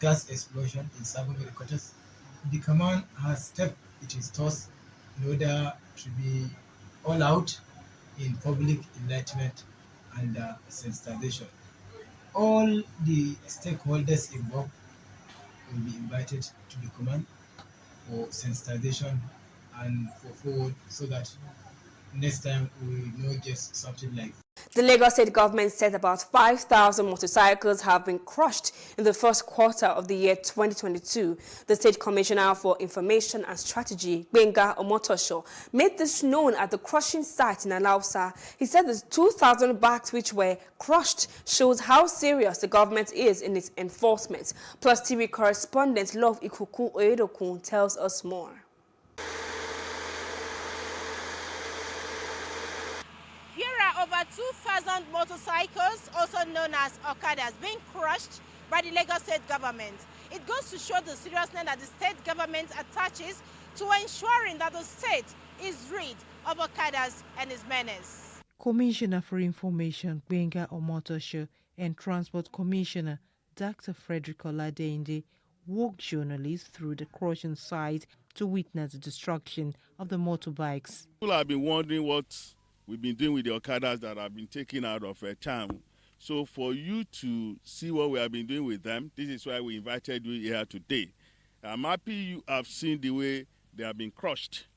gas explosion in Sabon headquarters, the command has stepped its toes in order to be all out in public enlightenment and sensitization. All the stakeholders involved will be invited to the command for sensitization and for forward so that next time we know just something like. The Lagos State government said about 5,000 motorcycles have been crushed in the first quarter of the year 2022. The State Commissioner for Information and Strategy, Gbenga Omotosho, made this known at the crushing site in Alausa. He said the 2,000 bags which were crushed shows how serious the government is in its enforcement. Plus TV correspondent Love Ikuku Oedokun tells us more. Over 2,000 motorcycles, also known as Okadas, being crushed by the Lagos State government. It goes to show the seriousness that the state government attaches to ensuring that the state is rid of Okadas and its menace. Commissioner for Information Gbenga Omotosho and Transport Commissioner Dr. Frederick Oladende walked journalists through the crushing site to witness the destruction of the motorbikes. People have been wondering what we've been doing with the Okadas that have been taken out of a town. So for you to see what we have been doing with them, this is why we invited you here today. I'm happy you have seen the way they have been crushed.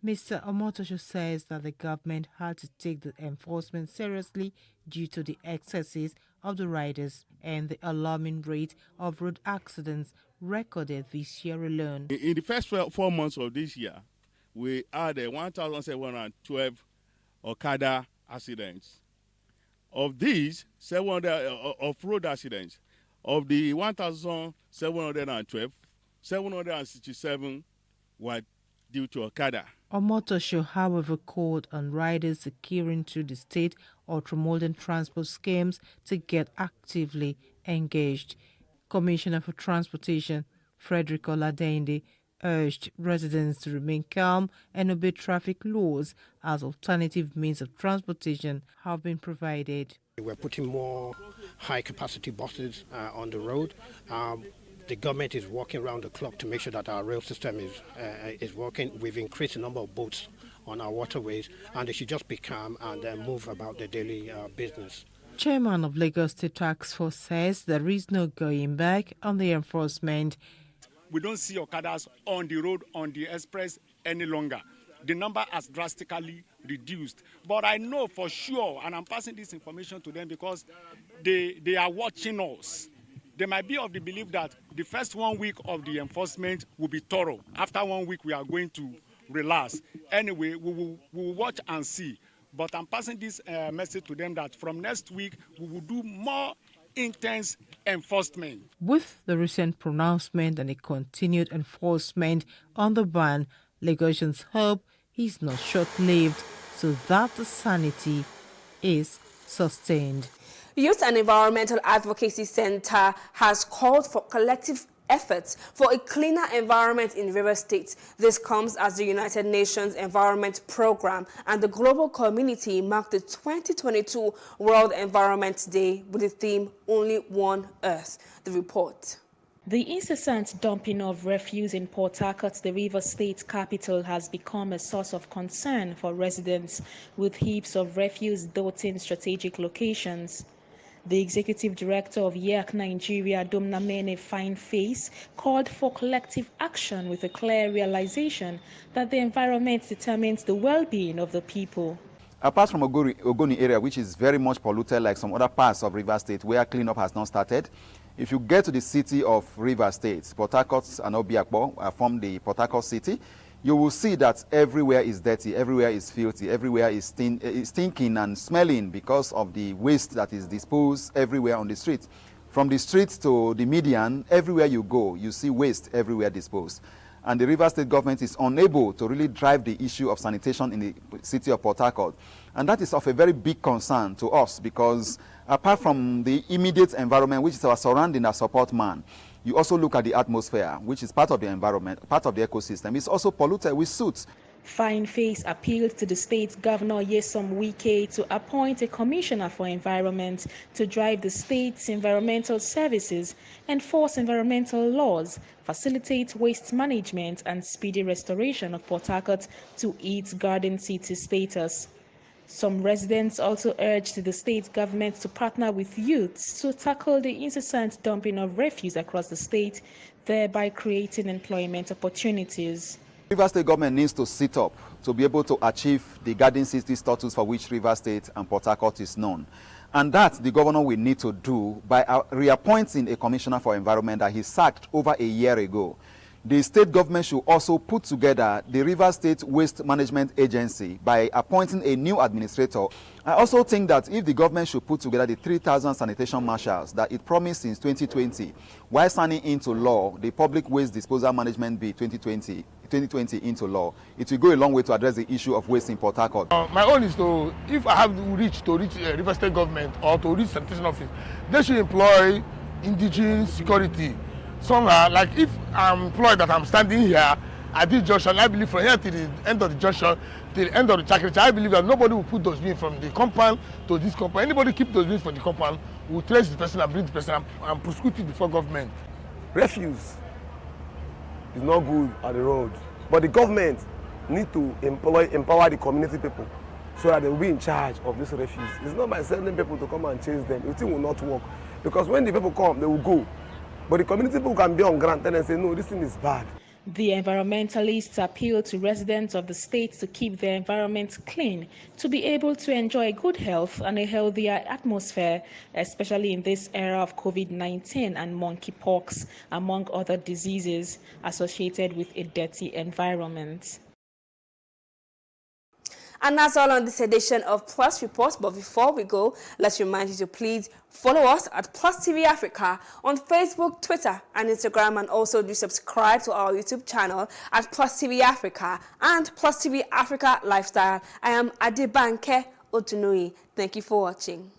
Mr. Omotosho says that the government had to take the enforcement seriously due to the excesses of the riders and the alarming rate of road accidents recorded this year alone. In the first 4 months of this year, we had 1,712 Okada accidents. Of these, 700 of road accidents. Of the 1,712, 767 were due to Okada. Omotosho, however, called on riders securing to the state ultra-modern transport schemes to get actively engaged. Commissioner for Transportation Frederick Oladende urged residents to remain calm and obey traffic laws as alternative means of transportation have been provided. We're putting more high-capacity buses on the road. The government is working around the clock to make sure that our rail system is working. We've increased the number of boats on our waterways, and they should just be calm and move about their daily business. Chairman of Lagos State Task Force says there is no going back on the enforcement. We don't see Okadas on the road, on the express any longer. The number has drastically reduced. But I know for sure, and I'm passing this information to them because they are watching us. They might be of the belief that the first 1 week of the enforcement will be thorough. After 1 week, we are going to relax. Anyway, we will watch and see. But I'm passing this message to them that from next week, we will do more intense enforcement. With the recent pronouncement and a continued enforcement on the ban, Lagosians hope is not short-lived so that the sanity is sustained. Youth and Environmental Advocacy Center has called for collective efforts for a cleaner environment in Rivers State. This comes as the United Nations Environment Programme and the global community mark the 2022 World Environment Day with the theme Only One Earth. The report. The incessant dumping of refuse in Port Harcourt, the Rivers State capital, has become a source of concern for residents, with heaps of refuse dotting strategic locations. The executive director of YEAC Nigeria, Domnamene Fineface, called for collective action with a clear realization that the environment determines the well-being of the people. Apart from Ogoni area, which is very much polluted like some other parts of Rivers State where cleanup has not started, if you get to the city of Rivers State, Port Harcourt and Obiakpo form the Port Harcourt city, you will see that everywhere is dirty, everywhere is filthy, everywhere is stinking and smelling because of the waste that is disposed everywhere on the street. From the street to the median, everywhere you go, you see waste everywhere disposed. And the Rivers State government is unable to really drive the issue of sanitation in the city of Port Harcourt. And that is of a very big concern to us because apart from the immediate environment, which is our surrounding, our support man, you also look at the atmosphere, which is part of the environment, part of the ecosystem. It's also polluted with soot. Fine Face appealed to the state governor Nyesom Wike to appoint a commissioner for environment to drive the state's environmental services, enforce environmental laws, facilitate waste management and speedy restoration of Port Harcourt to its garden city status. Some residents also urged the state government to partner with youths to tackle the incessant dumping of refuse across the state, thereby creating employment opportunities. Rivers State government needs to sit up to be able to achieve the garden city status for which Rivers State and Port Harcourt is known. And that the governor will need to do by reappointing a commissioner for environment that he sacked over a year ago. The state government should also put together the Rivers State Waste Management Agency by appointing a new administrator. I also think that if the government should put together the 3,000 sanitation marshals that it promised since 2020, while signing into law the Public Waste Disposal Management Bill 2020 into law, it will go a long way to address the issue of waste in Port Harcourt. My own is to, if I have to reach Rivers State government or to reach sanitation office, they should employ indigenous security. Somehow, like if I'm employed that I'm standing here at this junction, I believe from here to the end of the junction, till the end of the chakra, I believe that nobody will put those beans from the compound to this compound. Anybody keep those beans from the compound will trace the person and bring the person and prosecute it before government. Refuse is not good at the road, but the government need to empower the community people so that they will be in charge of this refuse. It's not by sending people to come and chase them. The thing will not work, because when the people come, they will go. But the community people can be on ground and say, no, this thing is bad. The environmentalists appeal to residents of the state to keep their environments clean, to be able to enjoy good health and a healthier atmosphere, especially in this era of COVID-19 and monkeypox, among other diseases associated with a dirty environment. And that's all on this edition of Plus Report. But before we go, let's remind you to please follow us at PlusTvAfrica on Facebook, Twitter, and Instagram, and also do subscribe to our YouTube channel at PlusTvAfrica and PlusTvAfrica Lifestyle. I am Adebanke Otunui. Thank you for watching.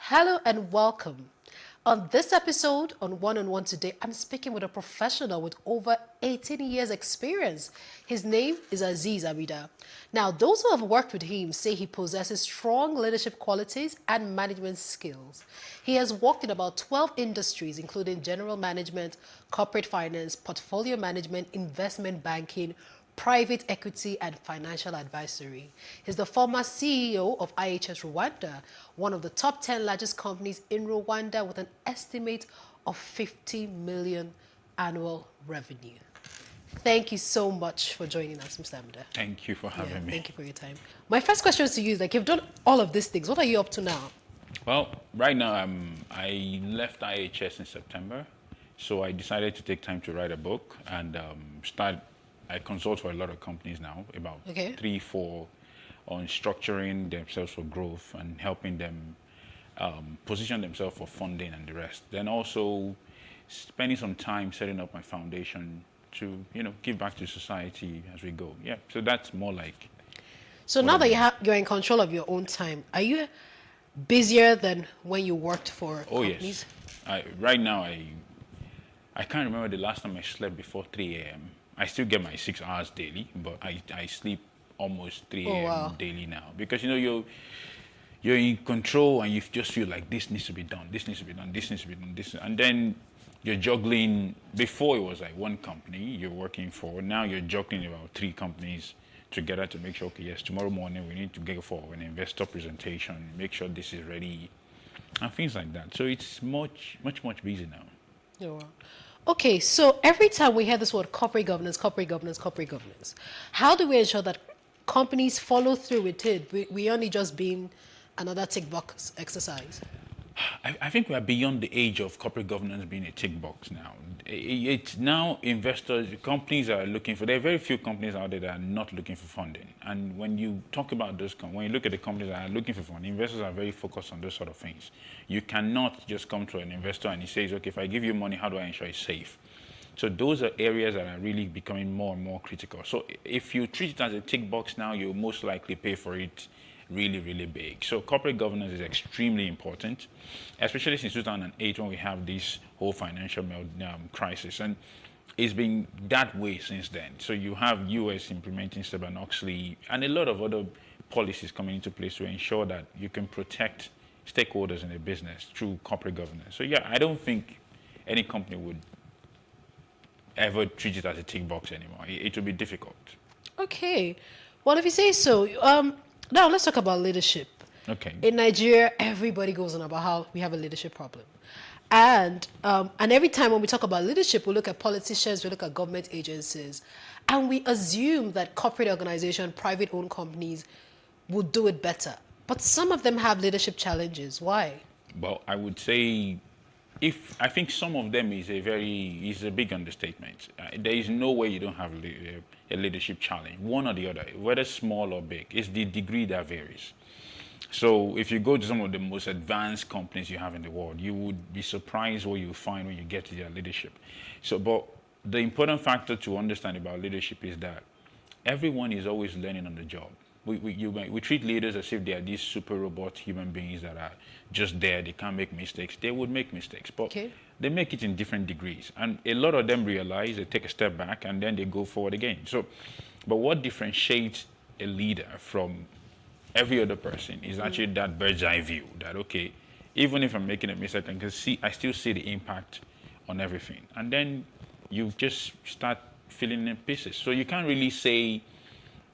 Hello and welcome. On this episode on One-on-One today, I'm speaking with a professional with over 18 years experience. His name is Aziz Abida. Now, those who have worked with him say he possesses strong leadership qualities and management skills. He has worked in about 12 industries, including general management, corporate finance, portfolio management, investment banking, private equity and financial advisory. He's the former CEO of IHS Rwanda, one of the top 10 largest companies in Rwanda with an estimate of 50 million annual revenue. Thank you so much for joining us, Mr. Amida. Thank you for having me. Thank you for your time. My first question to you is, like, you've done all of these things. What are you up to now? Well, right now I left IHS in September, so I decided to take time to write a book and I consult for a lot of companies now, about 3, 4, on structuring themselves for growth and helping them position themselves for funding and the rest. Then also spending some time setting up my foundation to, give back to society as we go. Yeah, so that's more like. So now that you're in control of your own time, are you busier than when you worked for companies? Yes. Right now, I can't remember the last time I slept before 3 a.m. I still get my 6 hours daily, but I sleep almost 3 a.m. daily now, because you're in control and you just feel like this needs to be done, this needs to be done, this needs to be done, this, and then you're juggling. Before it was like one company you're working for, now you're juggling about 3 companies together to make sure, okay, yes, tomorrow morning we need to go for an investor presentation, make sure this is ready, and things like that. So it's much busy now. Oh, wow. Okay, so every time we hear this word corporate governance, how do we ensure that companies follow through with it? We only just being another tick box exercise? I think we are beyond the age of corporate governance being a tick box now. It's now investors, companies are looking for, there are very few companies out there that are not looking for funding. And when you talk about those, when you look at the companies that are looking for funding, investors are very focused on those sort of things. You cannot just come to an investor and he says, okay, if I give you money, how do I ensure it's safe? So those are areas that are really becoming more and more critical. So if you treat it as a tick box now, you'll most likely pay for it really, really big. So corporate governance is extremely important, especially since 2008 when we have this whole financial crisis. And it's been that way since then. So you have US implementing Sarbanes-Oxley and a lot of other policies coming into place to ensure that you can protect stakeholders in a business through corporate governance. So yeah, I don't think any company would ever treat it as a tick box anymore. It will be difficult. Okay. Well, if you say so, now let's talk about leadership. Okay. In Nigeria, everybody goes on about how we have a leadership problem. And every time when we talk about leadership, we look at politicians, we look at government agencies, and we assume that corporate organizations, private-owned companies will do it better. But some of them have leadership challenges. Why? Well, I would say, I think some of them is a big understatement. There is no way you don't have a leadership challenge, one or the other, whether small or big. It's the degree that varies. So if you go to some of the most advanced companies you have in the world, you would be surprised what you find when you get to their leadership. So, but the important factor to understand about leadership is that everyone is always learning on the job. We treat leaders as if they are these super robot human beings that are just there, they can't make mistakes. They would make mistakes, but they make it in different degrees. And a lot of them realize, they take a step back, and then they go forward again. So, but what differentiates a leader from every other person is actually that bird's eye view, that, okay, even if I'm making a mistake, I still see the impact on everything. And then you just start filling in pieces. So you can't really say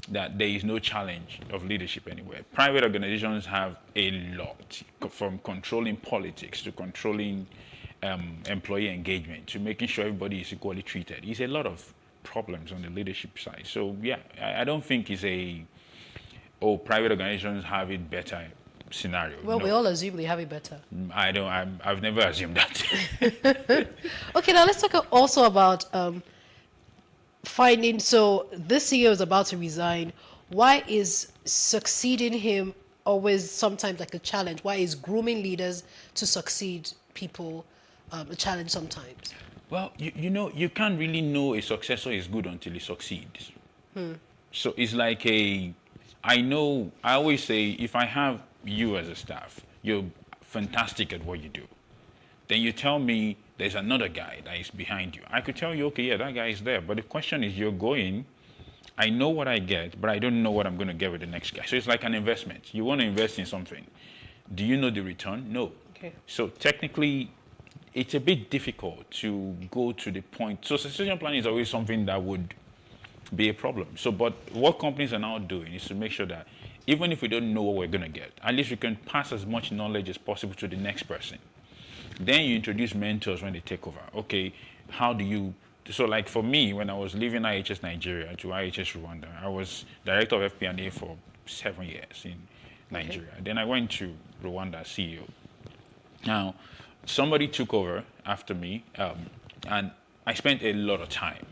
that there is no challenge of leadership anywhere. Private organizations have a lot, from controlling politics to controlling employee engagement to making sure everybody is equally treated. It's a lot of problems on the leadership side. So yeah, I don't think it's private organizations have it better scenario. Well, no. We all assume they have it better. I've never assumed that. Okay, now let's talk also about finding, so this CEO is about to resign. Why is succeeding him always sometimes like a challenge? Why is grooming leaders to succeed people a challenge sometimes? Well, you know, you can't really know a successor is good until he succeeds. So it's like I always say, if I have you as a staff, you're fantastic at what you do. Then you tell me there's another guy that is behind you. I could tell you, okay, yeah, that guy is there. But the question is, you're going, I know what I get, but I don't know what I'm going to get with the next guy. So it's like an investment. You want to invest in something. Do you know the return? No. Okay. So technically, it's a bit difficult to go to the point. So succession planning is always something that would be a problem. So, but what companies are now doing is to make sure that even if we don't know what we're going to get, at least we can pass as much knowledge as possible to the next person. Then you introduce mentors when they take over. Okay, how do you, so like for me, when I was leaving IHS Nigeria to IHS Rwanda, I was director of FP&A for 7 years in Nigeria. Okay. Then I went to Rwanda as CEO. Now, somebody took over after me, and I spent a lot of time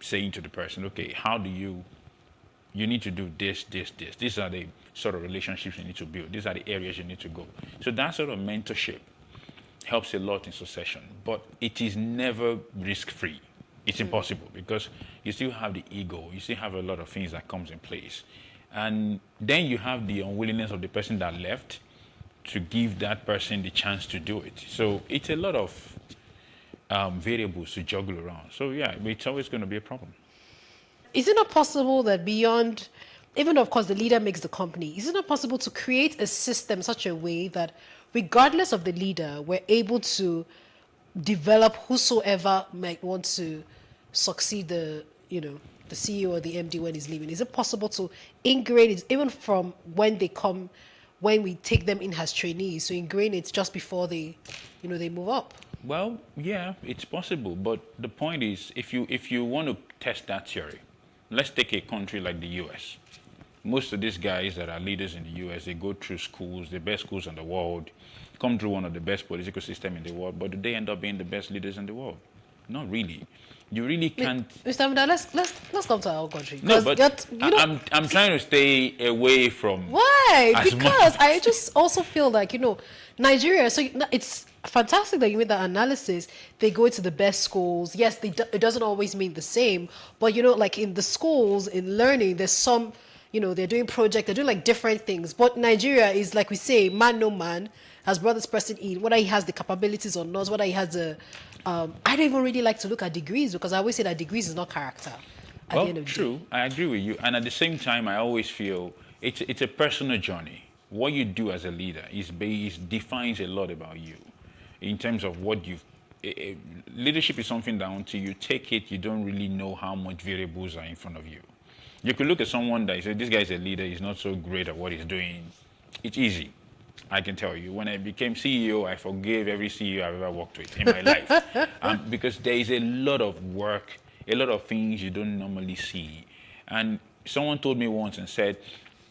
saying to the person, okay, how do you need to do this, this, this. These are the sort of relationships you need to build. These are the areas you need to go. So that sort of mentorship helps a lot in succession, but it is never risk-free. It's impossible because you still have the ego. You still have a lot of things that comes in place. And then you have the unwillingness of the person that left to give that person the chance to do it. So it's a lot of variables to juggle around. So yeah, it's always going to be a problem. Is it not possible that beyond, even though of course the leader makes the company, is it not possible to create a system such a way that regardless of the leader, we're able to develop whosoever might want to succeed the CEO or the MD when he's leaving? Is it possible to ingrain it even from when they come, when we take them in as trainees, so ingrain it just before they move up? Well, yeah, it's possible, but the point is, if you want to test that theory, let's take a country like the US. most of these guys that are leaders in the US, they go through schools, the best schools in the world, come through one of the best political systems in the world, but do they end up being the best leaders in the world? Not really. You really can't. Mr. Amida, let's come to our country. No, but I'm trying to stay away from. Why? Because I just also feel like, Nigeria, so it's fantastic that you made that analysis. They go to the best schools. Yes, it doesn't always mean the same, but like in the schools, in learning, there's some, they're doing projects, they're doing like different things. But Nigeria is, like we say, man no man has brought this person in, whether he has the capabilities or not, whether he has the I don't even really like to look at degrees, because I always say that degrees is not character. Well, true. I agree with you. And at the same time, I always feel it's a personal journey. What you do as a leader defines a lot about you in terms of what you've... leadership is something that until you take it, you don't really know how much variables are in front of you. You could look at someone that says, this guy's a leader, he's not so great at what he's doing. It's easy. I can tell you, when I became CEO, I forgave every CEO I've ever worked with in my life. Because there is a lot of work, a lot of things you don't normally see. And someone told me once and said,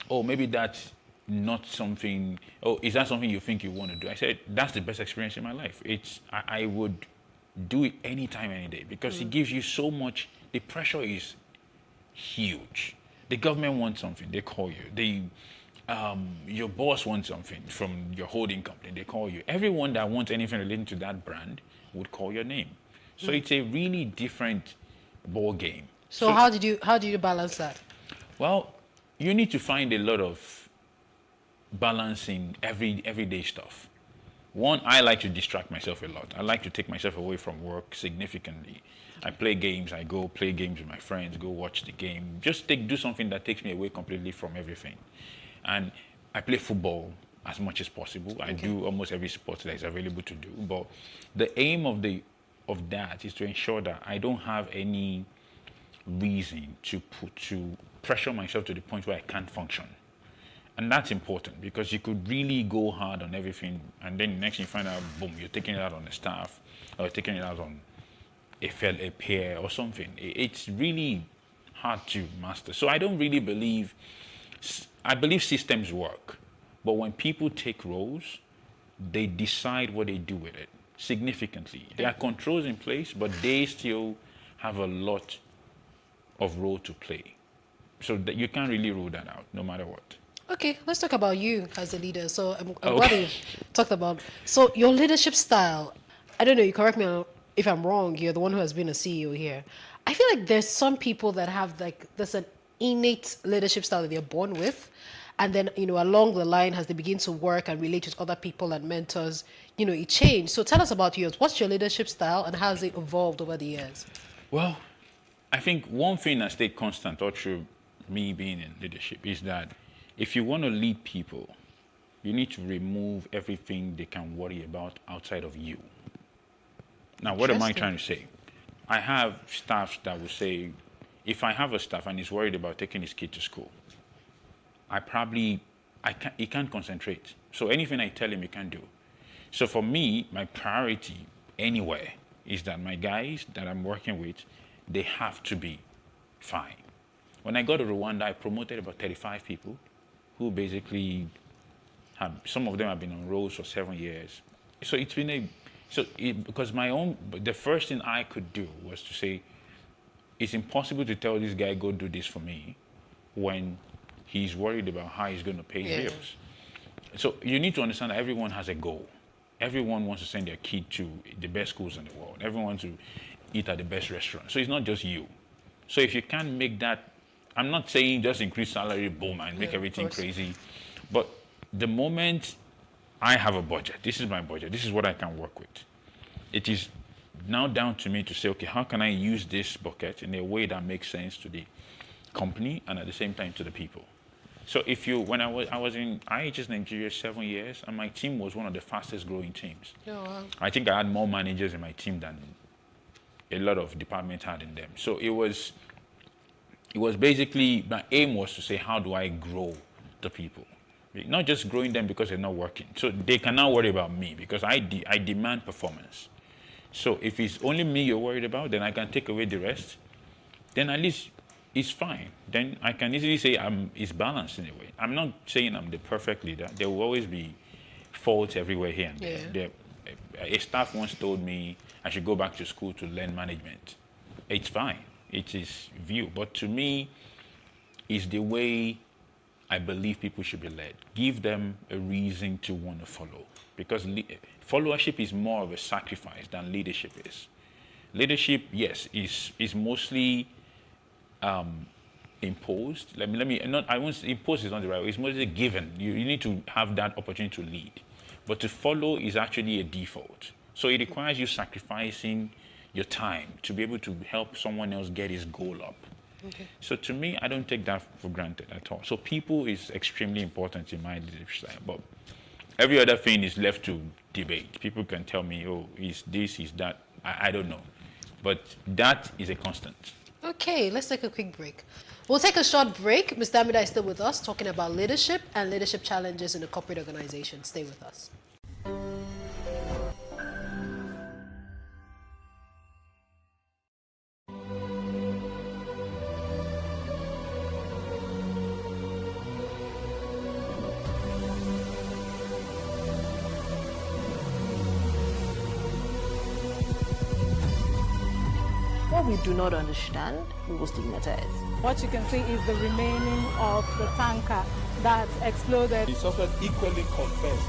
oh, maybe that's not something, oh, is that something you think you want to do? I said, that's the best experience in my life. I would do it anytime, any day, because it gives you so much. The pressure is huge. The government wants something, they call you. Your boss wants something from your holding company, they call you. Everyone that wants anything relating to that brand would call your name. So it's a really different ball game. So how did you balance that? Well, you need to find a lot of balancing everyday stuff. One, I like to distract myself a lot. I like to take myself away from work significantly. I play games, I go play games with my friends, go watch the game. Just do something that takes me away completely from everything. And I play football as much as possible. I do almost every sport that is available to do. But the aim of that is to ensure that I don't have any reason to pressure myself to the point where I can't function. And that's important, because you could really go hard on everything, and then next thing you find out, boom, you're taking it out on the staff, or taking it out on a peer or something. It's really hard to master. So I don't really believe... I believe systems work, but when people take roles, they decide what they do with it significantly. There are controls in place, but they still have a lot of role to play. So that you can't really rule that out, no matter what. Okay, let's talk about you as a leader. So I'm glad you talked about. So your leadership style, I don't know, you correct me if I'm wrong, you're the one who has been a CEO here. I feel like there's some people that have there's an innate leadership style that they're born with, and then along the line, as they begin to work and relate with other people and mentors, it changed. So tell us about yours. What's your leadership style, and how has it evolved over the years? Well, I think one thing that stayed constant all through me being in leadership is that if you want to lead people, you need to remove everything they can worry about outside of you. Now, what am I trying to say? I have staffs that will say, if I have a staff and he's worried about taking his kid to school, he can't concentrate. So anything I tell him, he can't do. So for me, my priority anywhere is that my guys that I'm working with, they have to be fine. When I got to Rwanda, I promoted about 35 people who basically some of them have been on roles for 7 years. So it's been because the first thing I could do was to say, it's impossible to tell this guy, go do this for me, when he's worried about how he's going to pay his bills. So you need to understand that everyone has a goal. Everyone wants to send their kid to the best schools in the world. Everyone wants to eat at the best restaurant. So it's not just you. So if you can't make that, I'm not saying just increase salary, boom, and make everything crazy. But the moment I have a budget, this is my budget, this is what I can work with. It is now down to me to say, okay, how can I use this bucket in a way that makes sense to the company and at the same time to the people? So when I was in IHS Nigeria 7 years, and my team was one of the fastest growing teams. Oh, wow. I think I had more managers in my team than a lot of departments had in them. So it was basically, my aim was to say, how do I grow the people? Not just growing them because they're not working. So they can now worry about me, because I demand performance. So if it's only me you're worried about, then I can take away the rest. Then at least it's fine. Then I can easily say it's balanced in a way. I'm not saying I'm the perfect leader. There will always be faults everywhere here and there. A staff once told me I should go back to school to learn management. It's fine. It is view. But to me, it's the way I believe people should be led. Give them a reason to want to follow. Because followership is more of a sacrifice than leadership is. Leadership, yes, is mostly imposed. I won't say imposed is not the right word. It's mostly given. You need to have that opportunity to lead. But to follow is actually a default. So it requires you sacrificing your time to be able to help someone else get his goal up. Okay. So to me, I don't take that for granted at all. So people is extremely important in my leadership style. But every other thing is left to debate. People can tell me, oh, is this, is that. I don't know. But that is a constant. Okay, let's take a quick break. We'll take a short break. Mr. Amida is still with us, talking about leadership and leadership challenges in a corporate organization. Stay with us. What we do not understand, we will stigmatize. What you can see is the remaining of the tanker that exploded. The suspect equally confessed.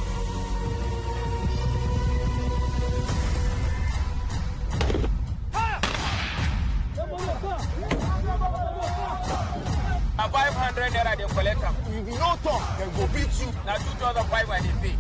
A 500 naira they collect am. If you no talk, they go beat you. Now 2,500 they pay.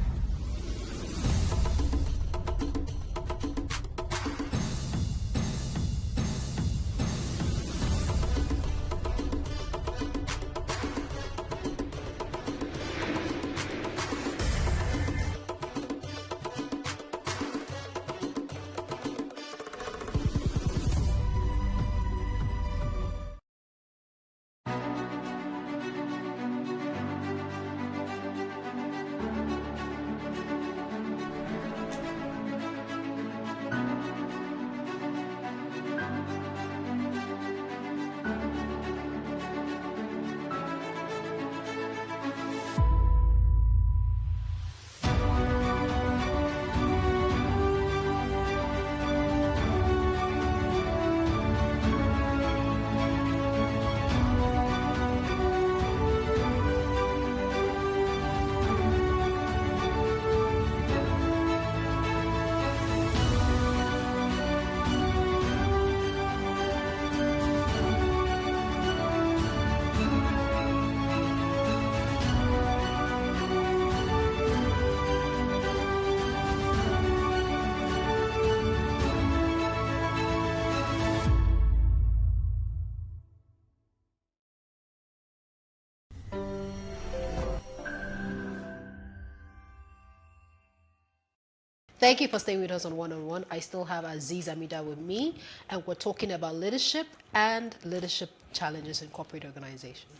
Thank you for staying with us on One on One. I still have Aziz Amida with me, and we're talking about leadership and leadership challenges in corporate organizations.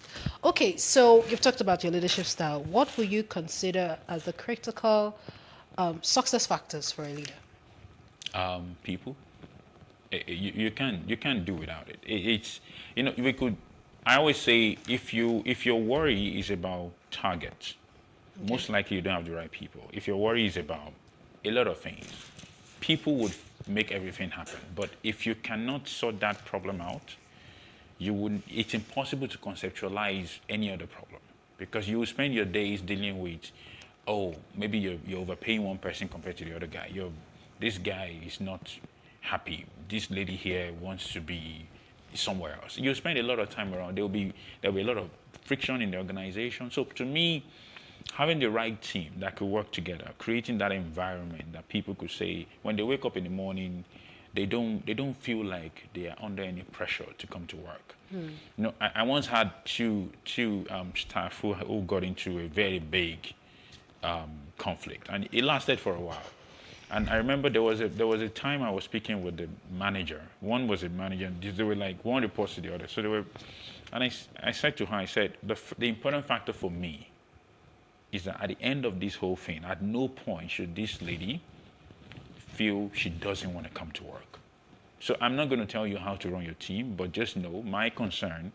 Okay, so you've talked about your leadership style. What will you consider as the critical success factors for a leader? People. You can't do without it. It's we could. I always say if your worry is about targets, most likely you don't have the right people. If your worry is about a lot of things, people would make everything happen. But if you cannot sort that problem out, it's impossible to conceptualize any other problem, because you will spend your days dealing with, oh, maybe you're overpaying one person compared to the other guy. This guy is not happy. This lady here wants to be somewhere else. You spend a lot of time around. There'll be a lot of friction in the organization. So to me, having the right team that could work together, creating that environment that people could say when they wake up in the morning, they don't feel like they are under any pressure to come to work. I once had two staff who got into a very big conflict, and it lasted for a while. And I remember there was a time I was speaking with the manager. One was a manager, and they were like one reports to the other. So they were, and I said to her, I said, the important factor for me is that at the end of this whole thing, at no point should this lady feel she doesn't want to come to work. So I'm not going to tell you how to run your team, but just know my concern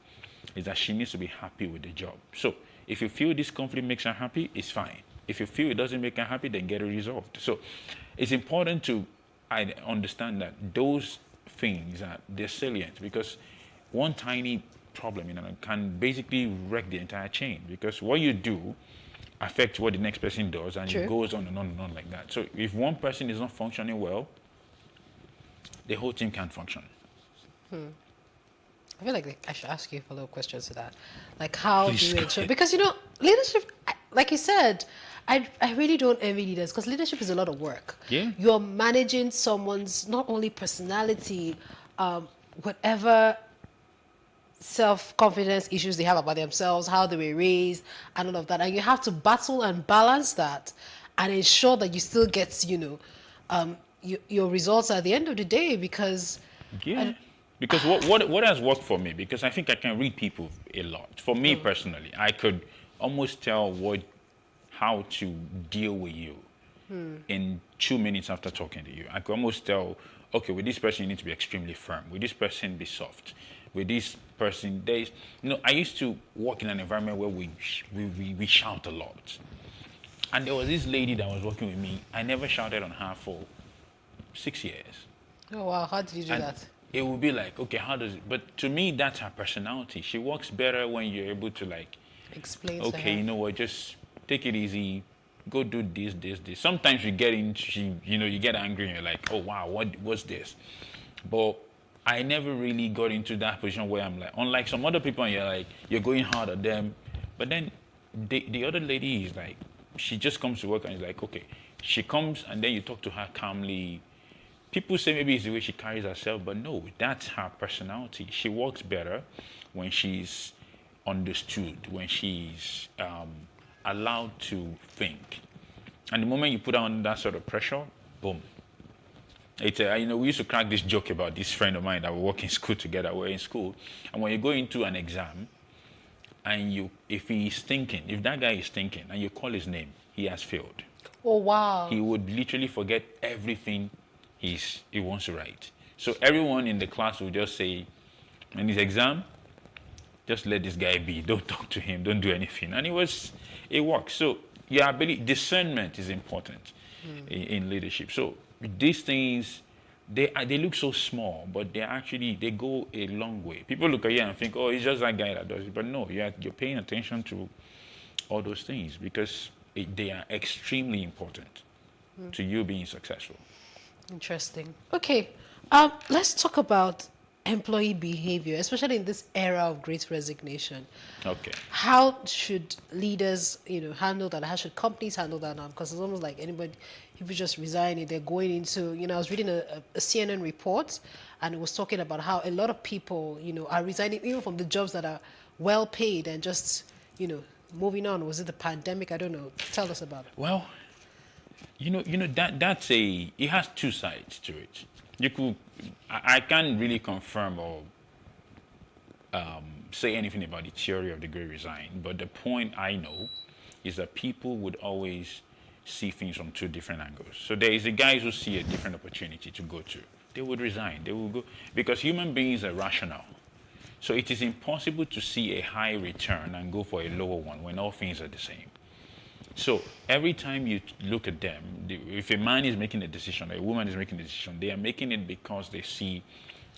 is that she needs to be happy with the job. So if you feel this conflict makes her happy, it's fine. If you feel it doesn't make her happy, then get it resolved. So it's important to understand that those things they're salient, because one tiny problem can basically wreck the entire chain, because what you do affects what the next person does, and it goes on and on like that. So if one person is not functioning well, the whole team can't function. I feel like I should ask you a follow-up question to that. Like, how do you ensure? Because, leadership, like you said, I really don't envy leaders, because leadership is a lot of work. Yeah. You're managing someone's not only personality, whatever self-confidence issues they have about themselves, how they were raised, and all of that. And you have to battle and balance that and ensure that you still get, your results at the end of the day, because... Yeah. Because what has worked for me, because I think I can read people a lot. For me personally, I could almost tell how to deal with you in 2 minutes after talking to you. I could almost tell, okay, with this person you need to be extremely firm. With this person, be soft. With this person, I used to work in an environment where we shout a lot. And there was this lady that was working with me. I never shouted on her for 6 years. Oh, wow. How did you do that? It would be like, okay, how does it? But to me, that's her personality. She works better when you're able to explain. Okay, you know what? Just take it easy. Go do this. Sometimes you get you get angry and you're like, oh wow, what's this? But I never really got into that position where I'm like, unlike some other people, and you're going hard at them. But then the other lady is like, she just comes to work and is like, okay, she comes and then you talk to her calmly. People say maybe it's the way she carries herself, but no, that's her personality. She works better when she's understood, when she's allowed to think. And the moment you put her under that sort of pressure, boom. It's we used to crack this joke about this friend of mine that we work in school together. We're in school, and when you go into an exam, and if that guy is thinking, and you call his name, he has failed. Oh wow! He would literally forget everything he wants to write. So everyone in the class will just say, in his exam, just let this guy be. Don't talk to him. Don't do anything. And it works. So your ability, discernment is important in leadership. So these things, they look so small, but they go a long way. People look at you and think, oh, it's just that guy that does it. But no, you're paying attention to all those things, because they are extremely important to you being successful. Interesting. Okay, let's talk about employee behavior, especially in this era of great resignation. Okay. How should leaders, handle that? How should companies handle that now? Because it's almost like people just resign, they're going into, I was reading a CNN report, and it was talking about how a lot of people, are resigning even from the jobs that are well paid and just, moving on. Was it the pandemic? I don't know. Tell us about it. Well, it has two sides to it. I can't really confirm or say anything about the theory of the Great Resign, but the point I know is that people would always see things from two different angles. So there is the guys who see a different opportunity to go to. They would resign. They will go, because human beings are rational. So it is impossible to see a high return and go for a lower one when all things are the same. So every time you look at them, if a man is making a decision, or a woman is making a decision, they are making it because they see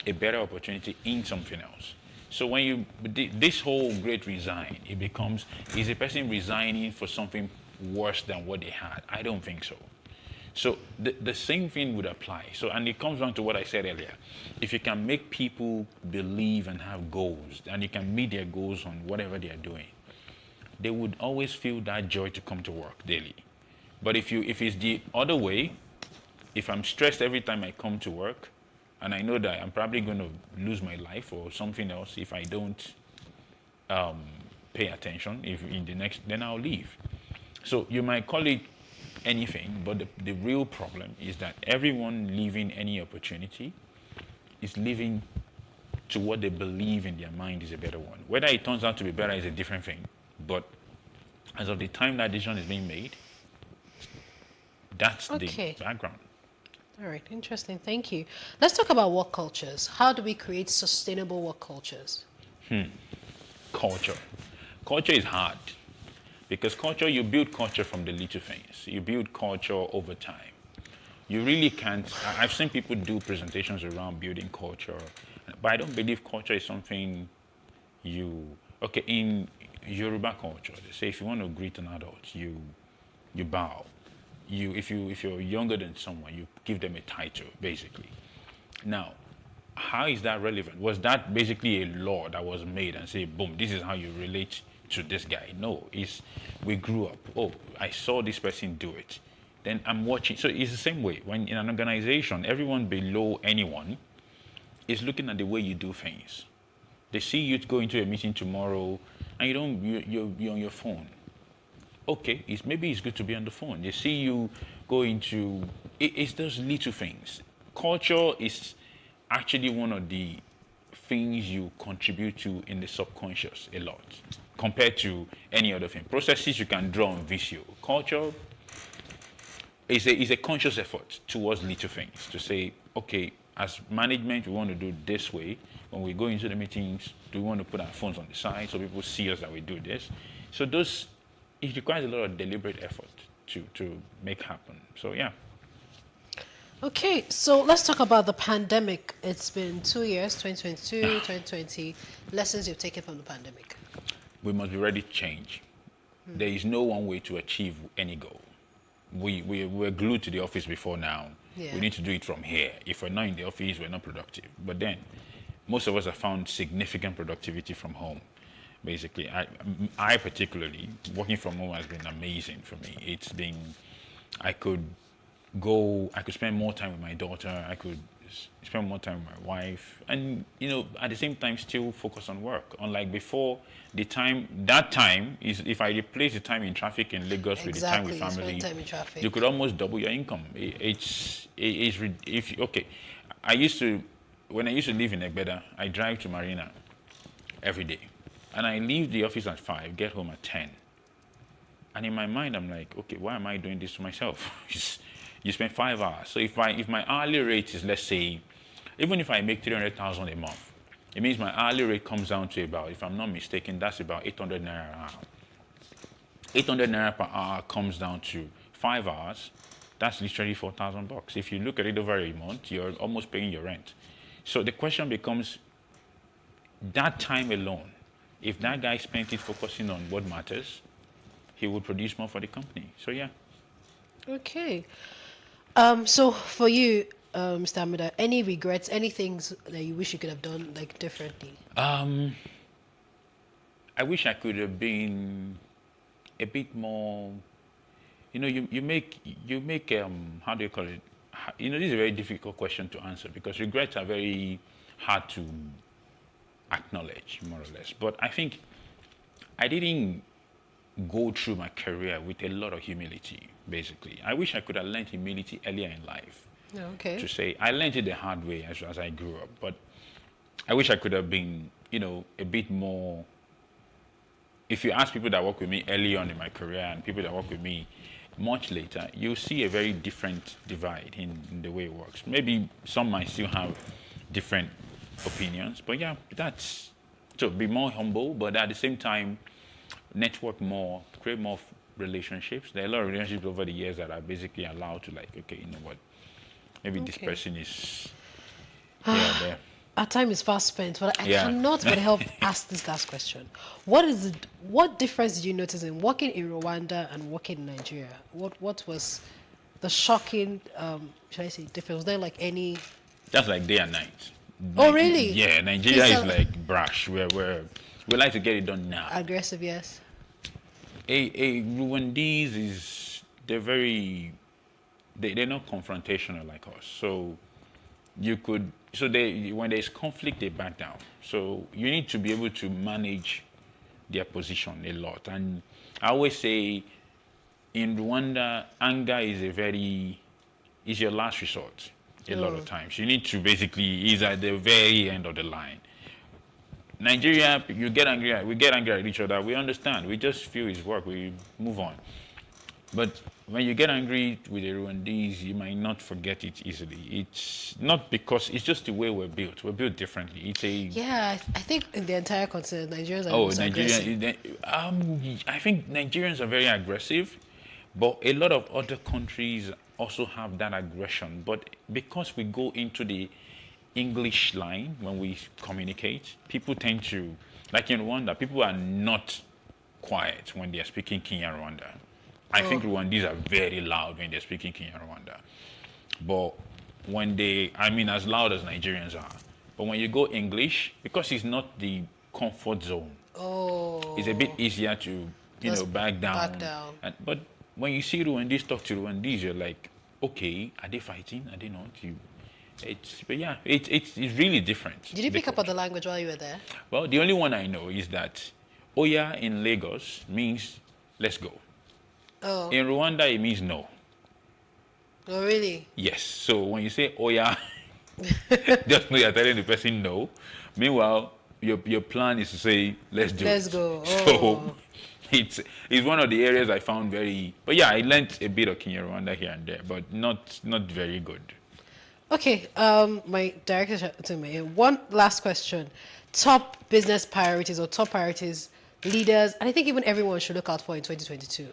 a better opportunity in something else. So when this whole great resign, is a person resigning for something worse than what they had? I don't think so. So the same thing would apply. So, and it comes down to what I said earlier. If you can make people believe and have goals, and you can meet their goals on whatever they are doing, they would always feel that joy to come to work daily. But if it's the other way, if I'm stressed every time I come to work, and I know that I'm probably going to lose my life or something else if I don't pay attention, then I'll leave. So you might call it anything, but the real problem is that everyone leaving any opportunity is leaving to what they believe in their mind is a better one. Whether it turns out to be better is a different thing. But as of the time that decision is being made, that's the background. All right, interesting. Thank you. Let's talk about work cultures. How do we create sustainable work cultures? Culture. Culture is hard because culture, you build culture from the little things. You build culture over time. You really can't. I've seen people do presentations around building culture, but I don't believe culture is something okay, in Yoruba culture, they say if you want to greet an adult, you bow. If you're younger than someone, you give them a title, basically. Now, how is that relevant? Was that basically a law that was made and say, boom, this is how you relate to this guy? No, we grew up. Oh, I saw this person do it. Then I'm watching. So it's the same way. When in an organization, everyone below anyone is looking at the way you do things. They see you go into a meeting tomorrow and you're on your phone. Okay, maybe it's good to be on the phone. They see you go into, it's those little things. Culture is actually one of the things you contribute to in the subconscious a lot compared to any other thing. Processes you can draw on visio. Culture is a conscious effort towards little things to say, okay, as management, we want to do this way. When we go into the meetings, do we want to put our phones on the side so people see us that we do this? So it requires a lot of deliberate effort to make happen. So, yeah. Okay, so let's talk about the pandemic. It's been 2 years, 2022, 2020. Lessons you've taken from the pandemic. We must be ready to change. There is no one way to achieve any goal. We're glued to the office before now. Yeah. We need to do it from here. If we're not in the office, we're not productive. But then, most of us have found significant productivity from home. Basically, I particularly, working from home has been amazing for me. It's been, I could spend more time with my daughter, I could spend more time with my wife, and, at the same time still focus on work. Unlike before, that time is, if I replace the time in traffic in Lagos with the time with family, you could almost double your income. When I used to live in Egbeda, I drive to Marina every day. And I leave the office at 5, get home at 10. And in my mind, I'm like, okay, why am I doing this to myself? You spend 5 hours. So if my hourly rate is, let's say, even if I make 300,000 a month, it means my hourly rate comes down to about, if I'm not mistaken, that's about 800 naira an hour. 800 naira per hour comes down to 5 hours. That's literally 4,000 bucks. If you look at it over a month, you're almost paying your rent. So the question becomes, that time alone, if that guy spent it focusing on what matters, he would produce more for the company. So, yeah. Okay. So for you, Mr. Amida, any regrets, any things that you wish you could have done differently? I wish I could have been a bit more. You make how do you call it? This is a very difficult question to answer because regrets are very hard to acknowledge, more or less. But I think I didn't go through my career with a lot of humility, basically. I wish I could have learned humility earlier in life. Okay. To say, I learned it the hard way as I grew up, but I wish I could have been, a bit more. If you ask people that work with me early on in my career and people that work with me much later, you'll see a very different divide in the way it works. Maybe some might still have different opinions, but yeah, that's to be more humble, but at the same time, network more, create more relationships. There are a lot of relationships over the years that are basically allowed to okay, you know what, maybe this person is there. Our time is fast spent, but I cannot but help ask this last question. What difference did you notice in working in Rwanda and working in Nigeria? What was the shocking, should I say, difference? Was there any... That's like day and night. Oh, really? Yeah, Nigeria is like brash. We like to get it done now. Aggressive, yes. Rwandese they're not confrontational like us. So when there's conflict, they back down. So you need to be able to manage their position a lot. And I always say, in Rwanda, anger is your last resort. A lot of times, you need to basically is at the very end of the line. Nigeria, we get angry at each other. We understand. We just feel it's work. We move on. But when you get angry with the Rwandese, you might not forget it easily. It's not because it's just the way we're built. We're built differently. It's a Yeah, I think in the entire continent, Nigerians are the most aggressive. I think Nigerians are very aggressive, but a lot of other countries also have that aggression. But because we go into the English line when we communicate, people tend to, like in Rwanda, people are not quiet when they are speaking Kenya Rwanda. I think Rwandese are very loud when they're speaking Kenya Rwanda. But when as loud as Nigerians are. But when you go English, because it's not the comfort zone, it's a bit easier to, back down. But when you see Rwandese talk to Rwandese, you're like, okay, are they fighting? Are they not? It's really different. Did you pick up on the language while you were there? Well, the only one I know is that Oya in Lagos means let's go. Oh. In Rwanda, it means no. Oh, really? Yes. So when you say Oya, just know you're telling the person no. Meanwhile, your plan is to say let's do it. Let's go. So it's one of the areas I found very. But yeah, I learned a bit of Kenya Rwanda here and there, but not very good. Okay. My director to me. One last question: top business priorities or top priorities leaders, and I think even everyone should look out for in 2022.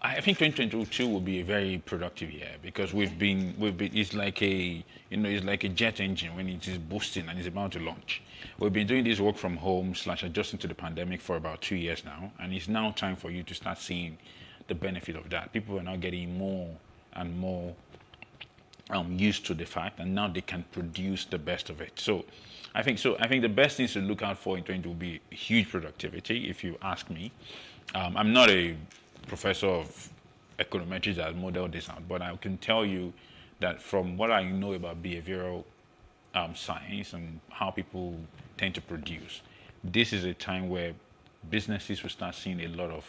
I think 2022 will be a very productive year because we've been it's like a jet engine when it is boosting and it's about to launch. We've been doing this work from home / adjusting to the pandemic for about 2 years now, and it's now time for you to start seeing the benefit of that. People are now getting more and more used to the fact, and now they can produce the best of it. I think the best things to look out for in 2020 will be huge productivity, if you ask me. I'm not a professor of econometrics that modeled this out, but I can tell you that from what I know about behavioral science and how people tend to produce, this is a time where businesses will start seeing a lot of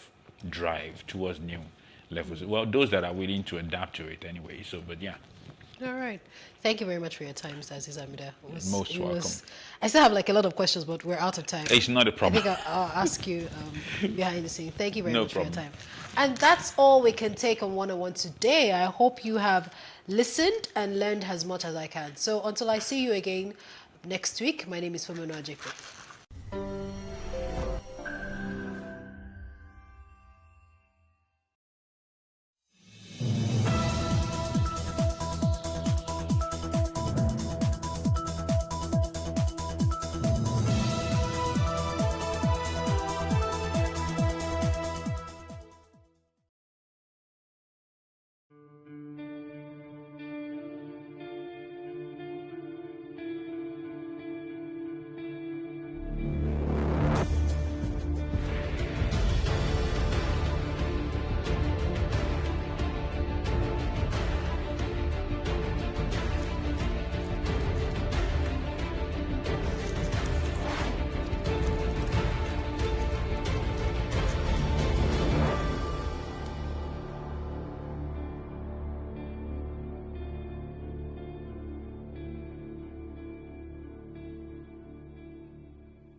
drive towards new levels. Well, those that are willing to adapt to it anyway. But yeah. All right. Thank you very much for your time, Mr. Aziz Amida. Most welcome. I still have a lot of questions, but we're out of time. It's not a problem. I think I'll ask you behind the scenes. Thank you very much for your time. And that's all we can take on 101 today. I hope you have listened and learned as much as I can. So until I see you again next week, my name is Femino Ajikwe.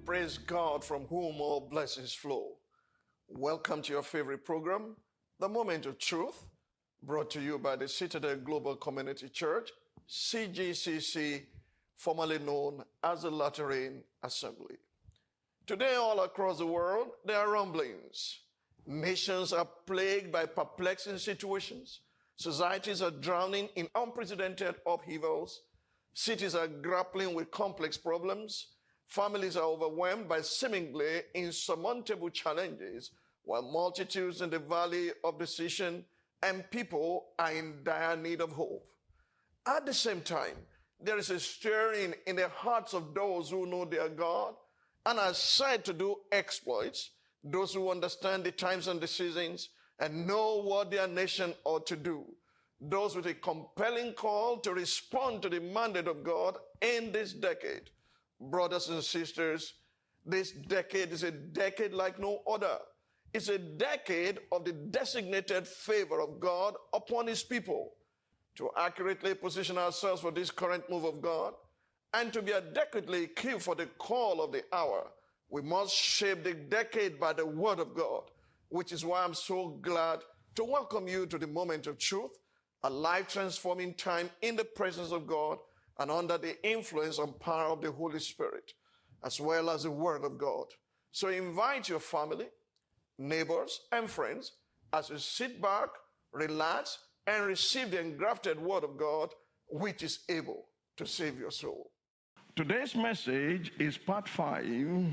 Praise God from whom all blessings flow. Welcome to your favorite program, The Moment of Truth, brought to you by the Citadel Global Community Church, CGCC, formerly known as the Lateran Assembly. Today, all across the world, there are rumblings. Nations are plagued by perplexing situations. Societies are drowning in unprecedented upheavals. Cities are grappling with complex problems. Families are overwhelmed by seemingly insurmountable challenges, while multitudes in the valley of decision and people are in dire need of hope. At the same time, there is a stirring in the hearts of those who know their God and are said to do exploits, those who understand the times and the seasons and know what their nation ought to do, those with a compelling call to respond to the mandate of God in this decade. Brothers and sisters, this decade is a decade like no other. It's a decade of the designated favor of God upon his people. To accurately position ourselves for this current move of God and to be adequately equipped for the call of the hour, we must shape the decade by the word of God, which is why I'm so glad to welcome you to the moment of truth, a life-transforming time in the presence of God and under the influence and power of the Holy Spirit, as well as the Word of God. So invite your family, neighbors, and friends as you sit back, relax, and receive the engrafted Word of God, which is able to save your soul. Today's message is part 5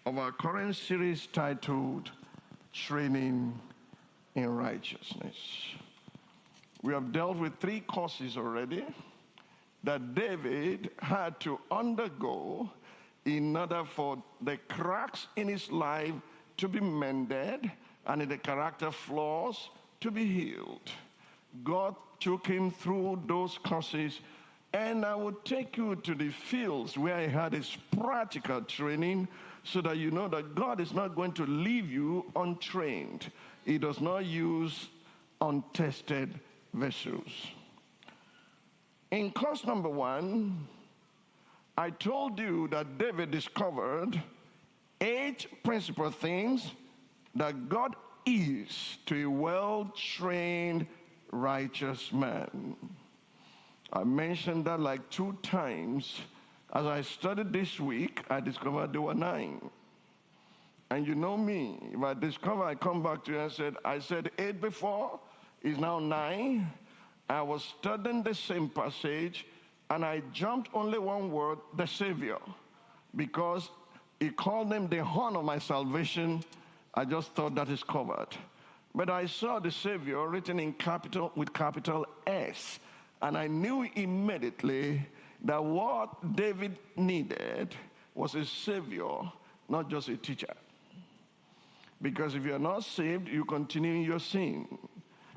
of our current series titled Training in Righteousness. We have dealt with 3 courses already that David had to undergo in order for the cracks in his life to be mended and the character flaws to be healed. God took him through those courses, and I will take you to the fields where he had his practical training so that you know that God is not going to leave you untrained. He does not use untested vessels. In course number 1, I told you that David discovered 8 principal things that God is to a well-trained righteous man. I mentioned that like 2 times. As I studied this week, I discovered there were 9. And you know me, if I discover, I come back to you and I said 8 before, is now 9. I was studying the same passage, and I jumped only one word, the Savior, because he called him the horn of my salvation. I just thought that is covered. But I saw the Savior written in capital with capital S, and I knew immediately that what David needed was a Savior, not just a teacher. Because if you're not saved, you continue in your sin.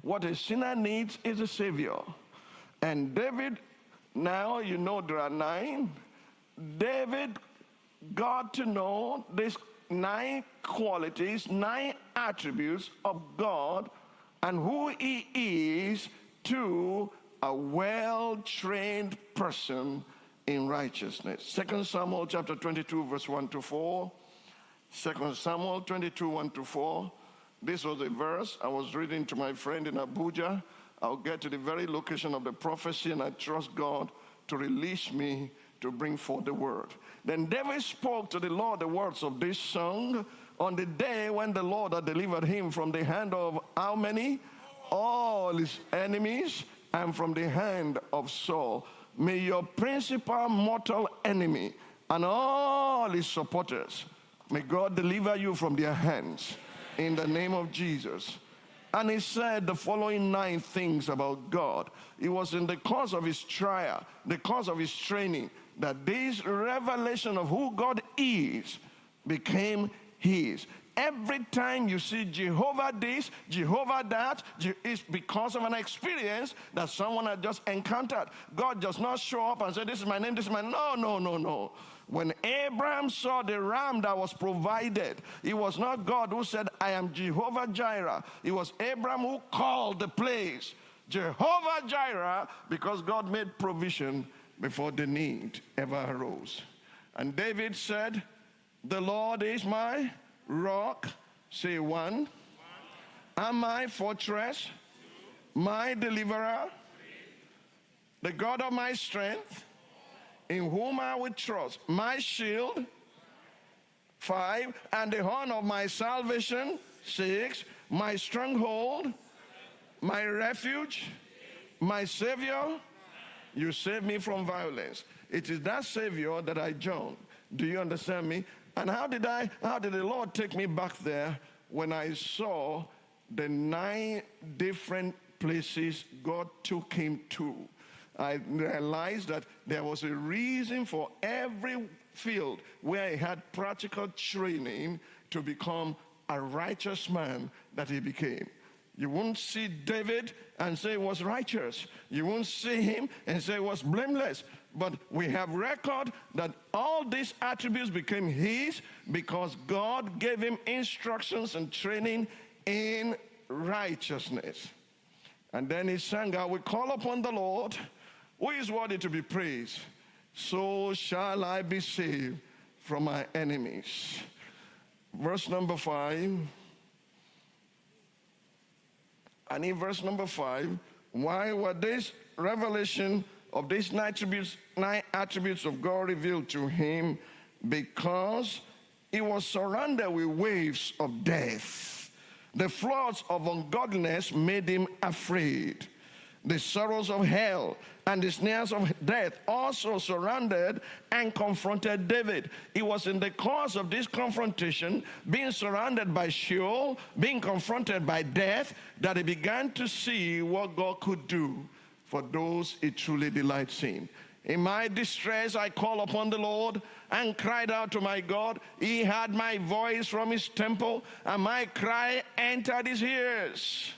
What a sinner needs is a Savior. And David, now you know there are 9. David got to know these 9 qualities, 9 attributes of God and who he is to a well-trained person in righteousness. 2 Samuel chapter 22, verse 1 to 4. 2 Samuel 22, 1 to 4. This was a verse I was reading to my friend in Abuja. I'll get to the very location of the prophecy, and I trust God to release me to bring forth the word. Then David spoke to the Lord the words of this song on the day when the Lord had delivered him from the hand of how many? All his enemies, and from the hand of Saul. May your principal mortal enemy and all his supporters, may God deliver you from their hands in the name of Jesus. And he said the following 9 things about God. It was in the course of his trial, the course of his training, that this revelation of who God is became his. Every time you see Jehovah this, Jehovah that, it's because of an experience that someone had just encountered. God does not show up and say, this is my name, this is my name. No. When Abraham saw the ram that was provided, it was not God who said, I am Jehovah Jireh. It was Abraham who called the place Jehovah Jireh, because God made provision before the need ever arose. And David said, the Lord is my rock, say 1, and my fortress, my deliverer, the God of my strength, in whom I will trust, my shield, 5, and the horn of my salvation, 6, my stronghold, my refuge, my Savior. You save me from violence. It is that Savior that I joined. Do you understand me? And how did the Lord take me back there when I saw the 9 different places God took him to? I realized that there was a reason for every field where he had practical training to become a righteous man that he became. You won't see David and say he was righteous. You won't see him and say he was blameless. But we have record that all these attributes became his because God gave him instructions and training in righteousness. And then he sang out, we call upon the Lord, who is worthy to be praised. So shall I be saved from my enemies. Verse number 5. And in verse number 5, why were this revelation of these nine attributes of God revealed to him? Because he was surrounded with waves of death. The floods of ungodliness made him afraid. The sorrows of hell and the snares of death also surrounded and confronted David. It was in the course of this confrontation, being surrounded by Sheol, being confronted by death, that he began to see what God could do for those he truly delights in. In my distress, I called upon the Lord and cried out to my God. He heard my voice from his temple, and my cry entered his ears.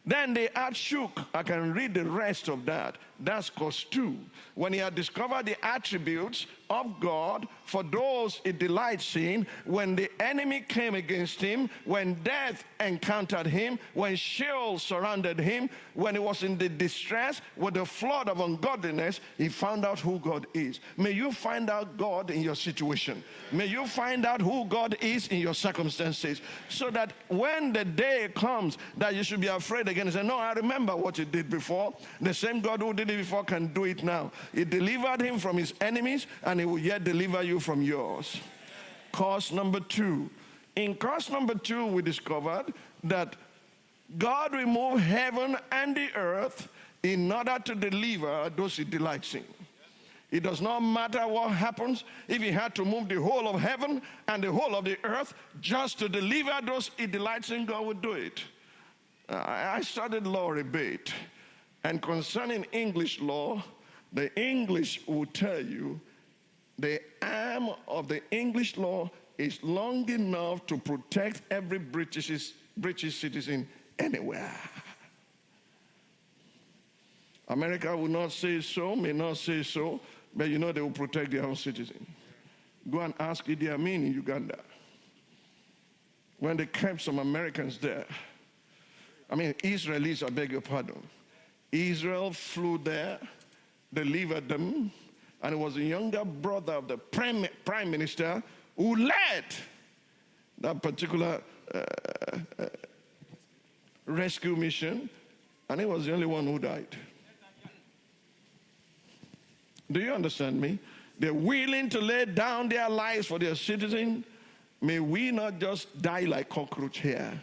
Then the earth shook. I can read the rest of that. That's cause 2. When he had discovered the attributes of God for those he delights in, when the enemy came against him, when death encountered him, when Sheol surrounded him, when he was in the distress with the flood of ungodliness, he found out who God is. May you find out God in your situation. May you find out who God is in your circumstances, so that when the day comes that you should be afraid again and say, no, I remember what you did before. The same God who did it before can do it now. He delivered him from his enemies, and he will yet deliver you from yours. Cause number 2. In cause number 2, we discovered that God removed heaven and the earth in order to deliver those he delights in. It does not matter what happens. If he had to move the whole of heaven and the whole of the earth just to deliver those he delights in, God would do it. I studied law a bit. And concerning English law, the English will tell you the arm of the English law is long enough to protect every British citizen anywhere. America will not say so, may not say so, but you know they will protect their own citizens. Go and ask Idi Amin in Uganda. When they kept some Americans there, Israelis, I beg your pardon. Israel flew there, delivered them, and it was the younger brother of the prime minister who led that particular rescue mission, and he was the only one who died. Do you understand me? They're willing to lay down their lives for their citizens. May we not just die like cockroach here.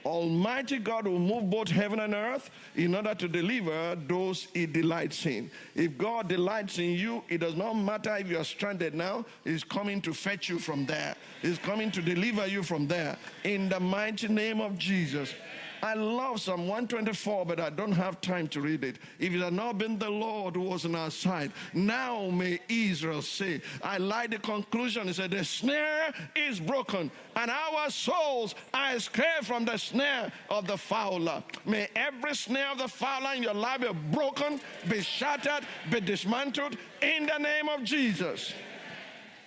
Almighty God will move both heaven and earth in order to deliver those he delights in. If God delights in you, it does not matter if you are stranded now. He's coming to fetch you from there. He's coming to deliver you from there. In the mighty name of Jesus. I love Psalm 124, but I don't have time to read it. If it had not been the Lord who was on our side, now may Israel say. I like the conclusion. He said, the snare is broken, and our souls are escaped from the snare of the fowler. May every snare of the fowler in your life be broken, be shattered, be dismantled, in the name of Jesus.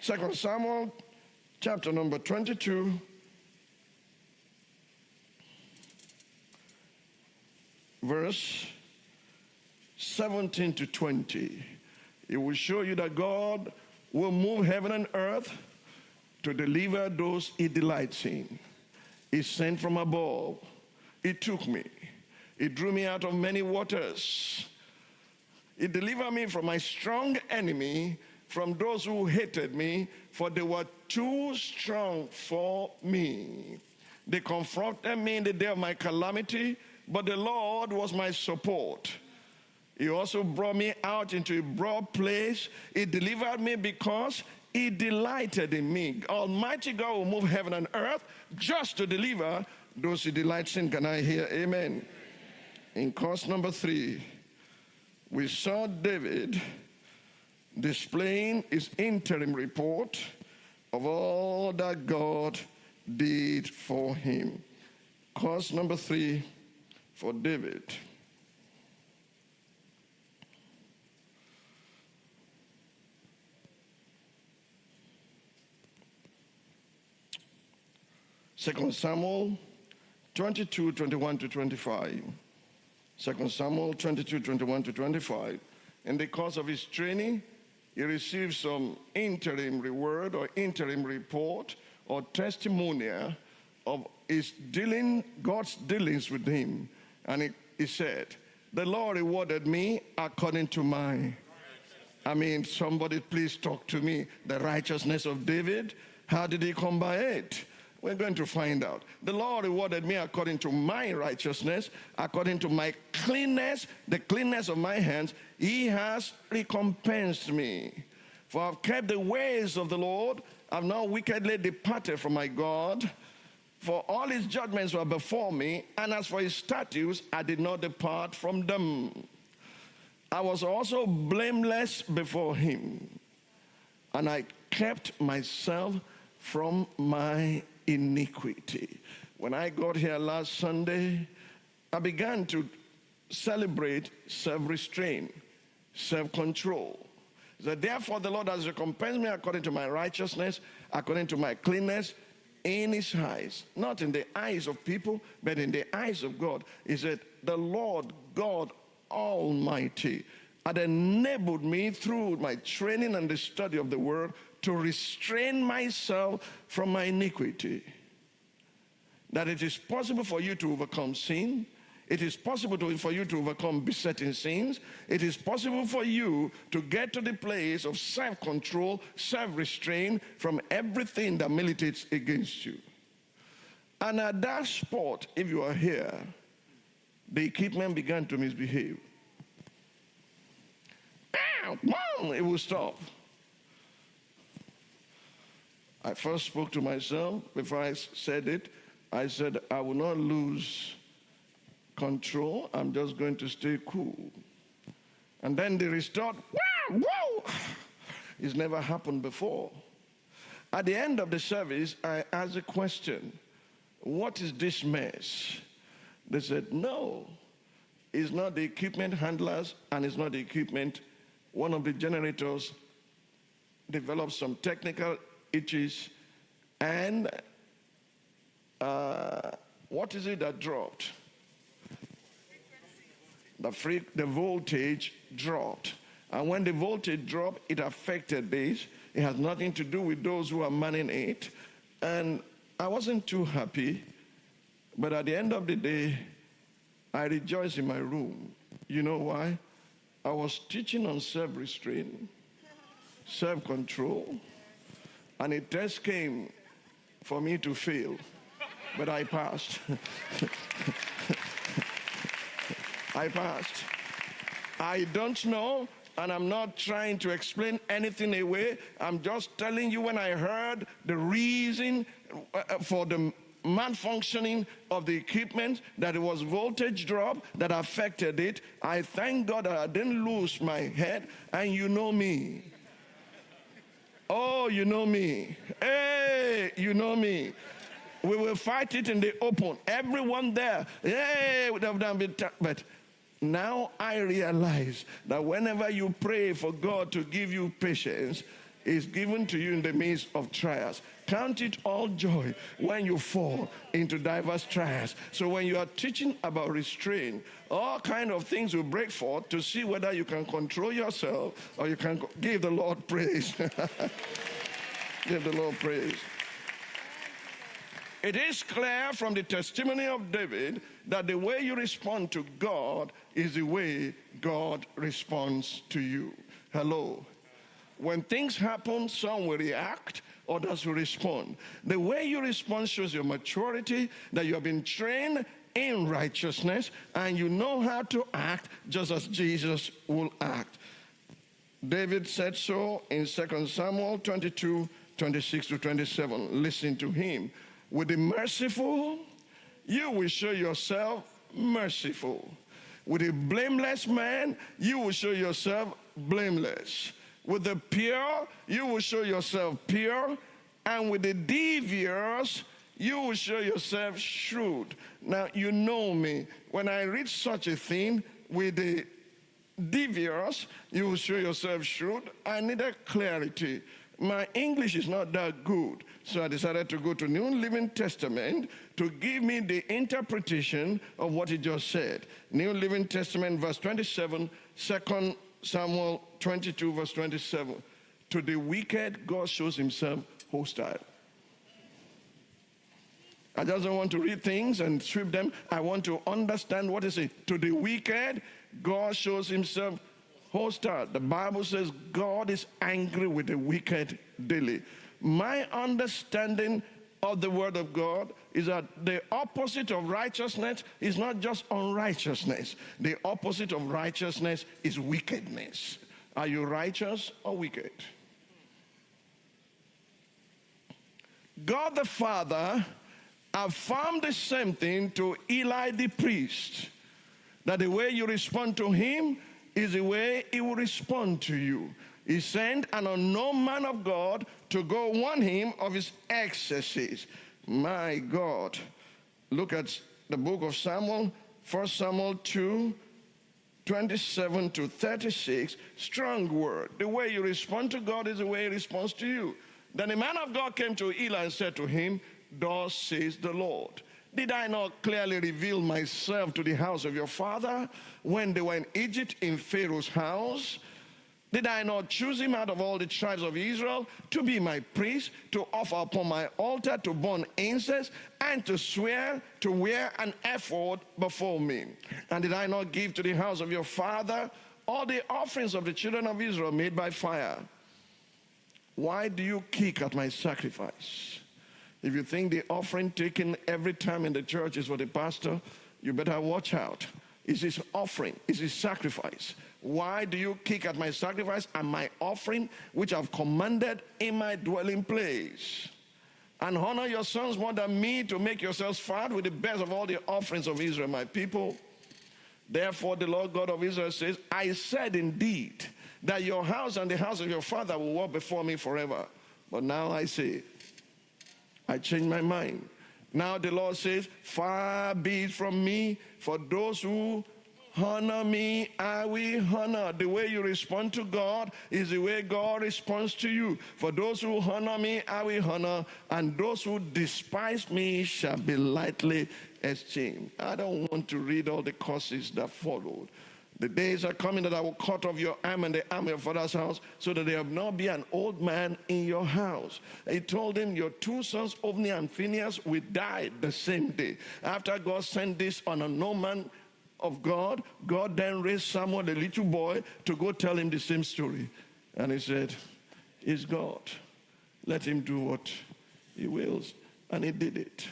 2 Samuel chapter number 22. Verse 17 to 20. It will show you that God will move heaven and earth to deliver those he delights in. He sent from above. He took me. He drew me out of many waters. He delivered me from my strong enemy, from those who hated me, for they were too strong for me. They confronted me in the day of my calamity, but the Lord was my support. He also brought me out into a broad place. He delivered me because he delighted in me. Almighty God will move heaven and earth just to deliver those he delights in. Can I hear amen? In course number 3, we saw David displaying his interim report of all that God did for him. Course number 3 for David. Second Samuel 22, 21 to 25. 2 Samuel 22, 21 to 25. In the course of his training, he received some interim reward or interim report or testimonial of his God's dealings with him. And he said, the Lord rewarded me according to my, somebody please talk to me. The righteousness of David, how did he come by it? We're going to find out. The Lord rewarded me according to my righteousness, according to my cleanness, the cleanness of my hands. He has recompensed me. For I've kept the ways of the Lord. I've not wickedly departed from my God. For all his judgments were before me, and as for his statutes, I did not depart from them. I was also blameless before him, and I kept myself from my iniquity. When I got here last Sunday, I began to celebrate self-restraint, self-control. So therefore the Lord has recompensed me according to my righteousness, according to my cleanness in his eyes. Not in the eyes of people, but in the eyes of God. He said, the Lord God Almighty had enabled me through my training and the study of the word to restrain myself from my iniquity. That it is possible for you to overcome sin. It is possible for you to overcome besetting sins. It is possible for you to get to the place of self-control, self-restraint from everything that militates against you. And at that spot, if you are here, the equipment began to misbehave. It will stop. I first spoke to myself before I said it. I said, I will not lose control. I'm just going to stay cool. And then they restored. Whoa! It's never happened before. At the end of the service, I asked a question. What is this mess? They said, no, it's not the equipment handlers and it's not the equipment. One of the generators developed some technical itches, and what is it that dropped? The voltage dropped. And when the voltage dropped, it affected this. It has nothing to do with those who are manning it. And I wasn't too happy, but at the end of the day, I rejoiced in my room. You know why? I was teaching on self-restraint, self-control, and a test came for me to fail, but I passed. I passed. I don't know, and I'm not trying to explain anything away. I'm just telling you when I heard the reason for the malfunctioning of the equipment, that it was voltage drop that affected it. I thank God that I didn't lose my head, and you know me. Oh, you know me. Hey, you know me. We will fight it in the open. Everyone there, hey, would have done it. But now I realize that whenever you pray for God to give you patience, it's given to you in the midst of trials. Count it all joy when you fall into diverse trials. So when you are teaching about restraint, all kind of things will break forth to see whether you can control yourself or you can give the Lord praise. Give the Lord praise. It is clear from the testimony of David that the way you respond to God is the way God responds to you. Hello. When things happen, some will react, others will respond. The way you respond shows your maturity, that you have been trained in righteousness, and you know how to act just as Jesus will act. David said so in 2 Samuel 22, 26 to 27. Listen to him. With the merciful, you will show yourself merciful. With a blameless man, you will show yourself blameless. With the pure, you will show yourself pure. And with the devious, you will show yourself shrewd. Now, you know me. When I read such a thing, with the devious, you will show yourself shrewd, I needed clarity. My English is not that good, so I decided to go to New Living Testament to give me the interpretation of what he just said. New Living Testament, verse 27, 2 Samuel 22, verse 27. To the wicked, God shows himself hostile. I just don't want to read things and sweep them. I want to understand what is it. To the wicked, God shows himself hostile. The Bible says God is angry with the wicked daily. My understanding of the word of God is that the opposite of righteousness is not just unrighteousness. The opposite of righteousness is wickedness. Are you righteous or wicked? God the Father affirmed the same thing to Eli the priest, that the way you respond to him is the way he will respond to you. He sent an unknown man of God to go warn him of his excesses. My God. Look at the book of Samuel, 1 Samuel 2, 27 to 36. Strong word. The way you respond to God is the way he responds to you. Then the man of God came to Eli and said to him, "Thus says the Lord, did I not clearly reveal myself to the house of your father when they were in Egypt in Pharaoh's house? Did I not choose him out of all the tribes of Israel to be my priest, to offer upon my altar, to burn incense, and to swear to wear an ephod before me? And did I not give to the house of your father all the offerings of the children of Israel made by fire? Why do you kick at my sacrifice? If you think the offering taken every time in the church is for the pastor, you better watch out. It's his offering, it's his sacrifice. Why do you kick at my sacrifice and my offering, which I've commanded in my dwelling place? And honor your sons more than me, to make yourselves fat with the best of all the offerings of Israel, my people. Therefore the Lord God of Israel says, I said indeed that your house and the house of your father will walk before me forever. But now I say, I changed my mind. Now the Lord says, far be it from me, for those who honor me, I will honor. The way you respond to God is the way God responds to you. For those who honor me, I will honor, and those who despise me shall be lightly esteemed. I don't want to read all the curses that followed. The days are coming that I will cut off your arm and the arm of your father's house, so that there will not be an old man in your house. He told him, your two sons, Ophni and Phinehas, will die the same day. After God sent this on a no man of God, God then raised Samuel, the little boy, to go tell him the same story. And he said, it's God. Let him do what he wills. And he did it.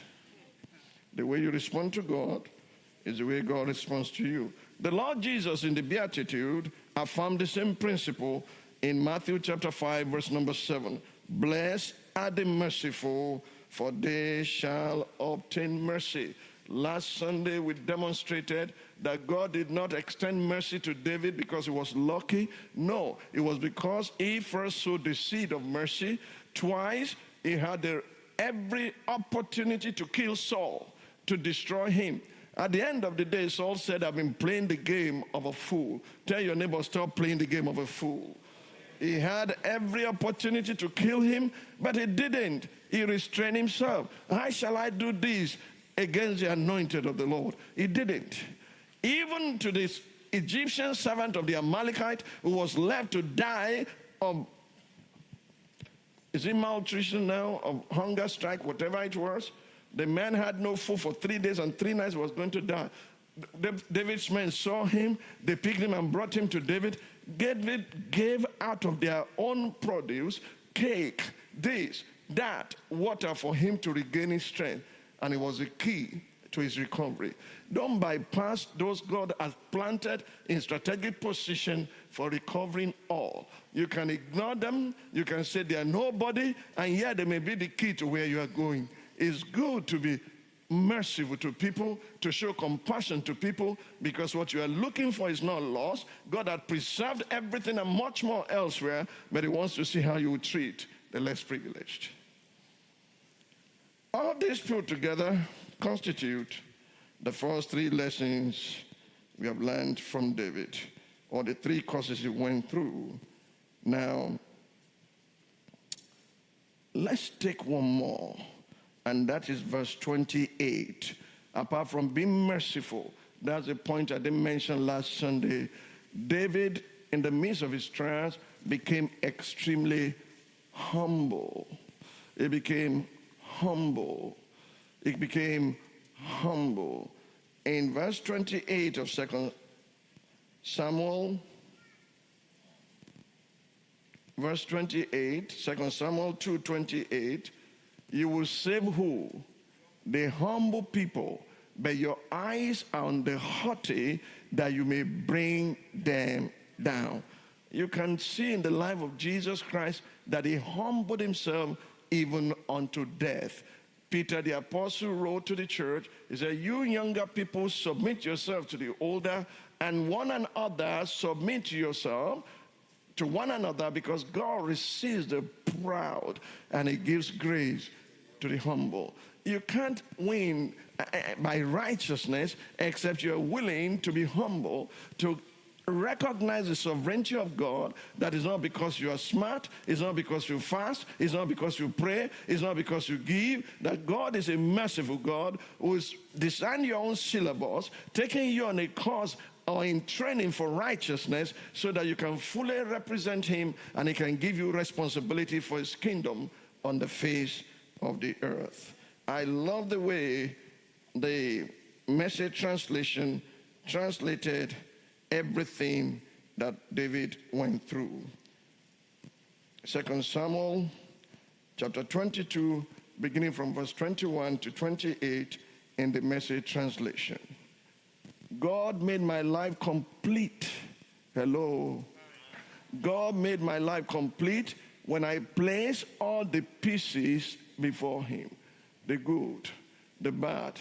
The way you respond to God is the way God responds to you. The Lord Jesus in the Beatitude affirmed the same principle in Matthew chapter 5, verse number 7. Blessed are the merciful, for they shall obtain mercy. Last Sunday we demonstrated that God did not extend mercy to David because he was lucky. No, it was because he first sowed the seed of mercy. Twice he had every opportunity to kill Saul, to destroy him. At the end of the day, Saul said, I've been playing the game of a fool. Tell your neighbor, stop playing the game of a fool. He had every opportunity to kill him, but he didn't. He restrained himself. How shall I do this against the anointed of the Lord? He didn't. Even to this Egyptian servant of the Amalekite who was left to die of, is it malnutrition now, of hunger strike, whatever it was. The man had no food for 3 days and 3 nights, was going to die. David's men saw him, they picked him and brought him to David. David gave out of their own produce, cake, this, that, water for him to regain his strength. And it was the key to his recovery. Don't bypass those God has planted in strategic position for recovering all. You can ignore them, you can say they are nobody, and yet they may be the key to where you are going. It's good to be merciful to people, to show compassion to people, because what you are looking for is not lost. God had preserved everything and much more elsewhere, but he wants to see how you would treat the less privileged. All these put together constitute the first 3 lessons we have learned from David, or the 3 courses he went through. Now, let's take one more. And that is verse 28. Apart from being merciful, that's a point I didn't mention last Sunday. David, in the midst of his trials, became extremely humble. He became humble. He became humble. In verse 28 of 2 Samuel, verse 28, 2 Samuel 2:28, you will save who? The humble people, but your eyes are on the haughty, that you may bring them down. You can see in the life of Jesus Christ that he humbled himself even unto death. Peter the apostle wrote to the church, he said, you younger people, submit yourself to the older, and one another submit to yourself to one another, because God receives the proud and he gives grace to the humble. You can't win by righteousness except you're willing to be humble, to recognize the sovereignty of God, that is not because you are smart, it's not because you fast, it's not because you pray, it's not because you give, that God is a merciful God who is designed your own syllabus, taking you on a course or in training for righteousness so that you can fully represent him and he can give you responsibility for his kingdom on the face of the earth. I love the way the Message translation translated everything that David went through. 2 Samuel chapter 22, beginning from verse 21 to 28 in the Message translation. God made my life complete. Hello. God made my life complete when I placed all the pieces before him. The good, the bad,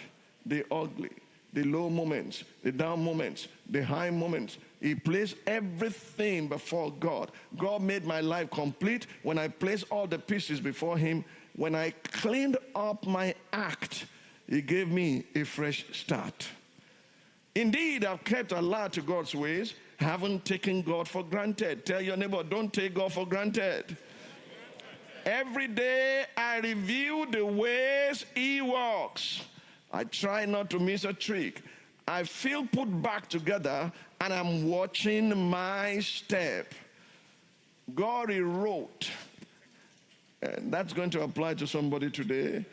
the ugly, the low moments, the down moments, the high moments. He placed everything before God. God made my life complete when I placed all the pieces before him. When I cleaned up my act, he gave me a fresh start. Indeed, I've kept alert to God's ways, haven't taken God for granted. Tell your neighbor, don't take God for granted. Every day I review the ways he walks. I try not to miss a trick. I feel put back together and I'm watching my step. God rewrote, and that's going to apply to somebody today.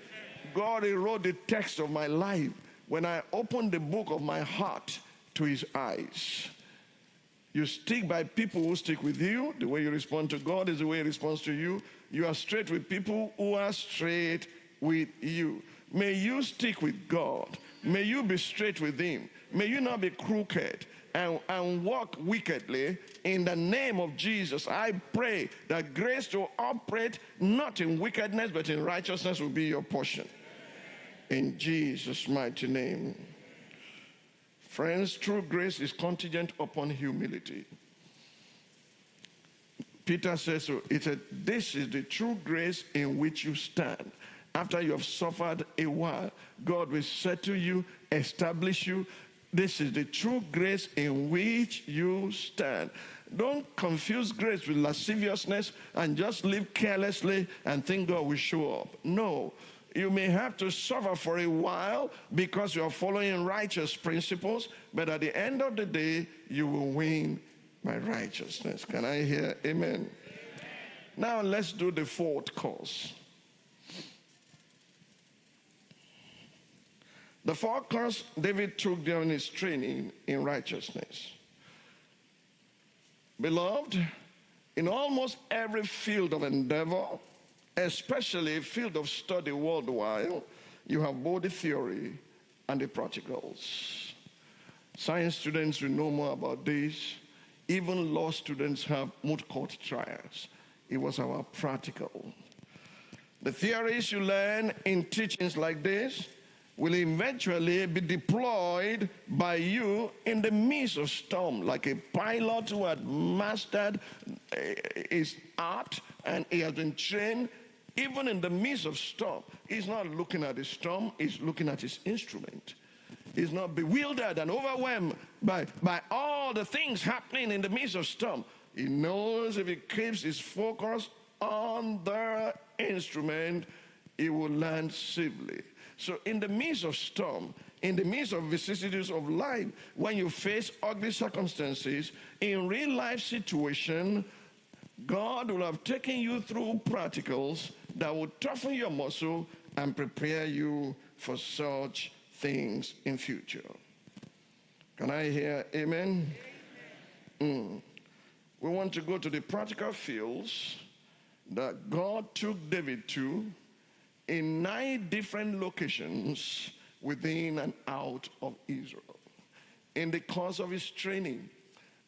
God rewrote the text of my life when I opened the book of my heart to his eyes. You stick by people who stick with you. The way you respond to God is the way he responds to you. You are straight with people who are straight with you. May you stick with God. May you be straight with him. May you not be crooked and walk wickedly. In the name of Jesus, I pray that grace to operate not in wickedness but in righteousness will be your portion. In Jesus' mighty name. Friends, true grace is contingent upon humility. Peter says so. He said, this is the true grace in which you stand. After you have suffered a while, God will settle you, establish you. This is the true grace in which you stand. Don't confuse grace with lasciviousness and just live carelessly and think God will show up. No. You may have to suffer for a while because you are following righteous principles, but at the end of the day, you will win by righteousness. Can I hear amen? Amen. Now let's do the fourth course. The fourth course David took during his training in righteousness. Beloved, in almost every field of endeavor, especially field of study worldwide, you have both the theory and the practicals. Science students will know more about this. Even law students have moot court trials. It was our practical. The theories you learn in teachings like this will eventually be deployed by you in the midst of storm, like a pilot who had mastered his art and he has been trained. Even in the midst of storm, he's not looking at the storm, he's looking at his instrument. He's not bewildered and overwhelmed by all the things happening in the midst of storm. He knows if he keeps his focus on the instrument, he will land safely. So in the midst of storm, in the midst of vicissitudes of life, when you face ugly circumstances, in real life situation, God will have taken you through practicals that will toughen your muscle and prepare you for such things in future. Can I hear amen? We want to go to the practical fields that God took David to in 9 different locations within and out of Israel in the course of his training.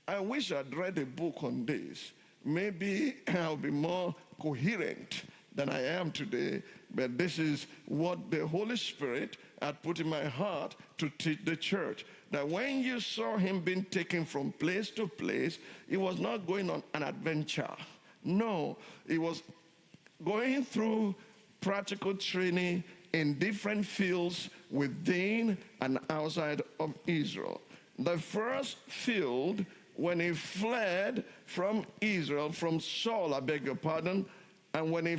I wish I'd read a book on this. Maybe I'll be more coherent than I am today, but this is what the Holy Spirit had put in my heart to teach the church. That when you saw him being taken from place to place, he was not going on an adventure. No, he was going through practical training in different fields within and outside of Israel. The first field, when he fled from Israel, from Saul, I beg your pardon, and when he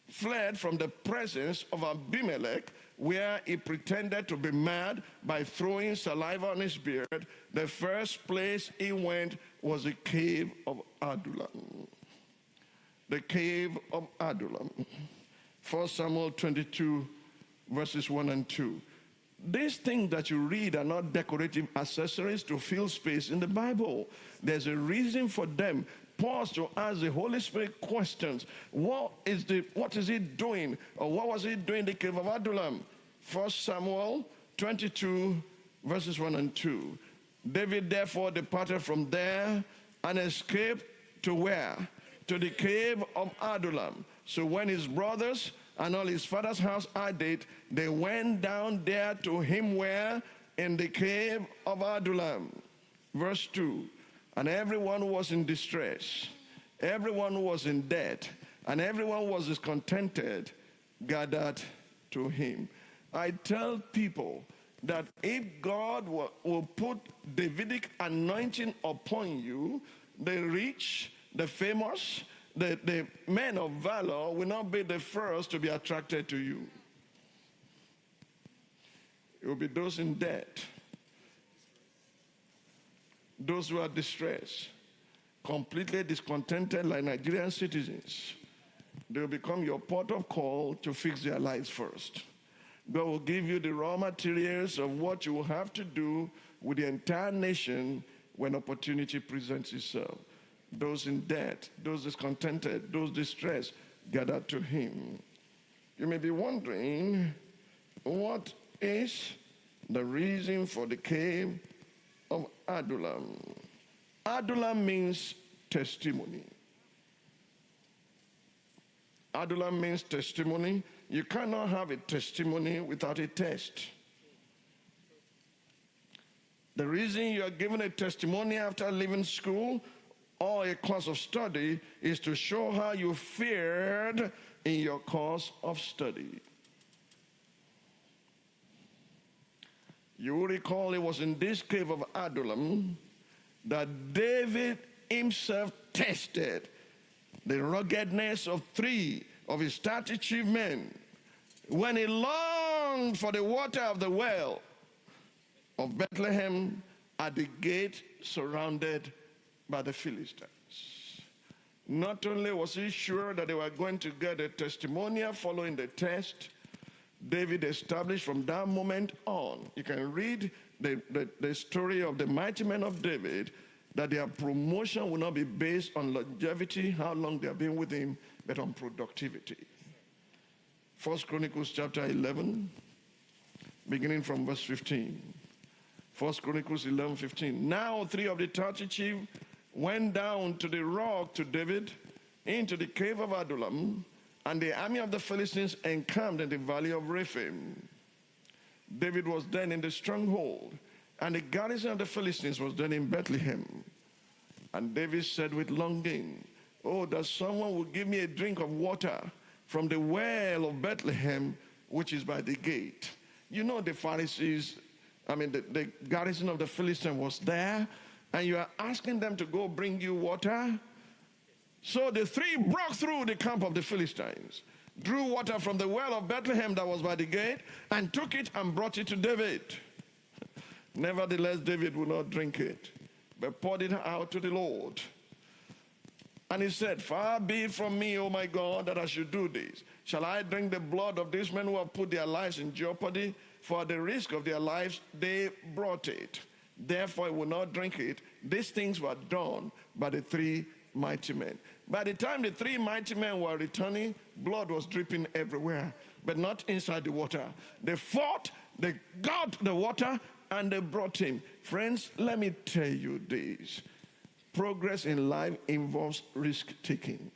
fled from the presence of Abimelech, where he pretended to be mad by throwing saliva on his beard, the first place he went was the cave of Adullam. The cave of Adullam. 1 Samuel 22, verses 1 and 2. These things that you read are not decorative accessories to fill space in the Bible. There's a reason for them. Pause to ask the Holy Spirit questions. What is he doing? Or what was he doing in the cave of Adullam? 1 Samuel 22, verses 1 and 2. David therefore departed from there and escaped to where? To the cave of Adullam. So when his brothers and all his father's house heard it, they went down there to him where? In the cave of Adullam. Verse 2. And everyone was in distress, everyone was in debt, and everyone was discontented, gathered to him. I tell people that if God will put Davidic anointing upon you, the rich, the famous, the men of valor will not be the first to be attracted to you. It will be those in debt, those who are distressed, completely discontented like Nigerian citizens. They will become your port of call to fix their lives first. God will give you the raw materials of what you will have to do with the entire nation when opportunity presents itself. Those in debt, those discontented, those distressed, gather to him. You may be wondering, what is the reason for the cave of Adullam? Adullam means testimony. Adullam means testimony. You cannot have a testimony without a test. The reason you are given a testimony after leaving school or a course of study is to show how you fared in your course of study. You will recall it was in this cave of Adullam that David himself tested the ruggedness of 3 of his 30 chief men when he longed for the water of the well of Bethlehem at the gate surrounded by the Philistines. Not only was he sure that they were going to get a testimonial following the test, David established from that moment on, you can read the story of the mighty men of David, that their promotion will not be based on longevity, how long they have been with him, but on productivity. 1 Chronicles chapter 11, beginning from verse 15. 1 Chronicles 11:15. Now 3 of the 30 chief went down to the rock to David into the cave of Adullam, and the army of the Philistines encamped in the valley of Rephaim. David was then in the stronghold, and the garrison of the Philistines was then in Bethlehem. And David said with longing, oh, that someone would give me a drink of water from the well of Bethlehem, which is by the gate. You know, the Pharisees, the garrison of the Philistines was there, and you are asking them to go bring you water. So the 3 broke through the camp of the Philistines, drew water from the well of Bethlehem that was by the gate, and took it and brought it to David. Nevertheless, David would not drink it, but poured it out to the Lord. And he said, far be it from me, O my God, that I should do this. Shall I drink the blood of these men who have put their lives in jeopardy? For the risk of their lives, they brought it. Therefore, I will not drink it. These things were done by the three mighty men. By the time the three mighty men were returning, blood was dripping everywhere, but not inside the water. They fought, they got the water, and they brought him. Friends, let me tell you this. Progress in life involves risk-taking.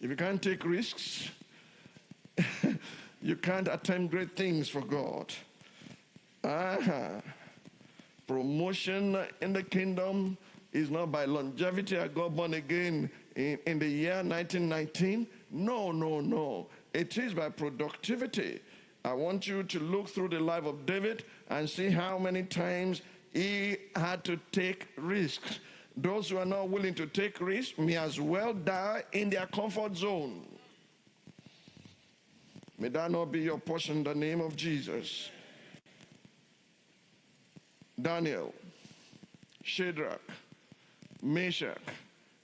If you can't take risks, you can't attempt great things for God. Promotion in the kingdom is not by longevity. I got born again in the year 1919. No. It is by productivity. I want you to look through the life of David and see how many times he had to take risks. Those who are not willing to take risks may as well die in their comfort zone. May that not be your portion in the name of Jesus. Daniel, Shadrach, Meshach,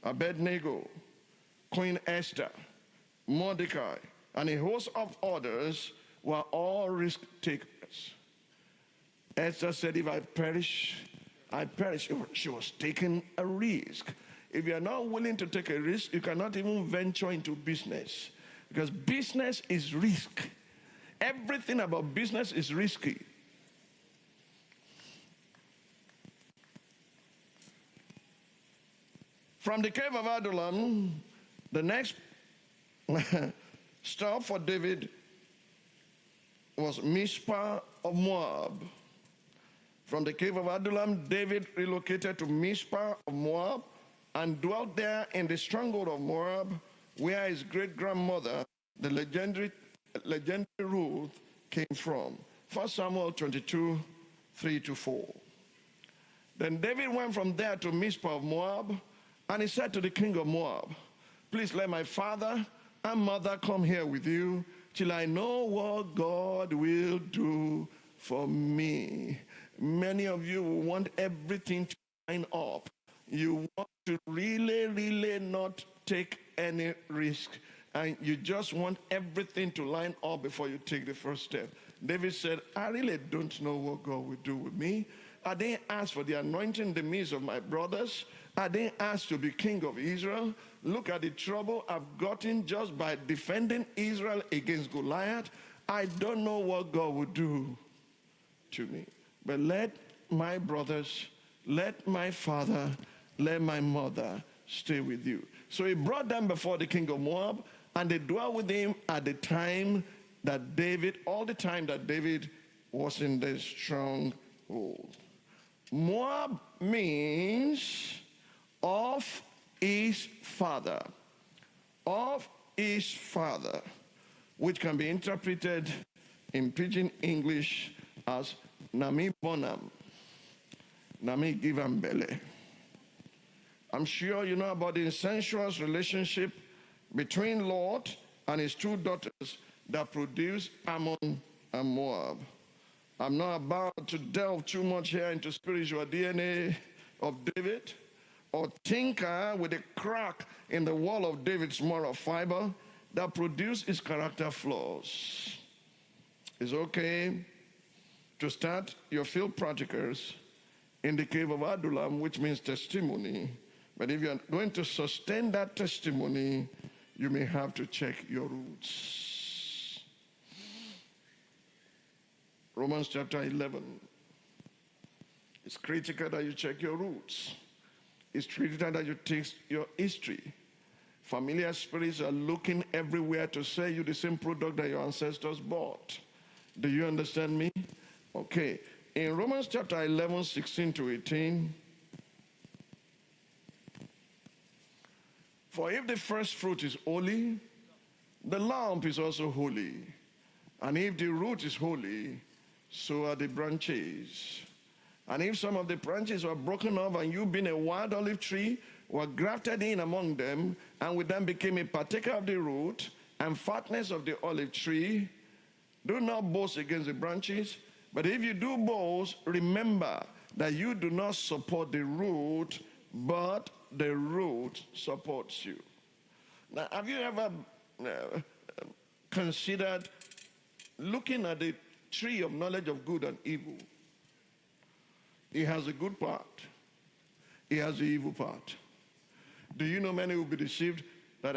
Abednego, Queen Esther, Mordecai, and a host of others were all risk takers. Esther said, if I perish, I perish. She was taking a risk. If you are not willing to take a risk, you cannot even venture into business. Because business is risk. Everything about business is risky. From the cave of Adullam, the next stop for David was Mizpah of Moab. From the cave of Adullam, David relocated to Mizpah of Moab and dwelt there in the stronghold of Moab, where his great-grandmother, the legendary Ruth, came from. 1 Samuel 22, 3-4. Then David went from there to Mizpah of Moab, and he said to the king of Moab, please let my father and mother come here with you till I know what God will do for me. Many of you want everything to line up. You want to really not take any risk. And you just want everything to line up before you take the first step. David said, I really don't know what God will do with me. I didn't ask for the anointing in the midst of my brothers. I didn't ask to be king of Israel. Look at the trouble I've gotten just by defending Israel against Goliath. I don't know what God will do to me. But let my brothers, let my father, let my mother stay with you. So he brought them before the king of Moab, and they dwelt with him at the time that David, all the time that David was in the stronghold. Moab means of his father. Of his father, which can be interpreted in pidgin English as Nami Bonam, Nami Givambele. I'm sure you know about the incestuous relationship between Lot and his two daughters that produced Ammon and Moab. I'm not about to delve too much here into spiritual DNA of David or tinker with a crack in the wall of David's moral fiber that produced his character flaws. It's okay to start your field practicals in the cave of Adullam, which means testimony. But if you're going to sustain that testimony, you may have to check your roots. Romans chapter 11. It's critical that you check your roots. It's critical that you take your history. Familiar spirits are looking everywhere to sell you the same product that your ancestors bought. Do you understand me? Okay. In Romans chapter 11, 16-18, for if the first fruit is holy, the lump is also holy. And if the root is holy, so are the branches. And if some of the branches were broken off, and you, being a wild olive tree, were grafted in among them, and with them became a partaker of the root and fatness of the olive tree, do not boast against the branches. But if you do boast, remember that you do not support the root, but the root supports you. Now, have you ever considered looking at the tree of knowledge of good and evil? It has a good part. It has the evil part. Do you know many will be deceived that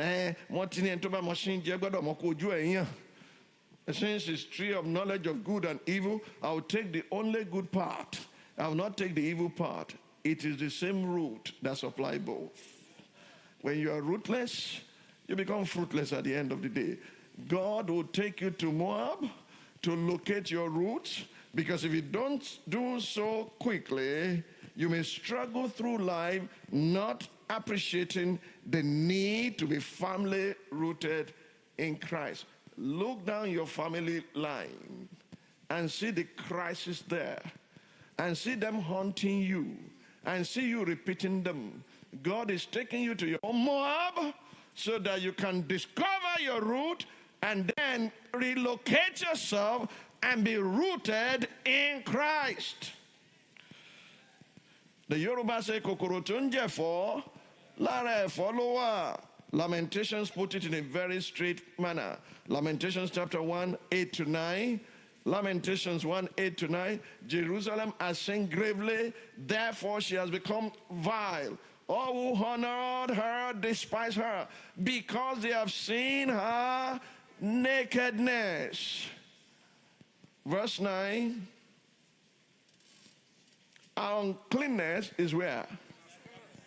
since it's tree of knowledge of good and evil, I'll take the only good part. I will not take the evil part. It is the same root that supplies both. When you are rootless, you become fruitless at the end of the day. God will take you to Moab to locate your roots, because if you don't do so quickly, you may struggle through life not appreciating the need to be firmly rooted in Christ. Look down your family line and see the crisis there, and see them haunting you, and see you repeating them. God is taking you to your Moab so that you can discover your root and then relocate yourself and be rooted in Christ. The Yoruba say, Kokorotunje for, Lara follower. Lamentations put it in a very straight manner. Lamentations chapter 1, 8 to 9. Lamentations 1, 8 to 9. Jerusalem has sinned gravely, therefore she has become vile. All who honored her despise her, because they have seen her nakedness. Verse 9. Our uncleanness is where?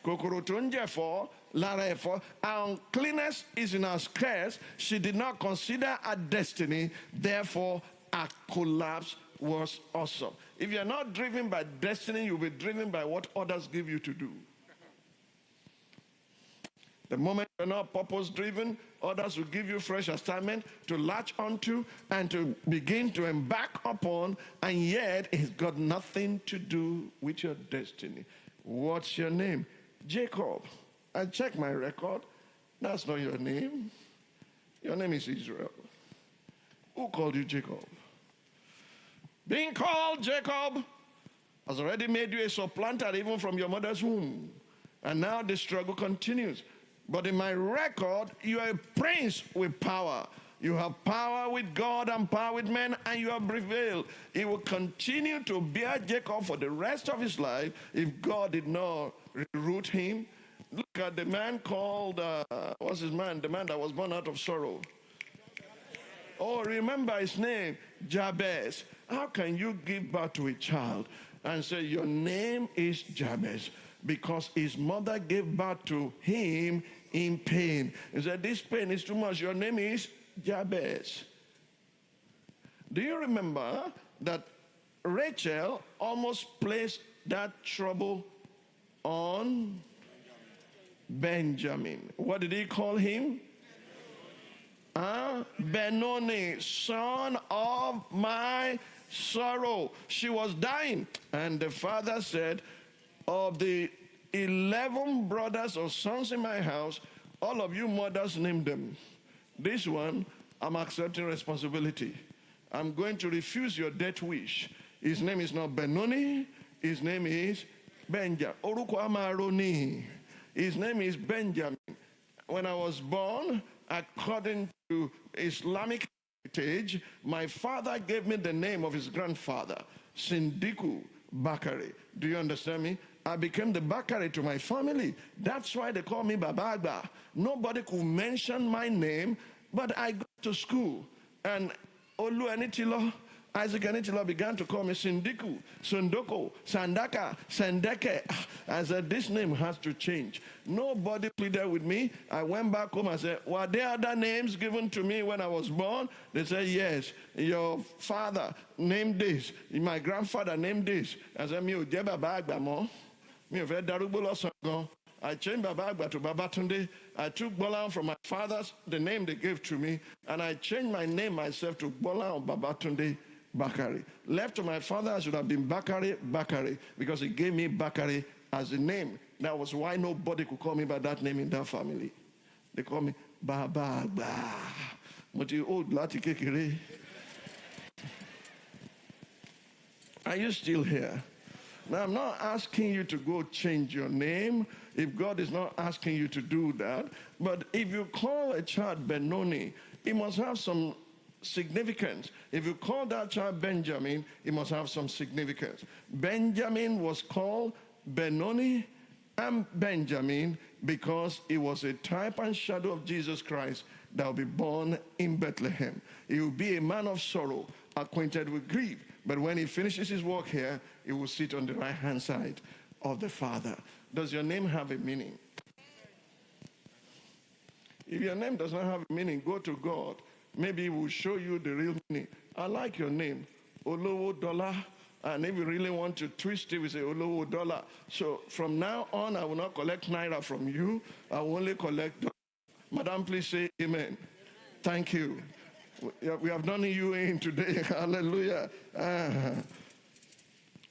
Kokorotunje for, Lara for. Our uncleanness is in our skirts. She did not consider her destiny, therefore our collapse was awesome. If you're not driven by destiny, you'll be driven by what others give you to do. The moment you're not purpose-driven, others will give you fresh assignment to latch onto and to begin to embark upon, and yet it's got nothing to do with your destiny. What's your name? Jacob. I checked my record. That's not your name. Your name is Israel. Who called you Jacob? Being called Jacob has already made you a supplanter even from your mother's womb. And now the struggle continues. But in my record, you are a prince with power. You have power with God and power with men, and you have prevailed. He will continue to bear Jacob for the rest of his life if God did not reroot him. Look at the man called, what's his man? The man that was born out of sorrow. Oh, remember his name, Jabez. How can you give birth to a child and say your name is Jabez? Because his mother gave birth to him in pain. He said, this pain is too much. Your name is Jabez. Do you remember that Rachel almost placed that trouble on Benjamin? What did he call him? Benoni, son of my sorrow. She was dying. And the father said, of the 11 brothers or sons in my house, all of you mothers name them. This one, I'm accepting responsibility. I'm going to refuse your death wish. His name is not Benoni. His name is Benjamin. Oruko Amaroni. His name is Benjamin. When I was born, according to Islamic heritage, my father gave me the name of his grandfather, Sindiku Bakari. Do you understand me? I became the Bakari to my family. That's why they call me Babagba. Nobody could mention my name, but I got to school. And Olu Anitilo, Isaac Anitilo began to call me Sindiku, Sundoko, Sandaka, Sandeke. I said, this name has to change. Nobody pleaded with me. I went back home and said, were there other names given to me when I was born? They said, yes. Your father named this. My grandfather named this. I said, I changed Babagba to Babatunde. I took Bolan from my father's, the name they gave to me, and I changed my name myself to Bolan or Babatunde Bakari. Left to my father, I should have been Bakari, because he gave me Bakari as a name. That was why nobody could call me by that name in that family. They call me Babagba. Are you still here? Now, I'm not asking you to go change your name if God is not asking you to do that. But if you call a child Benoni, it must have some significance. If you call that child Benjamin, it must have some significance. Benjamin was called Benoni and Benjamin because it was a type and shadow of Jesus Christ that will be born in Bethlehem. He will be a man of sorrow, acquainted with grief. But when he finishes his work here, he will sit on the right-hand side of the Father. Does your name have a meaning? If your name does not have a meaning, go to God. Maybe he will show you the real meaning. I like your name, Olowo Dollar. And if you really want to twist it, we say Olowo Dollar. So from now on, I will not collect Naira from you. I will only collect dollars. Madam, please say amen. Thank you. We have done you in today. Hallelujah.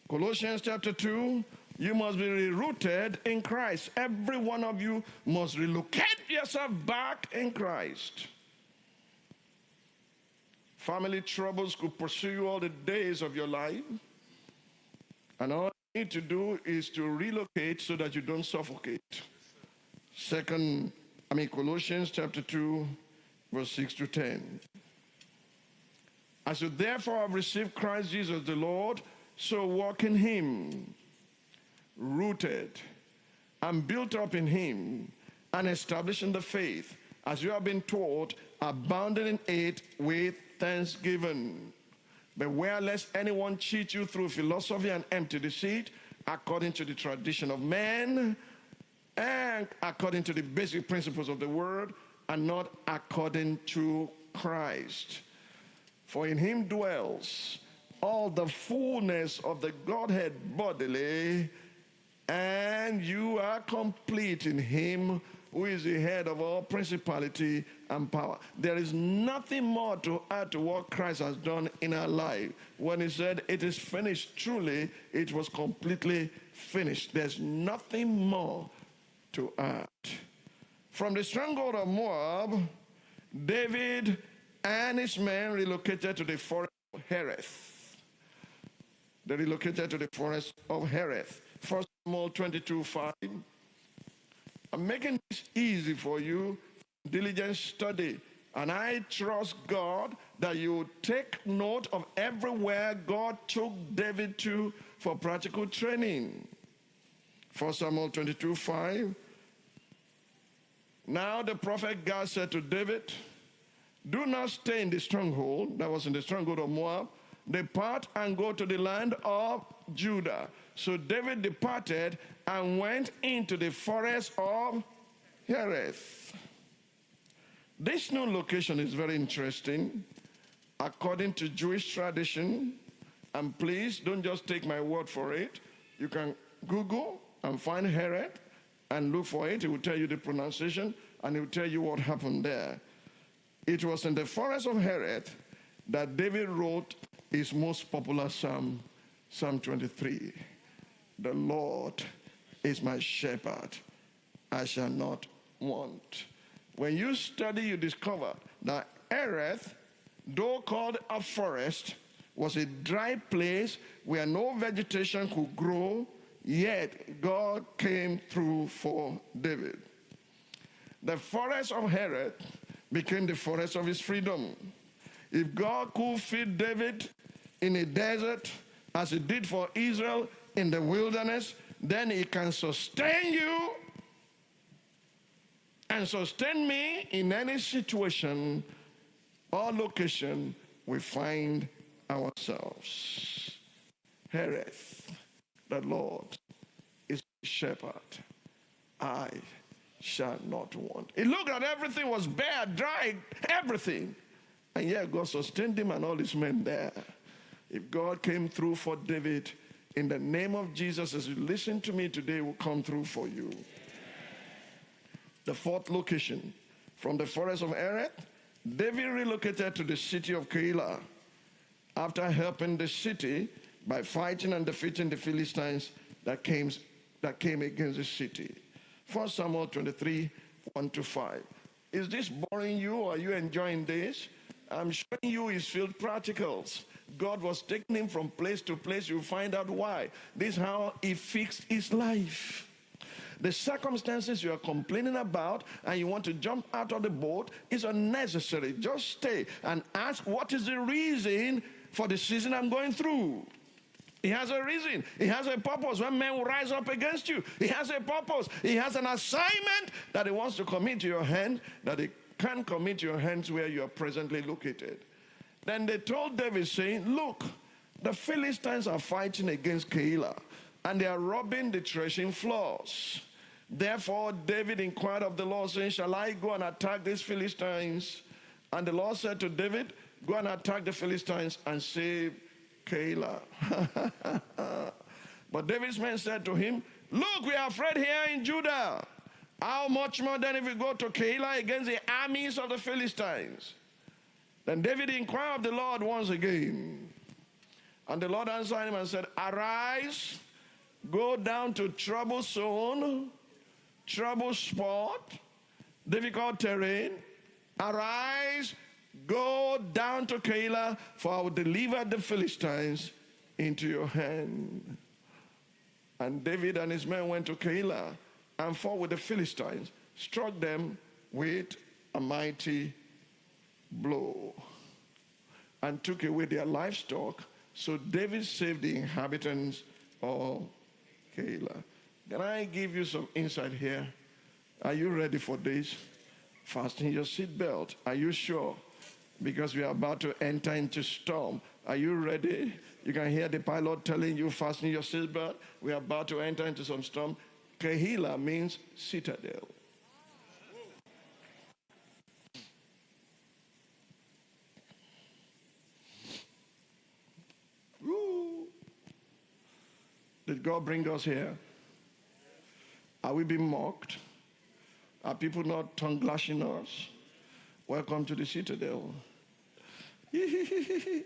Colossians chapter 2, you must be rooted in Christ. Every one of you must relocate yourself back in Christ. Family troubles could pursue you all the days of your life. And all you need to do is to relocate so that you don't suffocate. Colossians chapter 2, verse 6 to 10. As you therefore have received Christ Jesus the Lord, so walk in him, rooted and built up in him, and established in the faith, as you have been taught, abounding in it with thanksgiving. Beware lest anyone cheat you through philosophy and empty deceit, according to the tradition of men, and according to the basic principles of the word, and not according to Christ. For in him dwells all the fullness of the Godhead bodily, and you are complete in him who is the head of all principality and power. There is nothing more to add to what Christ has done in our life. When he said, it is finished, truly, it was completely finished. There's nothing more to add. From the stronghold of Moab, David and his men relocated to the forest of Hereth. They relocated to the forest of Hereth. 1 Samuel 22:5. I'm making this easy for you, diligent study. And I trust God that you take note of everywhere God took David to for practical training. 1 Samuel 22:5. Now the prophet God said to David, do not stay in the stronghold, that was in the stronghold of Moab. Depart and go to the land of Judah. So David departed and went into the forest of Hereth. This new location is very interesting. According to Jewish tradition, and please don't just take my word for it. You can Google and find Hereth and look for it. It will tell you the pronunciation and it will tell you what happened there. It was in the forest of Hereth that David wrote his most popular psalm, Psalm 23. The Lord is my shepherd, I shall not want. When you study, you discover that Hereth, though called a forest, was a dry place where no vegetation could grow, yet God came through for David. The forest of Hereth became the forest of his freedom. If God could feed David in a desert, as he did for Israel in the wilderness, then he can sustain you and sustain me in any situation or location we find ourselves. Hereth, the Lord is the shepherd, I shall not want. It looked like everything was bare, dry, everything. And yet God sustained him and all his men there. If God came through for David, in the name of Jesus, as you listen to me today, will come through for you. The fourth location, from the forest of Hereth, David relocated to the city of Keilah after helping the city by fighting and defeating the Philistines that came against the city. 1 Samuel 23, 1-5. Is this boring you or are you enjoying this? I'm showing you his field practicals. God was taking him from place to place. You'll find out why. This is how he fixed his life. The circumstances you are complaining about and you want to jump out of the boat is unnecessary. Just stay and ask, what is the reason for the season I'm going through? He has a reason. He has a purpose. When men will rise up against you, he has a purpose. He has an assignment that he wants to commit to your hand, that he can't commit to your hands where you are presently located. Then they told David, saying, look, the Philistines are fighting against Keilah, and they are robbing the threshing floors. Therefore David inquired of the Lord, saying, shall I go and attack these Philistines? And the Lord said to David, go and attack the Philistines and save Keilah. But David's men said to him, look, we are afraid here in Judah. How much more then if we go to Keilah against the armies of the Philistines? Then David inquired of the Lord once again. And the Lord answered him and said, arise, go down to trouble zone, trouble spot, difficult terrain. Arise, go down to Keilah, for I will deliver the Philistines into your hand. And David and his men went to Keilah and fought with the Philistines, struck them with a mighty blow, and took away their livestock. So David saved the inhabitants of Keilah. Can I give you some insight here? Are you ready for this? Fasten your seatbelt. Are you sure? Because we are about to enter into storm. Are you ready? You can hear the pilot telling you, fasten your seatbelt. We are about to enter into some storm. Keilah means citadel. Ooh. Did God bring us here? Are we being mocked? Are people not tongue-lashing us? Welcome to the citadel. It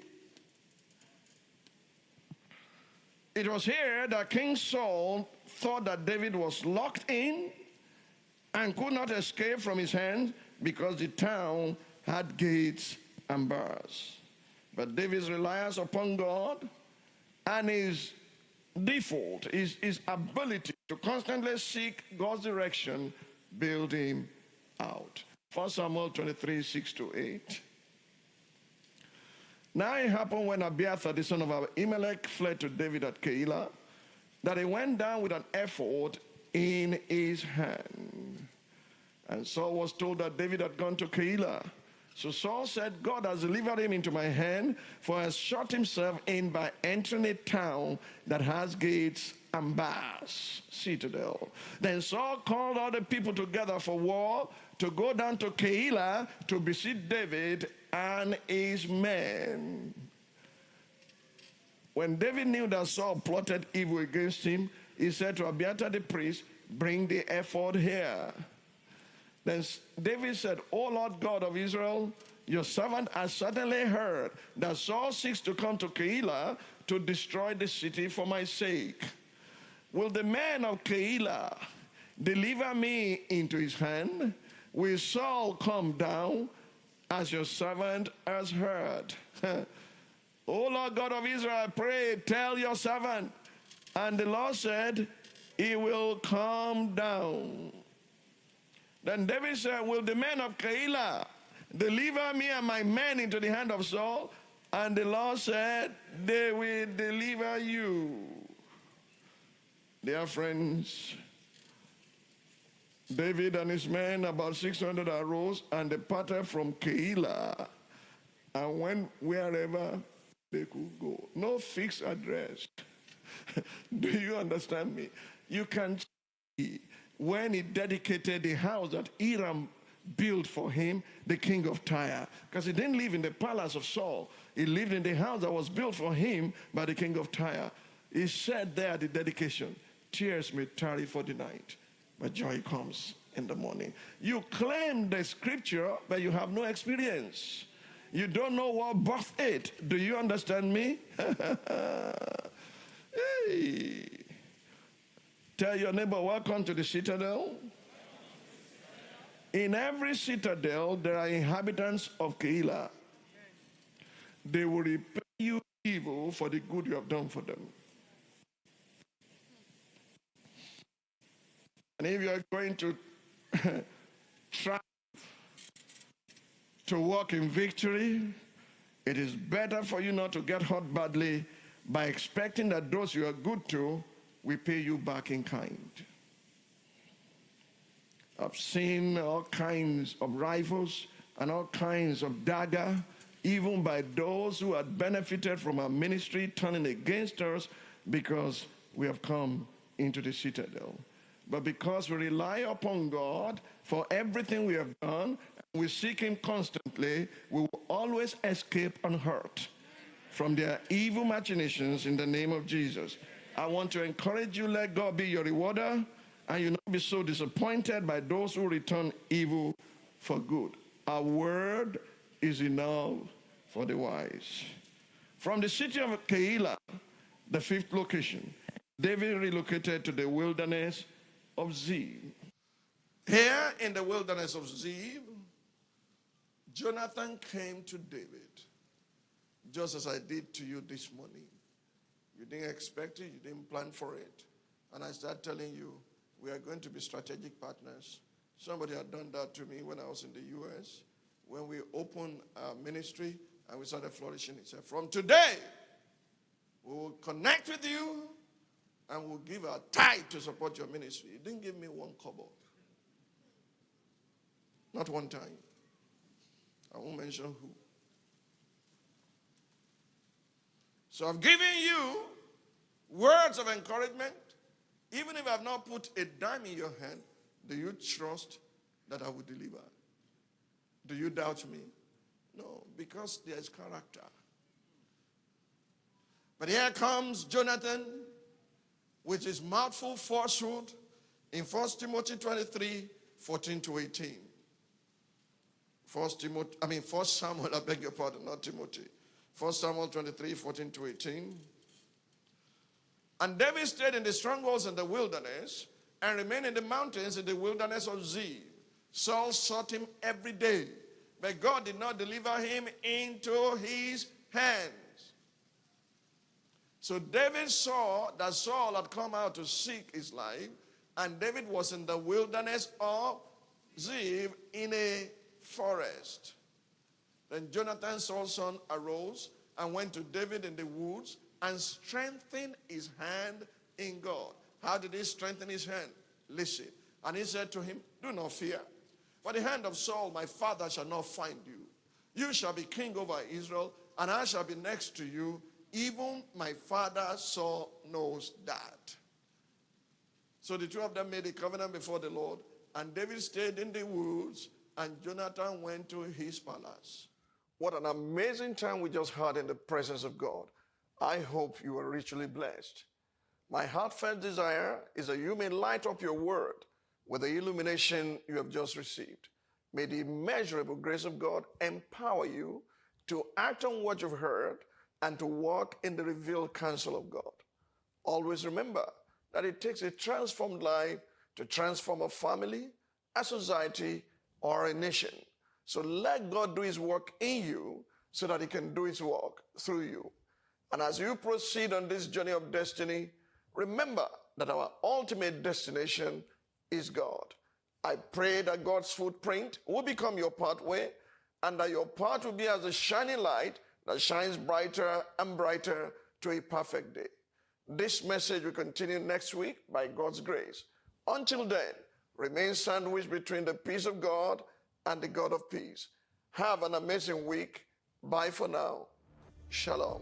was here that King Saul thought that David was locked in and could not escape from his hand because the town had gates and bars. But David's reliance upon God and his default, his ability to constantly seek God's direction, build him out. 1 Samuel 23, 6-8. Now it happened when Abiathar, the son of Ahimelech, fled to David at Keilah, that he went down with an ephod in his hand. And Saul was told that David had gone to Keilah. So Saul said, God has delivered him into my hand, for he has shut himself in by entering a town that has gates and bars, citadel. Then Saul called all the people together for war to go down to Keilah to besiege David and his men. When David knew that Saul plotted evil against him, he said to Abiathar the priest, bring the ephod here. Then David said, O Lord God of Israel, your servant has certainly heard that Saul seeks to come to Keilah to destroy the city for my sake. Will the men of Keilah deliver me into his hand? Will Saul come down as your servant has heard? O Lord God of Israel, I pray, tell your servant. And the Lord said, he will come down. Then David said, will the men of Keilah deliver me and my men into the hand of Saul? And the Lord said, they will deliver you. Dear friends, David and his men, about 600, arose and departed from Keilah and went wherever they could go. No fixed address. Do you understand me? You can see when he dedicated the house that Hiram built for him, the king of Tyre. Because he didn't live in the palace of Saul. He lived in the house that was built for him by the king of Tyre. He said there at the dedication, tears may tarry for the night, but joy comes in the morning. You claim the scripture, but you have no experience. You don't know what birthed it. Do you understand me? Hey. Tell your neighbor, welcome to the citadel. In every citadel, there are inhabitants of Keilah. they will repay you evil for the good you have done for them. And if you are going to try to walk in victory, it is better for you not to get hurt badly by expecting that those you are good to will pay you back in kind. I've seen all kinds of rifles and all kinds of dagger, even by those who had benefited from our ministry, turning against us because we have come into the citadel. But because we rely upon God for everything we have done, we seek him constantly, we will always escape unhurt from their evil machinations in the name of Jesus. I want to encourage you, let God be your rewarder, and you not be so disappointed by those who return evil for good. Our word is enough for the wise. From the city of Keilah, the fifth location, David relocated to the wilderness of Ziph. Here in the wilderness of Ziph, Jonathan came to David, just as I did to you this morning. You didn't expect it, you didn't plan for it. And I started telling you, we are going to be strategic partners. Somebody had done that to me when I was in the U.S. When we opened our ministry and we started flourishing, he said, from today, we will connect with you and we'll give our tithe to support your ministry. He didn't give me one kobo. Not one time. I won't mention who. So I've given you words of encouragement. Even if I've not put a dime in your hand, do you trust that I will deliver? Do you doubt me? No, because there is character. But here comes Jonathan with his mouthful falsehood in 1 Timothy 23, 14 to 18. 1 Samuel, I beg your pardon, not Timothy. 1 Samuel 23, 14 to 18. And David stayed in the strongholds in the wilderness and remained in the mountains in the wilderness of Ziph. Saul sought him every day, but God did not deliver him into his hands. So David saw that Saul had come out to seek his life, and David was in the wilderness of Ziph in a forest. Then Jonathan, Saul's son, arose and went to David in the woods and strengthened his hand in God. How did he strengthen his hand? Listen. And he said to him, do not fear, for the hand of Saul, my father, shall not find you. You shall be king over Israel, and I shall be next to you. Even my father Saul knows that. So the two of them made a covenant before the Lord, and David stayed in the woods, and Jonathan went to his palace. What an amazing time we just had in the presence of God. I hope you are richly blessed. My heartfelt desire is that you may light up your word with the illumination you have just received. May the immeasurable grace of God empower you to act on what you've heard and to walk in the revealed counsel of God. Always remember that it takes a transformed life to transform a family, a society, or a nation. So let God do his work in you so that he can do his work through you. And as you proceed on this journey of destiny, remember that our ultimate destination is God. I pray that God's footprint will become your pathway and that your path will be as a shining light that shines brighter and brighter to a perfect day. This message will continue next week by God's grace. Until then, remain sandwiched between the peace of God and the God of peace. Have an amazing week. Bye for now. Shalom.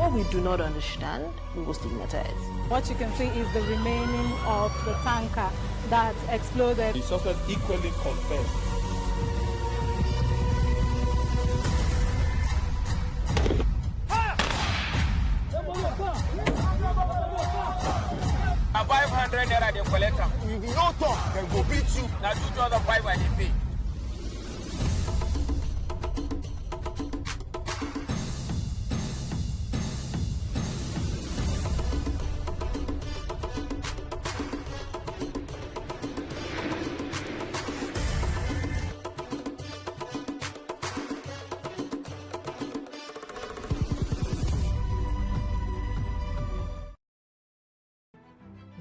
What we do not understand, we will stigmatize. What you can see is the remaining of the tanker that exploded. The suspect equally confessed. A 500 naira they collect am. If you no talk, dem go beat you. Na 2,500 I dey pay.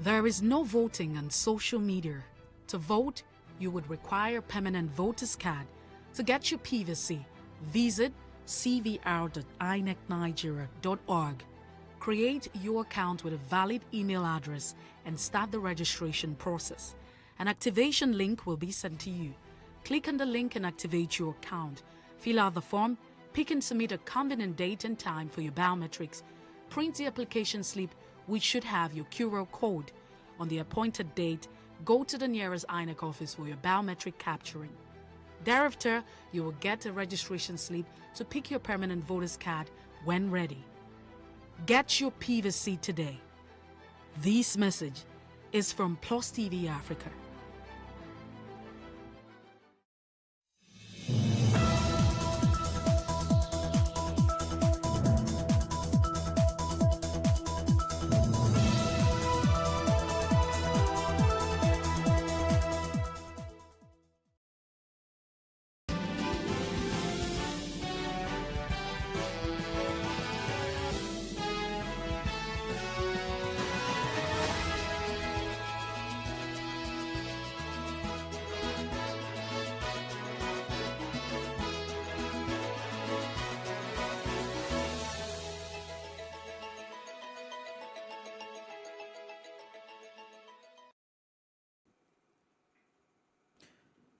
There is no voting on social media. To vote, you would require permanent voter's card. To get your PVC, visit cvr.inecnigeria.org. Create your account with a valid email address and start the registration process. An activation link will be sent to you. Click on the link and activate your account. Fill out the form, pick and submit a convenient date and time for your biometrics. Print the application slip, which should have your QR code. On the appointed date, go to the nearest INEC office for your biometric capturing. Thereafter, you will get a registration slip to pick your permanent voter's card when ready. Get your PVC today. This message is from PlusTvAfrica.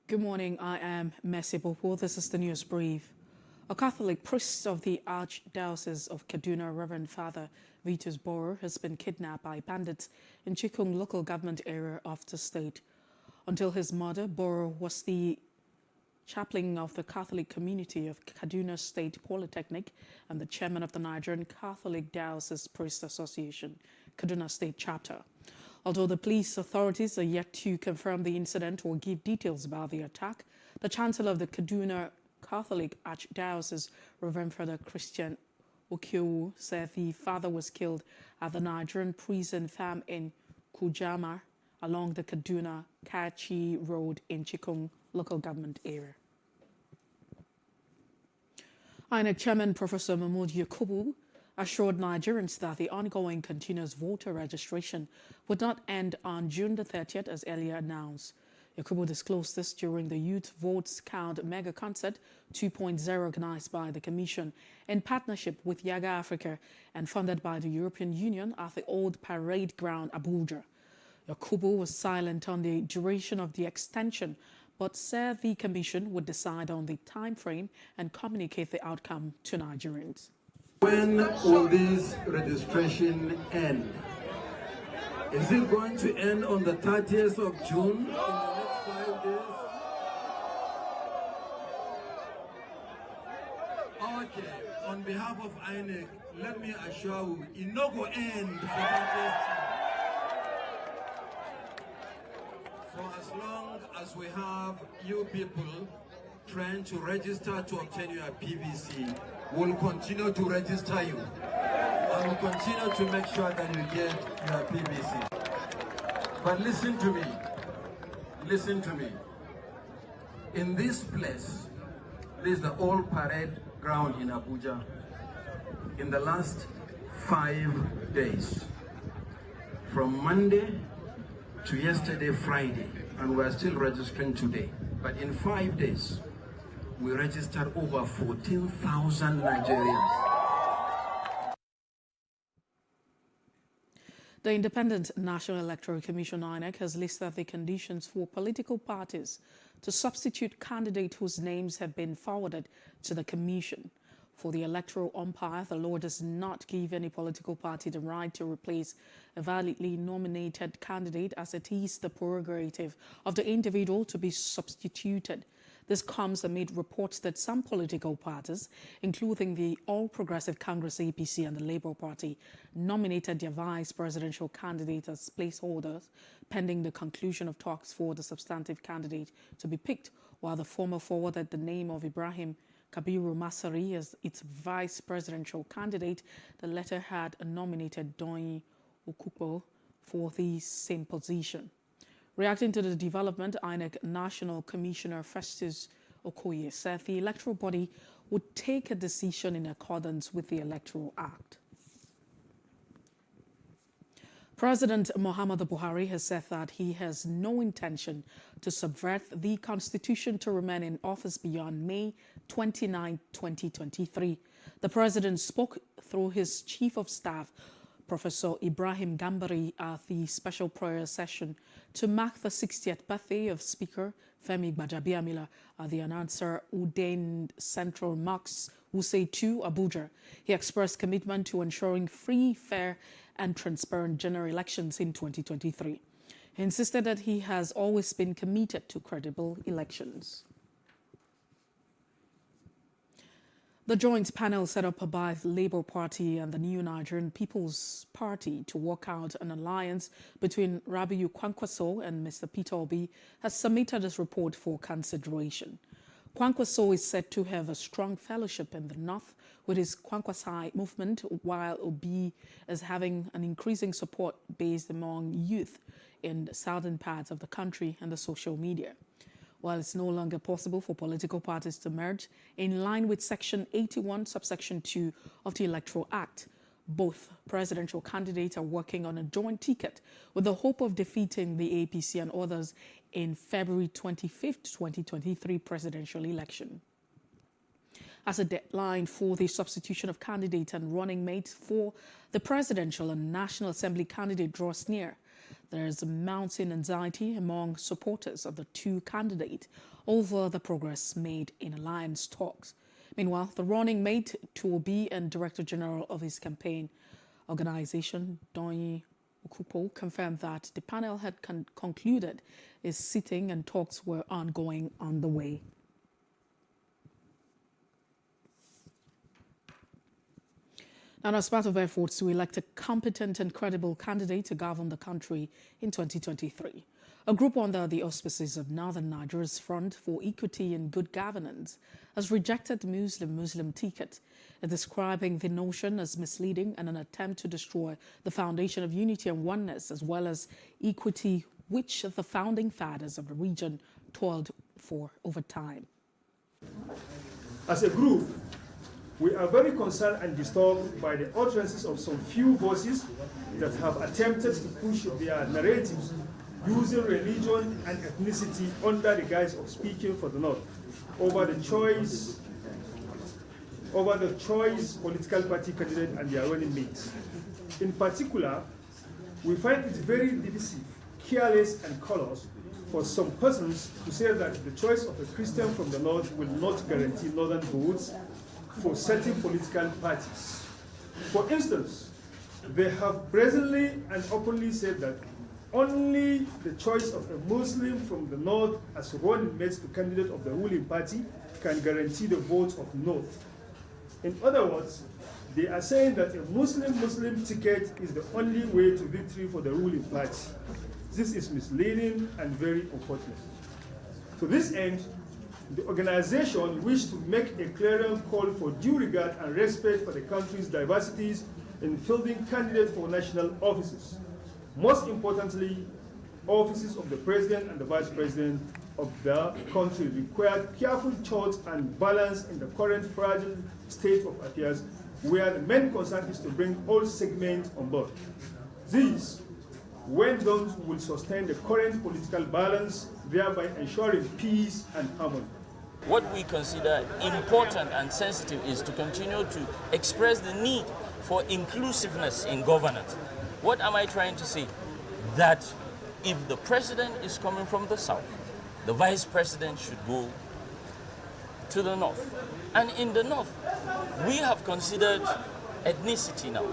Good morning, I am Mercy Bopo. This is the news brief. A Catholic priest of the Archdiocese of Kaduna, Reverend Father Vitus Boro, has been kidnapped by bandits in Chikung local government area of the state. Until his murder, Boro was the chaplain of the Catholic community of Kaduna State Polytechnic and the chairman of the Nigerian Catholic Diocese Priest Association, Kaduna State Chapter. Although the police authorities are yet to confirm the incident or give details about the attack, the Chancellor of the Kaduna Catholic Archdiocese, Reverend Father Christian Okiowu, said the father was killed at the Nigerian prison farm in Kujama along the Kaduna-Kachi Road in Chikung local government area. INEC Chairman Professor Mahmoud Yakubu assured Nigerians that the ongoing continuous voter registration would not end on June the 30th as earlier announced. Yakubu disclosed this during the Youth Votes Count Mega Concert 2.0 organized by the Commission in partnership with Yaga Africa and funded by the European Union at the Old Parade Ground, Abuja. Yakubu was silent on the duration of the extension, but said the Commission would decide on the time frame and communicate the outcome to Nigerians. When will this registration end? Is it going to end on the 30th of June in the next 5 days? Okay, on behalf of INEC, let me assure you, it no go end for 30th. For as long as we have you people trying to register to obtain your PVC, we'll continue to register you and we'll continue to make sure that you get your PVC. But listen to me, in this place, this is the old parade ground in Abuja. In the last 5 days, from Monday to yesterday, Friday, and we're still registering today, but in 5 days, we registered over 14,000 Nigerians. The Independent National Electoral Commission, INEC, has listed the conditions for political parties to substitute candidates whose names have been forwarded to the Commission. For the electoral umpire, the law does not give any political party the right to replace a validly nominated candidate, as it is the prerogative of the individual to be substituted. This comes amid reports that some political parties, including the All Progressive Congress APC and the Labour Party, nominated their vice presidential candidate as placeholders, pending the conclusion of talks for the substantive candidate to be picked, while the former forwarded the name of Ibrahim Kabiru Masari as its vice presidential candidate. The latter had nominated Doyin Okupo for the same position. Reacting to the development, INEC National Commissioner Festus Okoye said the electoral body would take a decision in accordance with the Electoral Act. President Muhammadu Buhari has said that he has no intention to subvert the Constitution to remain in office beyond May 29, 2023. The president spoke through his chief of staff, Professor Ibrahim Gambari, at the special prayer session to mark the 60th birthday of Speaker Femi Gbajabiamila at the announcer ordained Central Mosque Wuse 2, Abuja. He expressed commitment to ensuring free, fair, and transparent general elections in 2023. He insisted that he has always been committed to credible elections. The joint panel set up by the Labour Party and the New Nigerian People's Party to work out an alliance between Rabiu Kwankwaso and Mr. Peter Obi has submitted its report for consideration. Kwankwaso is said to have a strong fellowship in the north with his Kwankwasai movement, while Obi is having an increasing support based among youth in the southern parts of the country and the social media. While it's no longer possible for political parties to merge, in line with Section 81, subsection 2 of the Electoral Act, both presidential candidates are working on a joint ticket with the hope of defeating the APC and others in February 25, 2023 presidential election. As a deadline for the substitution of candidates and running mates for the presidential and National Assembly candidate draws near, there is mounting anxiety among supporters of the two candidates over the progress made in alliance talks. Meanwhile, the running mate to Obi and Director General of his campaign organization, Doyin Okupo, confirmed that the panel had concluded its sitting and talks were ongoing on the way. And as part of efforts to elect a competent and credible candidate to govern the country in 2023, a group under the auspices of Northern Nigeria's Front for Equity and Good Governance has rejected the Muslim ticket, describing the notion as misleading and an attempt to destroy the foundation of unity and oneness, as well as equity, which the founding fathers of the region toiled for over time. As a group, we are very concerned and disturbed by the utterances of some few voices that have attempted to push their narratives using religion and ethnicity under the guise of speaking for the North over the choice political party candidate and their running mates. In particular, we find it very divisive, careless, and callous for some persons to say that the choice of a Christian from the North will not guarantee Northern votes for certain political parties. For instance, they have brazenly and openly said that only the choice of a Muslim from the North as running mate to candidate of the ruling party can guarantee the votes of North. In other words, they are saying that a Muslim ticket is the only way to victory for the ruling party. This is misleading and very unfortunate. To this end, the organization wished to make a clear call for due regard and respect for the country's diversities in fielding candidates for national offices. Most importantly, offices of the president and the vice president of the country require careful thought and balance in the current fragile state of affairs, where the main concern is to bring all segments on board. This, when done, will sustain the current political balance, thereby ensuring peace and harmony. What we consider important and sensitive is to continue to express the need for inclusiveness in governance. What am I trying to say? That if the president is coming from the south, the vice president should go to the north. And in the north, we have considered ethnicity now.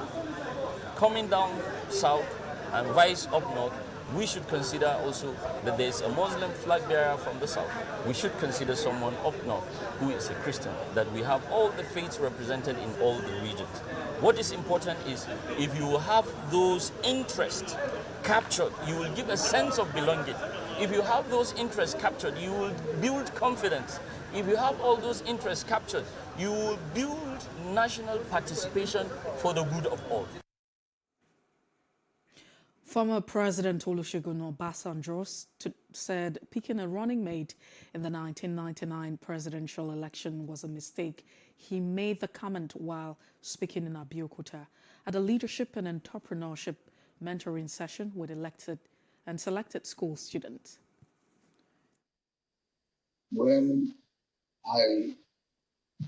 Coming down south and vice up north, we should consider also that there's a Muslim flag bearer from the south. We should consider someone up north who is a Christian, that we have all the faiths represented in all the regions. What is important is if you have those interests captured, you will give a sense of belonging. If you have those interests captured, you will build confidence. If you have all those interests captured, you will build national participation for the good of all. Former President Olusegun Obasanjo said picking a running mate in the 1999 presidential election was a mistake. He made the comment while speaking in Abeokuta at a leadership and entrepreneurship mentoring session with elected and selected school students. When I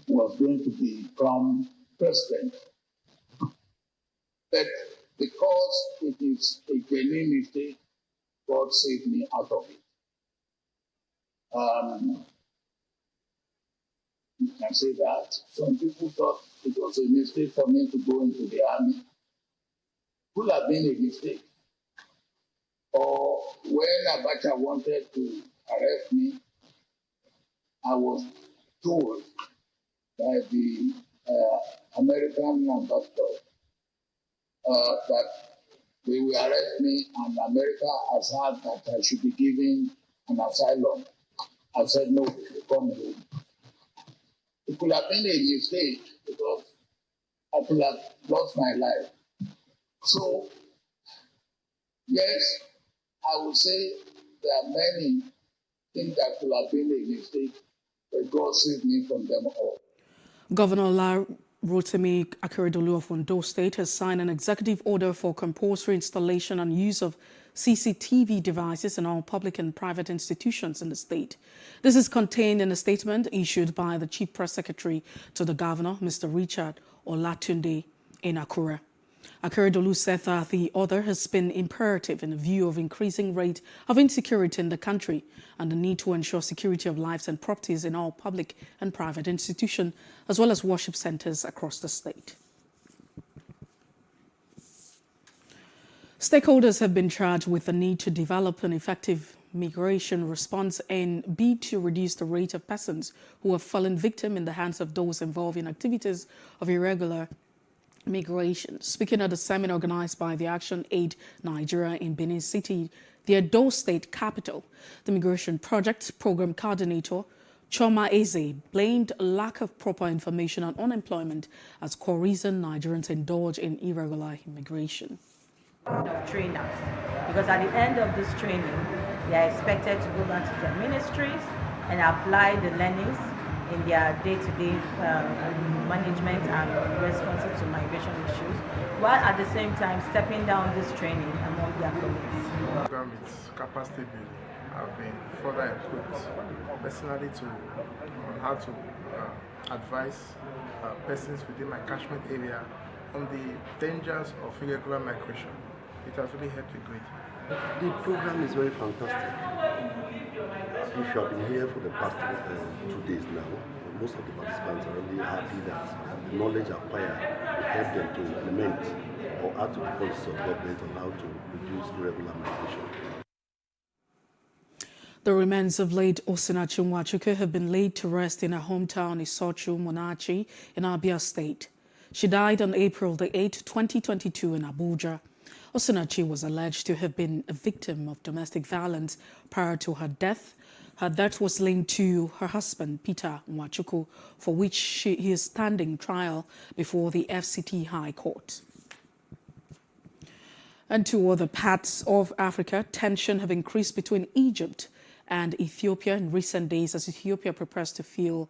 was going to become president, but because it is a genuine mistake, God saved me out of it. You can say that. Some people thought it was a mistake for me to go into the army. Could have been a mistake. Or when Abacha wanted to arrest me, I was told by the American ambassador that they will arrest me and America has heard that I should be given an asylum. I said no, come home. It could have been a mistake because I could have lost my life. So, yes, I would say there are many things that could have been a mistake, but God saved me from them all. Governor Rotimi Akeredolu of Ondo State has signed an executive order for compulsory installation and use of CCTV devices in all public and private institutions in the state. This is contained in a statement issued by the Chief Press Secretary to the Governor, Mr. Richard Olatunde in Akure. Akeredolu said that the order has been imperative in view of increasing rate of insecurity in the country and the need to ensure security of lives and properties in all public and private institutions, as well as worship centers across the state. Stakeholders have been charged with the need to develop an effective migration response and bid to reduce the rate of persons who have fallen victim in the hands of those involved in activities of irregular migration. Speaking at a seminar organized by the Action Aid Nigeria in Benin City, the Edo State capital, the Migration Project Program Coordinator Choma Eze blamed lack of proper information on unemployment as core reason Nigerians indulge in irregular immigration. Of trainers, because at the end of this training, they are expected to go back to their ministries and apply the learnings in their day-to-day management and responses to migration issues, while at the same time stepping down this training among their colleagues. The program is capacity building. I've been further equipped personally on how to advise persons within my catchment area on the dangers of irregular migration. It has really helped a great deal. The program is very fantastic. If you have been here for the past 2 days now, most of the participants are really happy that the knowledge acquired will help them to implement or add to the policy of government on how to reduce irregular migration. The remains of late Osinachi Nwachukwu have been laid to rest in her hometown Isochu, Monachi in Abia State. She died on April the 8th, 2022 in Abuja. Osinachi was alleged to have been a victim of domestic violence prior to her death. Her death was linked to her husband, Peter Nwachukwu, for which he is standing trial before the FCT High Court. And to other parts of Africa, tension have increased between Egypt and Ethiopia in recent days as Ethiopia prepares to fill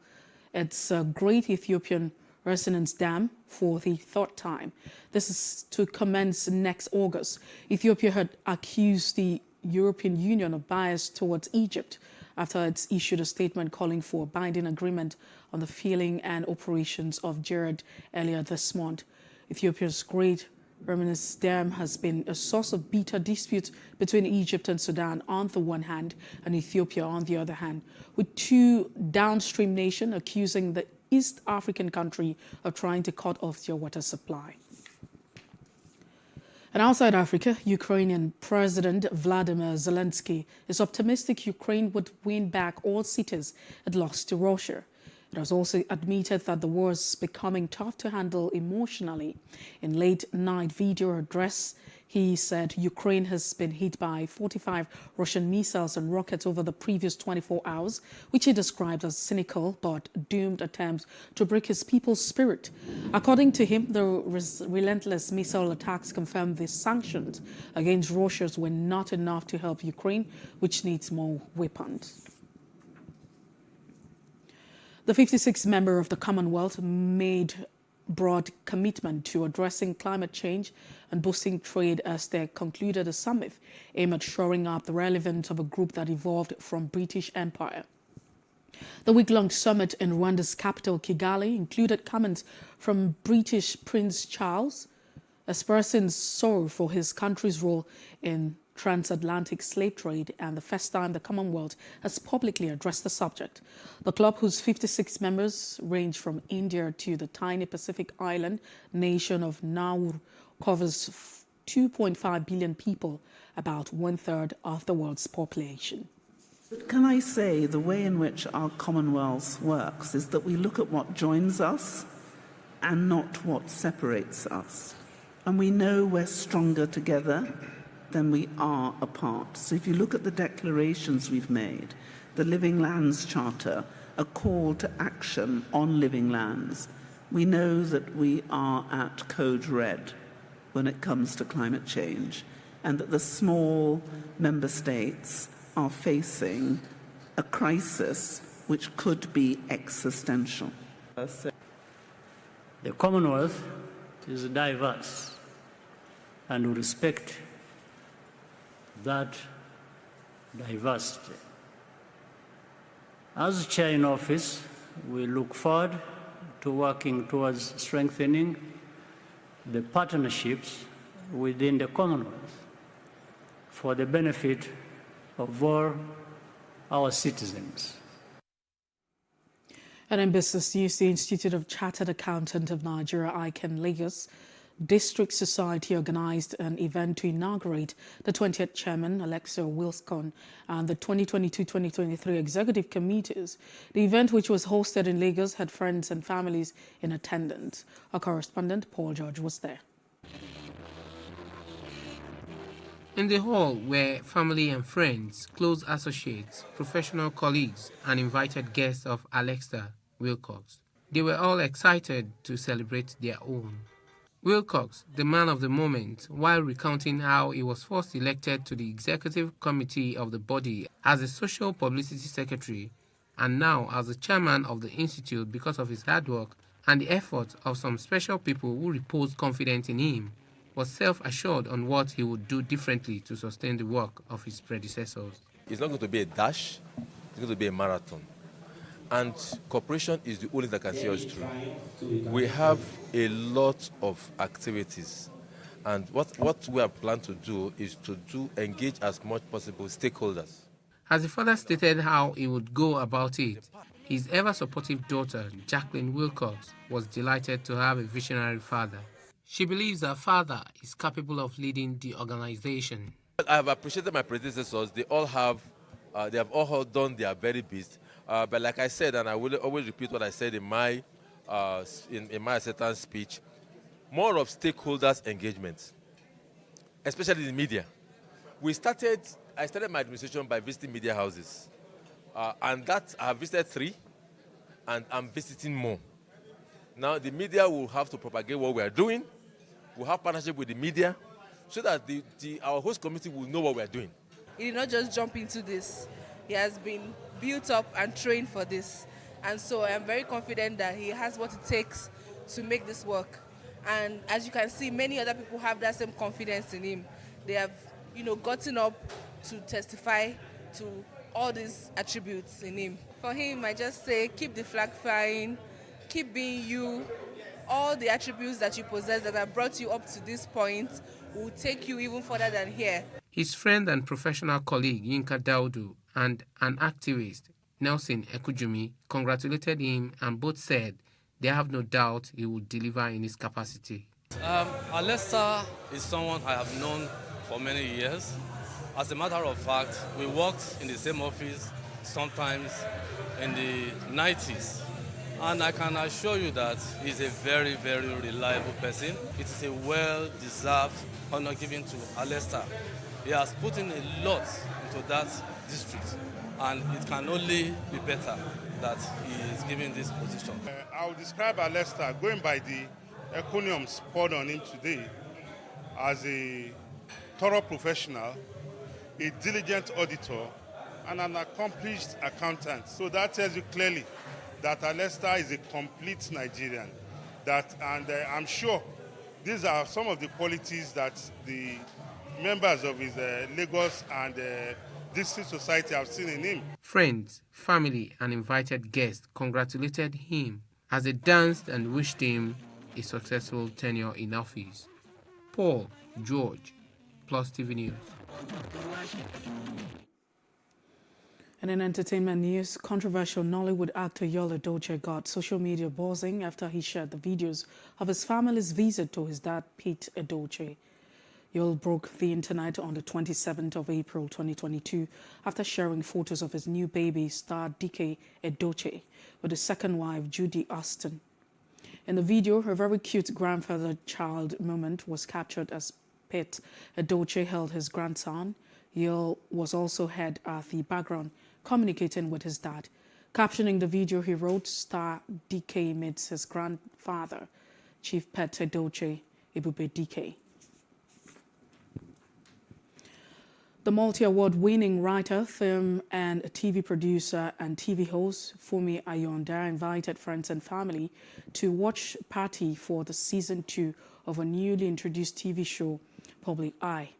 its Great Ethiopian Resonance Dam for the third time. This is to commence next August. Ethiopia had accused the European Union of bias towards Egypt after it's issued a statement calling for a binding agreement on the filling and operations of Jared earlier this month. Ethiopia's Great Remenes Dam has been a source of bitter dispute between Egypt and Sudan on the one hand and Ethiopia on the other hand, with two downstream nations accusing the East African country of trying to cut off their water supply. And outside Africa, Ukrainian President Vladimir Zelensky is optimistic Ukraine would win back all cities it lost to Russia. It has also admitted that the war is becoming tough to handle emotionally. In late-night video address, he said Ukraine has been hit by 45 Russian missiles and rockets over the previous 24 hours, which he described as cynical but doomed attempts to break his people's spirit. According to him, the relentless missile attacks confirmed the sanctions against Russia were not enough to help Ukraine, which needs more weapons. The 56th member of the Commonwealth made broad commitment to addressing climate change and boosting trade as they concluded a summit aimed at shoring up the relevance of a group that evolved from British Empire. The week-long summit in Rwanda's capital, Kigali, included comments from British Prince Charles, expressing sorrow for his country's role in transatlantic slave trade and the first time the Commonwealth has publicly addressed the subject. The club, whose 56 members range from India to the tiny Pacific island nation of Nauru, covers 2.5 billion people, about one-third of the world's population. Can I say the way in which our Commonwealth works is that we look at what joins us and not what separates us. And we know we're stronger together than we are apart. So if you look at the declarations we've made, the Living Lands Charter, a call to action on living lands, we know that we are at code red when it comes to climate change, and that the small member states are facing a crisis which could be existential. The Commonwealth is diverse, and we respect that diversity. As chair in office, we look forward to working towards strengthening the partnerships within the Commonwealth for the benefit of all our citizens. And in business news, the Institute of Chartered Accountants of Nigeria, ICAN Lagos District Society organized an event to inaugurate the 20th Chairman, Alexia Wilson, and the 2022-2023 Executive Committees. The event, which was hosted in Lagos, had friends and families in attendance. Our correspondent, Paul George, was there. In the hall were family and friends, close associates, professional colleagues, and invited guests of Alexia Wilcox. They were all excited to celebrate their own. Wilcox, the man of the moment, while recounting how he was first elected to the executive committee of the body as a social publicity secretary and now as the chairman of the institute because of his hard work and the efforts of some special people who reposed confidence in him, was self-assured on what he would do differently to sustain the work of his predecessors. It's not going to be a dash, it's going to be a marathon. And cooperation is the only that can see us through. We have a lot of activities. And what we have planned to do is to engage as much possible stakeholders. As he further stated how he would go about it, his ever-supportive daughter, Jacqueline Wilcox, was delighted to have a visionary father. She believes her father is capable of leading the organization. I have appreciated my predecessors. They have all done their very best. But like I said, and I will always repeat what I said in my acceptance speech, more of stakeholders' engagement, especially the media. I started my administration by visiting media houses. And that I have visited 3, and I'm visiting more. Now the media will have to propagate what we are doing. We'll have partnership with the media so that our host community will know what we are doing. He did not just jump into this. He has been built up and trained for this. And so I'm very confident that he has what it takes to make this work. And as you can see, many other people have that same confidence in him. They have, gotten up to testify to all these attributes in him. For him, I just say, keep the flag flying, keep being you, all the attributes that you possess that have brought you up to this point will take you even further than here. His friend and professional colleague Yinka Daudu and an activist, Nelson Ekujumi, congratulated him, and both said they have no doubt he will deliver in his capacity. Alesta is someone I have known for many years. As a matter of fact, we worked in the same office sometimes in the 90s. And I can assure you that he's a very, very reliable person. It is a well-deserved honor given to Alesta. He has put in a lot into that district, and it can only be better that he is given this position. I would describe Alesta, going by the encomiums poured on him today, as a thorough professional, a diligent auditor, and an accomplished accountant. So that tells you clearly that Alesta is a complete Nigerian. I'm sure these are some of the qualities that the members of his Lagos and district society have seen in him. Friends, family, and invited guests congratulated him as they danced and wished him a successful tenure in office. Paul George, Plus TV News. And in entertainment news, controversial Nollywood actor Yul Edochie got social media buzzing after he shared the videos of his family's visit to his dad, Pete Edochie. Yul broke the internet on the 27th of April 2022 after sharing photos of his new baby, star DK Edochie, with his second wife, Judy Austin. In the video, a very cute grandfather-child moment was captured as Pete Edochie held his grandson. Yul was also heard at the background, communicating with his dad. Captioning the video, he wrote, "Star DK meets his grandfather, Chief Pete Edochie, Ebube DK." The multi-award-winning writer, film and TV producer and TV host Funmi Ayonda invited friends and family to watch party for the season 2 of a newly introduced TV show, Public Eye.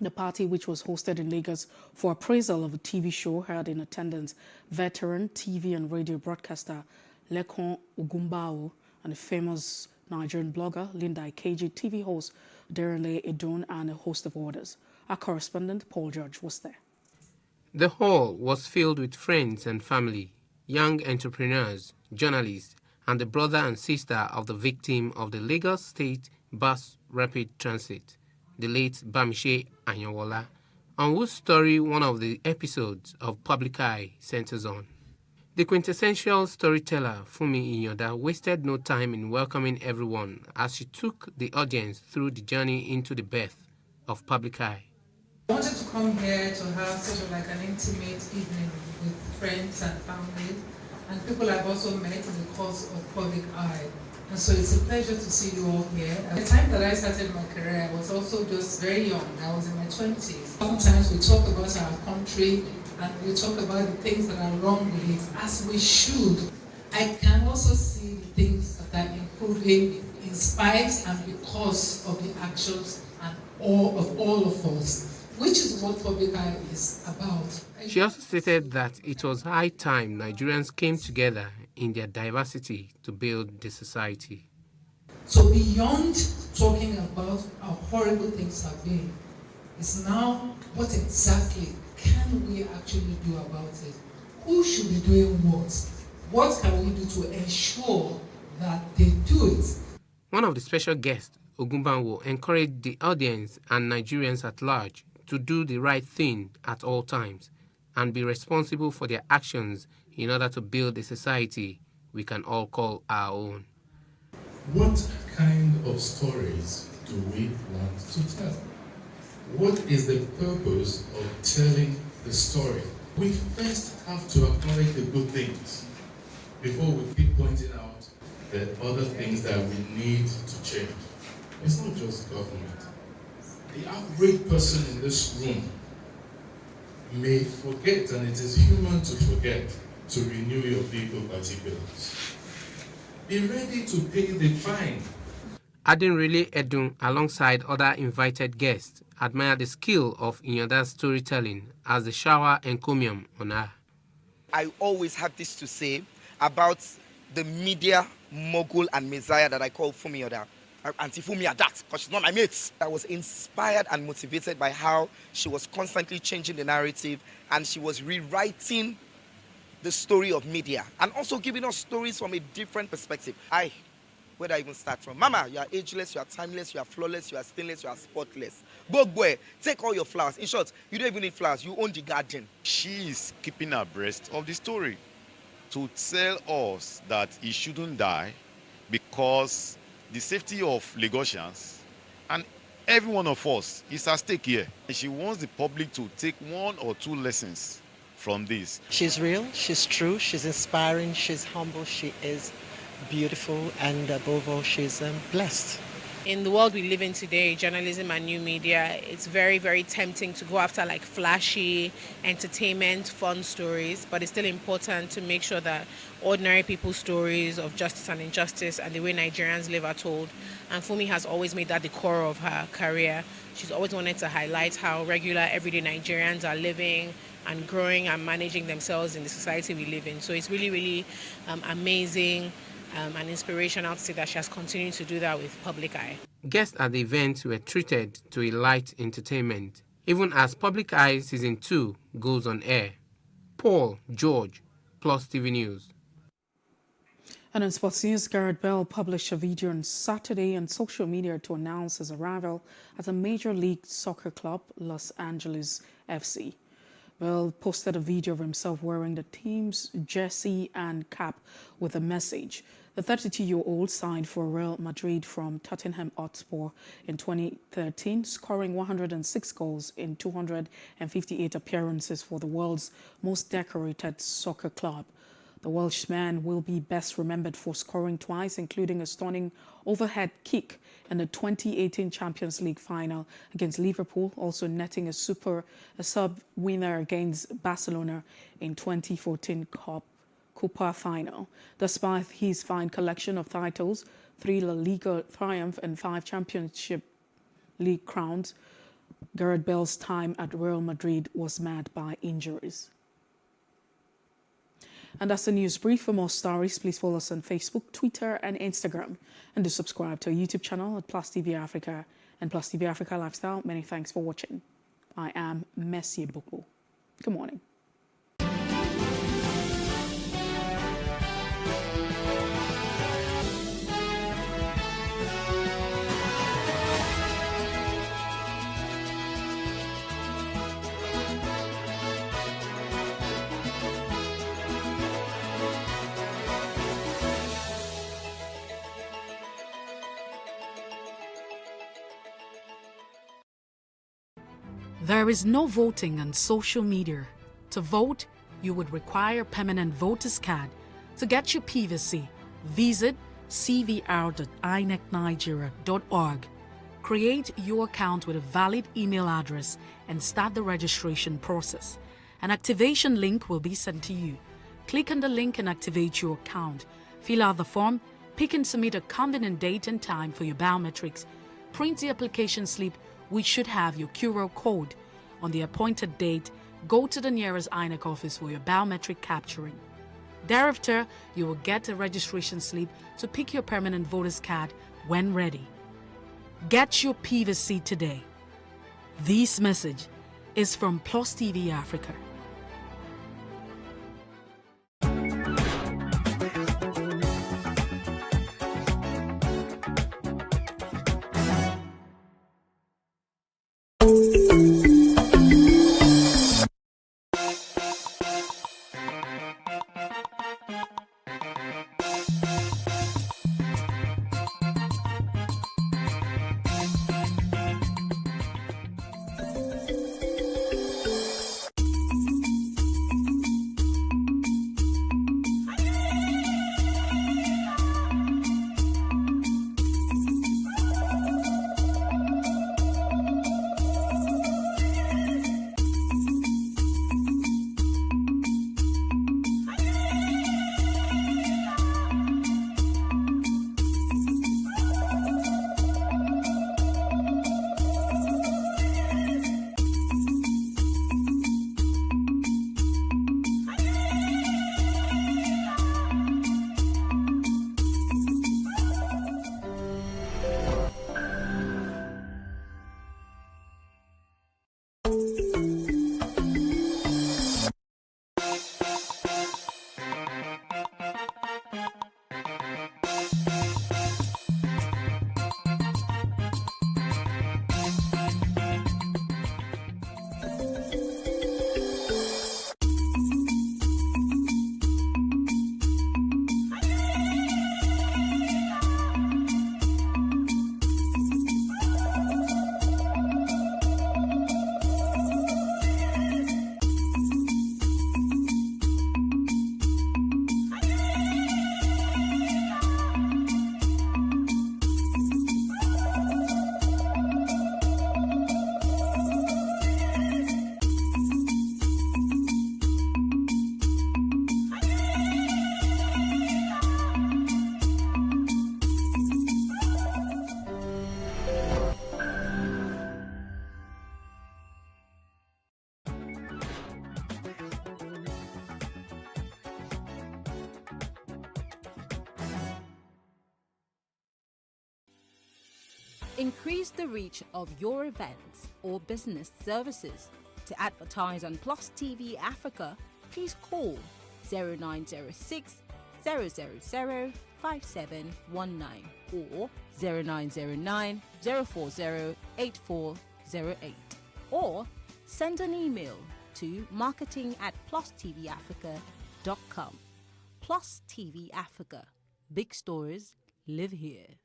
The party, which was hosted in Lagos for appraisal of a TV show, had in attendance veteran TV and radio broadcaster Lekon Ogunbawo and famous Nigerian blogger Linda Ikeji, TV host Derele Edun, and a host of others. Our correspondent Paul George was there. The hall was filled with friends and family, young entrepreneurs, journalists, and the brother and sister of the victim of the Lagos State Bus Rapid Transit, the late Bamshe Anyanwola, on whose story one of the episodes of Public Eye centers on. The quintessential storyteller Funmi Ayonda wasted no time in welcoming everyone as she took the audience through the journey into the birth of Public Eye. I wanted to come here to have sort of like an intimate evening with friends and family and people I've also met in the course of Public Eye. And so it's a pleasure to see you all here. At the time that I started my career, I was also just very young. I was in my 20s. Sometimes we talk about our country and we talk about the things that are wrong with it, as we should. I can also see the things that are improving in spite and because of the actions and all of us, which is what Public Eye is about. She also stated that it was high time Nigerians came together in their diversity to build the society. So beyond talking about how horrible things have been, it's now what exactly can we actually do about it? Who should be doing what? What can we do to ensure that they do it? One of the special guests, Ogunbanwo, encouraged the audience and Nigerians at large to do the right thing at all times and be responsible for their actions in order to build a society we can all call our own. What kind of stories do we want to tell? What is the purpose of telling the story? We first have to acknowledge the good things before we keep pointing out the other things that we need to change. It's not just government. The average person in this room may forget, and it is human to forget, to renew your vehicle particulars. Be ready to pay the fine. Adinrele Edun, alongside other invited guests, admired the skill of Ayonda's storytelling as the shower encomium on her. I always have this to say about the media mogul and messiah that I call Fumi Oda. Auntie Fumi Adat, because she's not my mate. I was inspired and motivated by how she was constantly changing the narrative and she was rewriting the story of media and also giving us stories from a different perspective. Where do I even start from? Mama, you are ageless, you are timeless, you are flawless, you are stainless, you are spotless. Bogwe, take all your flowers. In short, you don't even need flowers, you own the garden. She is keeping abreast of the story to tell us that he shouldn't die because the safety of Lagosians and every one of us is at stake here. She wants the public to take 1 or 2 lessons from this. She's real, she's true, she's inspiring, she's humble, she is beautiful, and above all, she's blessed. In the world we live in today, journalism and new media, it's very, very tempting to go after like flashy entertainment, fun stories, but it's still important to make sure that ordinary people's stories of justice and injustice and the way Nigerians live are told. And Fumi has always made that the core of her career. She's always wanted to highlight how regular, everyday Nigerians are living and growing and managing themselves in the society we live in. So it's really, really amazing and inspirational to see that she has continued to do that with Public Eye. Guests at the event were treated to a light entertainment, even as Public Eye Season 2 goes on air. Paul George, Plus TV News. And in sports news, Gareth Bale published a video on Saturday on social media to announce his arrival at a Major League Soccer club, Los Angeles FC. Bale posted a video of himself wearing the team's jersey and cap with a message. The 32-year-old signed for Real Madrid from Tottenham Hotspur in 2013, scoring 106 goals in 258 appearances for the world's most decorated soccer club. The Welshman will be best remembered for scoring twice, including a stunning overhead kick in the 2018 Champions League final against Liverpool, also netting a sub winner against Barcelona in 2014 Copa final. Despite his fine collection of titles, 3 La Liga triumph and 5 Championship League crowns, Gareth Bale's time at Real Madrid was marred by injuries. And that's the news brief. For more stories, please follow us on Facebook, Twitter, and Instagram. And do subscribe to our YouTube channel at PlusTvAfrica and PlusTvAfrica Lifestyle. Many thanks for watching. I am Merci beaucoup. Good morning. There is no voting on social media. To vote, you would require a permanent voter's card. To get your PVC, visit cvr.inecnigeria.org. Create your account with a valid email address and start the registration process. An activation link will be sent to you. Click on the link and activate your account. Fill out the form, pick and submit a convenient date and time for your biometrics. Print the application slip, which should have your QR code. On the appointed date, go to the nearest INEC office for your biometric capturing. Thereafter, you will get a registration slip to pick your permanent voter's card when ready. Get your PVC today. This message is from Plus TV Africa. To increase the reach of your events or business services, to advertise on Plus TV Africa, please call 0906 000 5719 or 0909 040 8408, or send an email to marketing@PlusTvAfrica.com. Plus TV Africa. Big stories live here.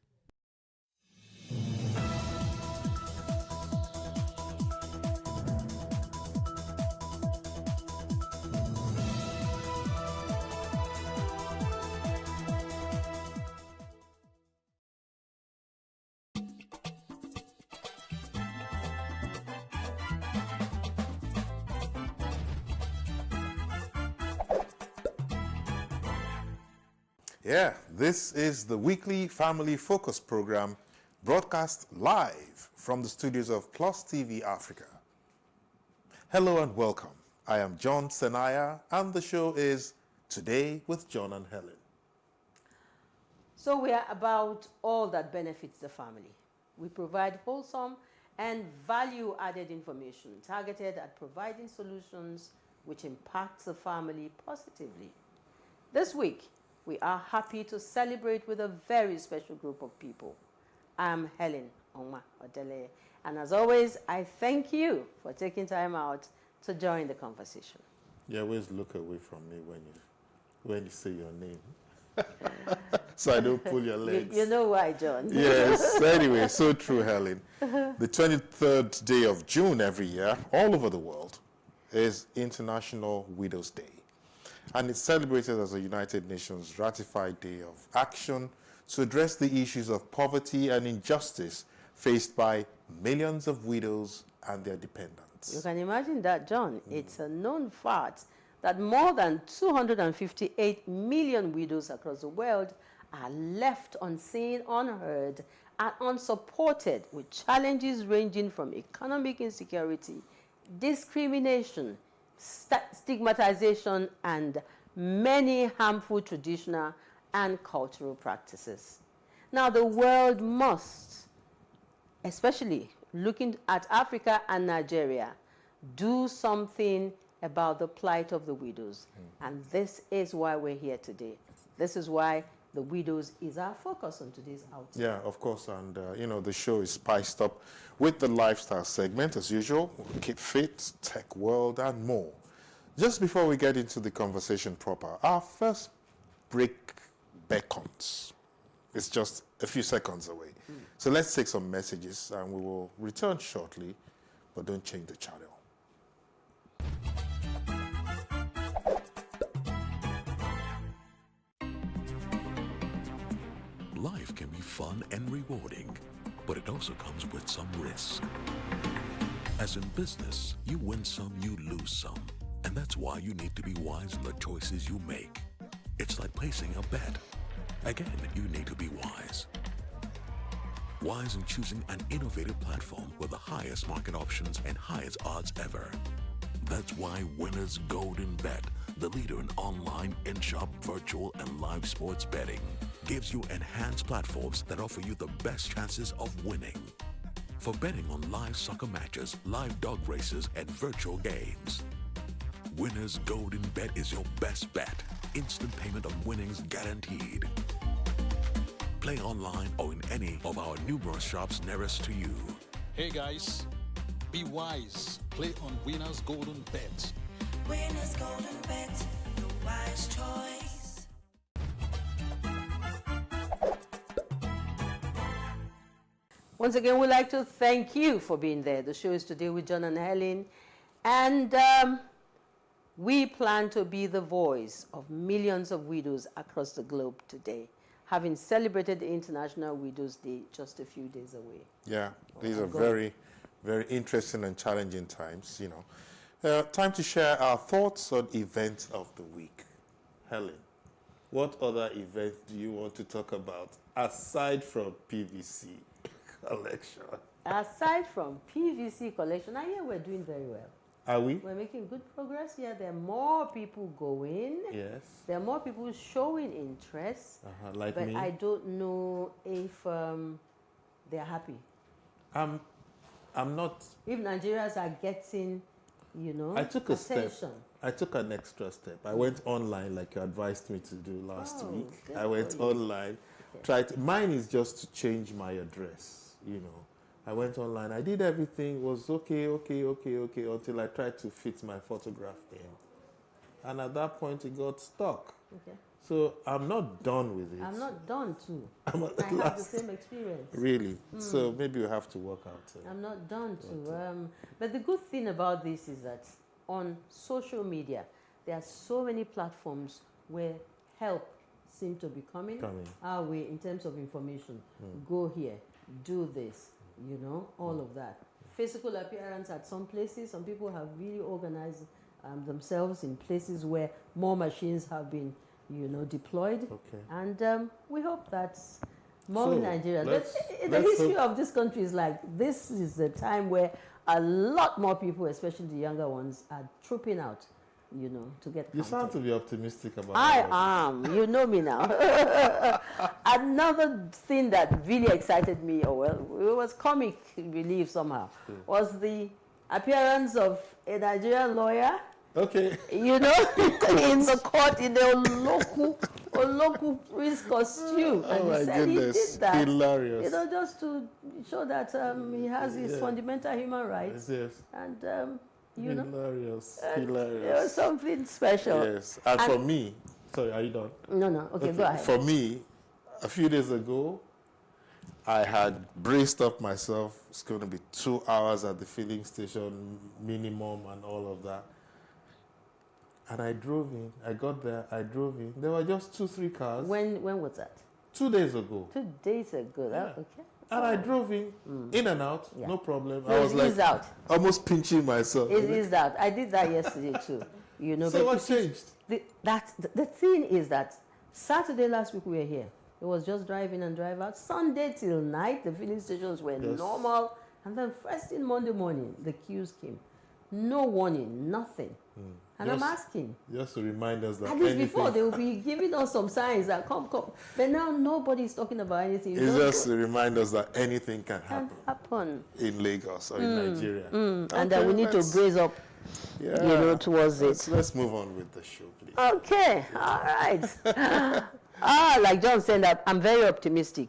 Yeah, this is the weekly family focus program broadcast live from the studios of Plus TV Africa. Hello and welcome. I am John Senaya, and the show is Today with John and Helen. So we are about all that benefits the family. We provide wholesome and value-added information targeted at providing solutions which impact the family positively. This week, we are happy to celebrate with a very special group of people. I'm Helen Onwa Odele, and as always, I thank you for taking time out to join the conversation. You always look away from me when you say your name, so I don't pull your legs. You know why, John? Yes, anyway, so true, Helen. The 23rd day of June every year, all over the world, is International Widows' Day. And it's celebrated as a United Nations ratified day of action to address the issues of poverty and injustice faced by millions of widows and their dependents. You can imagine that, John. It's a known fact that more than 258 million widows across the world are left unseen, unheard, and unsupported, with challenges ranging from economic insecurity, discrimination, stigmatization, and many harmful traditional and cultural practices. Now, the world must, especially looking at Africa and Nigeria, do something about the plight of the widows. And this is why we're here today. This is why the widows is our focus on today's outing. Yeah, of course, and the show is spiced up with the lifestyle segment as usual. We'll keep fit, tech world, and more. Just before we get into the conversation proper, our first break beckons. It's just a few seconds away. So let's take some messages and we will return shortly, but don't change the channel. Life can be fun and rewarding, but it also comes with some risk. As in business, you win some, you lose some. And that's why you need to be wise in the choices you make. It's like placing a bet. Again, you need to be wise. Wise in choosing an innovative platform with the highest market options and highest odds ever. That's why Winners Golden Bet, the leader in online, in-shop, virtual, and live sports betting, gives you enhanced platforms that offer you the best chances of winning. For betting on live soccer matches, live dog races, and virtual games. Winners Golden Bet is your best bet. Instant payment of winnings guaranteed. Play online or in any of our numerous shops nearest to you. Hey guys, be wise. Play on Winners Golden Bet. Winners Golden Bet, the wise choice. Once again, we'd like to thank you for being there. The show is Today with John and Helen. And we plan to be the voice of millions of widows across the globe today, having celebrated the International Widows' Day just a few days away. Yeah, these are very, very interesting and challenging times, time to share our thoughts on events of the week. Helen, what other events do you want to talk about aside from PVC collection? Aside from PVC collection, I hear we're doing very well. Are we? We're making good progress here. There are more people going. Yes. There are more people showing interest. Like but me? I don't know if they're happy. I'm not. If Nigerians are getting, I took a attention. step. I took an extra step. I went online like you advised me to do last week. I went online. Mine is just to change my address, I went online. I did everything. Was okay, until I tried to fit my photograph in. And at that point, it got stuck. Okay. So I'm not done with it. I'm not done too. I have have the same experience. Really? So maybe you have to work out. I'm not done too. But the good thing about this is that on social media, there are so many platforms where help seems to be coming our way in terms of information. Go here, do this, all of that. Physical appearance at some places, some people have really organized themselves in places where more machines have been deployed. And we hope that more Nigerians. The history of this country is like, this is the time where a lot more people, especially the younger ones, are trooping out, to get counted. You sound to be optimistic about it. I am. You know me now. Another thing that really excited me, it was comic relief somehow, was the appearance of a Nigerian lawyer. Okay. In the court in the local priest costume. Oh my goodness. He did that, hilarious. Just to show that he has his fundamental human rights. Yes. And, hilarious. It was something special. Yes. And for me, sorry, are you done? No. Okay, go ahead. For me, a few days ago, I had braced up myself. It's going to be 2 hours at the filling station minimum and all of that. And I drove in. I got there. I drove in. There were just 2-3 cars. When was that? 2 days ago. 2 days ago. Yeah. Okay. And I drove in and out, no problem. No, I was like out. almost pinching myself. It is out. I did that yesterday too. So what changed? The thing is that Saturday last week we were here. It was just drive in and drive out. Sunday till night, the filling stations were normal. And then first thing Monday morning, the queues came. No warning, nothing. And I'm asking. Just to remind us that at least before, they will be giving us some signs that come. But now nobody is talking about anything. It's just to remind us that anything can happen in Lagos or in Nigeria. And that we need to brace up, towards it. Let's move on with the show, please. Okay, all right. Like John said, that I'm very optimistic,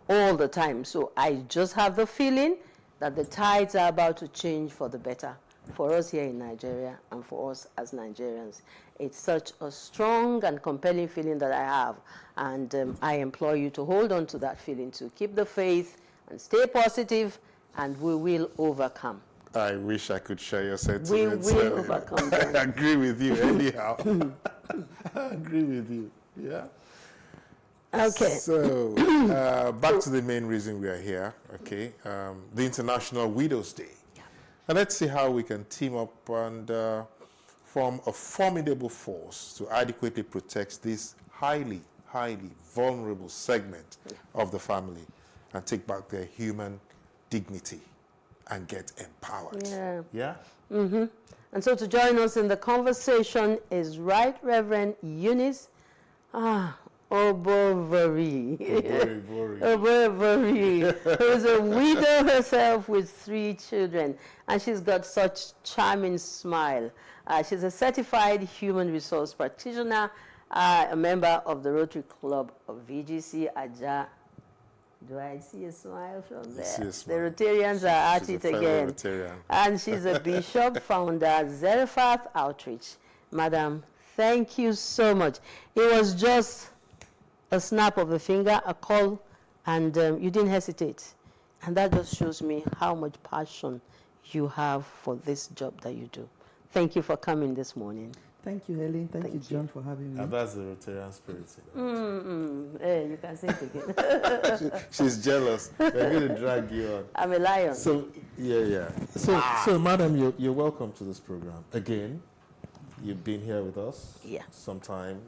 all the time. So I just have the feeling that the tides are about to change for the better. For us here in Nigeria and for us as Nigerians. It's such a strong and compelling feeling that I have, and I implore you to hold on to that feeling, to keep the faith and stay positive, and we will overcome. I wish I could share your sentiments. We will overcome. I agree with you anyhow. I agree with you, yeah. Okay. So, back to the main reason we are here, okay? The International Widows' Day. And let's see how we can team up and form a formidable force to adequately protect this highly vulnerable segment of the family and take back their human dignity and get empowered. Yeah? Mm-hmm. And so to join us in the conversation is Right Reverend Eunice Obovary, who is a widow herself with 3 children, and she's got such charming smile. She's a certified human resource practitioner, a member of the Rotary Club of VGC Aja. Do I see a smile from there? The Rotarians are at it again. Rotarian. And she's a bishop, founder, Zarephath Outreach. Madam, thank you so much. It was just a snap of a finger, a call, and you didn't hesitate. And that just shows me how much passion you have for this job that you do. Thank you for coming this morning. Thank you, Helen. Thank you, John, for having me. And that's the Rotarian spirit. Hey, you can say it again. She's jealous. They're going to drag you on. I'm a lion. So, yeah. So, madam, you're welcome to this program. Again, you've been here with us sometime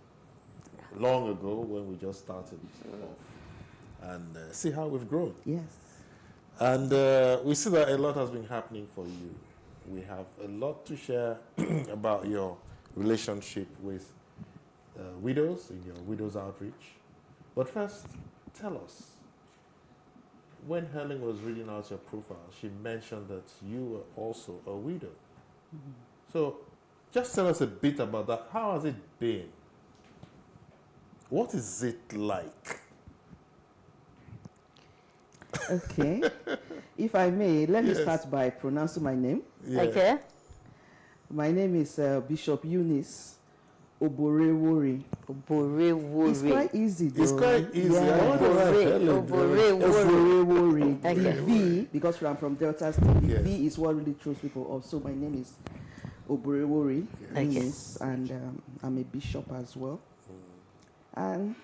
long ago when we just started off. And see how we've grown. Yes. And we see that a lot has been happening for you. We have a lot to share about your relationship with widows in your widows outreach. But first, tell us, when Helen was reading out your profile, she mentioned that you were also a widow. Mm-hmm. So just tell us a bit about that. How has it been? What is it like? Okay. If I may, let me Yes. start by pronouncing my name. Yeah. Okay. My name is Bishop Eunice Oborewori. Oborewori. It's quite easy, though. It's quite easy. Yeah. I wonder why Helen did it. Oborewori. Okay. The V, because I'm from Delta State, the Yes. V is what really throws people off. So my name is Oborewori Eunice, and I'm a bishop as well. And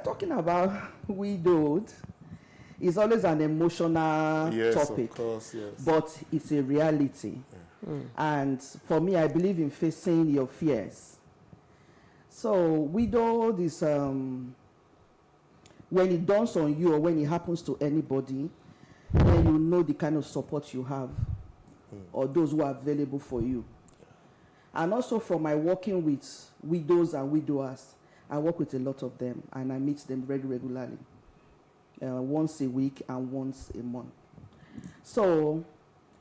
talking about widowed is always an emotional topic, of course, yes. but it's a reality. And for me, I believe in facing your fears. So widowed is when it dawns on you or when it happens to anybody, then you know the kind of support you have or those who are available for you. And also from my working with widows and widowers, I work with a lot of them and I meet them very regularly, once a week and once a month. So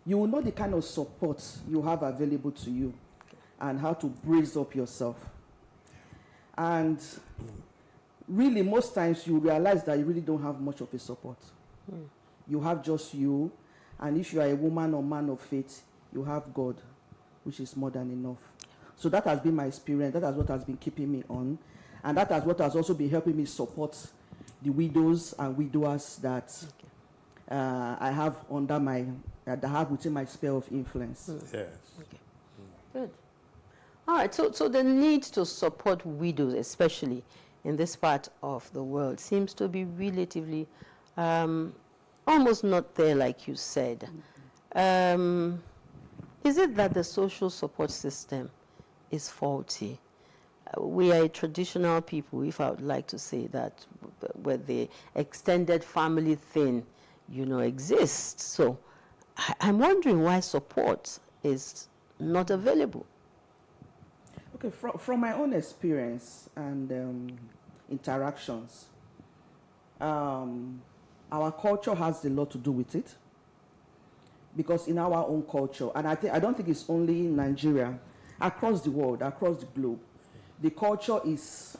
you will know the kind of support you have available to you and how to brace up yourself. And really, most times you realize that you really don't have much of a support. You have just you, and if you are a woman or man of faith, you have God, which is more than enough. So that has been my experience. That is what has been keeping me on. And that is what has also been helping me support the widows and widowers that I have under my, that I have within my sphere of influence. Yes. Okay. Good. All right, so the need to support widows, especially in this part of the world, seems to be relatively almost not there, like you said. Is it that the social support system is faulty? We are a traditional people, if I would like to say that, where the extended family thing, exists. So I'm wondering why support is not available. Okay, from my own experience and interactions, our culture has a lot to do with it. Because in our own culture, and I don't think it's only in Nigeria, across the world, across the globe, the culture is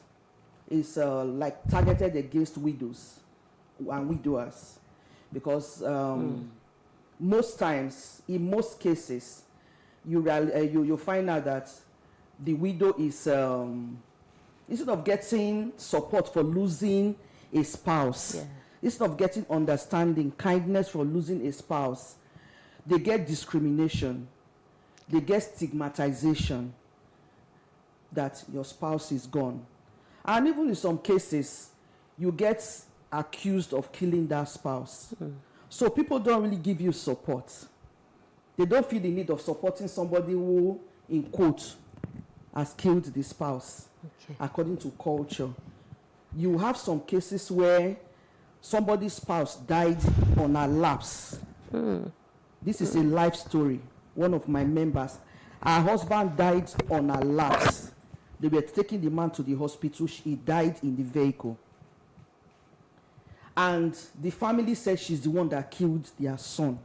like targeted against widows and widowers. Because most times, in most cases, you find out that the widow is, instead of getting support for losing a spouse, instead of getting understanding, kindness for losing a spouse, they get discrimination, they get stigmatization that your spouse is gone. And even in some cases, you get accused of killing that spouse. So people don't really give you support. They don't feel the need of supporting somebody who, in quote, has killed the spouse, according to culture. You have some cases where somebody's spouse died on a lapse. This is a life story. One of my members, her husband died on a lapse. They were taking the man to the hospital. He died in the vehicle. And the family said she's the one that killed their son.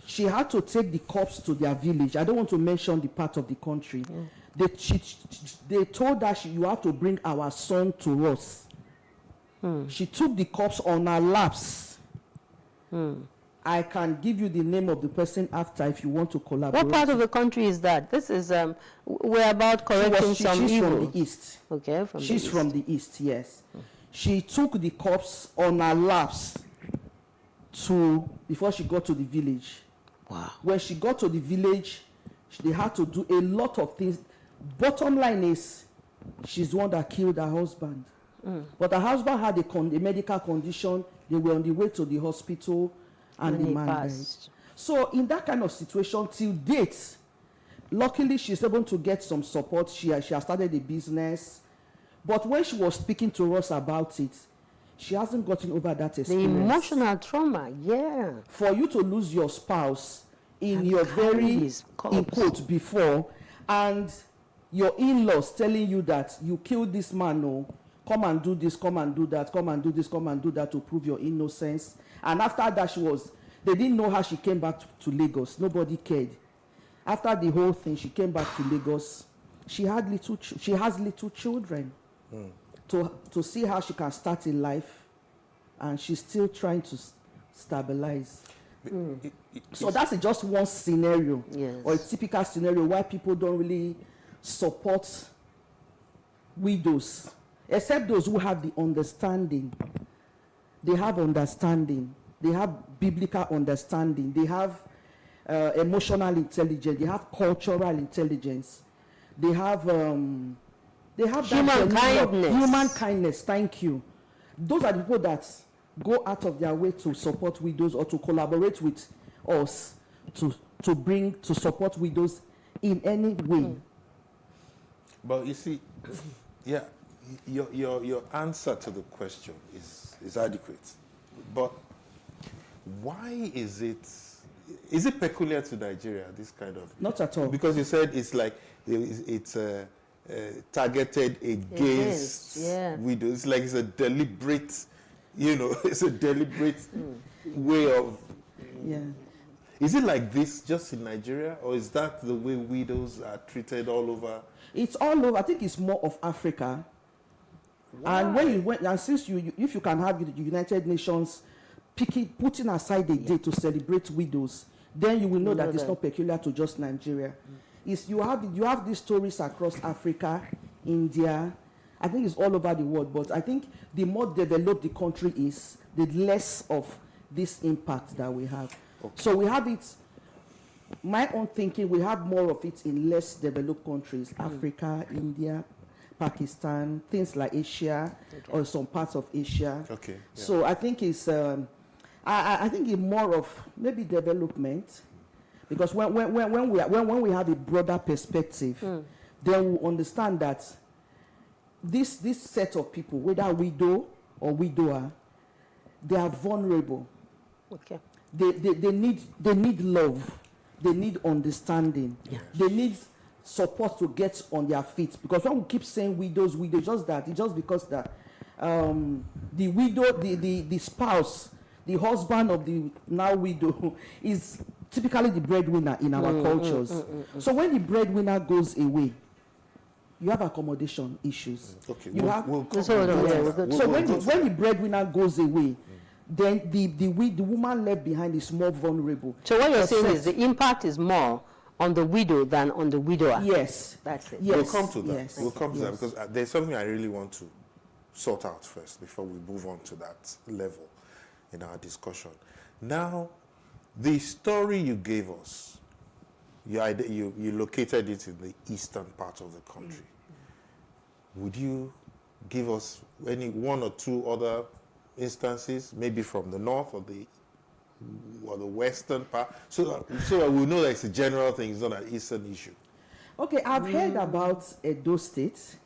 She had to take the corpse to their village. I don't want to mention the part of the country. They told her, you have to bring our son to us. She took the corpse on her laps. I can give you the name of the person after if you want to collaborate. What part of the country is that? This is, we're about correcting some she's evil. From the east. Okay, she's from the east, yes. She took the corpse on her laps before she got to the village. Wow. When she got to the village, they had to do a lot of things. Bottom line is, she's the one that killed her husband. But her husband had a medical condition. They were on the way to the hospital, and the man died. So in that kind of situation, till date, luckily she's able to get some support. She has started a business. But when she was speaking to us about it, she hasn't gotten over that experience. The emotional trauma, yeah. For you to lose your spouse in your very, in quote, before, and your in-laws telling you that you killed this man, no, come and do this, come and do that, come and do this, come and do that to prove your innocence. And after that, they didn't know how she came back to Lagos. Nobody cared. After the whole thing, she came back to Lagos. She has little children. To see how she can start in life, and she's still trying to stabilize. So that's just one scenario, or a typical scenario why people don't really support widows, except those who have the understanding. They have understanding. They have biblical understanding. They have emotional intelligence. They have cultural intelligence. They have human kindness. Thank you. Those are the people that go out of their way to support widows or to collaborate with us to support widows in any way. But you see, yeah, your answer to the question is adequate. But why is it peculiar to Nigeria, this kind of? Not at all. Because you said it's like it's targeted against widows. It's like it's a deliberate, it's a deliberate way of. Yeah. Is it like this just in Nigeria, or is that the way widows are treated all over? It's all over. I think it's more of Africa. Why? And when you went, and since if you can have the United Nations putting aside a day to celebrate widows, then you will know that it's not peculiar to just Nigeria. You have these stories across Africa, India. I think it's all over the world. But I think the more developed the country is, the less of this impact that we have. Okay. So we have it. My own thinking, we have more of it in less developed countries, Africa, India, Pakistan, things like Asia, or some parts of Asia. Okay. Yeah. So I think it's, I think it's more of maybe development, because when we have a broader perspective, then we understand that this set of people, whether widow or widower, they are vulnerable. Okay. They need love. They need understanding. Yeah. They need support to get on their feet. Because when we keep saying widows, it's just because that the widow, the spouse, the husband of the now widow is typically the breadwinner in our cultures. So when the breadwinner goes away, you have accommodation issues. Okay. So when the breadwinner goes away, then the woman left behind is more vulnerable. So what you're saying is the impact is more on the widow than on the widower. Yes. That's it. Yes. We'll come to that. Yes. We'll come to that because there's something I really want to sort out first before we move on to that level in our discussion. Now, the story you gave us, you located it in the eastern part of the country. Would you give us any one or two other instances, maybe from the north or the western part, so that we know that it's a general thing, it's not an eastern issue? Okay, I've heard about Edo State.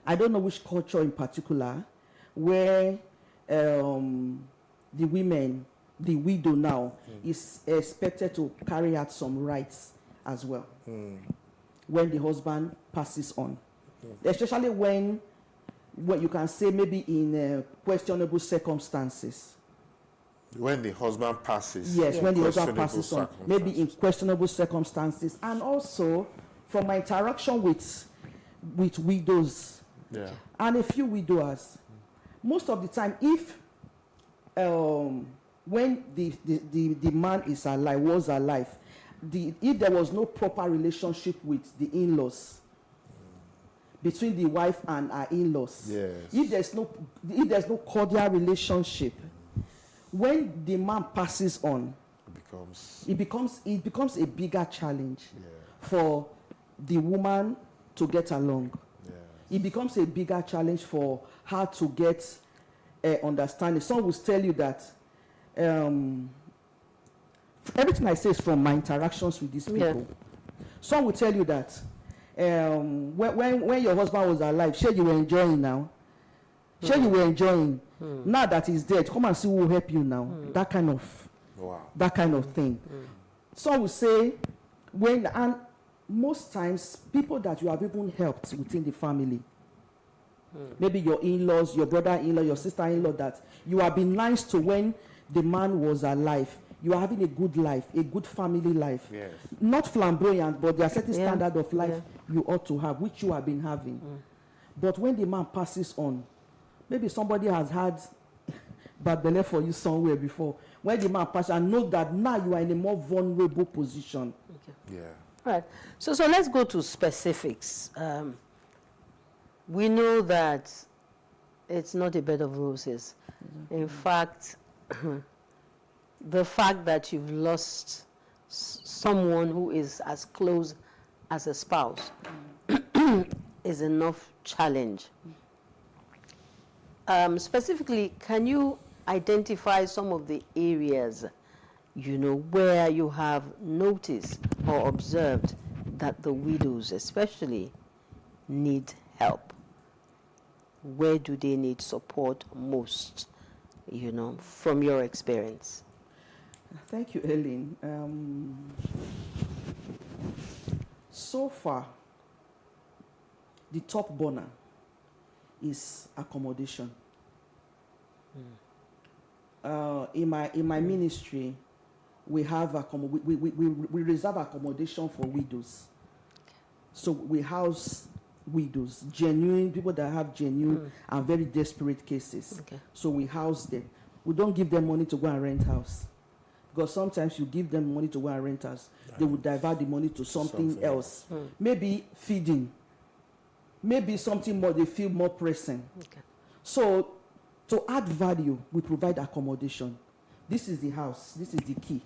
I don't know which culture in particular, where the women, the widow now, is expected to carry out some rites as well when the husband passes on. Especially when you can say maybe in questionable circumstances. When the husband passes. Yes, when the husband passes on, maybe in questionable circumstances. And also, from my interaction with widows and a few widowers, most of the time, if when the man is alive, was alive, if there was no proper relationship with the in-laws, between the wife and her in-laws, if there's no cordial relationship, when the man passes on, it becomes a bigger challenge for the woman to get along. It becomes a bigger challenge for her to get understanding. Some will tell you that everything I say is from my interactions with these people. Some will tell you that when your husband was alive, sure you were enjoying now. Sure you were enjoying. Now that he's dead, come and see who will help you now. That kind of thing. Some will say and most times people that you have even helped within the family, Maybe your in-laws, your brother-in-law, your sister-in-law, that you have been nice to when the man was alive. You are having a good life, a good family life. Yes. Not flamboyant, but there are certain standard of life you ought to have, which you have been having. But when the man passes on, maybe somebody has had bad belly for you somewhere before. When the man passes, and know that now you are in a more vulnerable position. Okay. Yeah. All right. So let's go to specifics. We know that it's not a bed of roses. In fact, the fact that you've lost someone who is as close as a spouse is enough challenge. Specifically, can you identify some of the areas, where you have noticed or observed that the widows especially need help? Where do they need support most, from your experience? Thank you, Ellen. So far, the top burner is accommodation. In my ministry, we have we reserve accommodation for widows. So we house widows, genuine people that have genuine and very desperate cases. Okay. So we house them. We don't give them money to go and rent house, because sometimes you give them money to go and rent house, they will divert the money to something else. Maybe feeding, maybe something more they feel more pressing. Okay. So to add value, we provide accommodation. This is the house, this is the key,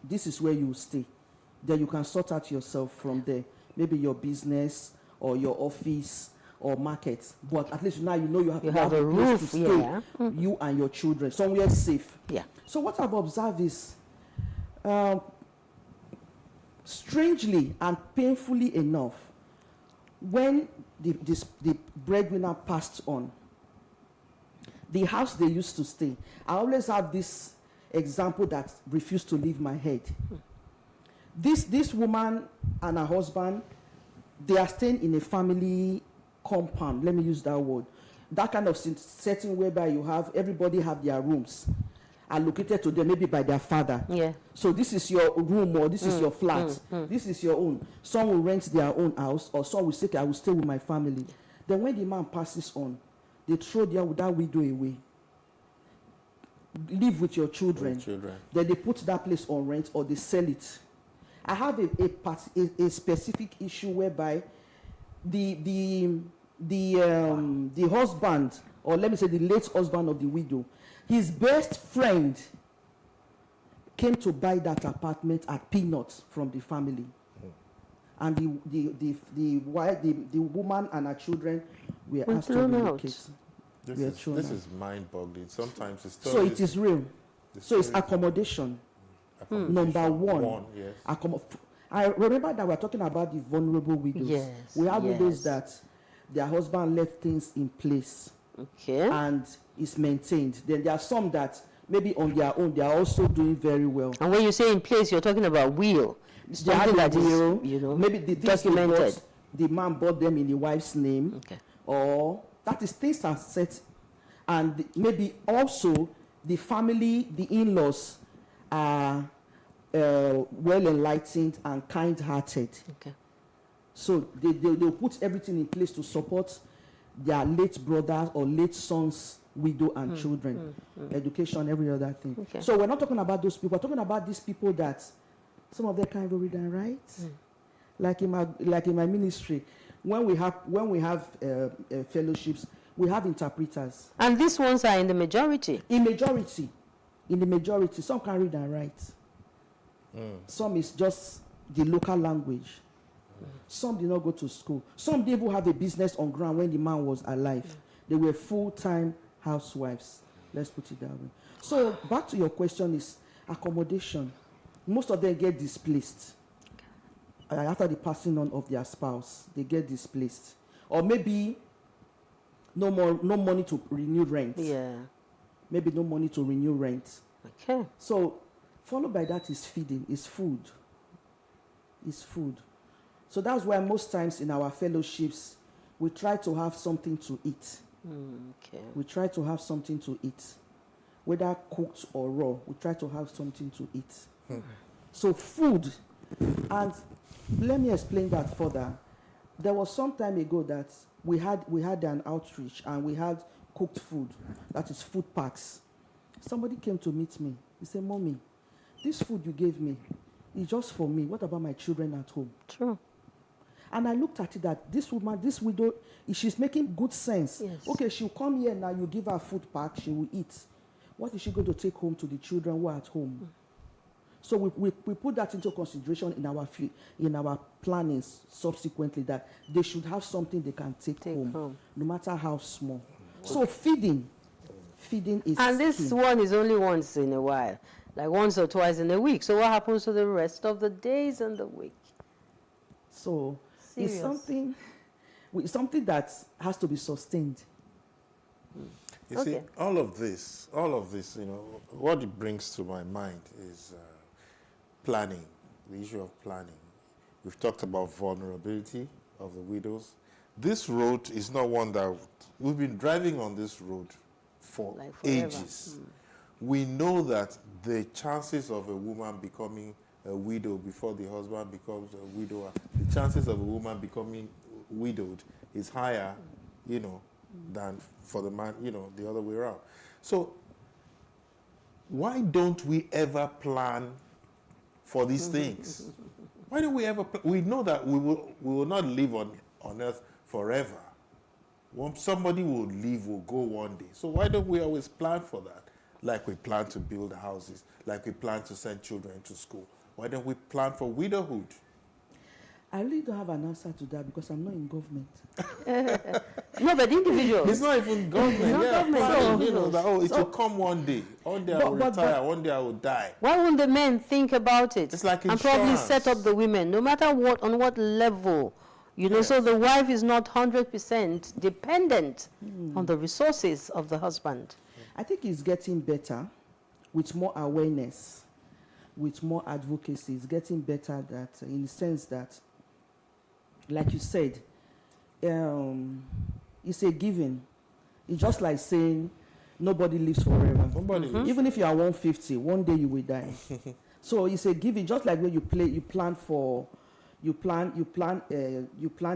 this is where you will stay. Then you can sort out yourself from there. Maybe your business or your office or market, but at least now you have a roof to stay, you and your children, somewhere safe. Yeah. So what I've observed is, strangely and painfully enough, when the breadwinner passed on, the house they used to stay, I always have this example that refused to leave my head. This woman and her husband, they are staying in a family compound, let me use that word. That kind of setting whereby you have everybody have their rooms allocated to them, maybe by their father. Yeah. So this is your room, or this is your flat. This is your own. Some will rent their own house, or some will say, I will stay with my family. Then when the man passes on, they throw that widow away. Live with your children. Then they put that place on rent, or they sell it. I have a specific issue whereby the husband, or let me say the late husband of the widow, his best friend came to buy that apartment at peanuts from the family. And the woman and her children were asked to relocate. This is mind-boggling. Sometimes it's so it is real. So it's accommodation. Number one. Yes. I remember that we're talking about the vulnerable widows. Yes. We have widows that their husband left things in place. Okay. And is maintained. Then there are some that maybe on their own they are also doing very well. And when you say in place, you're talking about will. Something that is, maybe the documented. The man bought them in the wife's name. Okay. Or that is things are set, and maybe also the family, the in-laws are well enlightened and kind-hearted. Okay. So they'll put everything in place to support their late brother or late son's widow and children, education, every other thing. Okay. So we're not talking about those people. We're talking about these people that some of them can't even read and write. Like in my ministry, when we have fellowships, we have interpreters. And these ones are in the majority. In the majority, some can read and write. Some is just the local language. Some did not go to school. Some didn't even have a business on ground when the man was alive. They were full-time housewives. Let's put it that way. So back to your question is accommodation. Most of them get displaced. After the passing on of their spouse, they get displaced. Or maybe no money to renew rent. Yeah. Maybe no money to renew rent. Okay. So followed by that is feeding, is food. Is food. So that's why most times in our fellowships, we try to have something to eat. Okay. We try to have something to eat. Whether cooked or raw, we try to have something to eat. So food, and let me explain that further. There was some time ago that we had an outreach and we had cooked food, that is food packs. Somebody came to meet me. He said, "Mommy, this food you gave me is just for me. What about my children at home?" True. And I looked at it that this woman, this widow, she's making good sense. Yes. Okay, she'll come here now, you give her food pack, she will eat. What is she going to take home to the children who are at home? So we put that into consideration in our plannings subsequently, that they should have something they can take home, no matter how small. So feeding is And this key. one is only once in a while, like once or twice in a week. So what happens to the rest of the days in the week? So Serious. it's something that has to be sustained. You see, all of this, what it brings to my mind is planning, the issue of planning. We've talked about vulnerability of the widows. This road is not one that we've been driving on this road for ages. We know that the chances of a woman becoming a widow before the husband becomes a widower, the chances of a woman becoming widowed is higher, than for the man, the other way around. So why don't we ever plan for these things? Why don't we ever we know that we will not live on earth forever. Somebody will leave, will go one day. So why don't we always plan for that? Like we plan to build houses, like we plan to send children to school. Why don't we plan for widowhood? I really don't have an answer to that because I'm not in government. No, but individuals. It's not even government. Not government. It will come one day. One day I will retire, one day I will die. Why wouldn't the men think about it? It's like and probably insurance. set up the women, no matter on what level. So the wife is not 100% dependent on the resources of the husband. I think it's getting better with more awareness, with more advocacy. It's getting better that, in the sense that, like you said, it's a giving. It's just like saying nobody lives forever. Nobody lives. Even if you are 150, one day you will die. So it's a giving, just like when you plan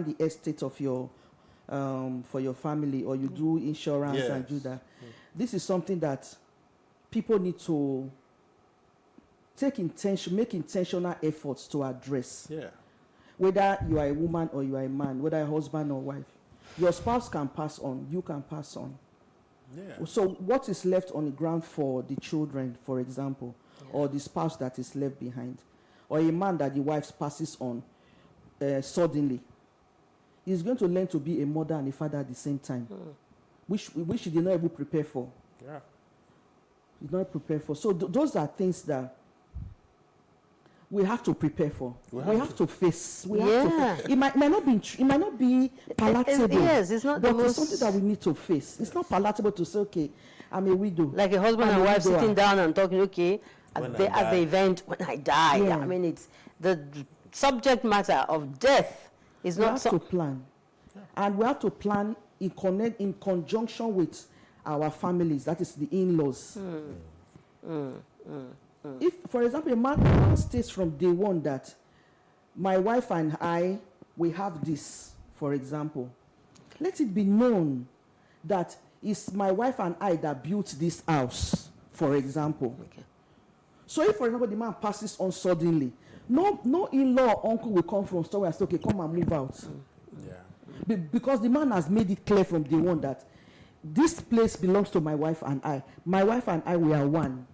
the estate of your for your family, or you do insurance and do that. This is something that people need to make intentional efforts to address. Yeah. Whether you are a woman or you are a man, whether a husband or wife, your spouse can pass on, you can pass on. Yeah. So what is left on the ground for the children, for example, or the spouse that is left behind, or a man that the wife passes on suddenly, is going to learn to be a mother and a father at the same time, which he did not even prepare for. Yeah. He did not prepare for. So those are things that we have to prepare for. We have to face. We have to face. It might not be palatable. Yes, it's not. But it's something that we need to face. It's not palatable to say, okay, I'm a widow. Like a husband and wife sitting down and talking, okay, at the event when I die. Yeah. I mean, it's the subject matter of death is not. We have to plan, and we have to plan in conjunction with our families. That is the in-laws. If, for example, a man states from day one that my wife and I, we have this, for example, let it be known that it's my wife and I that built this house, for example. Okay. So if, for example, the man passes on suddenly, no in-law or uncle will come from somewhere and say, okay, come and move out. Yeah. Because the man has made it clear from day one that this place belongs to my wife and I. My wife and I, we are one.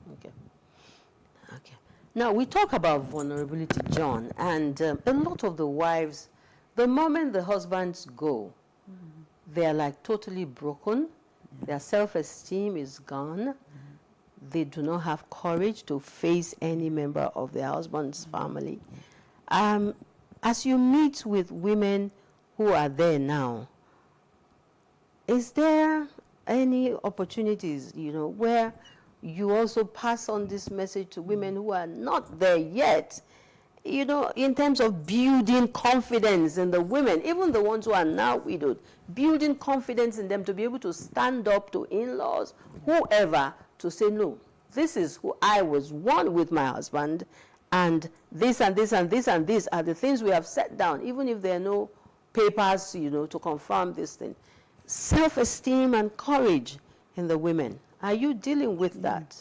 Now, we talk about vulnerability, John, and a lot of the wives, the moment the husbands go, they're like totally broken. Their self-esteem is gone. They do not have courage to face any member of their husband's family. As you meet with women who are there now, is there any opportunities, where you also pass on this message to women who are not there yet, you know, in terms of building confidence in the women, even the ones who are now widowed, building confidence in them to be able to stand up to in-laws, whoever, to say, no, this is who I was one with my husband, and this and this and this and this are the things we have set down, even if there are no papers, you know, to confirm this thing. Self-esteem and courage in the women. Are you dealing with that?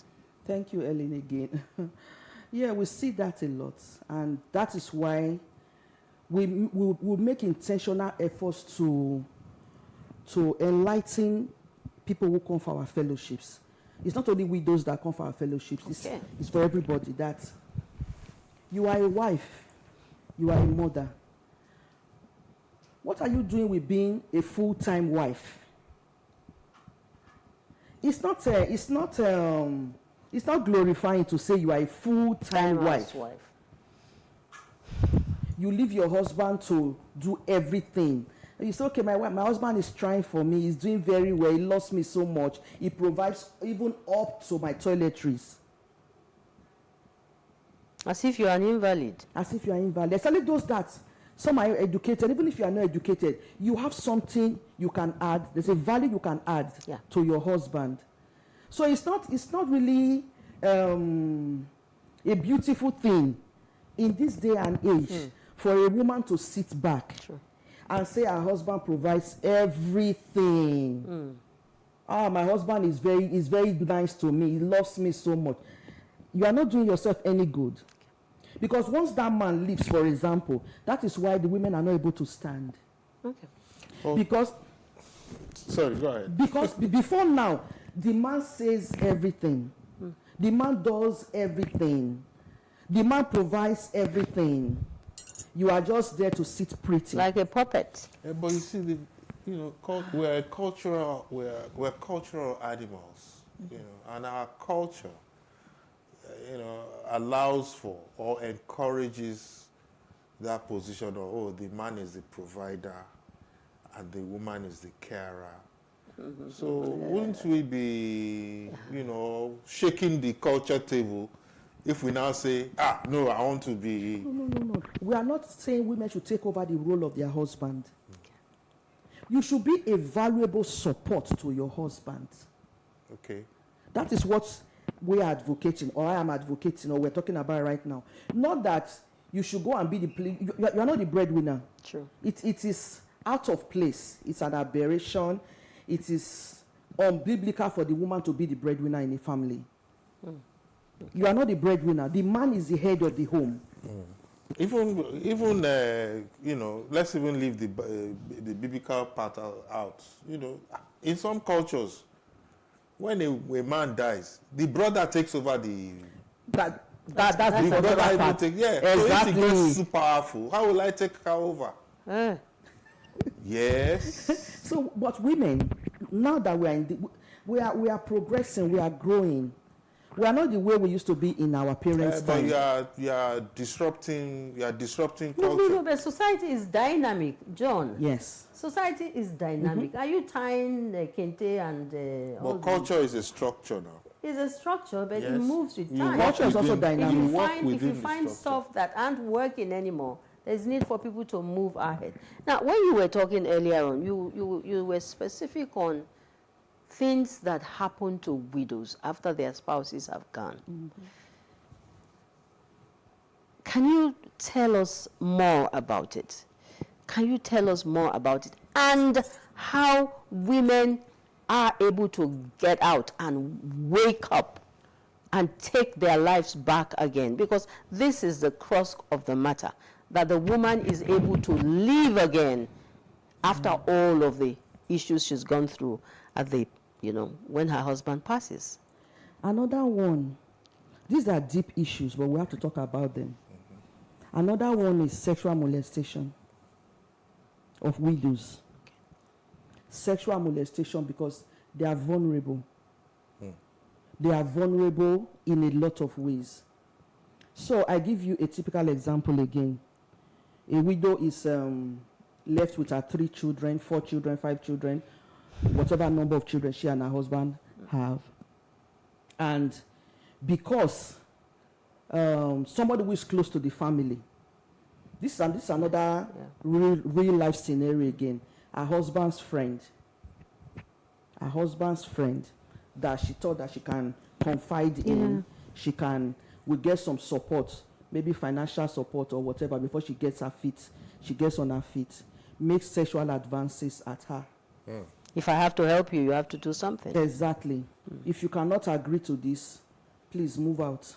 Thank you, Ellen, again. Yeah, we see that a lot, and that is why we make intentional efforts to enlighten people who come for our fellowships. It's not only widows that come for our fellowships, it's for everybody, that you are a wife, you are a mother. What are you doing with being a full-time wife? It's not glorifying to say you are a full-time wife. You leave your husband to do everything. You say, okay, my husband is trying for me. He's doing very well. He loves me so much. He provides even up to my toiletries. As if you are an invalid. As if you are invalid. Especially those that some are educated. Even if you are not educated, you have something you can add. There's a value you can add to your husband. So it's not really a beautiful thing in this day and age for a woman to sit back and say her husband provides everything. My husband is very nice to me. He loves me so much. You are not doing yourself any good. Because once that man leaves, for example, that is why the women are not able to stand. Okay. Because sorry, go ahead. Because before now, the man says everything. The man does everything. The man provides everything. You are just there to sit pretty. Like a puppet. Yeah, but you see, we're cultural animals, and our culture, allows for or encourages that position of, the man is the provider and the woman is the carer. So wouldn't we be, shaking the culture table if we now say, no, I want to be... No. We are not saying women should take over the role of their husband. You should be a valuable support to your husband. Okay. That is what we are advocating, or I am advocating, or we're talking about right now. Not that you should go and be you are not the breadwinner. True. It is out of place. It's an aberration. It is unbiblical for the woman to be the breadwinner in a family. You are not the breadwinner. The man is the head of the home. Even let's even leave the biblical part out. In some cultures, when a man dies, the brother takes over the... That's the brother part. Exactly. So if he gets too powerful, how will I take her over? Yes. So, but women, now that we are progressing, we are growing. We are not the way we used to be in our parents' time. But you are disrupting culture. No, but society is dynamic, John. Yes. Society is dynamic. Are you tying Kente and... but culture is a structure now. It's a structure, but Yes. it moves with time. Culture is also dynamic. If you find stuff that aren't working anymore, there's need for people to move ahead. Now, when you were talking earlier on, you were specific on things that happen to widows after their spouses have gone. Can you tell us more about it? Can you tell us more about it? And how women are able to get out and wake up and take their lives back again? Because this is the crux of the matter, that the woman is able to live again after all of the issues she's gone through at the, when her husband passes. Another one, these are deep issues, but we have to talk about them. Another one is sexual molestation of widows. Sexual molestation, because they are vulnerable. They are vulnerable in a lot of ways. So I give you a typical example again. A widow is left with her 3 children, 4 children, 5 children, whatever number of children she and her husband have. And because somebody who is close to the family This is another real life scenario again. Her husband's friend that she thought that she can confide in, will get some support, maybe financial support or whatever, before she gets on her feet, makes sexual advances at her. If I have to help you, you have to do something. Exactly. If you cannot agree to this, please move out.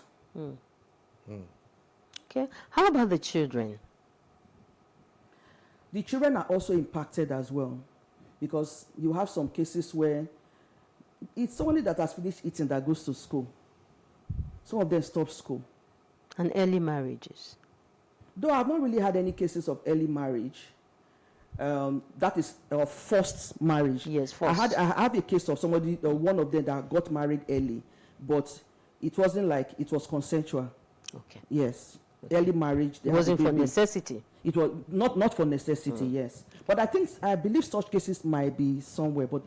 Okay. How about the children? The children are also impacted as well, because you have some cases where it's somebody that has finished eating that goes to school. Some of them stop school. And early marriages. Though I've not really had any cases of early marriage. That is forced marriage. Yes, forced. I have a case of somebody, one of them that got married early, but it wasn't like it was consensual. Okay. Yes. Early marriage. It wasn't for necessity. It was not for necessity, yes. But I believe such cases might be somewhere, but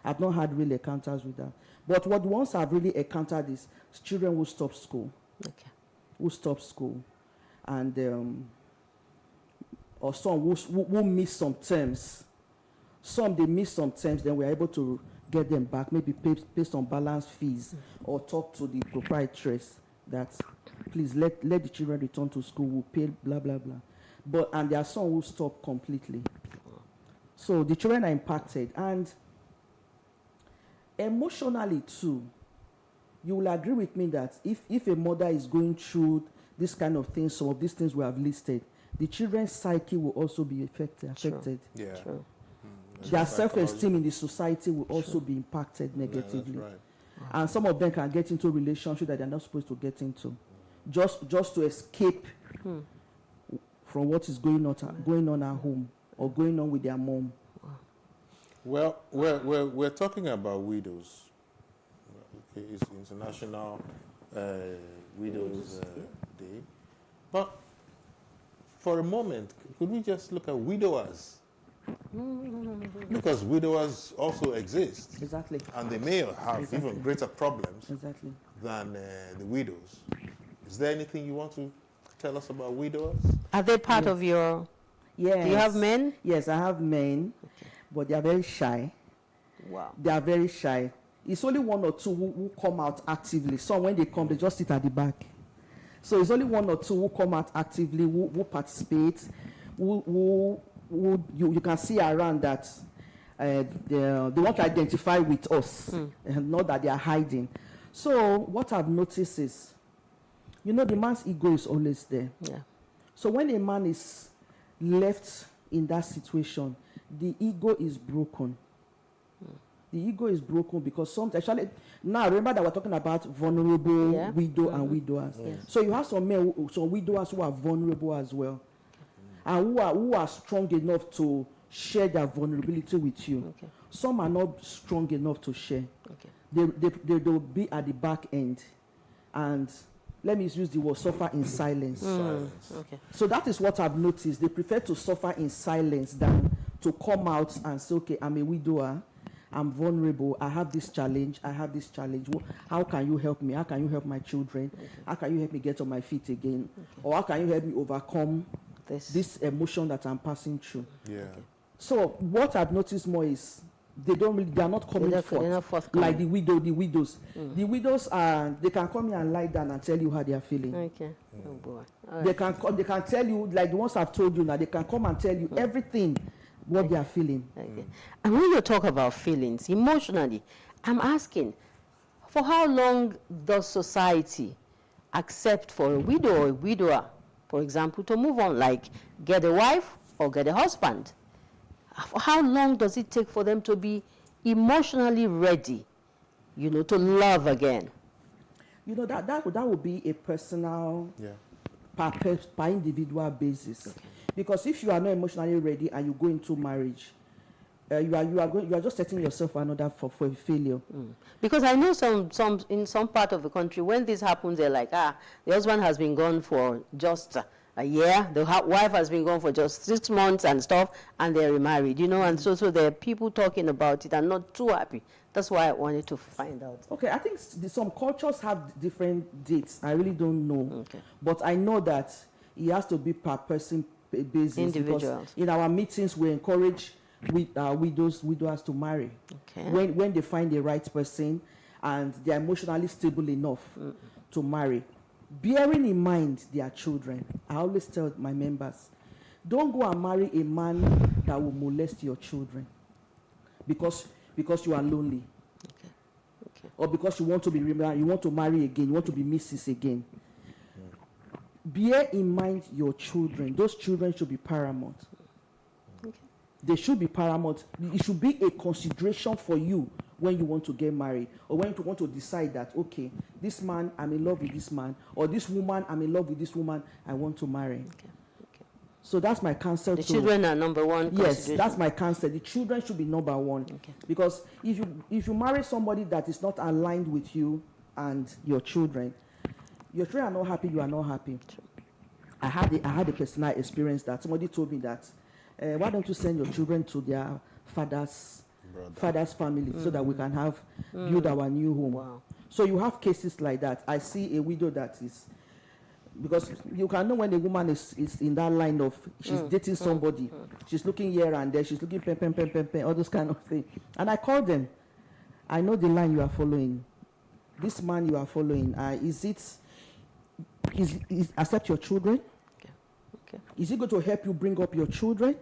I've not had real encounters with that. But what once I've really encountered is children will stop school. Okay. Will stop school. And or some will miss some terms. Some they miss some terms, then we're able to get them back, maybe pay some balance fees, or talk to the proprietress that please let the children return to school, we'll pay blah blah blah. And there are some who stop completely. So the children are impacted, and emotionally too, you will agree with me that if a mother is going through this kind of things, some of these things we have listed, the children's psyche will also be affected. Yeah. True. Their self-esteem in the society will also be impacted negatively. Yeah, that's right. And some of them can get into relationships that they're not supposed to get into, just to escape from what is going on at home or going on with their mom. Well, we're talking about widows. Okay, it's International Widows Day. But for a moment, could we just look at widowers? Because widowers also exist. Exactly. And they may have even greater problems than the widows. Is there anything you want to tell us about widowers? Are they part of your... Yes. Do you have men? Yes, I have men, but they are very shy. Wow. They are very shy. It's only one or two who come out actively. Some, when they come, they just sit at the back. So it's only one or two who come out actively, who participate, who you can see around that they want to identify with us, and not that they are hiding. So what I've noticed is, the man's ego is always there. Yeah. So when a man is left in that situation, the ego is broken. The ego is broken because actually, now remember that we're talking about vulnerable widow and widowers. Yes. So you have some men, some widowers who are vulnerable as well, and who are strong enough to share their vulnerability with you. Okay. Some are not strong enough to share. Okay. They'll be at the back end, and let me use the word suffer in silence. Okay. So that is what I've noticed. They prefer to suffer in silence than to come out and say, okay, I'm a widower, I'm vulnerable, I have this challenge. How can you help me? How can you help my children? How can you help me get on my feet again? Or how can you help me overcome this emotion that I'm passing through? Yeah. So what I've noticed more is they are not coming forth like the widows. The widows they can come here and lie down and tell you how they are feeling. Okay. Oh boy. All They right. can tell you, like the ones I've told you now, they can come and tell you everything what they are feeling. Okay. And when you talk about feelings, emotionally, I'm asking, for how long does society accept for a widow or a widower, for example, to move on, like get a wife or get a husband? For how long does it take for them to be emotionally ready, to love again? That would be a personal, per individual basis. Okay. Because if you are not emotionally ready and you go into marriage, you are just setting yourself another for a failure. Because I know some in some part of the country, when this happens, they're like, the husband has been gone for just a year, the wife has been gone for just 6 months and stuff, and they're remarried, and so there are people talking about it and not too happy. That's why I wanted to find out. Okay, I think some cultures have different dates. I really don't know. Okay. But I know that it has to be per person basis. Individuals. Because in our meetings, we encourage widowers to marry. Okay. When they find the right person and they're emotionally stable enough to marry. Bearing in mind their children, I always tell my members, don't go and marry a man that will molest your children because you are lonely. Okay. Or because you want to be you want to marry again, you want to be Mrs. again. Bear in mind your children. Those children should be paramount. Okay. They should be paramount. It should be a consideration for you when you want to get married, or when you want to decide that, okay, this man, I'm in love with this man, or this woman, I'm in love with this woman, I want to marry. Okay. So that's my counsel. The children are number one. Yes, that's my counsel. The children should be number one. Okay. Because if you marry somebody that is not aligned with you and your children are not happy, you are not happy. I had a personal experience that somebody told me that, why don't you send your children to their father's family so that we can build our new home. Wow. So you have cases like that. I see a widow that is, because you can know when a woman is in that line of she's dating somebody, she's looking here and there, she's looking pen, all those kind of things. And I call them, I know the line you are following. This man you are following, is accept your children? Okay. Is he going to help you bring up your children?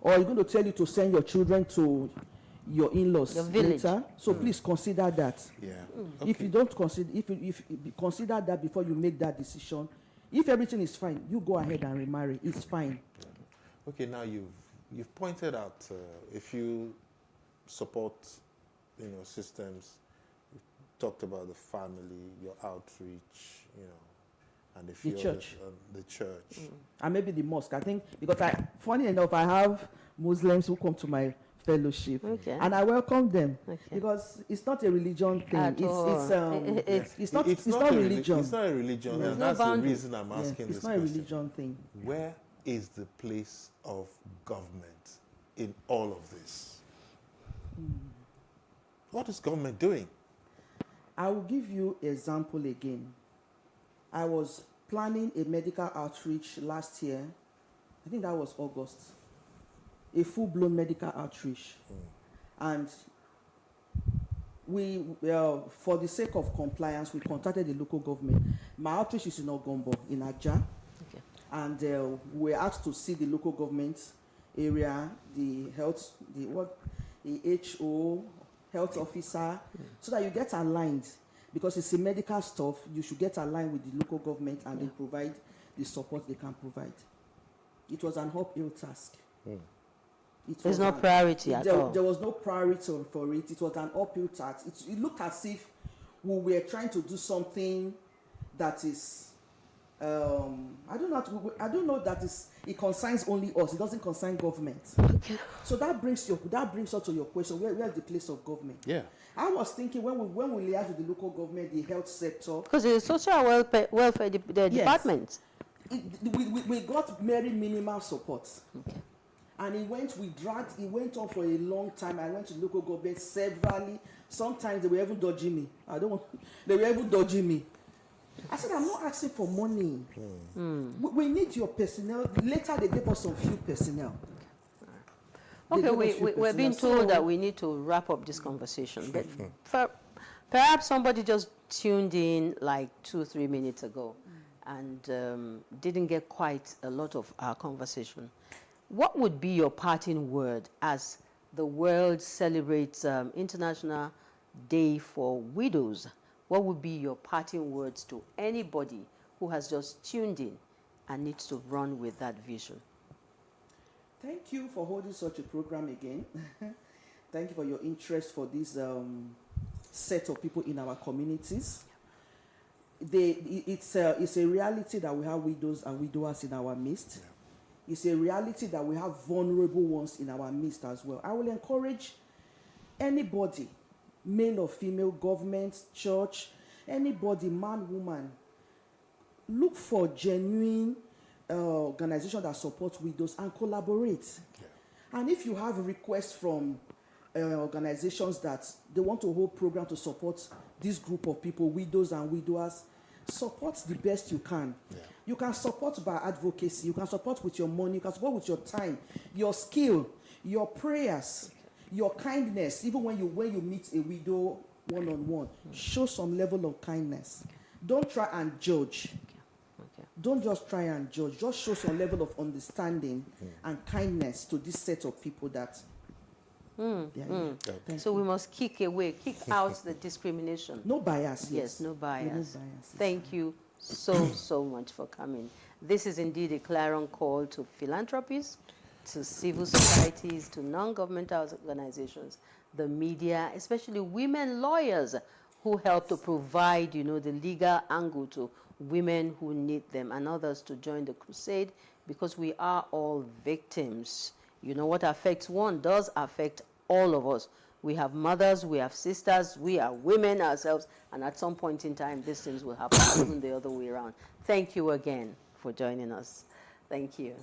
Or are you going to tell you to send your children to your in-laws later? So please consider that. Yeah. Okay. If you don't consider, if you consider that before you make that decision, if everything is fine, you go ahead and remarry. It's fine. Okay, now you've pointed out a few support, systems. You talked about the family, your outreach, and a few the church. The church. And maybe the mosque. I think because funny enough, I have Muslims who come to my fellowship, and I welcome them because it's not a religion thing. It's not religion. It's not a religion, and that's the reason I'm asking this question. It's not a religion thing. Where is the place of government in all of this? What is government doing? I will give you an example again. I was planning a medical outreach last year. I think that was August. A full-blown medical outreach. And we, for the sake of compliance, we contacted the local government. My outreach is in Ogombo, in Aja. Okay. And we were asked to see the local government area, the HO, health officer, so that you get aligned. Because it's a medical stuff, you should get aligned with the local government and they provide the support they can provide. It was an uphill task. There's no priority at all. There was no priority for it. It was an uphill task. It looked as if we were trying to do something that is, I don't know that it concerns only us. It doesn't concern government. Okay. So that brings us to your question. Where's the place of government? Yeah. I was thinking when we liaise with the local government, the health sector. Because it's social welfare department. We got very minimal support. Okay. And it went on for a long time. I went to local government severally. Sometimes they were even dodging me. They were even dodging me. I said, I'm not asking for money. We need your personnel. Later, they gave us some few personnel. Okay, we're being told that we need to wrap up this conversation. But perhaps somebody just tuned in like 2-3 minutes ago and didn't get quite a lot of our conversation. What would be your parting word as the world celebrates International Day for Widows? What would be your parting words to anybody who has just tuned in and needs to run with that vision? Thank you for holding such a program again. Thank you for your interest for this set of people in our communities. It's a reality that we have widows and widowers in our midst. Yeah. It's a reality that we have vulnerable ones in our midst as well. I will encourage anybody, male or female, government, church, anybody, man, woman, look for genuine organizations that support widows and collaborate. Yeah. And if you have requests from organizations that they want to hold program to support this group of people, widows and widowers, Support the best you can. You can support by advocacy, you can support with your money, you can support with your time, your skill, your prayers, your kindness. Even when you meet a widow one-on-one, show some level of kindness. Don't try and judge. Don't just try and judge. Just show some level of understanding and kindness to this set of people that. So we must kick out the discrimination. No bias. Yes, no bias. No bias. Thank you so much for coming. This is indeed a clarion call to philanthropies, to civil societies, to non-governmental organizations, the media, especially women lawyers who help to provide, the legal angle to women who need them, and others to join the crusade, because we are all victims. What affects one does affect all of us. We have mothers, we have sisters, we are women ourselves, and at some point in time, these things will happen, even the other way around. Thank you again for joining us. Thank you.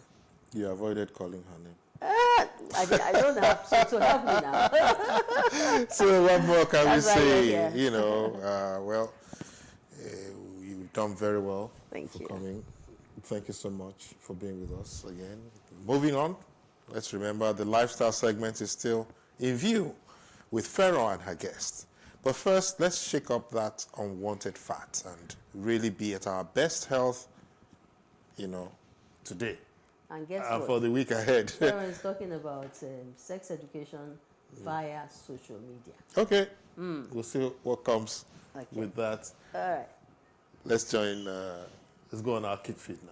You avoided calling her name. I don't have so help me now. So what more can we That's why say? you're here. You've done very well Thank for you. coming. Thank you so much for being with us again. Moving on, let's remember the lifestyle segment is still in view with Pharaoh and her guest. But first, let's shake up that unwanted fat and really be at our best health, today. And guess And what? for the week ahead. Sarah is talking about sex education via social media. Okay. We'll see what comes with that. All right. Let's join, let's go on our kick feed now.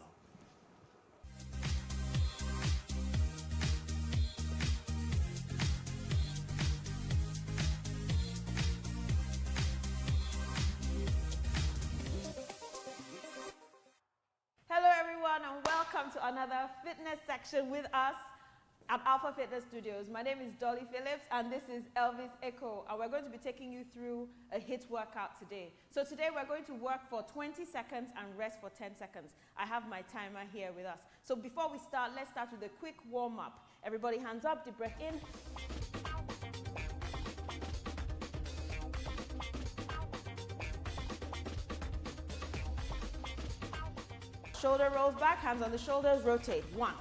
Hello everyone and welcome to another fitness section with us at Alpha Fitness Studios. My name is Dolly Phillips and this is Elvis Echo, and we're going to be taking you through a HIIT workout today. So today we're going to work for 20 seconds and rest for 10 seconds. I have my timer here with us. So before we start, let's start with a quick warm-up. Everybody hands up, deep breath in. Shoulder rolls back, hands on the shoulders, rotate. 1.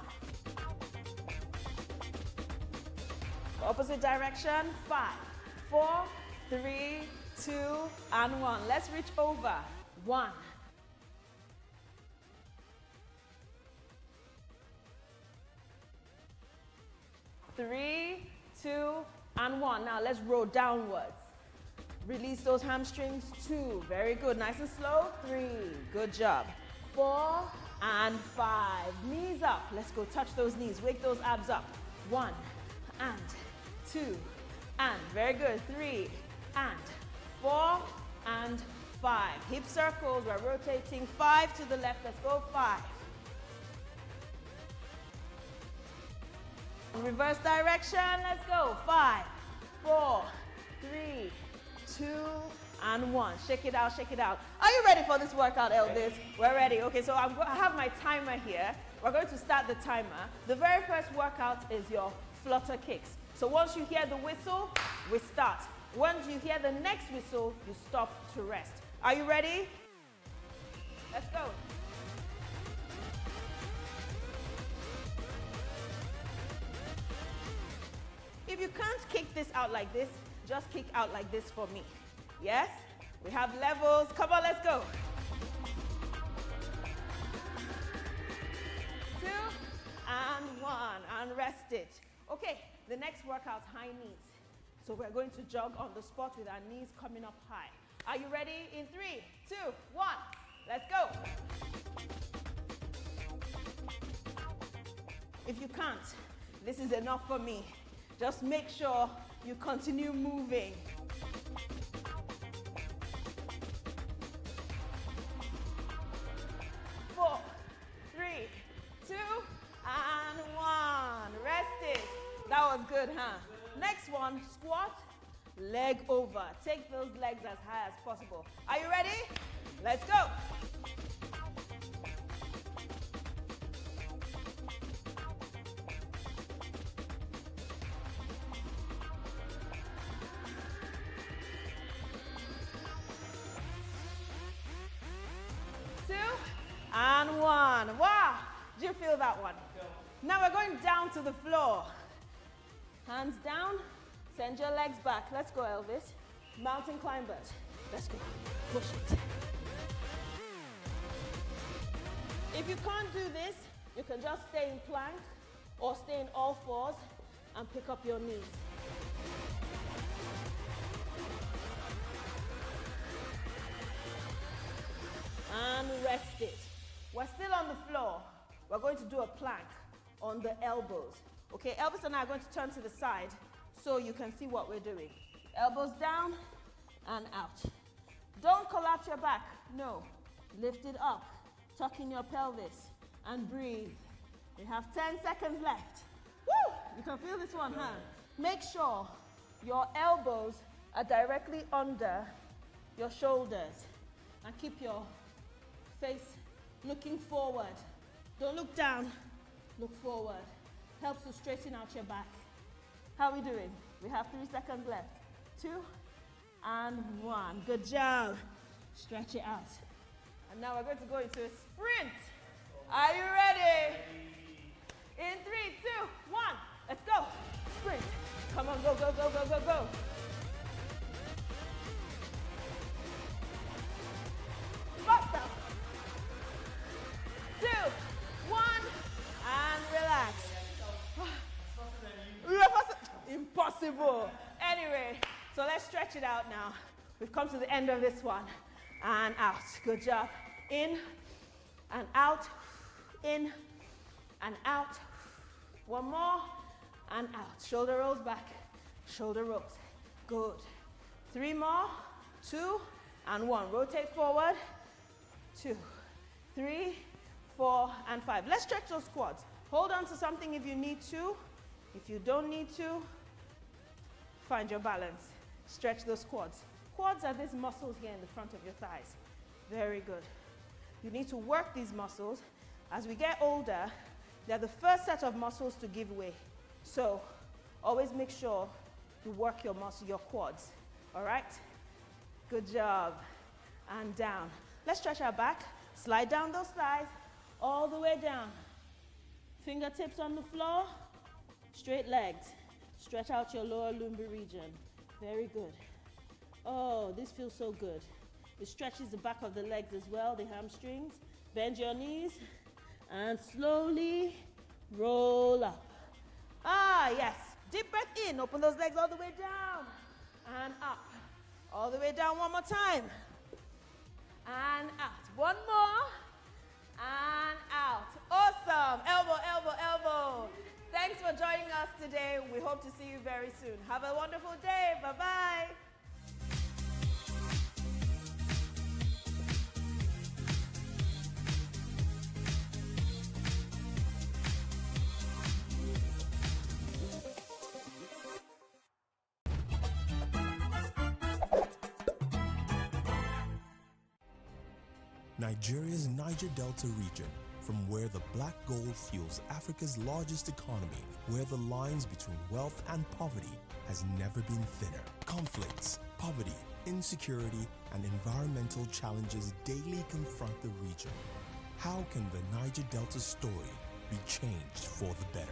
Opposite direction. 5, 4, 3, 2, and 1. Let's reach over. 1. 3, 2, and 1. Now let's roll downwards. Release those hamstrings. 2. Very good. Nice and slow. 3. Good job. 4 and 5. Knees up. Let's go touch those knees. Wake those abs up. 1 and 2 and. Very good. 3 and 4 and 5. Hip circles. We're rotating. 5 to the left. Let's go. 5. Reverse direction. Let's go. 5, 4, 3, 2, and 1. Shake it out, shake it out. Are you ready for this workout, Elvis? We're ready. Okay, so I have my timer here. We're going to start the timer. The very first workout is your flutter kicks. So once you hear the whistle, we start. Once you hear the next whistle, you stop to rest. Are you ready? Let's go. If you can't kick this out like this, just kick out like this for me. Yes? We have levels. Come on, let's go. 2 and 1 and rest it. Okay, the next workout, high knees. So we're going to jog on the spot with our knees coming up high. Are you ready? In 3, 2, 1, let's go. If you can't, this is enough for me. Just make sure you continue moving. 4, 3, 2, and 1. Rest it. That was good, huh? Next one, squat, leg over. Take those legs as high as possible. Are you ready? Let's go. And one. Wow. Do you feel that one? Now we're going down to the floor. Hands down. Send your legs back. Let's go, Elvis. Mountain climbers. Let's go. Push it. If you can't do this, you can just stay in plank or stay in all fours and pick up your knees. And rest it. We're still on the floor. We're going to do a plank on the elbows. Okay, Elvis and I are going to turn to the side so you can see what we're doing. Elbows down and out. Don't collapse your back. No. Lift it up. Tuck in your pelvis and breathe. We have 10 seconds left. Woo! You can feel this one, huh? Make sure your elbows are directly under your shoulders and keep your face looking forward. Don't look down, look forward. Helps to straighten out your back. How are we doing? We have 3 seconds left. 2 and 1. Good job. Stretch it out. And now we're going to go into a sprint. Are you ready? In 3, 2, 1. Let's go. Sprint. Come on, go, go, go, go, go, go. Faster. 2, 1, and relax. Impossible. Anyway, so let's stretch it out now. We've come to the end of this one. And out. Good job. In and out. In and out. One more. And out. Shoulder rolls back. Shoulder rolls. Good. 3 more. 2 and 1. Rotate forward. 2, 3, 4, and 5. Let's stretch those quads. Hold on to something if you need to. If you don't need to, find your balance. Stretch those quads. Quads are these muscles here in the front of your thighs. Very good. You need to work these muscles. As we get older, they're the first set of muscles to give way. So always make sure you work your muscle, your quads. All right? Good job. And down. Let's stretch our back. Slide down those thighs all the way down. Fingertips on the floor. Straight legs. Stretch out your lower lumbar region. Very good. Oh, this feels so good. It stretches the back of the legs as well, the hamstrings. Bend your knees and slowly roll up. Ah, yes. Deep breath in. Open those legs all the way down and up. All the way down one more time. And out. One more. And out. Awesome. Elbow, elbow, elbow. Thanks for joining us today. We hope to see you very soon. Have a wonderful day. Bye-bye. Nigeria's Niger Delta region, from where the black gold fuels Africa's largest economy, where the lines between wealth and poverty has never been thinner. Conflicts, poverty, insecurity, and environmental challenges daily confront the region. How can the Niger Delta story be changed for the better?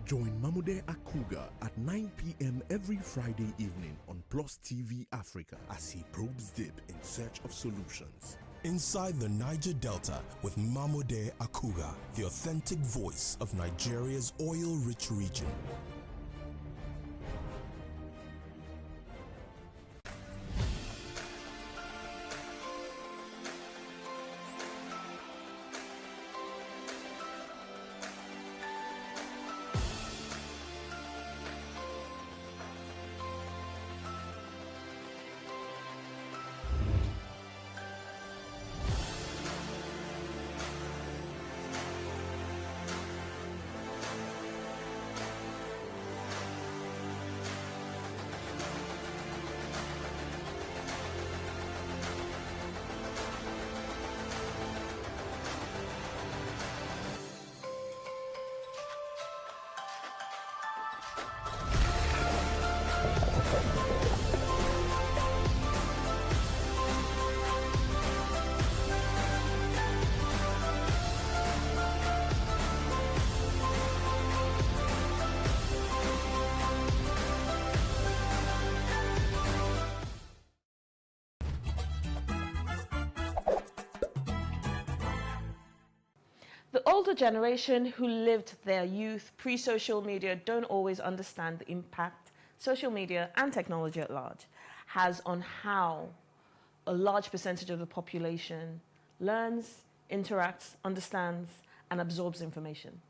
Join Mamude Akuga at 9 p.m. every Friday evening on PlusTvAfrica as he probes deep in search of solutions. Inside the Niger Delta with Mamude Akuga, the authentic voice of Nigeria's oil-rich region. The older generation who lived their youth pre-social media don't always understand the impact social media and technology at large has on how a large percentage of the population learns, interacts, understands, and absorbs information.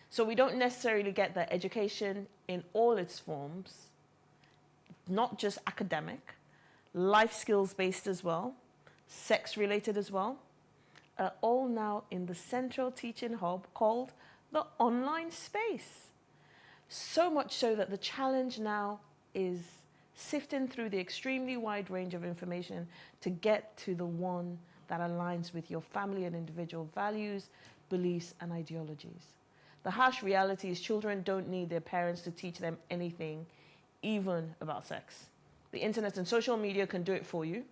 So we don't necessarily get that education in all its forms, not just academic, life skills based as well, sex related as well, are all now in the central teaching hub called the online space. So much so that the challenge now is sifting through the extremely wide range of information to get to the one that aligns with your family and individual values, beliefs, and ideologies. The harsh reality is children don't need their parents to teach them anything, even about sex. The internet and social media can do it for you,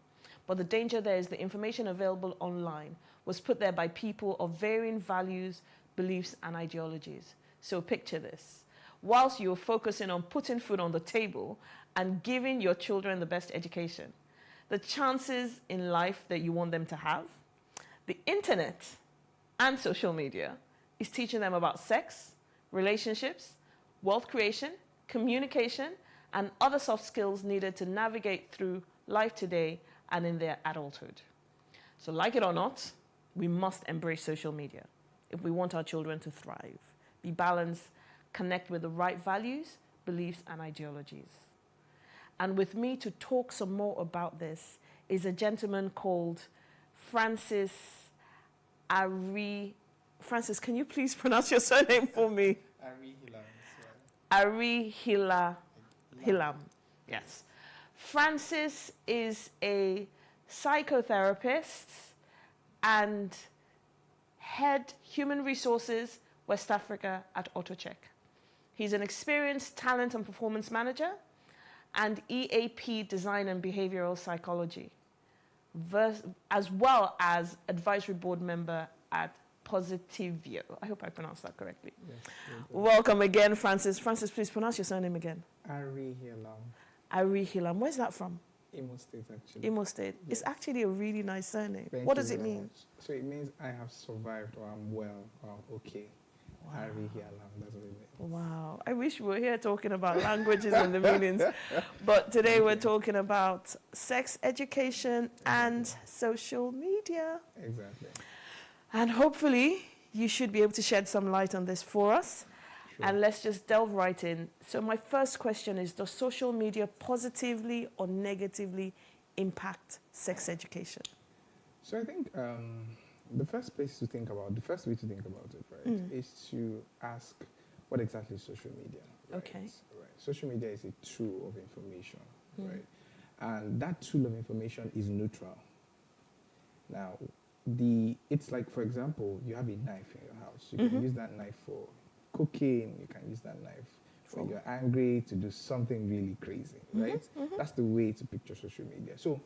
but the danger there is the information available online was put there by people of varying values, beliefs, and ideologies. So picture this. Whilst you're focusing on putting food on the table and giving your children the best education, the chances in life that you want them to have, the internet and social media is teaching them about sex, relationships, wealth creation, communication, and other soft skills needed to navigate through life today and in their adulthood. So like it or not, we must embrace social media if we want our children to thrive, be balanced, connect with the right values, beliefs, and ideologies. And with me to talk some more about this is a gentleman called Francis Ari. Francis, can you please pronounce your surname for me? Ari Hilam. Yes. Francis is a psychotherapist and head human resources West Africa at AutoCheck. He's an experienced talent and performance manager and EAP design and behavioral psychology, as well as advisory board member at PlusTvAfrica. I hope I pronounced that correctly. Yes, welcome again, Francis. Francis, please pronounce your surname again. Ari Hilam. Ari Hilam. Where's that from? Imo State, actually. Imo State. Yes. It's actually a really nice surname. Thank What you does it very mean? much. So it means I have survived, or I'm well, or I'm okay. Wow. Ari Hilam, that's what it means. Wow. I wish we were here talking about languages and the meanings. But today we're talking about sex education and social media. Exactly. And hopefully you should be able to shed some light on this for us. Sure. And let's just delve right in. So my first question is, does social media positively or negatively impact sex education? So I think the first way to think about it, right, is to ask what exactly is social media. Right? Okay. Right. Social media is a tool of information, right? And that tool of information is neutral. Now, it's like, for example, you have a knife in your house. You can use that knife for cooking. You can use that knife when you're angry to do something really crazy, right? That's the way to picture social media. So,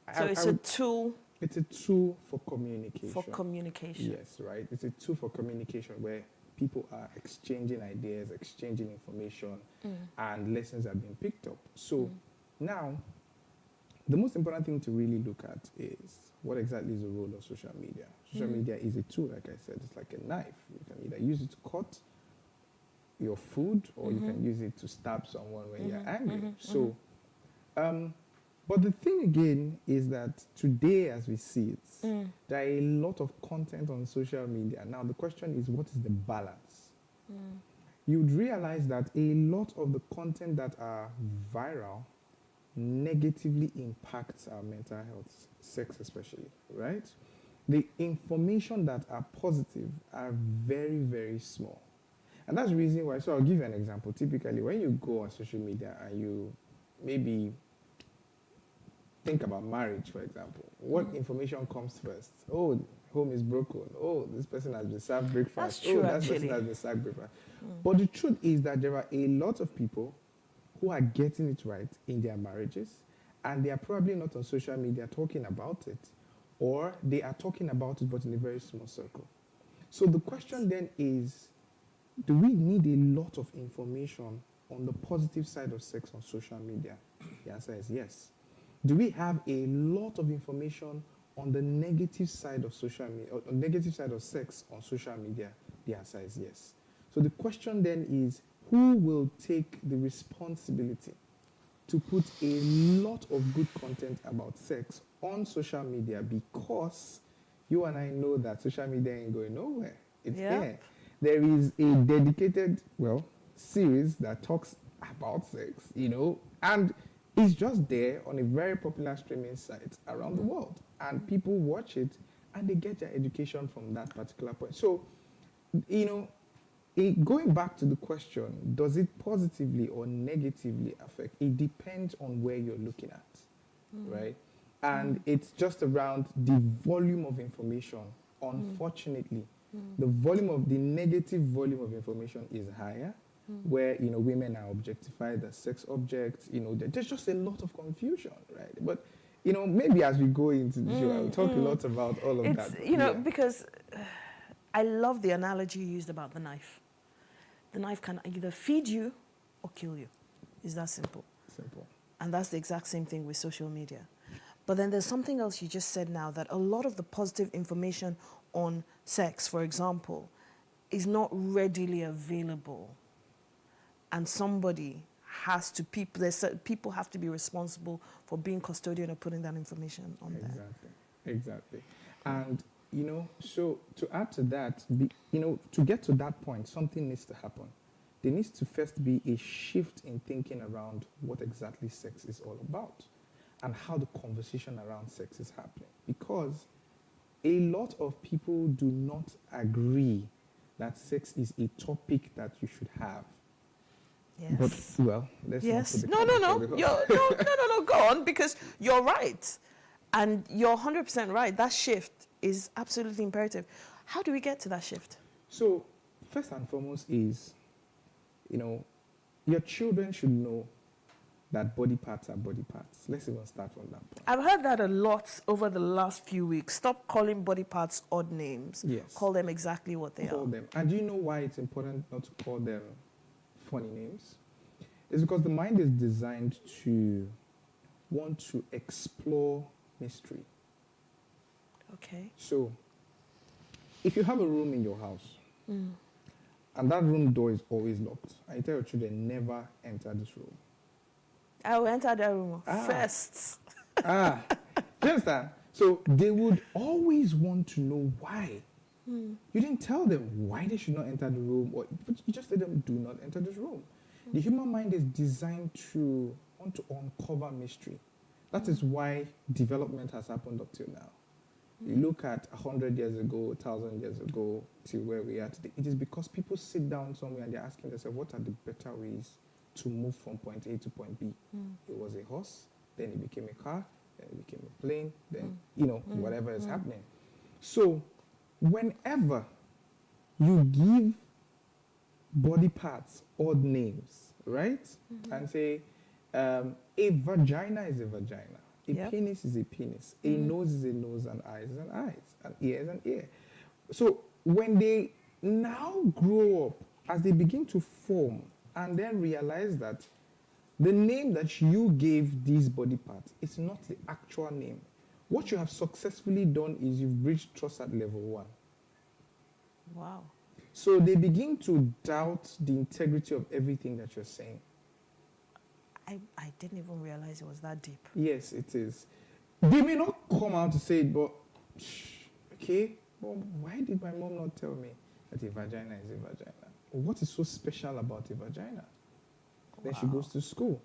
it's a tool. It's a tool for communication. For communication. Yes, right. It's a tool for communication where people are exchanging ideas, exchanging information, and lessons are being picked up. So now, the most important thing to really look at is what exactly is the role of social media. Social media is a tool, like I said. It's like a knife. You can either use it to cut your food, or you can use it to stab someone when you're angry. So, but the thing again is that today, as we see it, there are a lot of content on social media. Now, the question is, what is the balance? You'd realize that a lot of the content that are viral negatively impacts our mental health, sex especially, right? The information that are positive are very, very small. And that's the reason why, so I'll give you an example. Typically, when you go on social media and you maybe think about marriage, for example, what information comes first? Oh, home is broken. Oh, this person has been served breakfast. That's true, that person has been served breakfast. But the truth is that there are a lot of people who are getting it right in their marriages, and they are probably not on social media talking about it, or they are talking about it but in a very small circle. So the question then is, do we need a lot of information on the positive side of sex on social media? The answer is yes. Do we have a lot of information on the negative side of social media, or negative side of sex on social media, the answer is yes. So the question then is, who will take the responsibility to put a lot of good content about sex on social media, because you and I know that social media ain't going nowhere. It's here. There is a dedicated, series that talks about sex, and it's just there on a very popular streaming site around the world. And people watch it and they get their education from that particular point. So, going back to the question, does it positively or negatively affect? It depends on where you're looking at, right? And it's just around the volume of information. Unfortunately, the negative volume of information is higher, where women are objectified as sex objects. There's just a lot of confusion, right? But maybe as we go into the show, I'll talk a lot about all of that. Because I love the analogy you used about the knife. The knife can either feed you or kill you. It's that simple. Simple. And that's the exact same thing with social media. But then there's something else you just said now, that a lot of the positive information on sex, for example, is not readily available. And somebody has to, people have to be responsible for being custodian of putting that information on there. Exactly. And, so to add to that, to get to that point, something needs to happen. There needs to first be a shift in thinking around what exactly sex is all about and how the conversation around sex is happening. Because a lot of people do not agree that sex is a topic that you should have. Yes. But, let's not put No, go on, because you're right. And you're 100% right. That shift is absolutely imperative. How do we get to that shift? So, first and foremost is, your children should know that body parts are body parts. Let's even start from that point. I've heard that a lot over the last few weeks. Stop calling body parts odd names. Yes. Call them exactly what they are. Them. And do you know why it's important not to call them funny names? It's because the mind is designed to want to explore mystery. Okay. So, if you have a room in your house, and that room door is always locked, I tell your children, never enter this room. I will enter that room first. Do you understand? So they would always want to know why. You didn't tell them why they should not enter the room, but you just tell them, do not enter this room. The human mind is designed to want to uncover mystery. That is why development has happened up till now. You look at 100 years ago, 1,000 years ago, till where we are today. It is because people sit down somewhere and they're asking themselves, what are the better ways to move from point A to point B? It was a horse, then it became a car, then it became a plane, then, whatever is happening. So, whenever you give body parts odd names, right? And say, a vagina is a vagina. A penis is a penis. A nose is a nose, and eyes is an eyes, and ear is an ear. So when they now grow up, as they begin to form, and then realize that the name that you gave these body parts is not the actual name. What you have successfully done is you've reached trust at level 1. Wow. So they begin to doubt the integrity of everything that you're saying. I didn't even realize it was that deep. Yes, it is. They may not come out to say it, but okay, well, why did my mom not tell me that a vagina is a vagina? What is so special about a vagina? Then she goes to school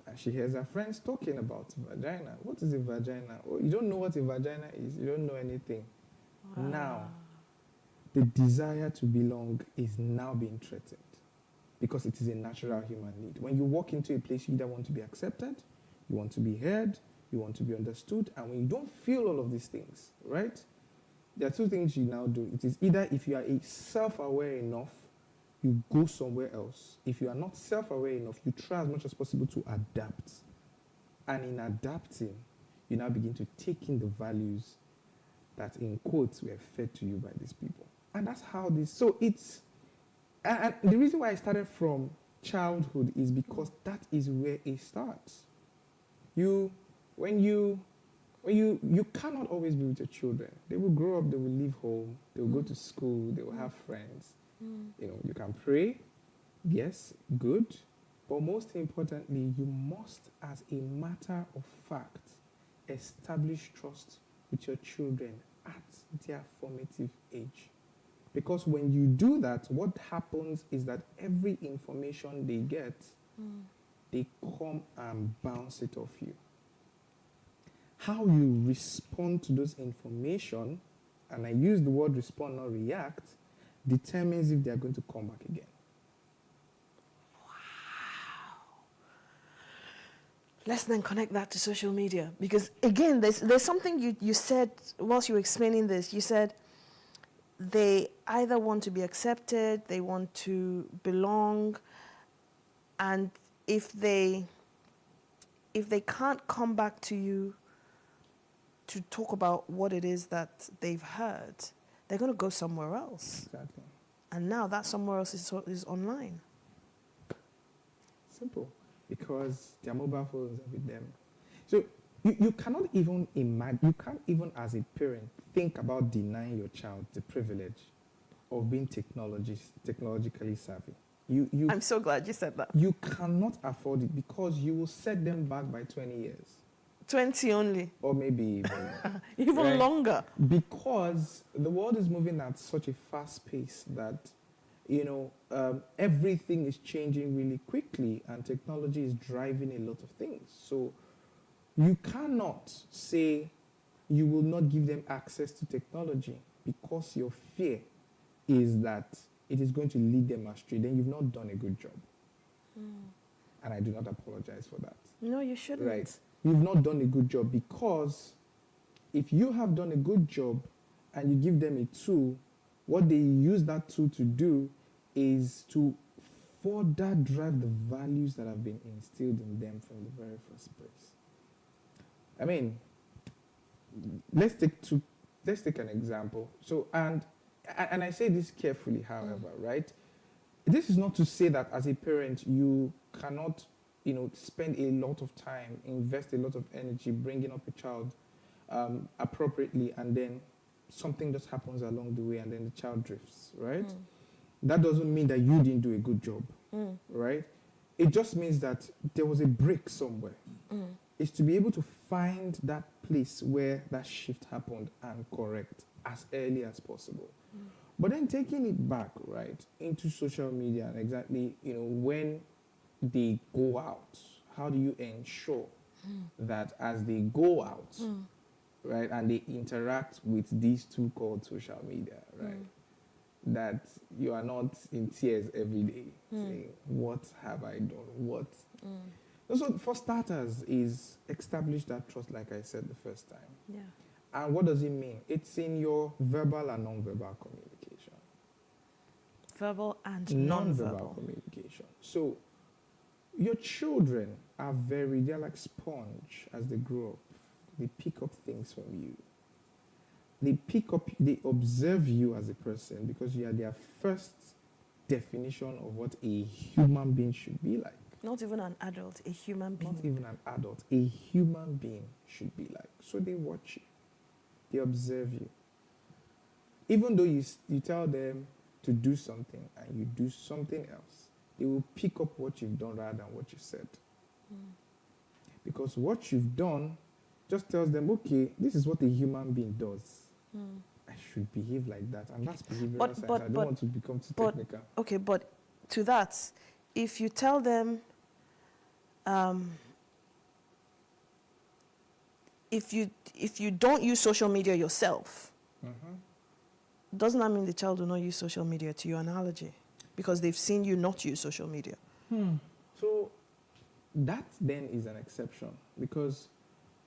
and she hears her friends talking about vagina. What is a vagina? Oh, you don't know what a vagina is. You don't know anything. Now, the desire to belong is now being threatened because it is a natural human need. When you walk into a place, you either want to be accepted, you want to be heard, you want to be understood, and when you don't feel all of these things, right? There are two things you now do. It is either if you are self-aware enough, you go somewhere else. If you are not self-aware enough, you try as much as possible to adapt. And in adapting, you now begin to take in the values that, in quotes, were fed to you by these people. And that's how this... So it's... And the reason why I started from childhood is because that is where it starts. When you Well, you cannot always be with your children. They will grow up, they will leave home, they will go to school, they will have friends. You can pray, yes, good, but most importantly, you must, as a matter of fact, establish trust with your children at their formative age. Because when you do that, what happens is that every information they get, they come and bounce it off you. How you respond to those information, and I use the word respond, not react, determines if they are going to come back again. Let's then connect that to social media. Because again, there's something you said whilst you were explaining this. You said they either want to be accepted, they want to belong, and if they can't come back to you to talk about what it is that they've heard, they're going to go somewhere else. Exactly. And now that somewhere else is online. Simple. Because their mobile phones are with them. So you cannot even imagine, you can't even as a parent think about denying your child the privilege of being technologically savvy. I'm so glad you said that. You cannot afford it because you will set them back by 20 years. 20 only. Or maybe even longer. Because the world is moving at such a fast pace that everything is changing really quickly and technology is driving a lot of things. So you cannot say you will not give them access to technology because your fear is that it is going to lead them astray. Then you've not done a good job. And I do not apologize for that. No, you shouldn't. Right. You've not done a good job because if you have done a good job and you give them a tool, what they use that tool to do is to further drive the values that have been instilled in them from the very first place. I mean, let's take an example. So, and I say this carefully, however, right? This is not to say that as a parent you cannot, spend a lot of time, invest a lot of energy bringing up a child appropriately, and then something just happens along the way and then the child drifts, right? That doesn't mean that you didn't do a good job, right? It just means that there was a break somewhere. It's to be able to find that place where that shift happened and correct as early as possible. But then taking it back, right, into social media and exactly, when they go out, how do you ensure that as they go out, right, and they interact with these two called social media, right, that you are not in tears every day saying, what have I done? What? So for starters is establish that trust, like I said the first time. Yeah. And what does it mean? It's in your verbal and non-verbal communication. Verbal and non-verbal communication. So your children are they're like sponge as they grow up. They pick up things from you. They observe you as a person because you are their first definition of what a human being should be like. Not even an adult, a human being. Not even an adult, a human being should be like. So they watch you. They observe you. Even though you tell them to do something and you do something else, they will pick up what you've done rather than what you said. Because what you've done just tells them, okay, this is what a human being does. I should behave like that. And that's behavioral science. I don't want to become too technical. Okay, but to that, if you tell them, if you don't use social media yourself, doesn't that mean the child will not use social media, to your analogy? Because they've seen you not use social media. So that then is an exception because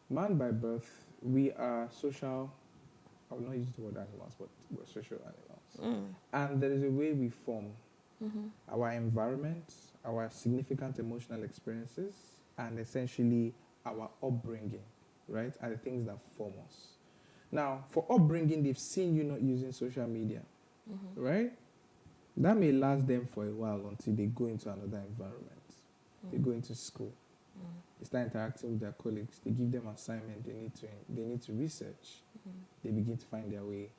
man by birth, we are social, I will not use the word animals, but we're social animals. And there is a way we form our environment, our significant emotional experiences, and essentially our upbringing, right, are the things that form us. Now, for upbringing, they've seen you not using social media, right? That may last them for a while until they go into another environment. They go into school. they start interacting with their colleagues, they give them assignment, they need to research, they begin to find their way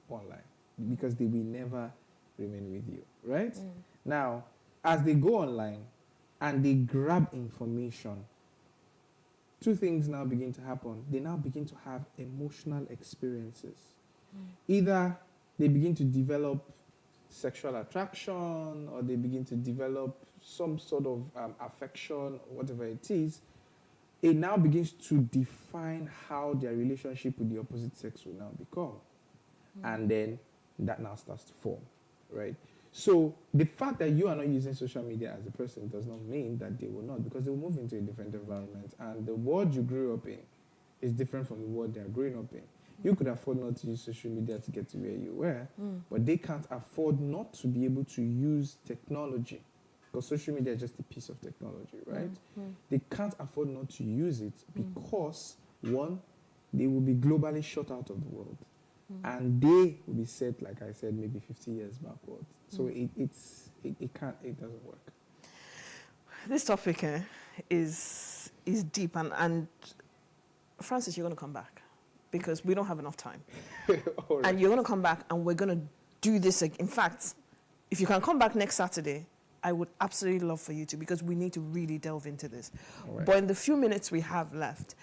online because they will never remain with you, right? Now, as they go online and they grab information, two things now begin to happen. They now begin to have emotional experiences. Either they begin to develop sexual attraction, or they begin to develop some sort of affection, whatever it is. It now begins to define how their relationship with the opposite sex will now become. And then that now starts to form, right? So the fact that you are not using social media as a person does not mean that they will not, because they will move into a different environment. And the world you grew up in is different from the world they are growing up in. You could afford not to use social media to get to where you were, but they can't afford not to be able to use technology, because social media is just a piece of technology, right? They can't afford not to use it because, one, they will be globally shut out of the world. And they will be set, like I said, maybe 50 years backwards. So it doesn't work. This topic is deep, and Francis, you're going to come back because we don't have enough time. Right. And you're going to come back, and we're going to do this again. In fact, if you can come back next Saturday, I would absolutely love for you to, because we need to really delve into this. Right. But in the few minutes we have left,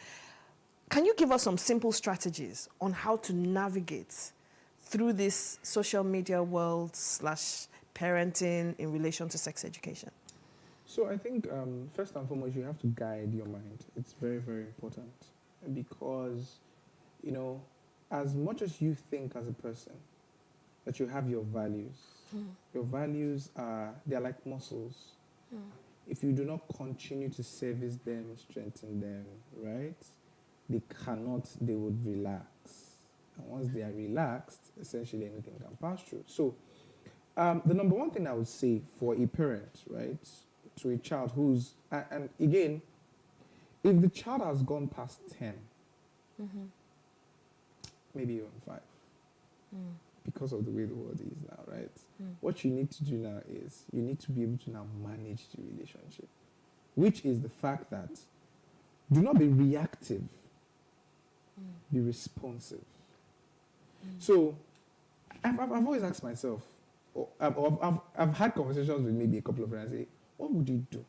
can you give us some simple strategies on how to navigate through this social media world / parenting in relation to sex education? So I think first and foremost, you have to guide your mind. It's very, very important, because, you know, as much as you think as a person that you have your values, your values they're like muscles. If you do not continue to service them, strengthen them, right, they would relax. And once they are relaxed, essentially anything can pass through. So the number one thing I would say for a parent, right, to a child who's, and again, if the child has gone past 10, maybe even 5, because of the way the world is now, right? What you need to do now is you need to be able to now manage the relationship, which is the fact that do not be reactive, be responsive. So I've always asked myself, or I've had conversations with maybe a couple of friends, say, what would you do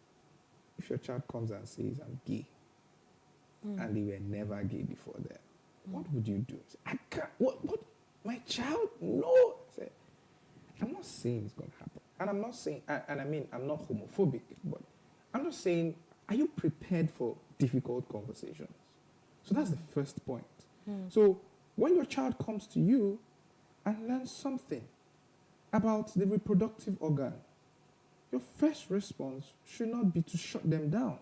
if your child comes and says, I'm gay, and they were never gay before that? What would you do? Say, I can't, what, my child? No. Say, I'm not saying it's going to happen. And I'm not saying, and I mean, I'm not homophobic, but I'm just saying, are you prepared for difficult conversations? So that's the first point. So when your child comes to you and learns something about the reproductive organ, your first response should not be to shut them down.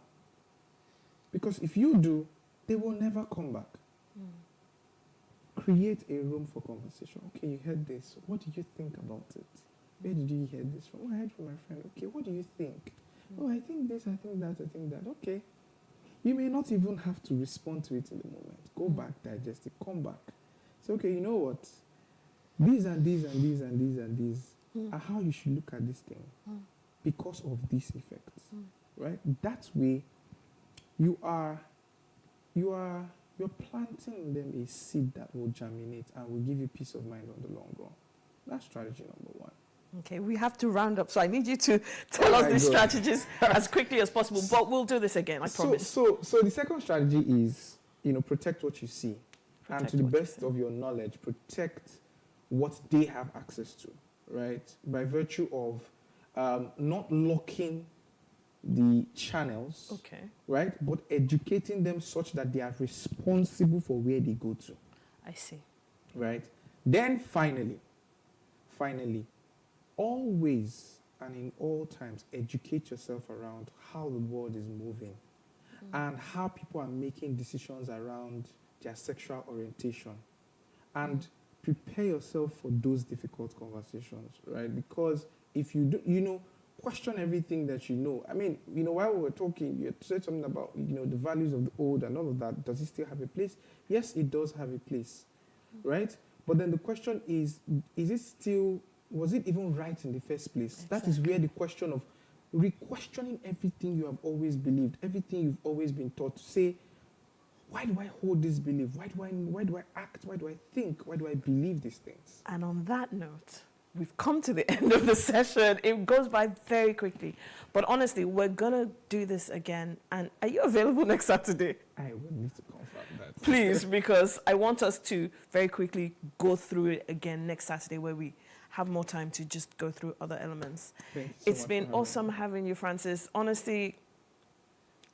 Because if you do, they will never come back. Create a room for conversation. Okay, you heard this. What did you think about it? Where did you hear this from? Oh, I heard from my friend. Okay, what do you think? Oh, I think this, I think that, I think that. Okay. You may not even have to respond to it in the moment. Go back, digest it, come back. Say, okay, you know what? These and these and these and these and these are how you should look at this thing because of these effects, right? That way, you're planting in them a seed that will germinate and will give you peace of mind on the long run. That's strategy number one. Okay, we have to round up, so I need you to tell us these strategies as quickly as possible, but we'll do this again, I promise. So the second strategy is, protect what you see. And to the best of your knowledge, protect what they have access to, right? By virtue of not locking the channels, right? But educating them such that they are responsible for where they go to. I see. Right? Then finally, always and in all times, educate yourself around how the world is moving and how people are making decisions around their sexual orientation. And prepare yourself for those difficult conversations, right? Because if you do, question everything that you know. I mean, while we were talking, you said something about, the values of the old and all of that. Does it still have a place? Yes, it does have a place, right? But then the question is it still, was it even right in the first place? Exactly. That is where the question of re-questioning everything you have always believed, everything you've always been taught, to say, why do I hold this belief? Why do I act? Why do I think? Why do I believe these things? And on that note, we've come to the end of the session. It goes by very quickly. But honestly, we're going to do this again. And are you available next Saturday? I will need to confirm that. Please, because I want us to very quickly go through it again next Saturday, where we have more time to just go through other elements. It's been awesome having you, Francis. Honestly,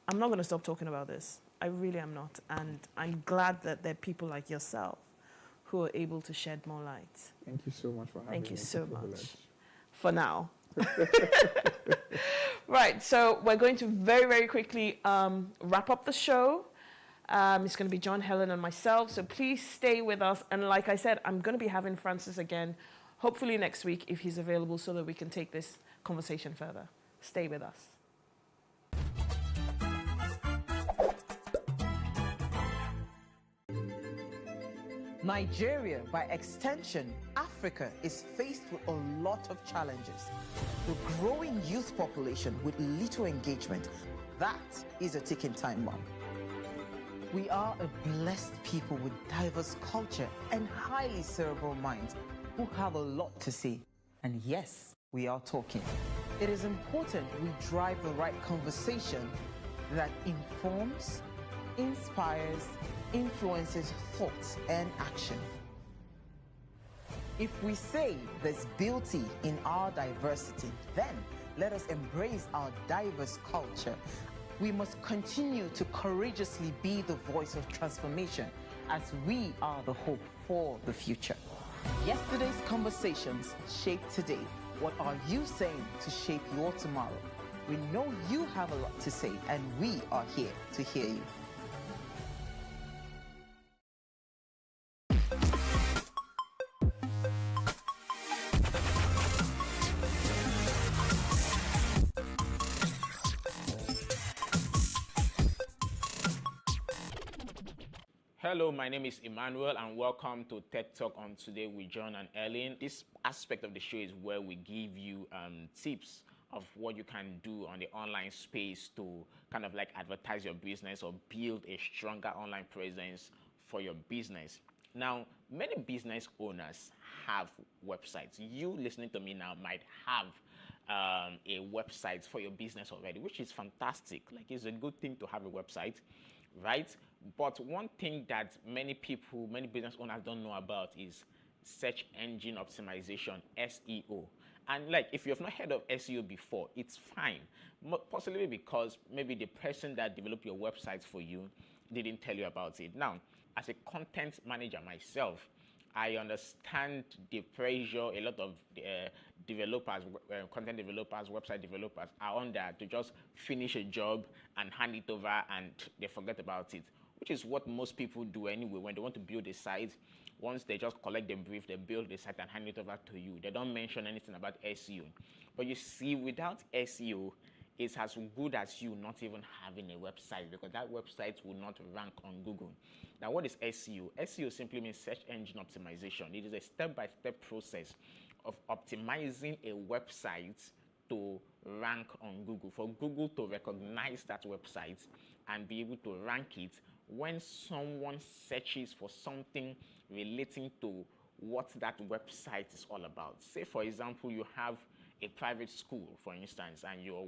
I'm not going to stop talking about this. I really am not. And I'm glad that there are people like yourself who are able to shed more light. Thank you so much for having me. Thank you It's so a privilege. much. For now. Right, so we're going to very, very quickly wrap up the show. It's going to be John, Helen, and myself, so please stay with us. And like I said, I'm going to be having Francis again, hopefully next week if he's available, so that we can take this conversation further. Stay with us. Nigeria, by extension, Africa, is faced with a lot of challenges. The growing youth population with little engagement, that is a ticking time bomb. We are a blessed people with diverse culture and highly cerebral minds who have a lot to say. And yes, we are talking. It is important we drive the right conversation that informs, inspires, influences thoughts and action. If we say there's beauty in our diversity, then let us embrace our diverse culture. We must continue to courageously be the voice of transformation, as we are the hope for the future. Yesterday's conversations shape today. What are you saying to shape your tomorrow? We know you have a lot to say, and we are here to hear you. Hello, my name is Emmanuel and welcome to Tech Talk on Today with John and Ellen. This aspect of the show is where we give you tips of what you can do on the online space to kind of like advertise your business or build a stronger online presence for your business. Now, many business owners have websites. You listening to me now might have a website for your business already, which is fantastic. Like, it's a good thing to have a website, right? But one thing that many people, many business owners don't know about is search engine optimization, SEO. And like, if you have not heard of SEO before, it's fine. Possibly because maybe the person that developed your website for you didn't tell you about it. Now, as a content manager myself, I understand the pressure a lot of developers, content developers, website developers are under to just finish a job and hand it over and they forget about it, which is what most people do anyway when they want to build a site. Once they just collect the brief, they build the site and hand it over to you. They don't mention anything about SEO. But you see, without SEO, it's as good as you not even having a website, because that website will not rank on Google. Now, what is SEO? SEO simply means search engine optimization. It is a step-by-step process of optimizing a website to rank on Google, for Google to recognize that website and be able to rank it when someone searches for something relating to what that website is all about. Say, for example, you have a private school, for instance, and your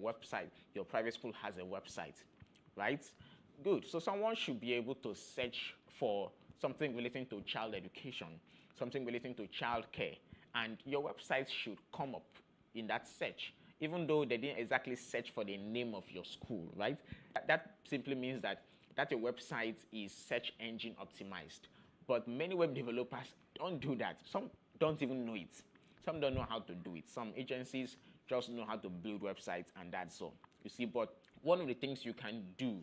private school has a website, right? Good. So someone should be able to search for something relating to child education, something relating to child care, and your website should come up in that search, even though they didn't exactly search for the name of your school, right? That simply means that your website is search engine optimized. But many web developers don't do that. Some don't even know it. Some don't know how to do it. Some agencies just know how to build websites, and that's all. You see, but one of the things you can do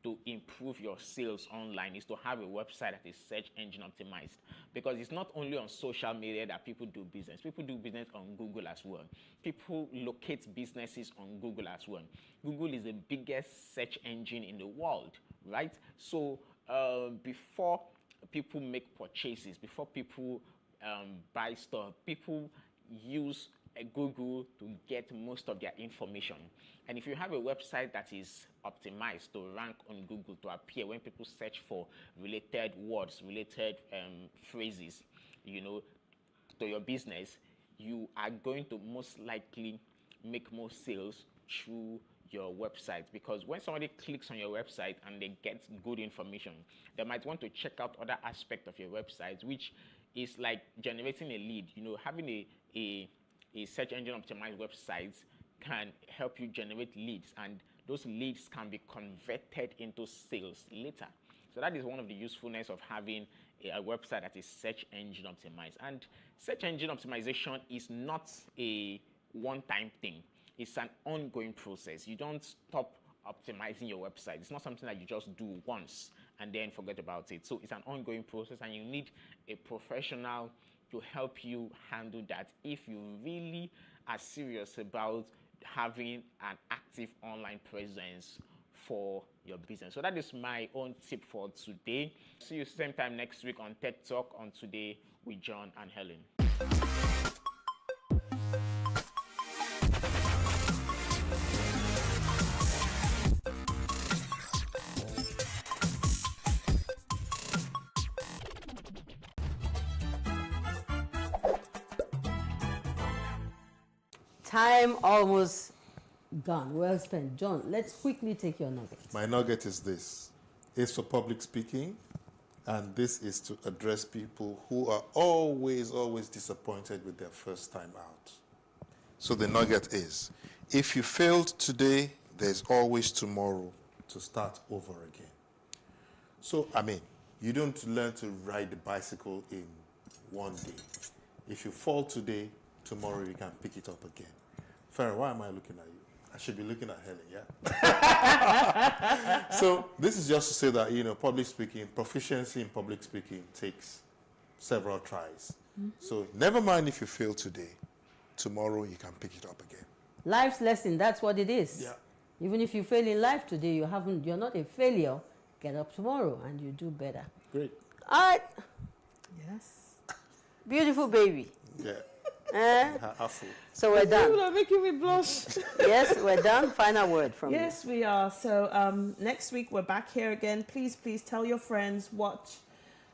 to improve your sales online is to have a website that is search engine optimized, because it's not only on social media that people do business. People do business on Google as well. People locate businesses on Google as well. Google is the biggest search engine in the world, right? So before people make purchases, before people buy stuff, people use Google to get most of their information. And if you have a website that is optimized to rank on Google, to appear when people search for related words, related phrases, to your business, you are going to most likely make more sales through your website, because when somebody clicks on your website and they get good information, they might want to check out other aspects of your website, which is like generating a lead. Having a search engine optimized website can help you generate leads, and those leads can be converted into sales later. So that is one of the usefulness of having a website that is search engine optimized. And search engine optimization is not a one-time thing. It's an ongoing process. You don't stop optimizing your website. It's not something that you just do once and then forget about it. So it's an ongoing process, and you need a professional to help you handle that if you really are serious about having an active online presence for your business. So that is my own tip for today. See you same time next week on Tech Talk on Today with John and Helen. Time almost gone. Well spent. John, let's quickly take your nuggets. My nugget is this. It's for public speaking, and this is to address people who are always disappointed with their first time out. So the nugget is, if you failed today, there's always tomorrow to start over again. So, you don't learn to ride the bicycle in one day. If you fall today, tomorrow you can pick it up again. Farah, why am I looking at you? I should be looking at Helen, yeah? So this is just to say that, public speaking, proficiency in public speaking takes several tries. Mm-hmm. So never mind if you fail today, tomorrow you can pick it up again. Life's lesson, that's what it is. Yeah. Even if you fail in life today, you're not a failure. Get up tomorrow and you do better. Great. All right. Yes. Beautiful baby. Yeah. So we're done. People are making me blush. Yes, we're done. Final word from you. Yes, we are. So next week we're back here again. Please on your friends, watch,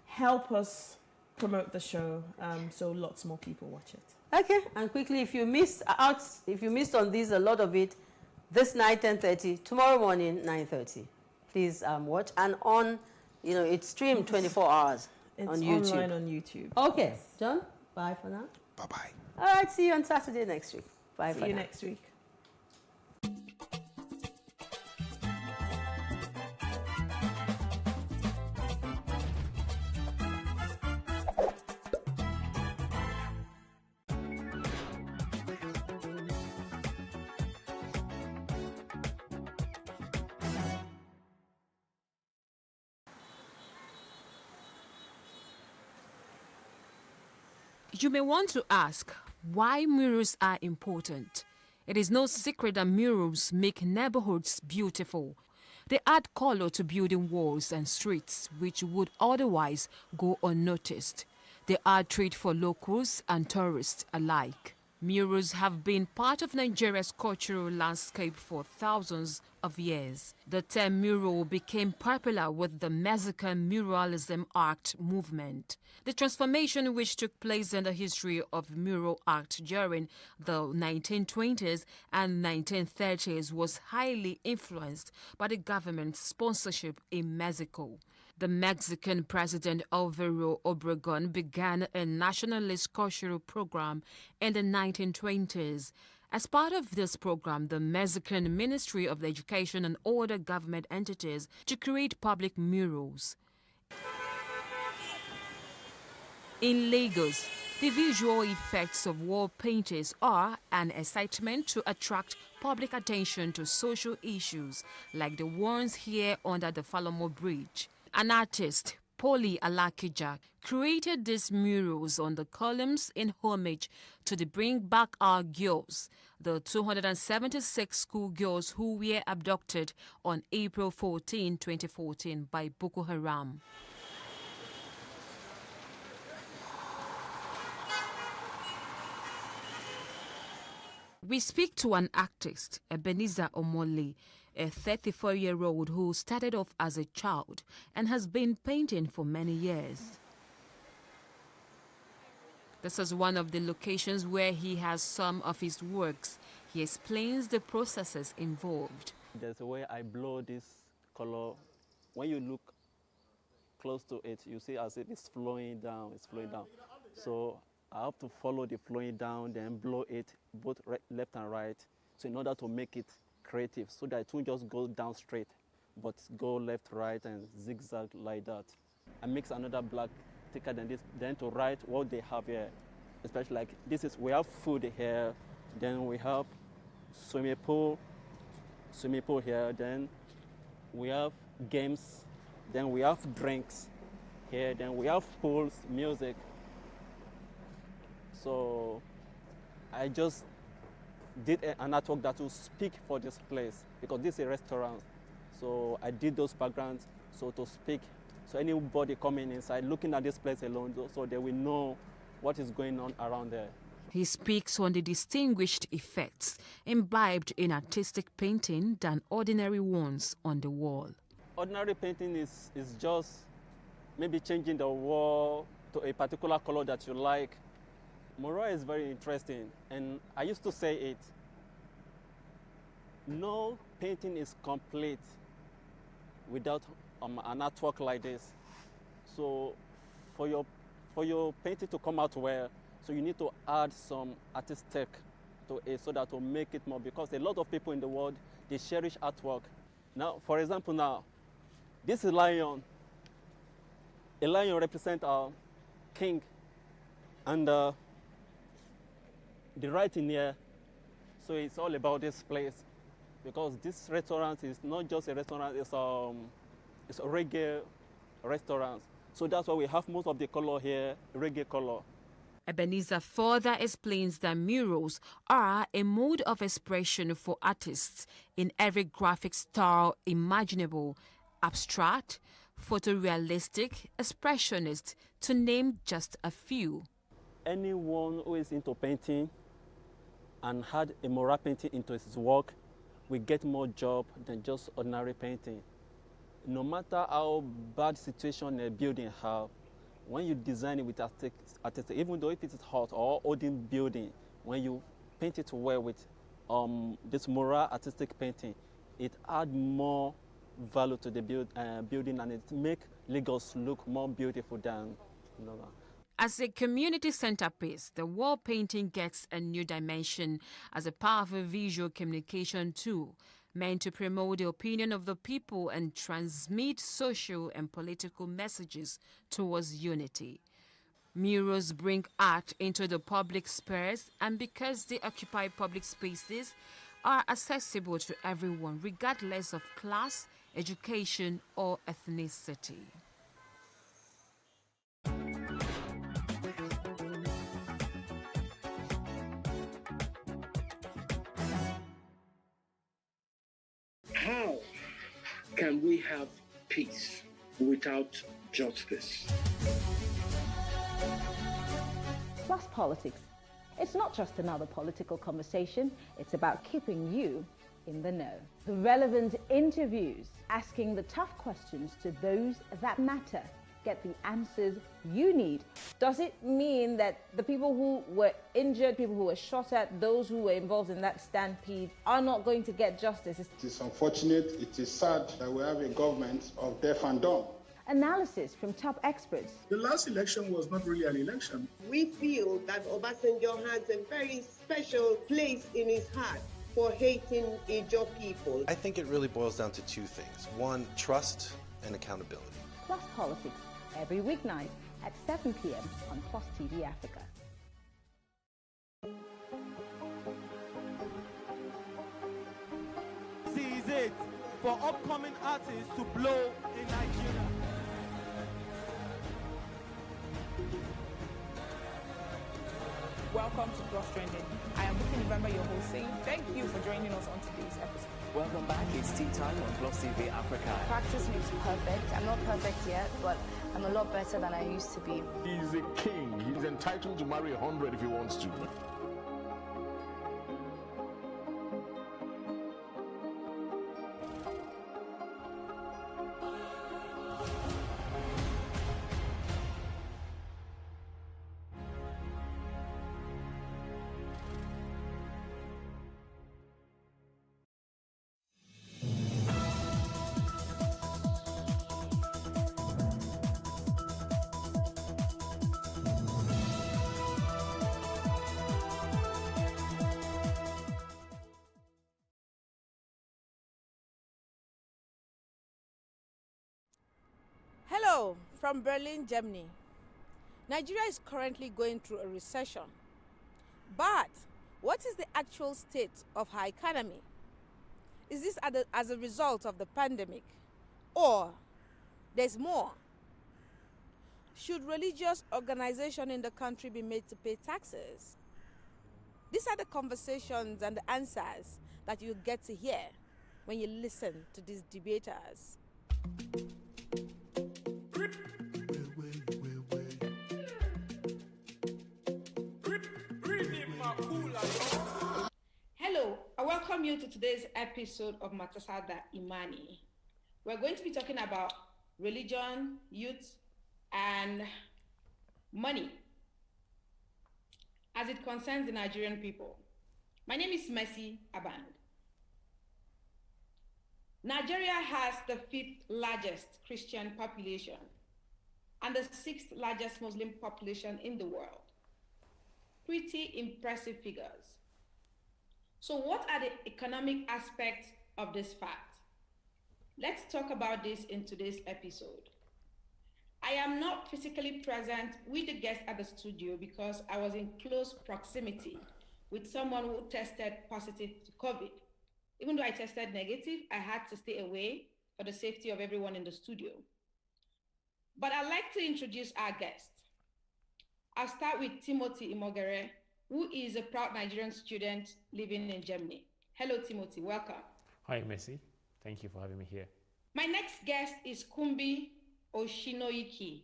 help us promote the show, so lots more people watch it. Okay, and quickly, if you missed on this, a lot of it, this night 10:30, tomorrow morning 9:30. Please watch, and it's streamed 24 hours on YouTube. It's online on YouTube. Okay, John, bye for now. Bye-bye. All right, see you on Saturday next week. Bye for now. See you next week. You may want to ask why murals are important. It is no secret that murals make neighborhoods beautiful. They add color to building walls and streets which would otherwise go unnoticed. They are trade for locals and tourists alike. Murals have been part of Nigeria's cultural landscape for thousands of years. The term mural became popular with the Mexican muralism art movement. The transformation which took place in the history of mural art during the 1920s and 1930s was highly influenced by the government's sponsorship in Mexico. The Mexican President Alvaro Obregón began a nationalist cultural program in the 1920s. As part of this program, the Mexican Ministry of Education and other government entities to create public murals. In Lagos, the visual effects of wall paintings are an excitement to attract public attention to social issues like the ones here under the Falomo Bridge. An artist, Poli Alakija, created these murals on the columns in homage to the Bring Back Our Girls, the 276 schoolgirls who were abducted on April 14, 2014 by Boko Haram. We speak to an artist, Ebenezer Omole, a 34-year-old who started off as a child and has been painting for many years. This is one of the locations where he has some of his works. He explains the processes involved. There's a way I blow this color. When you look close to it, you see as if it's flowing down, So I have to follow the flowing down, then blow it both left and right. So in order to make it creative, so that it won't just go down straight, but go left, right, and zigzag like that. I mix another black thicker than this, then to write what they have here. Especially like this is, we have food here, then we have swimming pool here, then we have games, then we have drinks here, then we have pools, music. So I just did an artwork that will speak for this place because this is a restaurant. So I did those backgrounds so to speak. So anybody coming inside, looking at this place alone, so they will know what is going on around there. He speaks on the distinguished effects imbibed in artistic painting than ordinary ones on the wall. Ordinary painting is just maybe changing the wall to a particular color that you like. Mural is very interesting, and I used to say it. No painting is complete without an artwork like this. So for your painting to come out well, so you need to add some artistic to it so that will make it more, because a lot of people in the world, they cherish artwork. Now, for example, now, this is lion. A lion represents a king, and the writing here, so it's all about this place, because this restaurant is not just a restaurant, it's a reggae restaurant. So that's why we have most of the color here, reggae color. Ebenezer further explains that murals are a mode of expression for artists in every graphic style imaginable, abstract, photorealistic, expressionist, to name just a few. Anyone who is into painting and had a mural painting into his work will get more job than just ordinary painting. No matter how bad situation a building have, when you design it with artistic, even though if it is hot or old building, when you paint it well with this mural artistic painting, it adds more value to the building, and it makes Lagos look more beautiful than As a community centerpiece, the wall painting gets a new dimension as a powerful visual communication tool meant to promote the opinion of the people and transmit social and political messages towards unity. Murals bring art into the public space, and because they occupy public spaces, are accessible to everyone regardless of class, education, or ethnicity. How can we have peace without justice? Plus Politics. It's not just another political conversation, it's about keeping you in the know. The relevant interviews, asking the tough questions to those that matter. Get the answers you need. Does it mean that the people who were injured, people who were shot at, those who were involved in that stampede are not going to get justice? It is unfortunate, it is sad that we have a government of deaf and dumb. Analysis from top experts. The last election was not really an election. We feel that Obasanjo has a very special place in his heart for hating Ijaw people. I think it really boils down to two things. One, trust and accountability. Plus Politics, every weeknight at 7 p.m. on Plus TV Africa. This is it for upcoming artists to blow in Nigeria. Welcome to Plus Trending. I am Bookie November, your host, saying thank you for joining us on today's episode. Welcome back. It's tea time on Plus TV Africa. Practice makes perfect. I'm not perfect yet, but I'm a lot better than I used to be. He's a king. He's entitled to marry 100 if he wants to. Hello from Berlin, Germany. Nigeria is currently going through a recession. But what is the actual state of our economy? Is this as a result of the pandemic? Or there's more? Should religious organizations in the country be made to pay taxes? These are the conversations and the answers that you get to hear when you listen to these debaters. Hello, I welcome you to today's episode of Matasada Imani. We're going to be talking about religion, youth, and money as it concerns the Nigerian people. My name is Mercy Aband. Nigeria has the 5th largest Christian population and the 6th largest Muslim population in the world. Pretty impressive figures. So what are the economic aspects of this fact? Let's talk about this in today's episode. I am not physically present with the guests at the studio because I was in close proximity with someone who tested positive to COVID. Even though I tested negative, I had to stay away for the safety of everyone in the studio. But I'd like to introduce our guest. I'll start with Timothy Imogere, who is a proud Nigerian student living in Germany. Hello, Timothy, welcome. Hi, Messi. Thank you for having me here. My next guest is Kumbi Oshinoiki.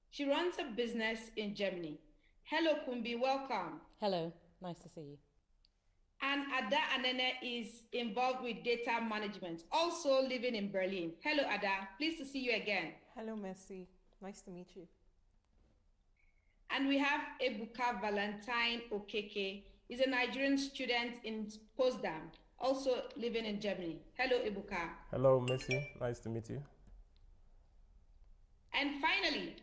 She runs a business in Germany. Hello, Kumbi, welcome. Hello, nice to see you. And Ada Anene is involved with data management, also living in Berlin. Hello, Ada, pleased to see you again. Hello, Messi. Nice to meet you. And we have Ebuka Valentine Okeke. He's a Nigerian student in Potsdam, also living in Germany. Hello, Ebuka. Hello, Messi. Nice to meet you. And finally,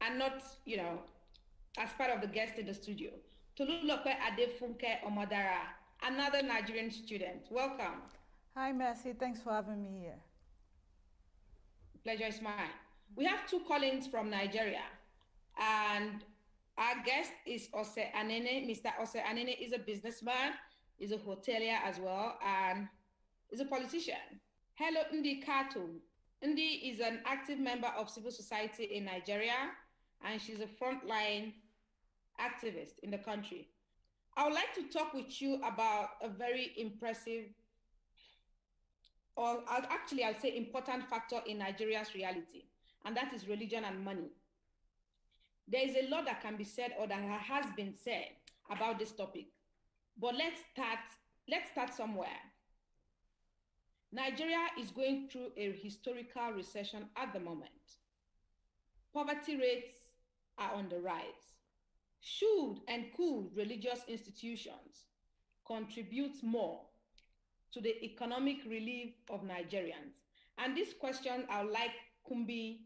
and not, as part of the guest in the studio, Tolulope Adefunke Omadara, another Nigerian student. Welcome. Hi, Messi. Thanks for having me here. Pleasure is mine. We have 2 callings from Nigeria, and our guest is Ose Anene. Mr. Ose Anene is a businessman, is a hotelier as well, and is a politician. Hello, Ndi Kato. Ndi is an active member of civil society in Nigeria, and she's a frontline activist in the country. I would like to talk with you about a very impressive, or actually I'd say important factor in Nigeria's reality, and that is religion and money. There is a lot that can be said or that has been said about this topic, but let's start somewhere. Nigeria is going through a historical recession at the moment. Poverty rates are on the rise. Should and could religious institutions contribute more to the economic relief of Nigerians? And this question I would like Kumbi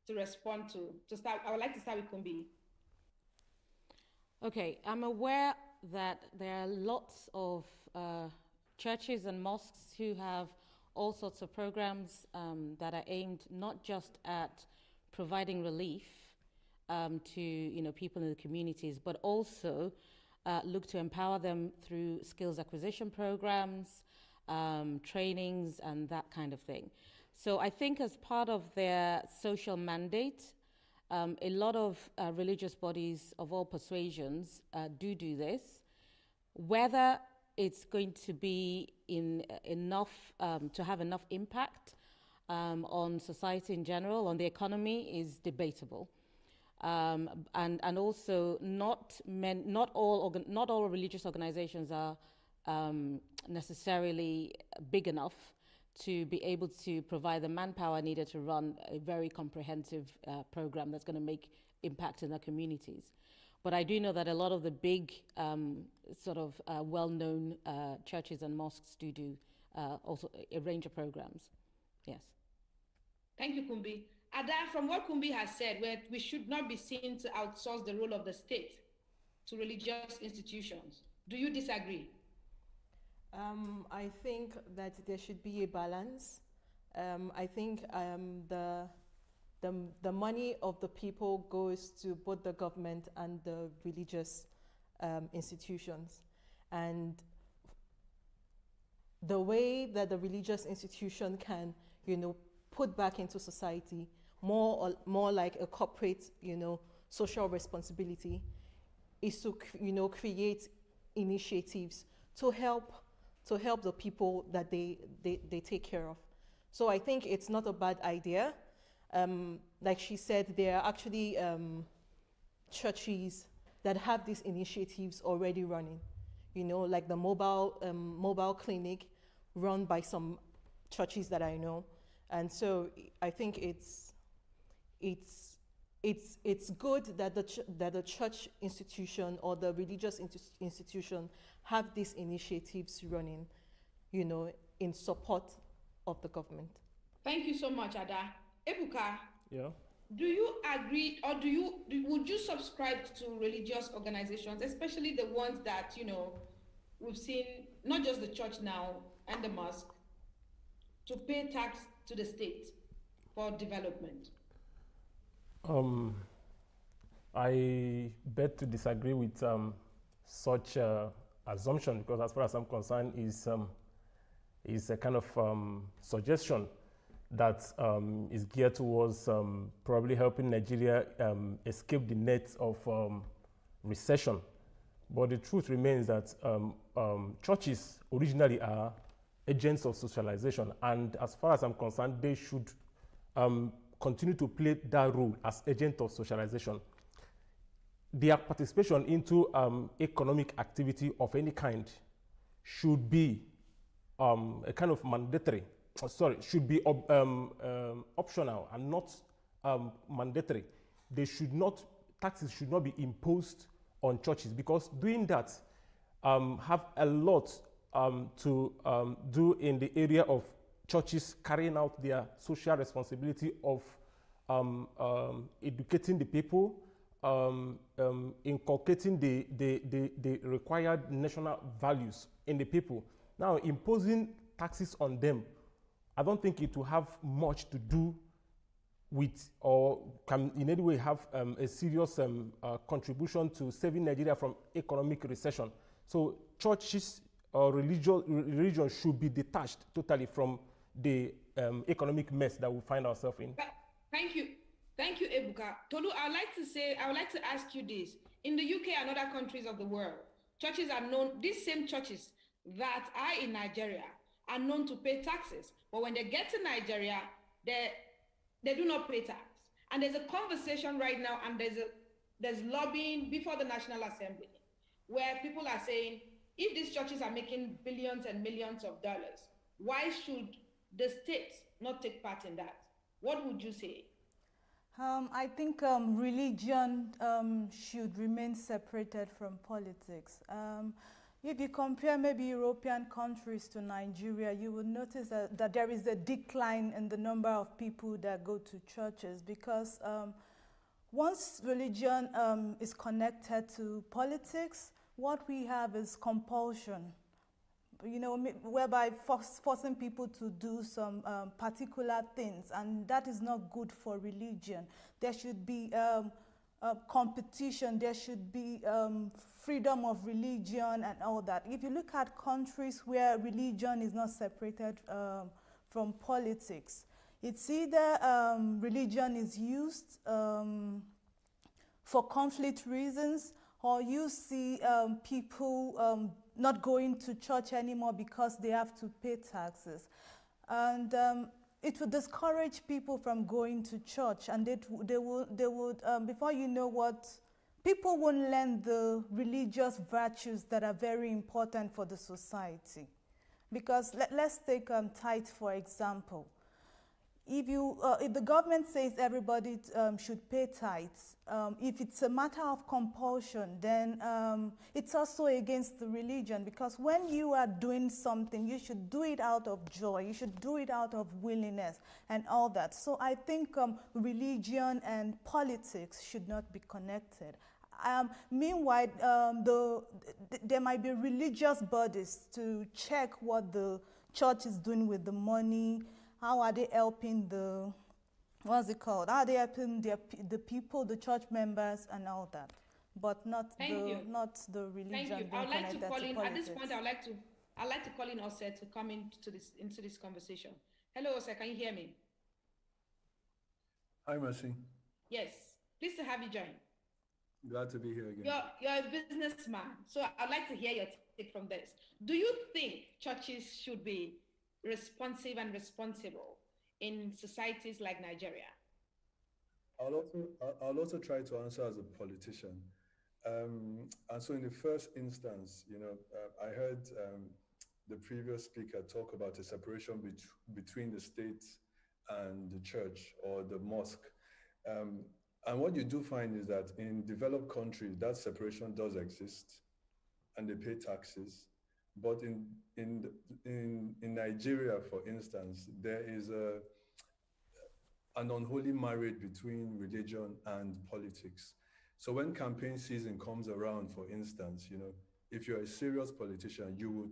to respond to. Start, I would like to start with Kumbi. Okay, I'm aware that there are lots of churches and mosques who have all sorts of programs that are aimed not just at providing relief to people in the communities, but also look to empower them through skills acquisition programs, trainings, and that kind of thing. So I think as part of their social mandate, a lot of religious bodies of all persuasions do this. Whether it's going to be enough to have enough impact on society in general, on the economy, is debatable. And also not all religious organizations are necessarily big enough to be able to provide the manpower needed to run a very comprehensive program that's going to make impact in their communities. But I do know that a lot of the big well-known churches and mosques do also a range of programs. Yes. Thank you, Kumbi. Ada, from what Kumbi has said, we should not be seen to outsource the role of the state to religious institutions. Do you disagree? I think that there should be a balance. I think the the money of the people goes to both the government and the religious institutions. And the way that the religious institution can, put back into society more like a corporate, social responsibility, is to, create initiatives to help the people that they take care of. So I think it's not a bad idea. Like she said, there are actually churches that have these initiatives already running, like the mobile clinic run by some churches that I know. And so I think it's good that the church institution or the religious institution have these initiatives running, in support of the government. Thank you so much, Ada. Ebuka, Yeah. do you agree, or would you subscribe to religious organizations, especially the ones that, we've seen, not just the church now and the mosque, to pay tax to the state for development? I beg to disagree with such assumption, because as far as I'm concerned, is a kind of suggestion that is geared towards probably helping Nigeria escape the net of recession. But the truth remains that churches originally are agents of socialization, and as far as I'm concerned, they should continue to play that role as agent of socialization. Their participation into economic activity of any kind should be a kind of mandatory, should be optional and not mandatory. Taxes should not be imposed on churches, because doing that have a lot to do in the area of churches carrying out their social responsibility of educating the people, inculcating the required national values in the people. Now, imposing taxes on them, I don't think it will have much to do with, or can in any way have a serious contribution to saving Nigeria from economic recession. So churches or religion should be detached totally from the economic mess that we find ourselves in. Thank you, Ebuka. Tolu, I would like to ask you this. In the UK and other countries of the world, churches are known, these same churches that are in Nigeria are known to pay taxes. But when they get to Nigeria, they do not pay tax. And there's a conversation right now, and there's lobbying before the National Assembly, where people are saying, if these churches are making billions and millions of dollars, why should the state not take part in that? What would you say? I think religion should remain separated from politics. If you compare maybe European countries to Nigeria, you will notice that there is a decline in the number of people that go to churches, because once religion is connected to politics, what we have is compulsion, whereby forcing people to do some particular things, and that is not good for religion. There should be competition, there should be freedom of religion and all that. If you look at countries where religion is not separated from politics, it's either religion is used for conflict reasons, or you see people not going to church anymore because they have to pay taxes. And it would discourage people from going to church, and they would before you know what, people won't learn the religious virtues that are very important for the society. Because let's take tithe, for example. If the government says everybody should pay tithes, if it's a matter of compulsion, then it's also against the religion, because when you are doing something, you should do it out of joy, you should do it out of willingness and all that. So I think religion and politics should not be connected. Meanwhile, there might be religious bodies to check what the church is doing with the money. How are they helping the what's it called? How they helping the people, the church members, and all that, but not the religion. Thank you. I would like to call in politics. at this point. I'd like to call in Ose to come into this conversation. Hello, Ose, can you hear me? Hi, Mercy. Yes. Pleased to have you join. Glad to be here again. You're a businessman, so I'd like to hear your take from this. Do you think churches should be responsive and responsible in societies like Nigeria? I'll also try to answer as a politician. And so in the first instance, I heard the previous speaker talk about a separation between the state and the church or the mosque. And what you do find is that in developed countries, that separation does exist and they pay taxes. But in Nigeria, for instance, there is an unholy marriage between religion and politics. So when campaign season comes around, for instance, if you're a serious politician, you will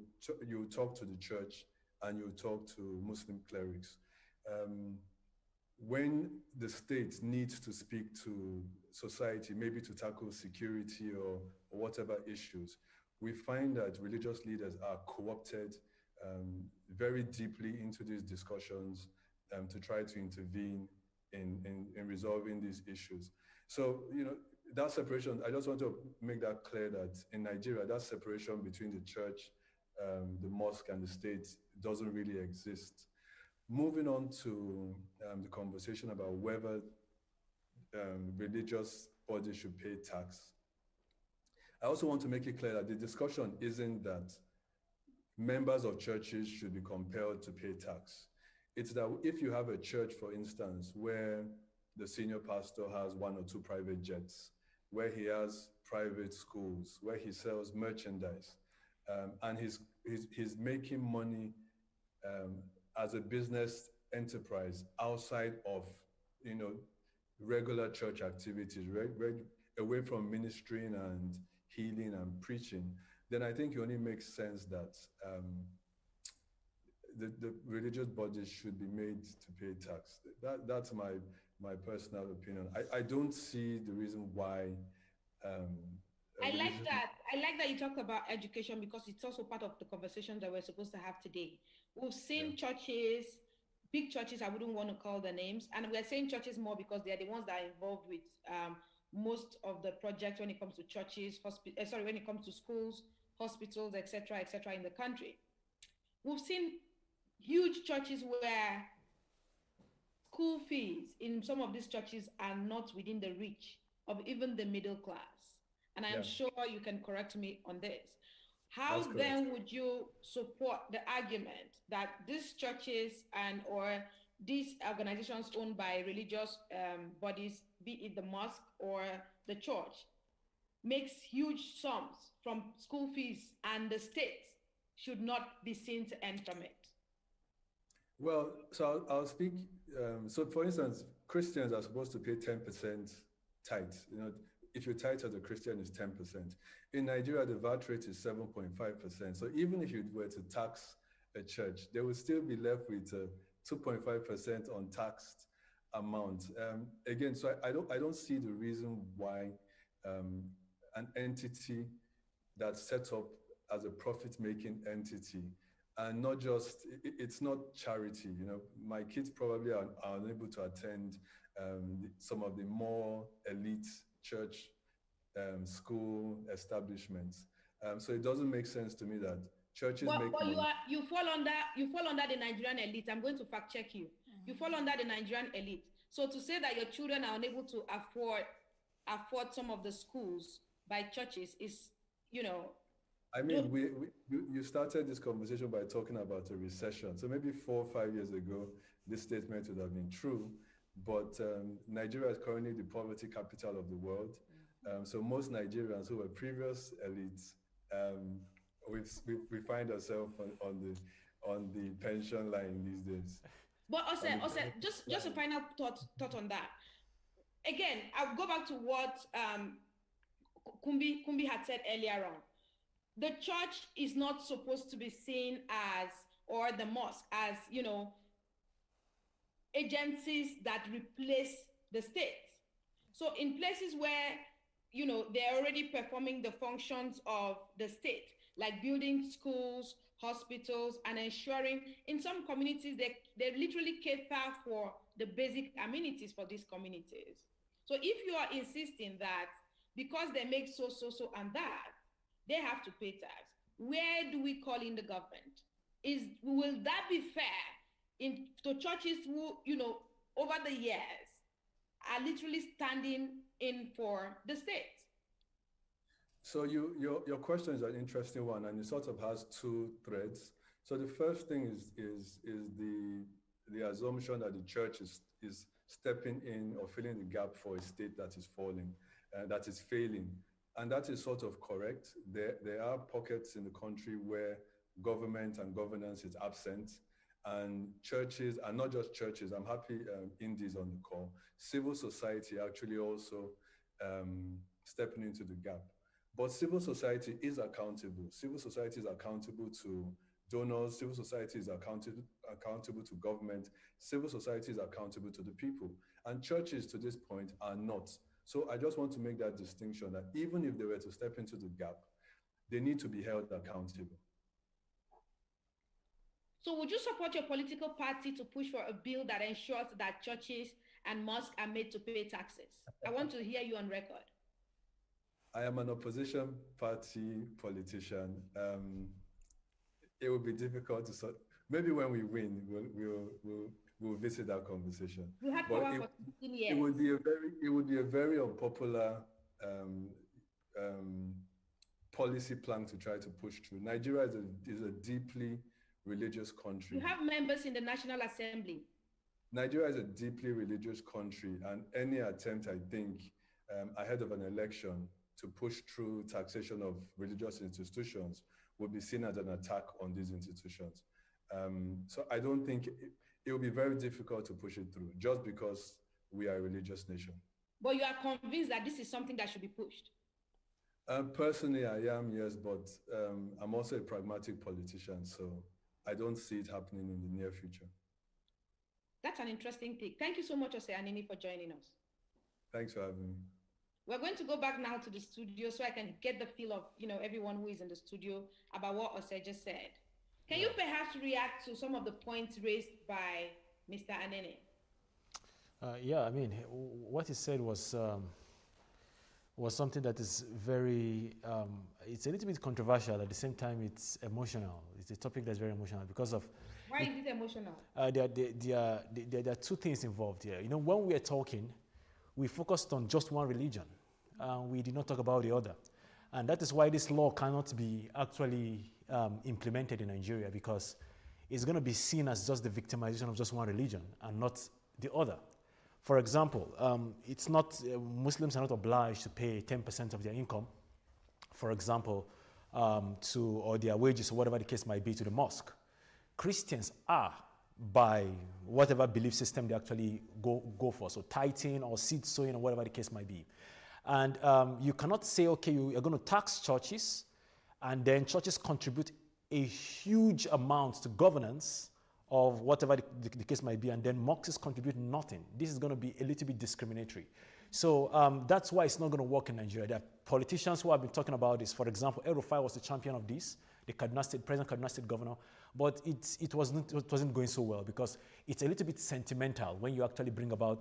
talk to the church and you talk to Muslim clerics. When the state needs to speak to society, maybe to tackle security or whatever issues, we find that religious leaders are co-opted very deeply into these discussions to try to intervene in resolving these issues. So, that separation, I just want to make that clear that in Nigeria, that separation between the church, the mosque and the state doesn't really exist. Moving on to the conversation about whether religious bodies should pay tax. I also want to make it clear that the discussion isn't that members of churches should be compelled to pay tax. It's that if you have a church, for instance, where the senior pastor has 1 or 2 private jets, where he has private schools, where he sells merchandise, and he's making money as a business enterprise outside of, regular church activities, away from ministering and healing and preaching, then I think it only makes sense that the religious bodies should be made to pay tax. That's my personal opinion. I don't see the reason why. I like that you talked about education because it's also part of the conversation that we're supposed to have today. We've seen churches, big churches, I wouldn't want to call the names, and we're saying churches more because they're the ones that are involved with most of the projects when it comes to churches, when it comes to schools, hospitals, etc., in the country. We've seen huge churches where school fees in some of these churches are not within the reach of even the middle class. And I'm sure you can correct me on this. How then would you support the argument that these churches or these organizations owned by religious bodies, be it the mosque or the church, makes huge sums from school fees and the state should not be seen to earn from it? Well, so I'll speak. So for instance, Christians are supposed to pay 10% tithe. If you tithe as a Christian, it's 10%. In Nigeria, the VAT rate is 7.5%. So even if you were to tax a church, they would still be left with 2.5% untaxed amount. Again, so I don't see the reason why an entity that's set up as a profit-making entity, and not just, it's not charity. My kids probably are unable to attend some of the more elite church school establishments. So it doesn't make sense to me that churches make money. You fall under the Nigerian elite. I'm going to fact check you. You fall under the Nigerian elite. So to say that your children are unable to afford some of the schools by churches is, I mean, you started this conversation by talking about a recession. So maybe 4 or 5 years ago, this statement would have been true. But Nigeria is currently the poverty capital of the world. So most Nigerians who were previous elites, we find ourselves on the pension line these days. But also, just a final thought on that. Again, I'll go back to what Kumbi had said earlier on. The church is not supposed to be seen as, or the mosque as, agencies that replace the state. So in places where, you know, they're already performing the functions of the state, like building schools, hospitals, and ensuring, in some communities, they literally cater for the basic amenities for these communities. So if you are insisting that because they make so, and that, they have to pay tax, where do we call in the government? Will that be fair to churches who, you know, over the years are literally standing in for the state? So your question is an interesting one, and it sort of has two threads. So the first thing is the assumption that the church is stepping in or filling the gap for a state that is falling, that is failing. And that is sort of correct. There are pockets in the country where government and governance is absent, and churches, and not just churches, I'm happy Indy's on the call, civil society actually also stepping into the gap. But civil society is accountable. Civil society is accountable to donors. Civil society is accountable to government. Civil society is accountable to the people. And churches to this point are not. So I just want to make that distinction that even if they were to step into the gap, they need to be held accountable. So would you support your political party to push for a bill that ensures that churches and mosques are made to pay taxes? I want to hear you on record. I am an opposition party politician. It would be difficult to sort. Maybe when we win, we'll visit that conversation. We had power for 15 years. It would be a very unpopular policy plan to try to push through. Nigeria is a deeply religious country. You have members in the National Assembly. Nigeria is a deeply religious country, and any attempt, I think, ahead of an election to push through taxation of religious institutions would be seen as an attack on these institutions. So I don't think it will be very difficult to push it through just because we are a religious nation. But you are convinced that this is something that should be pushed? Personally, I am, yes, but I'm also a pragmatic politician, so I don't see it happening in the near future. That's an interesting take. Thank you so much, Ose Anini, for joining us. Thanks for having me. We're going to go back now to the studio so I can get the feel of, you know, everyone who is in the studio about what Ose just said. Can you perhaps react to some of the points raised by Mr. Anene? Yeah, I mean, what he said was something that is very, it's a little bit controversial. At the same time, it's emotional. It's a topic that's very emotional because of... Why is it emotional? There are two things involved here. You know, when we are talking, we focused on just one religion. We did not talk about the other. And that is why this law cannot be actually implemented in Nigeria, because it's going to be seen as just the victimization of just one religion and not the other. For example, it's not, Muslims are not obliged to pay 10% of their income, for example, or their wages or whatever the case might be to the mosque. Christians are, by whatever belief system they actually go for, so tithing or seed sowing or whatever the case might be. And you cannot say, okay, you are going to tax churches, and then churches contribute a huge amount to governance of whatever the case might be, and then mosques contribute nothing. This is going to be a little bit discriminatory. So that's why it's not going to work in Nigeria. There are politicians who have been talking about this. For example, El-Rufai was the champion of this, the present Kaduna State governor, but it wasn't going so well because it's a little bit sentimental when you actually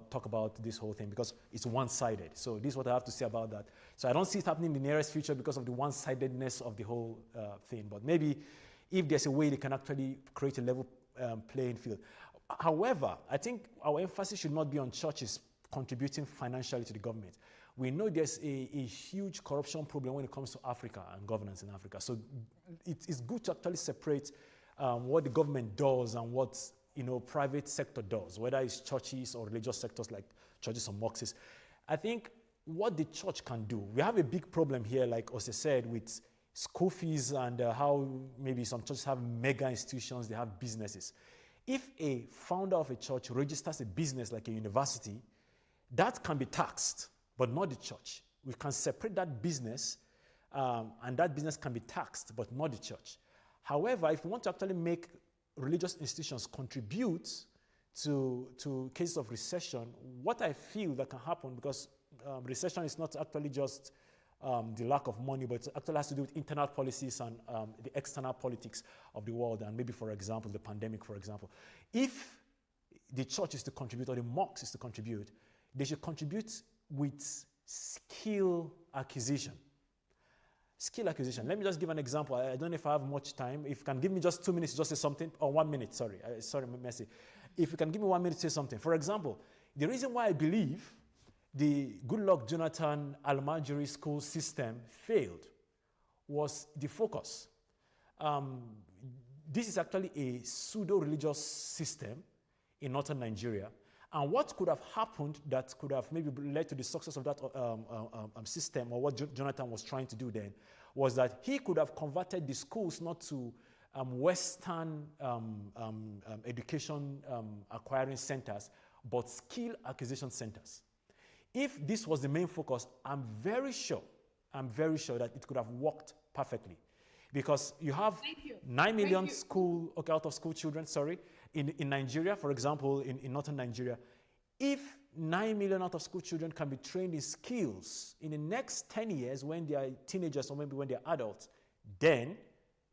talk about this whole thing, because it's one-sided. So this is what I have to say about that. So I don't see it happening in the nearest future because of the one-sidedness of the whole thing. But maybe if there's a way they can actually create a level playing field. However, I think our emphasis should not be on churches contributing financially to the government. We know there's a huge corruption problem when it comes to Africa and governance in Africa. So it's good to actually separate what the government does and what private sector does, whether it's churches or religious sectors like churches or mosques. I think what the church can do, we have a big problem here, like Ose said, with school fees and how maybe some churches have mega institutions, they have businesses. If a founder of a church registers a business like a university, that can be taxed, but not the church. We can separate that business, and that business can be taxed, but not the church. However, if we want to actually make religious institutions contribute to cases of recession, what I feel that can happen, because recession is not actually just the lack of money, but it actually has to do with internal policies and the external politics of the world, and maybe, for example, the pandemic, for example. If the church is to contribute, or the mosque is to contribute, they should contribute with skill acquisition. Skill acquisition. Let me just give an example. I don't know if I have much time. If you can give me just 2 minutes to just say something, or 1 minute, sorry, Messi. If you can give me 1 minute to say something. For example, the reason why I believe the Goodluck Jonathan Almajiri school system failed was the focus. This is actually a pseudo-religious system in northern Nigeria. And what could have happened that could have maybe led to the success of that system, or what Jonathan was trying to do then, was that he could have converted the schools not to Western education acquiring centers, but skill acquisition centers. If this was the main focus, I'm very sure that it could have worked perfectly. Because you have 9 million out of school children, in Nigeria, for example, in northern Nigeria. If 9 million out of school children can be trained in skills in the next 10 years when they are teenagers or maybe when they are adults, then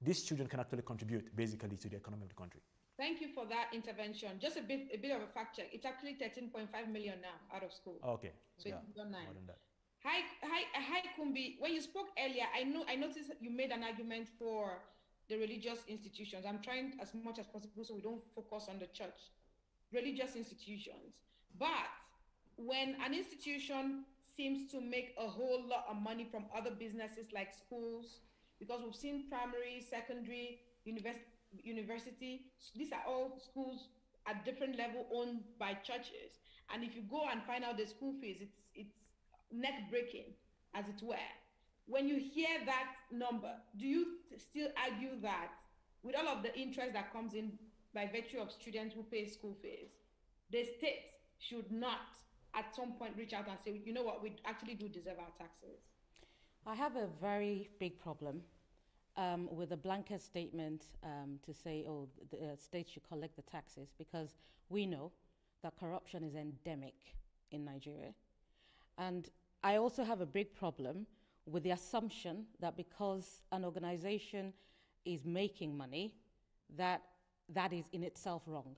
these children can actually contribute basically to the economy of the country. Thank you for that intervention. Just a bit of a fact check. It's actually 13.5 million now out of school. Okay. So yeah, it's done 9. More than that. Hi, Kumbi. When you spoke earlier, I noticed you made an argument for the religious institutions. I'm trying as much as possible so we don't focus on the church. Religious institutions. But when an institution seems to make a whole lot of money from other businesses like schools, because we've seen primary, secondary, university, these are all schools at different level owned by churches. And if you go and find out the school fees, it's neck-breaking, as it were. When you hear that number, do you still argue that with all of the interest that comes in by virtue of students who pay school fees, the state should not at some point reach out and say, you know what, we actually do deserve our taxes? I have a very big problem with a blanket statement to say, oh, the state should collect the taxes, because we know that corruption is endemic in Nigeria. And I also have a big problem with the assumption that because an organization is making money, that is in itself wrong.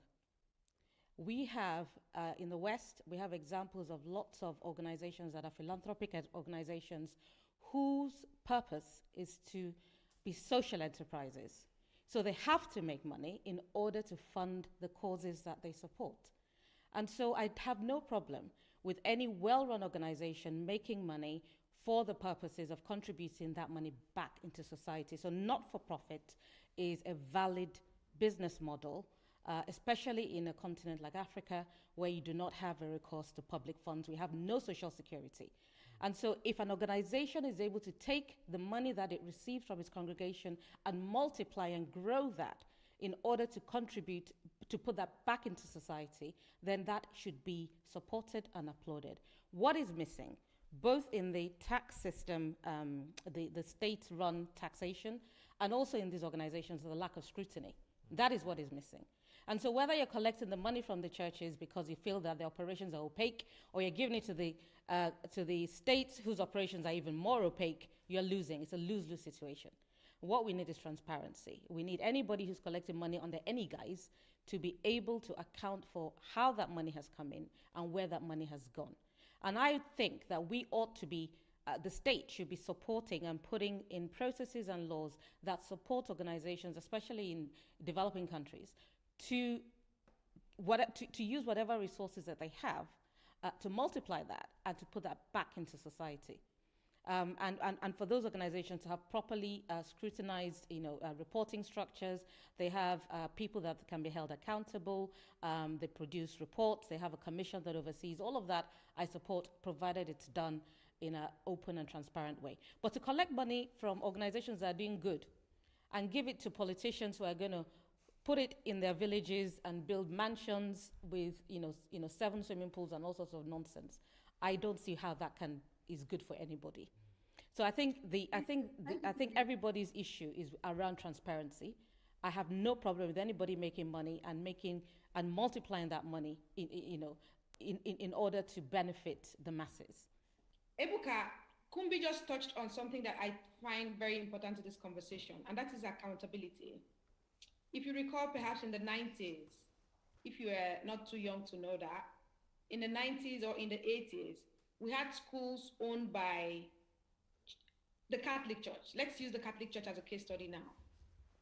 We have, in the West, we have examples of lots of organizations that are philanthropic organizations whose purpose is to be social enterprises. So they have to make money in order to fund the causes that they support. And so I have no problem with any well-run organization making money for the purposes of contributing that money back into society. So not-for-profit is a valid business model, especially in a continent like Africa, where you do not have a recourse to public funds. We have no social security. And so if an organization is able to take the money that it receives from its congregation and multiply and grow that in order to contribute, to put that back into society, then that should be supported and applauded. What is missing, both in the tax system, the state-run taxation, and also in these organizations, the lack of scrutiny. That is what is missing. And so whether you're collecting the money from the churches because you feel that the operations are opaque, or you're giving it to the states whose operations are even more opaque, you're losing. It's a lose-lose situation. What we need is transparency. We need anybody who's collecting money under any guise to be able to account for how that money has come in and where that money has gone. And I think that we ought to be, the state should be supporting and putting in processes and laws that support organizations, especially in developing countries, to use whatever resources that they have to multiply that and to put that back into society. And for those organizations to have properly scrutinized, reporting structures. They have people that can be held accountable. They produce reports. They have a commission that oversees all of that. I support, provided it's done in an open and transparent way. But to collect money from organizations that are doing good and give it to politicians who are going to put it in their villages and build mansions with 7 swimming pools and all sorts of nonsense, I don't see how that is good for anybody. So I think everybody's issue is around transparency. I have no problem with anybody making money and making and multiplying that money in order to benefit the masses. Ebuka, Kumbi just touched on something that I find very important to this conversation, and that is accountability. If you recall, perhaps in the 90s, if you were not too young to know that, in the 90s or in the 80s, we had schools owned by the Catholic Church. Let's use the Catholic Church as a case study now,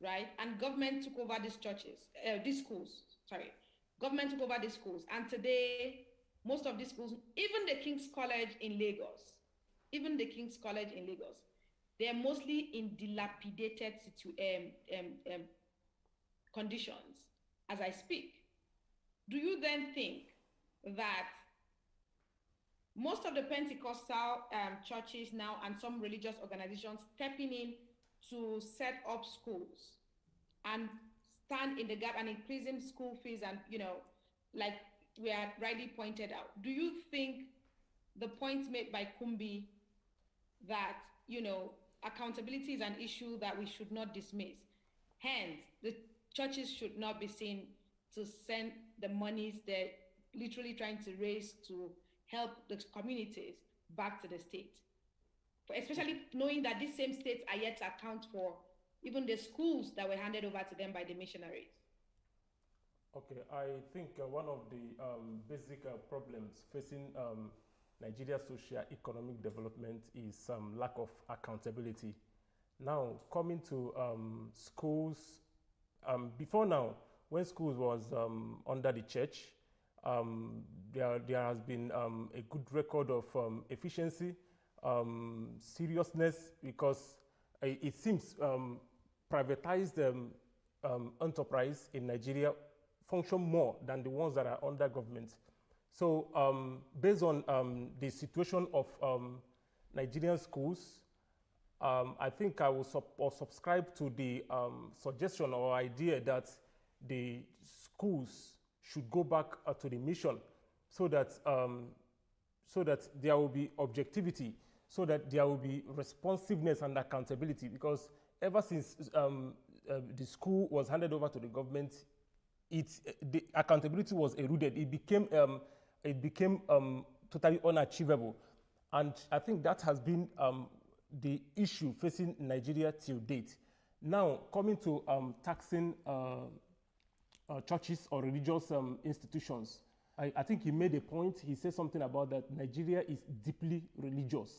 right? And government took over these schools. Government took over these schools. And today, most of these schools, even the King's College in Lagos, they're mostly in dilapidated conditions as I speak. Do you then think that most of the Pentecostal churches now and some religious organizations stepping in to set up schools and stand in the gap and increasing school fees and, like we are rightly pointed out, do you think the point made by Kumbi that, accountability is an issue that we should not dismiss? Hence, the churches should not be seen to send the monies they're literally trying to raise to help the communities back to the state, especially knowing that these same states are yet to account for even the schools that were handed over to them by the missionaries. Okay, I think one of the basic problems facing Nigeria's socio-economic development is lack of accountability. Now, coming to schools, before now, when schools was under the church, there has been a good record of efficiency, seriousness, because it seems privatized enterprise in Nigeria function more than the ones that are under government. So based on the situation of Nigerian schools, I think I will subscribe to the suggestion or idea that the schools should go back to the mission so that there will be objectivity, so that there will be responsiveness and accountability, because ever since the school was handed over to the government, the accountability was eroded. It became totally unachievable. And I think that has been the issue facing Nigeria till date. Now, coming to taxing churches or religious institutions, I think he made a point. He said something about that Nigeria is deeply religious.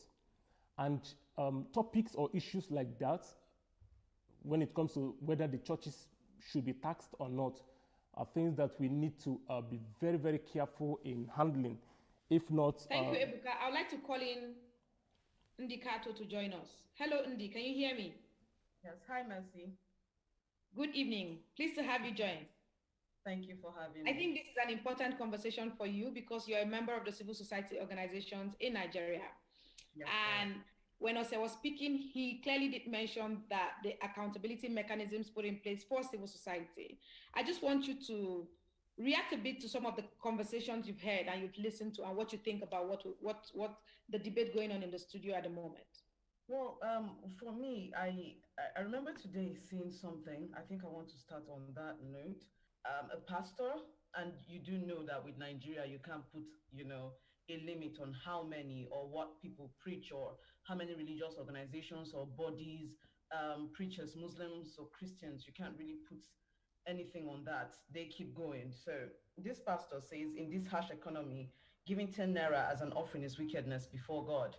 And topics or issues like that, when it comes to whether the churches should be taxed or not, are things that we need to be very, very careful in handling. If not... Thank you, Ebuka. I would like to call in Ndi Kato to join us. Hello, Ndi. Can you hear me? Yes. Hi, Mercy. Good evening. Pleased to have you join. Thank you for having me. I think this is an important conversation for you because you're a member of the civil society organizations in Nigeria. Yes, and when Ose was speaking, he clearly did mention that the accountability mechanisms put in place for civil society. I just want you to react a bit to some of the conversations you've heard and you've listened to and what you think about what the debate going on in the studio at the moment. Well, for me, I remember today seeing something. I think I want to start on that note. A pastor, and you do know that with Nigeria, you can't put, a limit on how many or what people preach or how many religious organizations or bodies, preachers, Muslims or Christians, you can't really put anything on that. They keep going. So this pastor says, in this harsh economy, giving 10 naira as an offering is wickedness before God.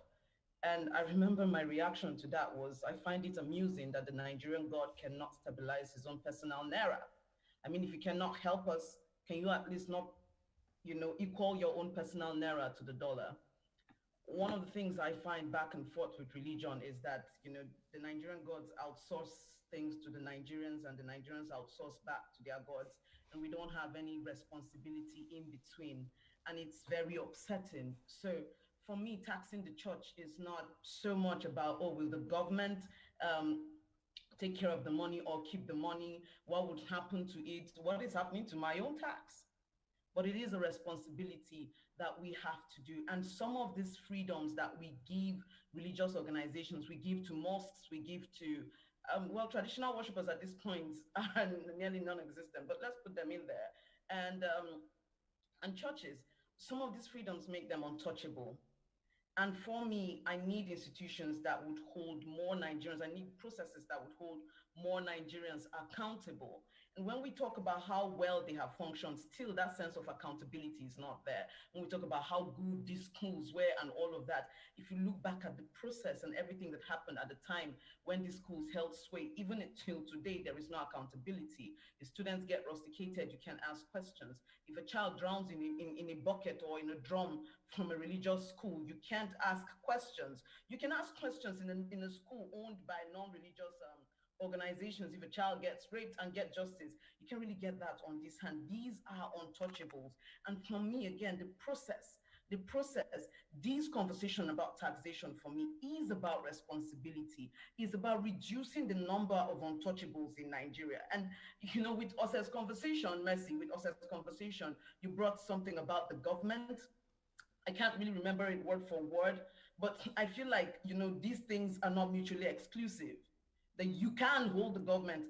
And I remember my reaction to that was, I find it amusing that the Nigerian God cannot stabilize his own personal naira. I mean, if you cannot help us, can you at least not, equal your own personal naira to the dollar? One of the things I find back and forth with religion is that, the Nigerian gods outsource things to the Nigerians and the Nigerians outsource back to their gods. And we don't have any responsibility in between. And it's very upsetting. So for me, taxing the church is not so much about, will the government take care of the money or keep the money? What would happen to it? What is happening to my own tax? But it is a responsibility that we have to do. And some of these freedoms that we give religious organizations, we give to mosques, we give to, traditional worshippers at this point are nearly non-existent, but let's put them in there. and churches. Some of these freedoms make them untouchable. And for me, I need institutions that would hold more Nigerians. I need processes that would hold more Nigerians accountable. And when we talk about how well they have functioned, still that sense of accountability is not there. When we talk about how good these schools were and all of that, if you look back at the process and everything that happened at the time when these schools held sway, even until today, there is no accountability. If students get rusticated, you can ask questions. If a child drowns in a bucket or in a drum from a religious school, you can't ask questions. You can ask questions in a school owned by non-religious organizations. If a child gets raped and get justice, you can really get that on this hand. These are untouchables. And for me, again, the process, this conversation about taxation for me is about responsibility, is about reducing the number of untouchables in Nigeria. And, you know, with Ose's conversation, Mercy, with Ose's conversation, you brought something about the government. I can't really remember it word for word, but I feel like, you know, these things are not mutually exclusive. That you can hold the government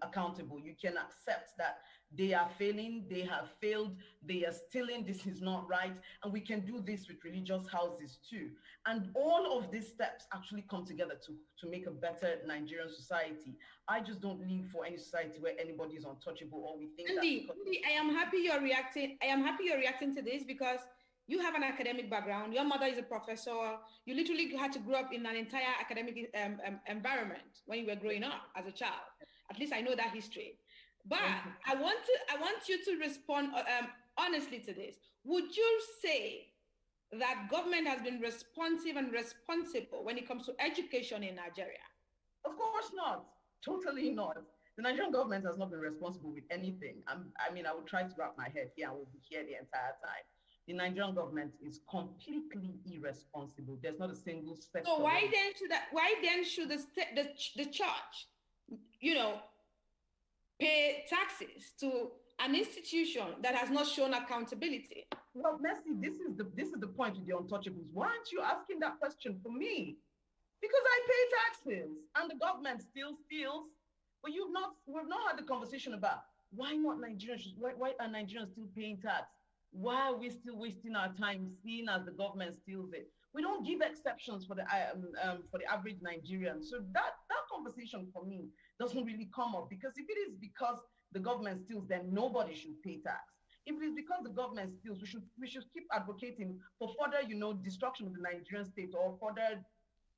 accountable. You can accept that they are failing, they have failed, they are stealing, this is not right. And we can do this with religious houses too. And all of these steps actually come together to make a better Nigerian society. I just don't live for any society where anybody is untouchable or we think Ndidi, I am happy you're reacting. I am happy you're reacting to this because you have an academic background. Your mother is a professor. You literally had to grow up in an entire academic environment when you were growing up as a child. At least I know that history. But I want you to respond honestly to this. Would you say that government has been responsive and responsible when it comes to education in Nigeria? Of course not. Totally not. The Nigerian government has not been responsible with anything. I mean, I would try to wrap my head here. I will be here the entire time. The Nigerian government is completely irresponsible. There's not a single sector. So why then should the church, you know, pay taxes to an institution that has not shown accountability? Well, Mercy, this is the point with the untouchables. Why aren't you asking that question for me? Because I pay taxes and the government still steals. But we've not had the conversation about why not Nigerians? Why are Nigerians still paying tax? Why are we still wasting our time seeing as the government steals it? We don't give exceptions for the average Nigerian. So that conversation for me doesn't really come up, because if it is because the government steals, then nobody should pay tax. If it is because the government steals, we should keep advocating for further, you know, destruction of the Nigerian state, or further,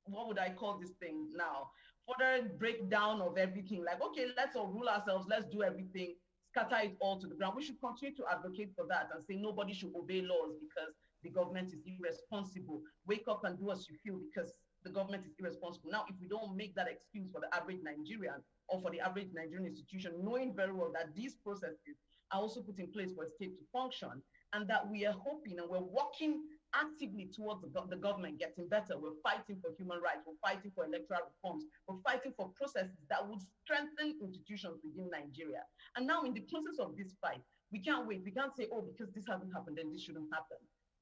what would I call this thing now? Further breakdown of everything. Like, okay, let's all rule ourselves, let's do everything, scatter it all to the ground. We should continue to advocate for that and say nobody should obey laws because the government is irresponsible. Wake up and do as you feel because the government is irresponsible. Now, if we don't make that excuse for the average Nigerian or for the average Nigerian institution, knowing very well that these processes are also put in place for a state to function, and that we are hoping and we're working actively towards the government getting better. We're fighting for human rights. We're fighting for electoral reforms. We're fighting for processes that would strengthen institutions within Nigeria. And now in the process of this fight, we can't wait. We can't say, oh, because this hasn't happened, then this shouldn't happen.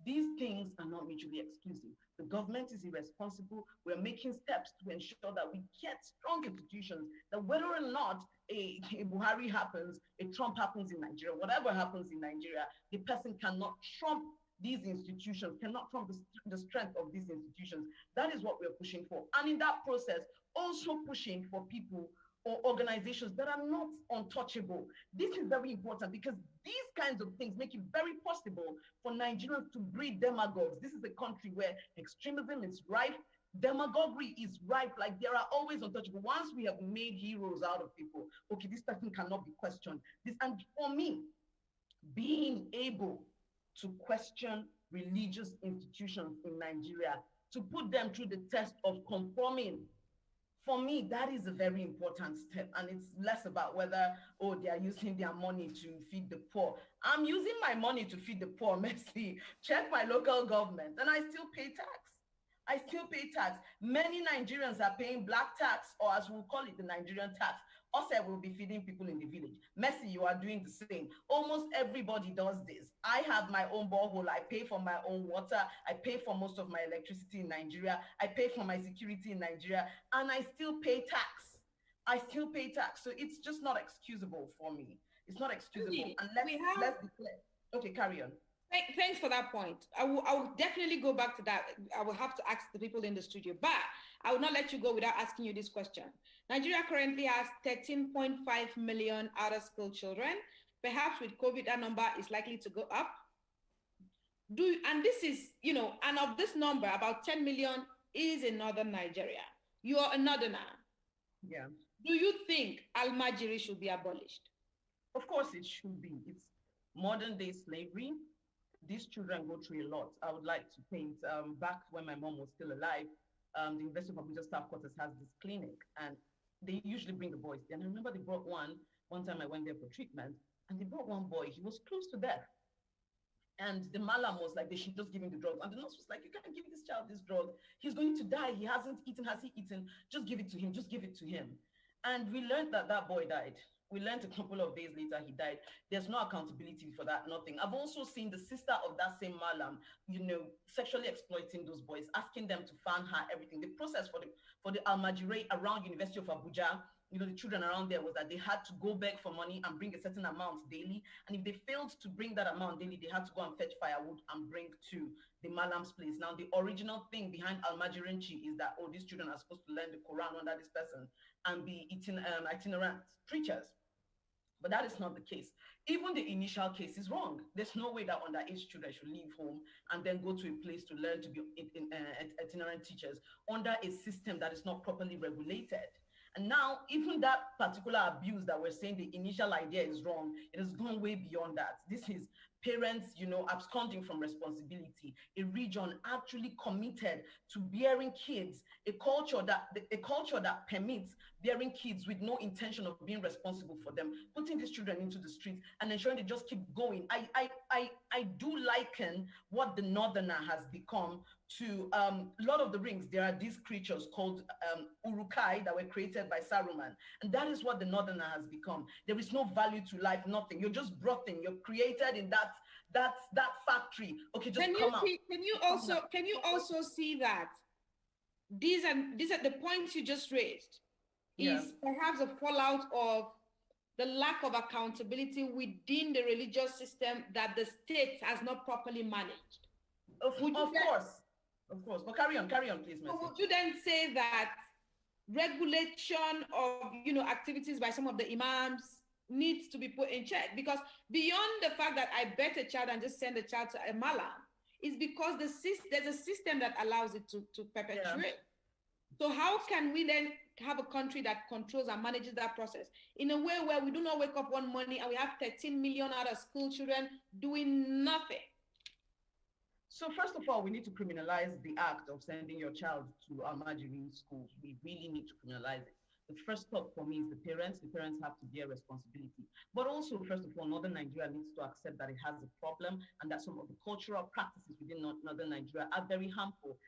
These things are not mutually exclusive. The government is irresponsible. We're making steps to ensure that we get strong institutions, that whether or not a Buhari happens, a Trump happens in Nigeria, whatever happens in Nigeria, the person cannot trump these institutions, cannot trump the strength of these institutions. That is what we're pushing for. And in that process, also pushing for people or organizations that are not untouchable. This is very important because these kinds of things make it very possible for Nigerians to breed demagogues. This is a country where extremism is rife, demagoguery is rife, like there are always untouchable. Once we have made heroes out of people, okay, this person cannot be questioned. And for me, being able to question religious institutions in Nigeria, to put them through the test of conforming, for me, that is a very important step. And it's less about whether, oh, they are using their money to feed the poor. I'm using my money to feed the poor, Messi. Check my local government, and I still pay tax. I still pay tax. Many Nigerians are paying black tax, or as we'll call it, the Nigerian tax. Also, will be feeding people in the village. Messi, you are doing the same. Almost everybody does this. I have my own borehole. I pay for my own water. I pay for most of my electricity in Nigeria. I pay for my security in Nigeria, and I still pay tax. I still pay tax. So it's just not excusable for me. It's not excusable. See, And let's declare. Okay, carry on. Thanks for that point. I will definitely go back to that. I will have to ask the people in the studio, but I will not let you go without asking you this question. Nigeria currently has 13.5 million out-of-school children. Perhaps with COVID, that number is likely to go up. And this is, and of this number, about 10 million is in northern Nigeria. You are a northerner. Yeah. Do you think Almajiri should be abolished? Of course it should be. It's modern day slavery. These children go through a lot. I would like to paint, back when my mom was still alive, the University of Abuja Staff Quarters has this clinic, and they usually bring the boys. And I remember they brought one time I went there for treatment, and they brought one boy. He was close to death. And the malam was like, they should just give him the drug. And the nurse was like, you can't give this child this drug. He's going to die. He hasn't eaten. Has he eaten? Just give it to him. Just give it to him. And we learned that that boy died. We learned a couple of days later he died. There's no accountability for that, nothing. I've also seen the sister of that same malam, sexually exploiting those boys, asking them to fan her, everything. The process for the Almajiri around University of Abuja, the children around there was that they had to go beg for money and bring a certain amount daily. And if they failed to bring that amount daily, they had to go and fetch firewood and bring to the malam's place. Now, the original thing behind Almajirinchi is that, these children are supposed to learn the Quran under this person and be itinerant preachers. But that is not the case. Even the initial case is wrong. There's no way that underage children should leave home and then go to a place to learn to be itinerant teachers under a system that is not properly regulated. And now, even that particular abuse that we're saying the initial idea is wrong, it has gone way beyond that. This is parents, absconding from responsibility, a region actually committed to bearing kids, a culture that permits bearing kids with no intention of being responsible for them, putting these children into the streets and ensuring they just keep going. I do liken what the northerner has become to Lord of the Rings. There are these creatures called Urukai that were created by Saruman. And that is what the northerner has become. There is no value to life, nothing. You're just brought in, you're created in that factory. Okay, just come out. Can you also see that these are the points you just raised is perhaps a fallout of the lack of accountability within the religious system that the state has not properly managed. Of course. But carry on, please. So would you then say that regulation of activities by some of the imams needs to be put in check? Because beyond the fact that I bet a child and just send a child to a malam, is because there's a system that allows it to perpetuate. Yeah. So how can we then have a country that controls and manages that process in a way where we do not wake up one morning and we have 13 million out of school children doing nothing? So first of all, we need to criminalize the act of sending your child to Almajiri schools. We really need to criminalize it. The first step for me is the parents. The parents have to bear responsibility. But also, first of all, Northern Nigeria needs to accept that it has a problem and that some of the cultural practices within Northern Nigeria are very harmful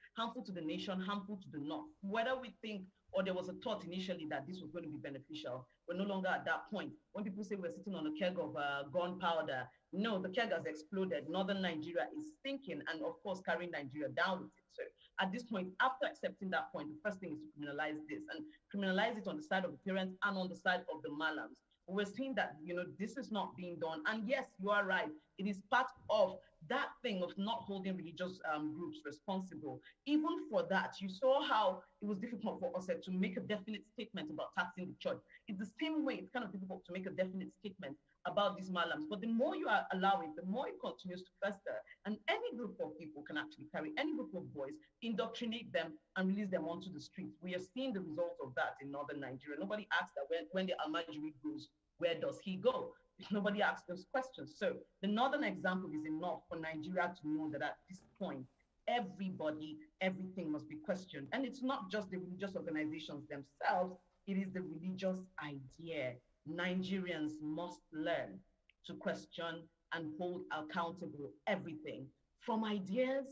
to the nation, harmful to the North. Whether we think or there was a thought initially that this was going to be beneficial, we're no longer at that point. When people say we're sitting on a keg of gunpowder, no, the keg has exploded. Northern Nigeria is sinking and, of course, carrying Nigeria down with it. So at this point, after accepting that point, the first thing is to criminalize this and criminalize it on the side of the parents and on the side of the malams. We're seeing that, this is not being done. And yes, you are right. It is part of that thing of not holding religious groups responsible. Even for that, you saw how it was difficult for us to make a definite statement about taxing the church. It's the same way it's kind of difficult to make a definite statement about these malams. But the more you are allowing, the more it continues to fester. And any group of people can actually carry, any group of boys, indoctrinate them and release them onto the streets. We are seeing the results of that in Northern Nigeria. Nobody asks that when the Almajiri goes, where does he go? Nobody asks those questions. So the Northern example is enough for Nigeria to know that at this point, everybody, everything must be questioned. And it's not just the religious organizations themselves, it is the religious idea. Nigerians must learn to question and hold accountable everything, from ideas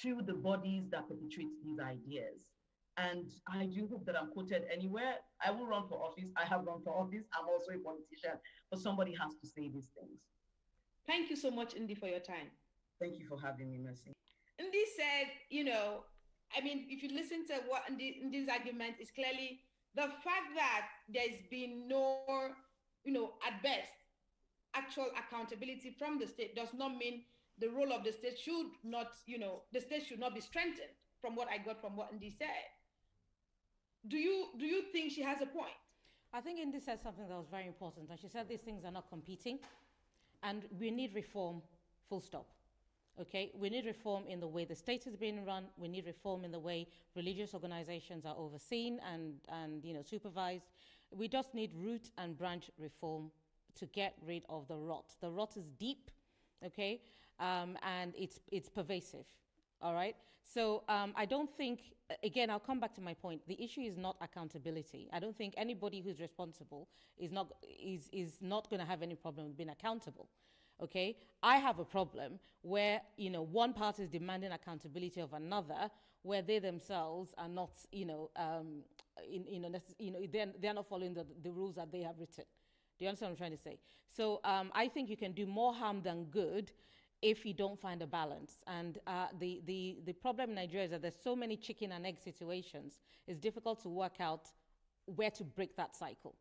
to the bodies that perpetrate these ideas. And I do hope that I'm quoted anywhere. I will run for office. I have run for office. I'm also a politician, but somebody has to say these things. Thank you so much, Indy, for your time. Thank you for having me, Mercy. Indy said, if you listen to what Indy's argument is clearly the fact that there's been no, at best, actual accountability from the state does not mean the role of the state should not, the state should not be strengthened, from what I got from what Ndi said. Do you think she has a point? I think Indi said something that was very important, and she said these things are not competing, and we need reform, full stop. Okay, we need reform in the way the state is being run. We need reform in the way religious organizations are overseen and supervised. We just need root and branch reform to get rid of the rot. The rot is deep, okay, and it's pervasive. All right. So I don't think, again, I'll come back to my point. The issue is not accountability. I don't think anybody who's responsible is not going to have any problem with being accountable. Okay. I have a problem where one party is demanding accountability of another, where they themselves are not they're not following the rules that they have written. Do you understand what I'm trying to say? So I think you can do more harm than good if you don't find a balance. And the problem in Nigeria is that there's so many chicken and egg situations. It's difficult to work out where to break that cycle.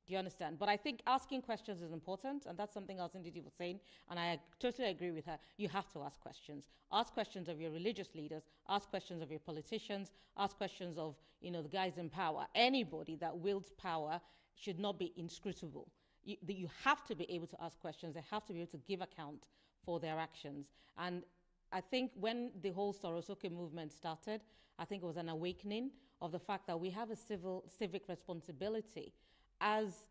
Do you understand? But I think asking questions is important, and that's something else Ndidi was saying, and I totally agree with her. You have to ask questions. Ask questions of your religious leaders, ask questions of your politicians, ask questions of the guys in power. Anybody that wields power should not be inscrutable. You have to be able to ask questions. They have to be able to give account for their actions. And I think when the whole Sorosoke movement started, I think it was an awakening of the fact that we have a civic responsibility as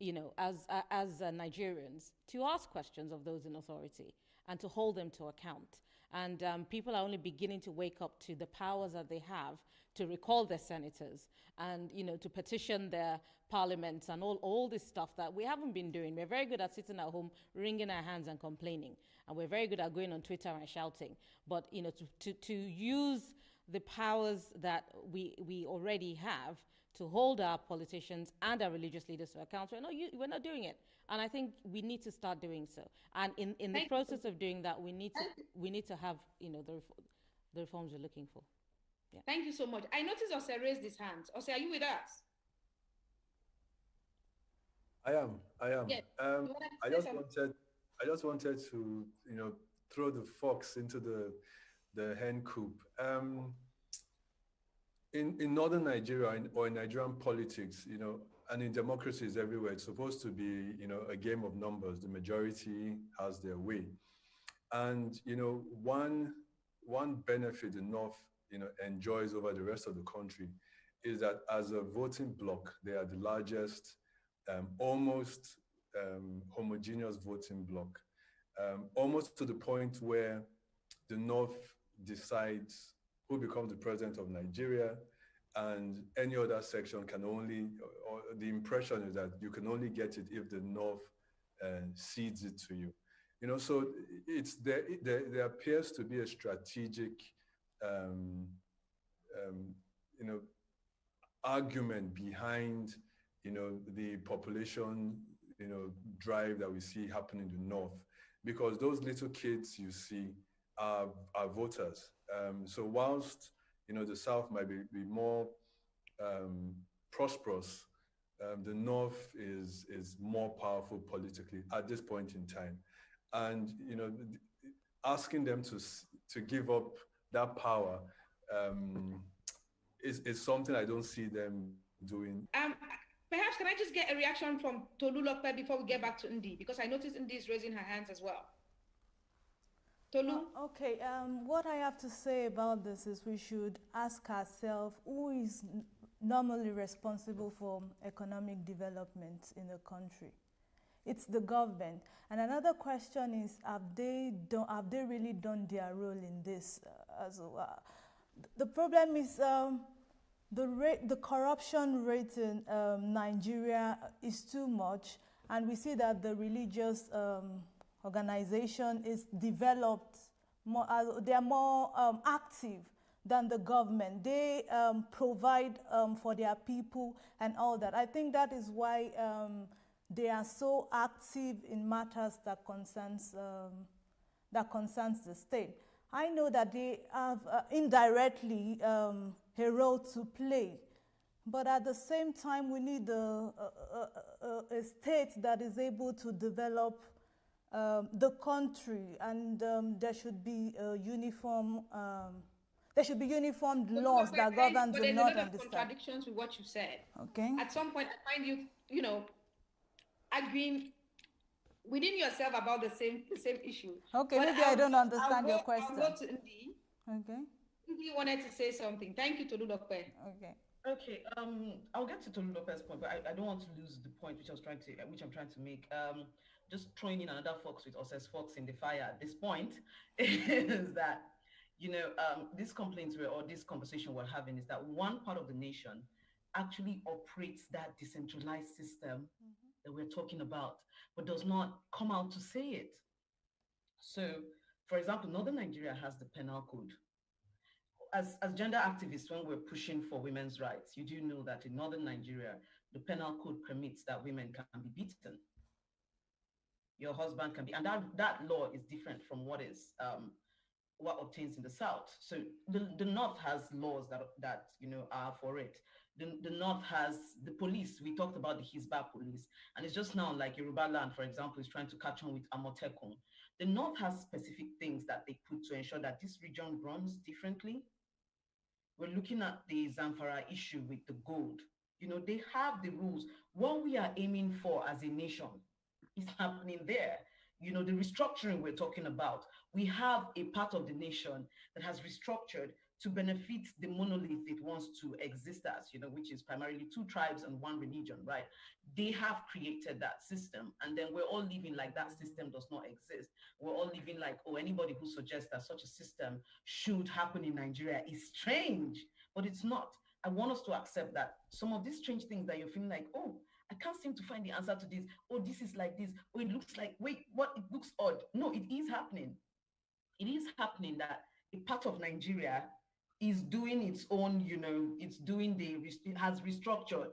Nigerians to ask questions of those in authority and to hold them to account. And people are only beginning to wake up to the powers that they have to recall their senators and to petition their parliaments and all this stuff that we haven't been doing. We're very good at sitting at home, wringing our hands and complaining, and we're very good at going on Twitter and shouting. But to use the powers that we already have to hold our politicians and our religious leaders to account, we're not doing it. And I think we need to start doing so. And in the process of doing that, we need to have the reforms we're looking for. Yeah. Thank you so much. I noticed Ose raised his hand. Ose, are you with us? I am. Yes. I just wanted to throw the fox into the hen coop. In northern Nigeria or in Nigerian politics, and in democracies everywhere, it's supposed to be, a game of numbers. The majority has their way. And, one benefit the North, enjoys over the rest of the country is that as a voting bloc, they are the largest, almost homogeneous voting bloc, almost to the point where the North decides who becomes the president of Nigeria, and any other section can only, or the impression is that you can only get it if the North cedes it to you. So there appears to be a strategic, argument behind, the population, drive that we see happening in the North, because those little kids you see are voters. So whilst the South might be more prosperous, the North is more powerful politically at this point in time, and asking them to give up that power is something I don't see them doing. Perhaps can I just get a reaction from Tolu Lokpe before we get back to Ndi, because I noticed Ndi is raising her hands as well. Tolu? Okay, what I have to say about this is we should ask ourselves who is normally responsible for economic development in the country. It's the government. And another question is, have they really done their role in this as well? The problem is the corruption rate in Nigeria is too much, and we see that the religious organization is developed more, they are more active than the government. They provide for their people and all that. I think that is why they are so active in matters that concerns the state. I know that they have indirectly a role to play But at the same time, we need a state that is able to develop the country, and there should be uniform laws that govern the north and the south. But there's a lot of contradictions with what you said. Okay. At some point, I find you know, arguing within yourself about the same issue. Okay, but maybe I don't understand your question. I'll go to Ndi. Okay. Ndi wanted to say something. Thank you, Tolulope. Okay. Okay, I'll get to Tolulope's point, but I don't want to lose the point which I'm trying to make. Just throwing in another fox with us as fox in the fire at this point is that, you know, these complaints or this conversation we're having is that one part of the nation actually operates that decentralized system that we're talking about, but does not come out to say it. So, for example, Northern Nigeria has the penal code. As gender activists, when we're pushing for women's rights, you do know that in Northern Nigeria, the penal code permits that women can be beaten. Your husband can be, and that law is different from what obtains in the South. So the North has laws that you know are for it. The North has the police. We talked about the Hisba police, and it's just now like Yoruba land, for example, is trying to catch on with Amotekun. The North has specific things that they put to ensure that this region runs differently. We're looking at the Zamfara issue with the gold. You know, they have the rules. What we are aiming for as a nation is happening there. You know, the restructuring we're talking about, we have a part of the nation that has restructured to benefit the monolith it wants to exist as, you know, which is primarily 2 tribes and 1 religion, right? They have created that system, and then we're all living like that system does not exist. We're all living like, oh, anybody who suggests that such a system should happen in Nigeria is strange, but it's not. I want us to accept that some of these strange things that you're feeling like, oh, I can't seem to find the answer to this. Oh, this is like this. Oh, it looks like, wait, what? It looks odd. No, it is happening. It is happening that a part of Nigeria is doing its own, you know, it has restructured,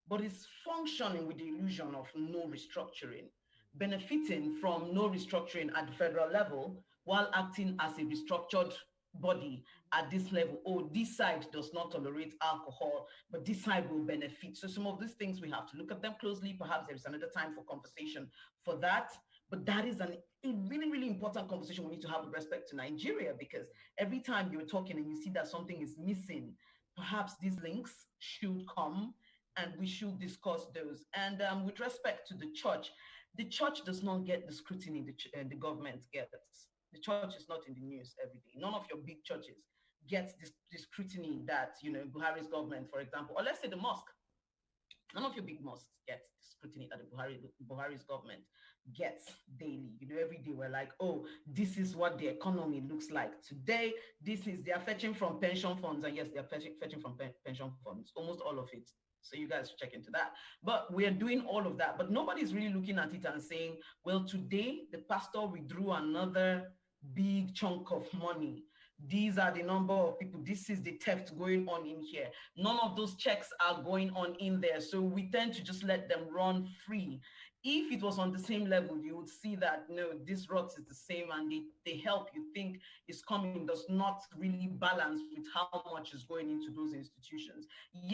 but it's functioning with the illusion of no restructuring, benefiting from no restructuring at the federal level while acting as a restructured body at this level. Oh, this side does not tolerate alcohol, but this side will benefit. So some of these things, we have to look at them closely. Perhaps there is another time for conversation for that. But that is a really, really important conversation we need to have with respect to Nigeria, because every time you're talking and you see that something is missing, perhaps these links should come and we should discuss those. And with respect to the church does not get the scrutiny the government gets. The church is not in the news every day. None of your big churches get the scrutiny that, you know, Buhari's government, for example, or let's say the mosque. None of your big mosques get the scrutiny that Buhari's government gets daily. You know, every day we're like, oh, this is what the economy looks like today. They are fetching from pension funds. And yes, they are fetching from pension funds, almost all of it. So you guys check into that. But we are doing all of that. But nobody's really looking at it and saying, well, today the pastor withdrew another big chunk of money. These are the number of people. This is the theft going on in here. None of those checks are going on in there. So we tend to just let them run free. If it was on the same level, you would see that, no, this rot is the same, and the help you think is coming does not really balance with how much is going into those institutions.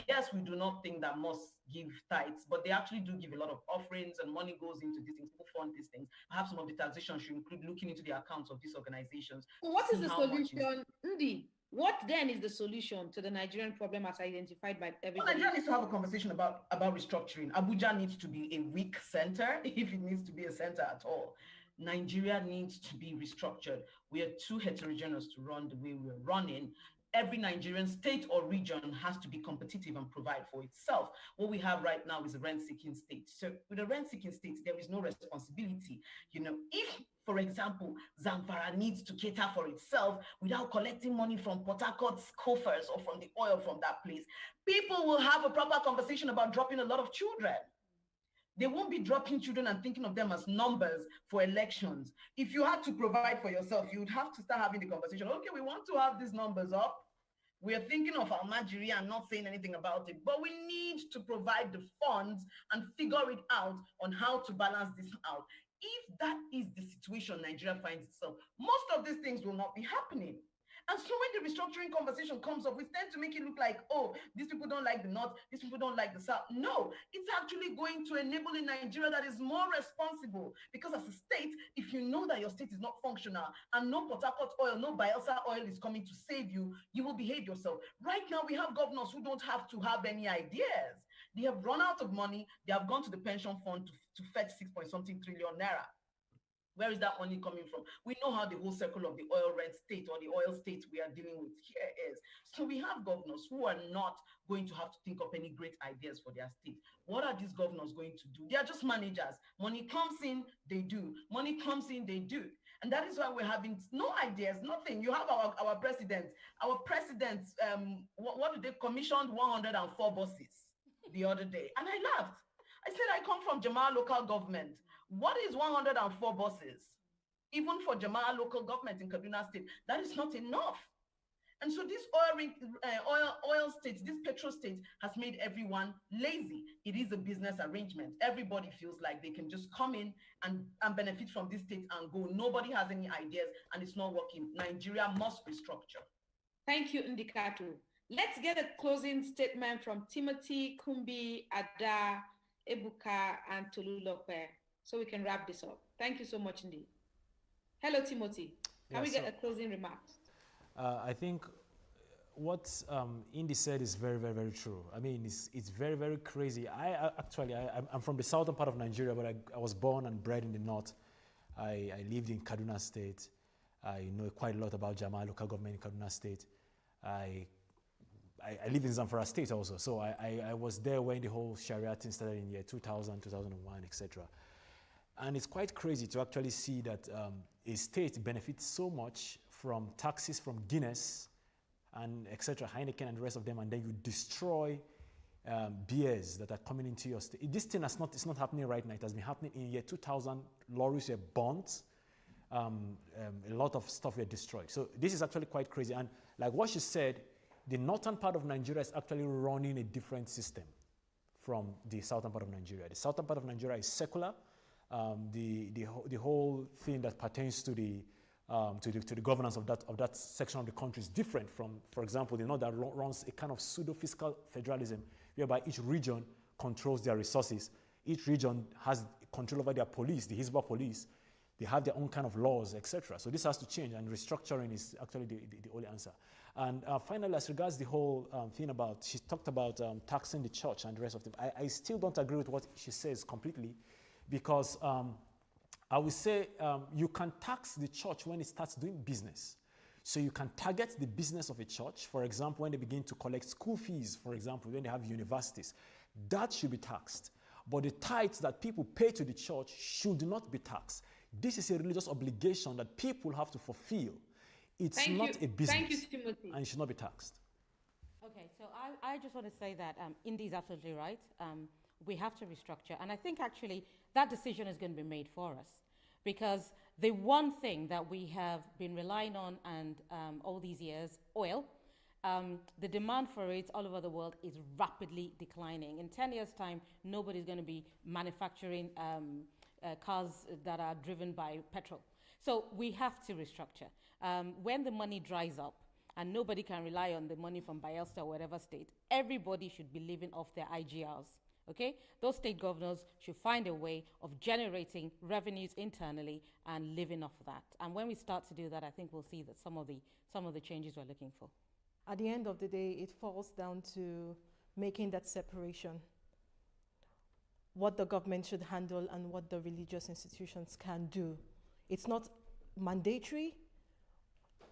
Yes, we do not think that mosques give tithes, but they actually do give a lot of offerings, and money goes into these things, people fund these things. Perhaps some of the taxation should include looking into the accounts of these organizations. What is the solution, Ndi? What then is the solution to the Nigerian problem as identified by everybody? Well, Nigeria needs to have a conversation about restructuring. Abuja needs to be a weak center, if it needs to be a center at all. Nigeria needs to be restructured. We are too heterogeneous to run the way we're running. Every Nigerian state or region has to be competitive and provide for itself. What we have right now is a rent-seeking state. So with a rent-seeking state, there is no responsibility. You know, if, for example, Zamfara needs to cater for itself without collecting money from Port Harcourt's coffers or from the oil from that place, people will have a proper conversation about dropping a lot of children. They won't be dropping children and thinking of them as numbers for elections. If you had to provide for yourself, you would have to start having the conversation. Okay, we want to have these numbers up. We're thinking of Almajiri and not saying anything about it, but we need to provide the funds and figure it out on how to balance this out. If that is the situation Nigeria finds itself, most of these things will not be happening. And so when the restructuring conversation comes up, we tend to make it look like, oh, these people don't like the North, these people don't like the South. No, it's actually going to enable a Nigeria that is more responsible. Because as a state, if you know that your state is not functional and no Port Harcourt oil, no Bielsa oil is coming to save you, you will behave yourself. Right now, we have governors who don't have to have any ideas. They have run out of money. They have gone to the pension fund to fetch 6-point-something trillion naira. Where is that money coming from? We know how the whole circle of the oil rent state or the oil state we are dealing with here is. So we have governors who are not going to have to think up any great ideas for their state. What are these governors going to do? They are just managers. Money comes in, they do. Money comes in, they do. And that is why we're having no ideas, nothing. You have our president. Our president, what did they commissioned 104 buses the other day. And I laughed. I said, I come from Jamaa local government. What is 104 buses? Even for Jamaa local government in Kaduna State, that is not enough. And so this oil state, this petrol state has made everyone lazy. It is a business arrangement. Everybody feels like they can just come in and benefit from this state and go. Nobody has any ideas and it's not working. Nigeria must restructure. Thank you, Ndikatu. Let's get a closing statement from Timothy, Kumbi, Ada, Ebuka, and Tolulope, so we can wrap this up. Thank you so much indeed. Hello, Timothy. Can we get a closing remark? I think what Indy said is very, very, very true. I mean, it's very, very crazy. I'm from the southern part of Nigeria, but I was born and bred in the north. I lived in Kaduna State. I know quite a lot about Jamaa local government in Kaduna State. I live in Zamfara State also, so I was there when the whole Sharia thing started in year 2000, 2001, etc. And it's quite crazy to actually see that a state benefits so much from taxes from Guinness and etc., Heineken and the rest of them, and then you destroy beers that are coming into your state. This thing it's not happening right now. It has been happening in year 2000. Lorries were burnt. A lot of stuff were destroyed. So this is actually quite crazy. And like what she said, the northern part of Nigeria is actually running a different system from the southern part of Nigeria. The southern part of Nigeria is secular. The whole thing that pertains to the governance of that section of the country is different from, for example, the north that runs a kind of pseudo-fiscal federalism, whereby each region controls their resources. Each region has control over their police, the Hizbah police. They have their own kind of laws, etc. So this has to change, and restructuring is actually the only answer. And finally, as regards the whole thing about, she talked about taxing the church and the rest of them. I still don't agree with what she says completely, because I would say you can tax the church when it starts doing business. So you can target the business of a church, for example, when they begin to collect school fees, for example, when they have universities. That should be taxed. But the tithes that people pay to the church should not be taxed. This is a religious obligation that people have to fulfill. It's not a business. Thank you, Timothy. And it should not be taxed. Okay, so I just want to say that Indy is absolutely right. We have to restructure. And I think actually that decision is going to be made for us. Because the one thing that we have been relying on and all these years, oil, the demand for it all over the world is rapidly declining. In 10 years' time, nobody's going to be manufacturing cars that are driven by petrol. So we have to restructure. When the money dries up and nobody can rely on the money from Bielsa or whatever state, everybody should be living off their IGRs. Okay? Those state governors should find a way of generating revenues internally and living off that. And when we start to do that, I think we'll see that some of the changes we're looking for. At the end of the day, it falls down to making that separation. What the government should handle and what the religious institutions can do. It's not mandatory,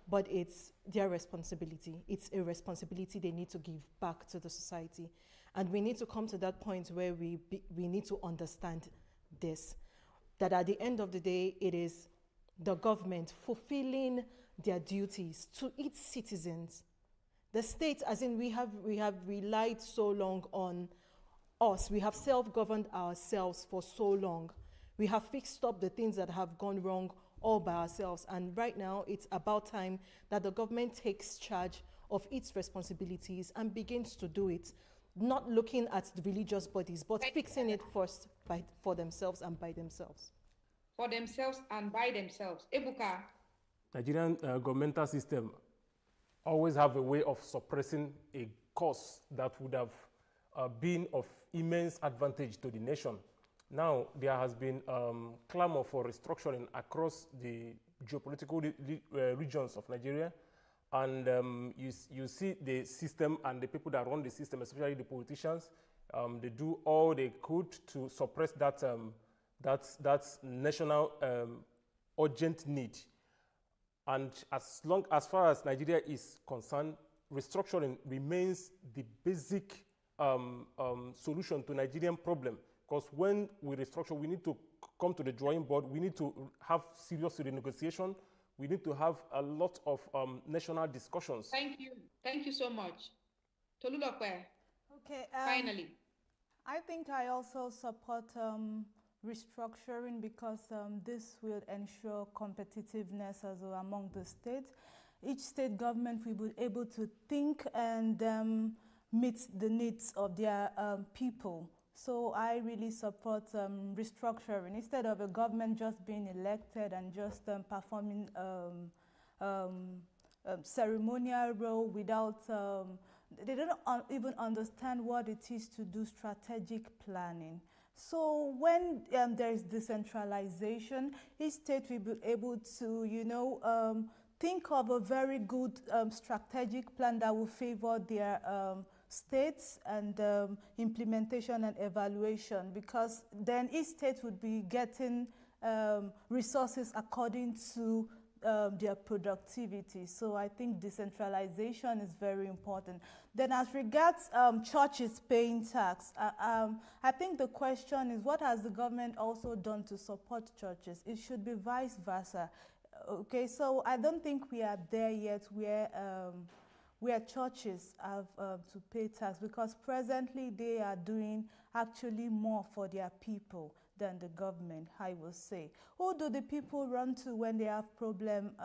but it's their responsibility. It's a responsibility they need to give back to the society. And we need to come to that point where we need to understand this, that at the end of the day, it is the government fulfilling their duties to its citizens. The state, as in we have relied so long on us, we have self-governed ourselves for so long. We have fixed up the things that have gone wrong all by ourselves. And right now, it's about time that the government takes charge of its responsibilities and begins to do it, not looking at the religious bodies, but fixing it first for themselves and by themselves. For themselves and by themselves. Ebuka. Nigerian governmental system always have a way of suppressing a cause that would have been of immense advantage to the nation. Now, there has been clamor for restructuring across the geopolitical regions of Nigeria, and you see the system and the people that run the system, especially the politicians, they do all they could to suppress that national urgent need. And as far as Nigeria is concerned, restructuring remains the basic solution to Nigerian problem. Because when we restructure, we need to come to the drawing board. We need to have serious renegotiation. We need to have a lot of national discussions. Thank you. Thank you so much. Tolulokwe. Okay. Finally. I think I also support restructuring because this will ensure competitiveness as well among the states. Each state government will be able to think and meet the needs of their people. So I really support restructuring instead of a government just being elected and just performing ceremonial role without, they don't even understand what it is to do strategic planning. So when there is decentralization, each state will be able to, think of a very good strategic plan that will favor their states and implementation and evaluation, because then each state would be getting resources according to their productivity. So I think decentralization is very important. Then as regards churches paying tax, I think the question is, what has the government also done to support churches? It should be vice versa. Okay, so I don't think we are there yet where churches have to pay tax, because presently they are doing actually more for their people than the government, I will say. Who do the people run to when they have problem?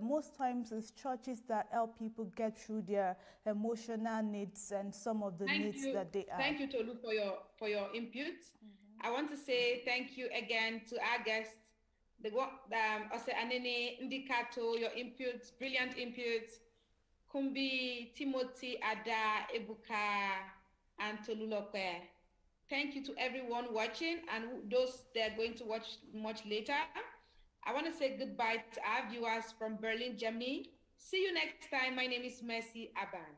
Most times it's churches that help people get through their emotional needs and some of the needs that they have. Thank you, Tolu, for your input. I want to say thank you again to our guests. Ose Anene Ndikato, your inputs, brilliant inputs. Kumbi, Timothy, Ada, Ebuka, and Tolulokwe. Thank you to everyone watching and those that are going to watch much later. I want to say goodbye to our viewers from Berlin, Germany. See you next time. My name is Mercy Aban.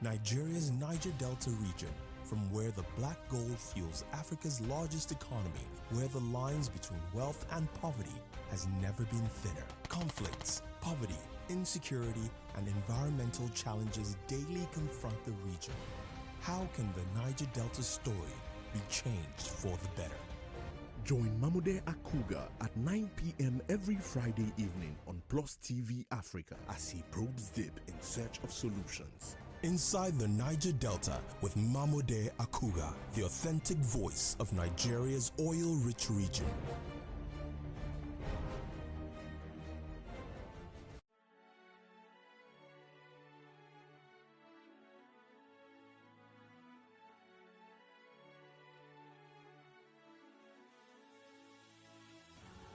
Nigeria's Niger Delta region, from where the black gold fuels Africa's largest economy, where the lines between wealth and poverty has never been thinner. Conflicts, poverty, insecurity, and environmental challenges daily confront the region. How can the Niger Delta story be changed for the better? Join Mamude Akuga at 9 p.m. every Friday evening on PlusTvAfrica as he probes deep in search of solutions. Inside the Niger Delta with Mamude Akuga, the authentic voice of Nigeria's oil-rich region.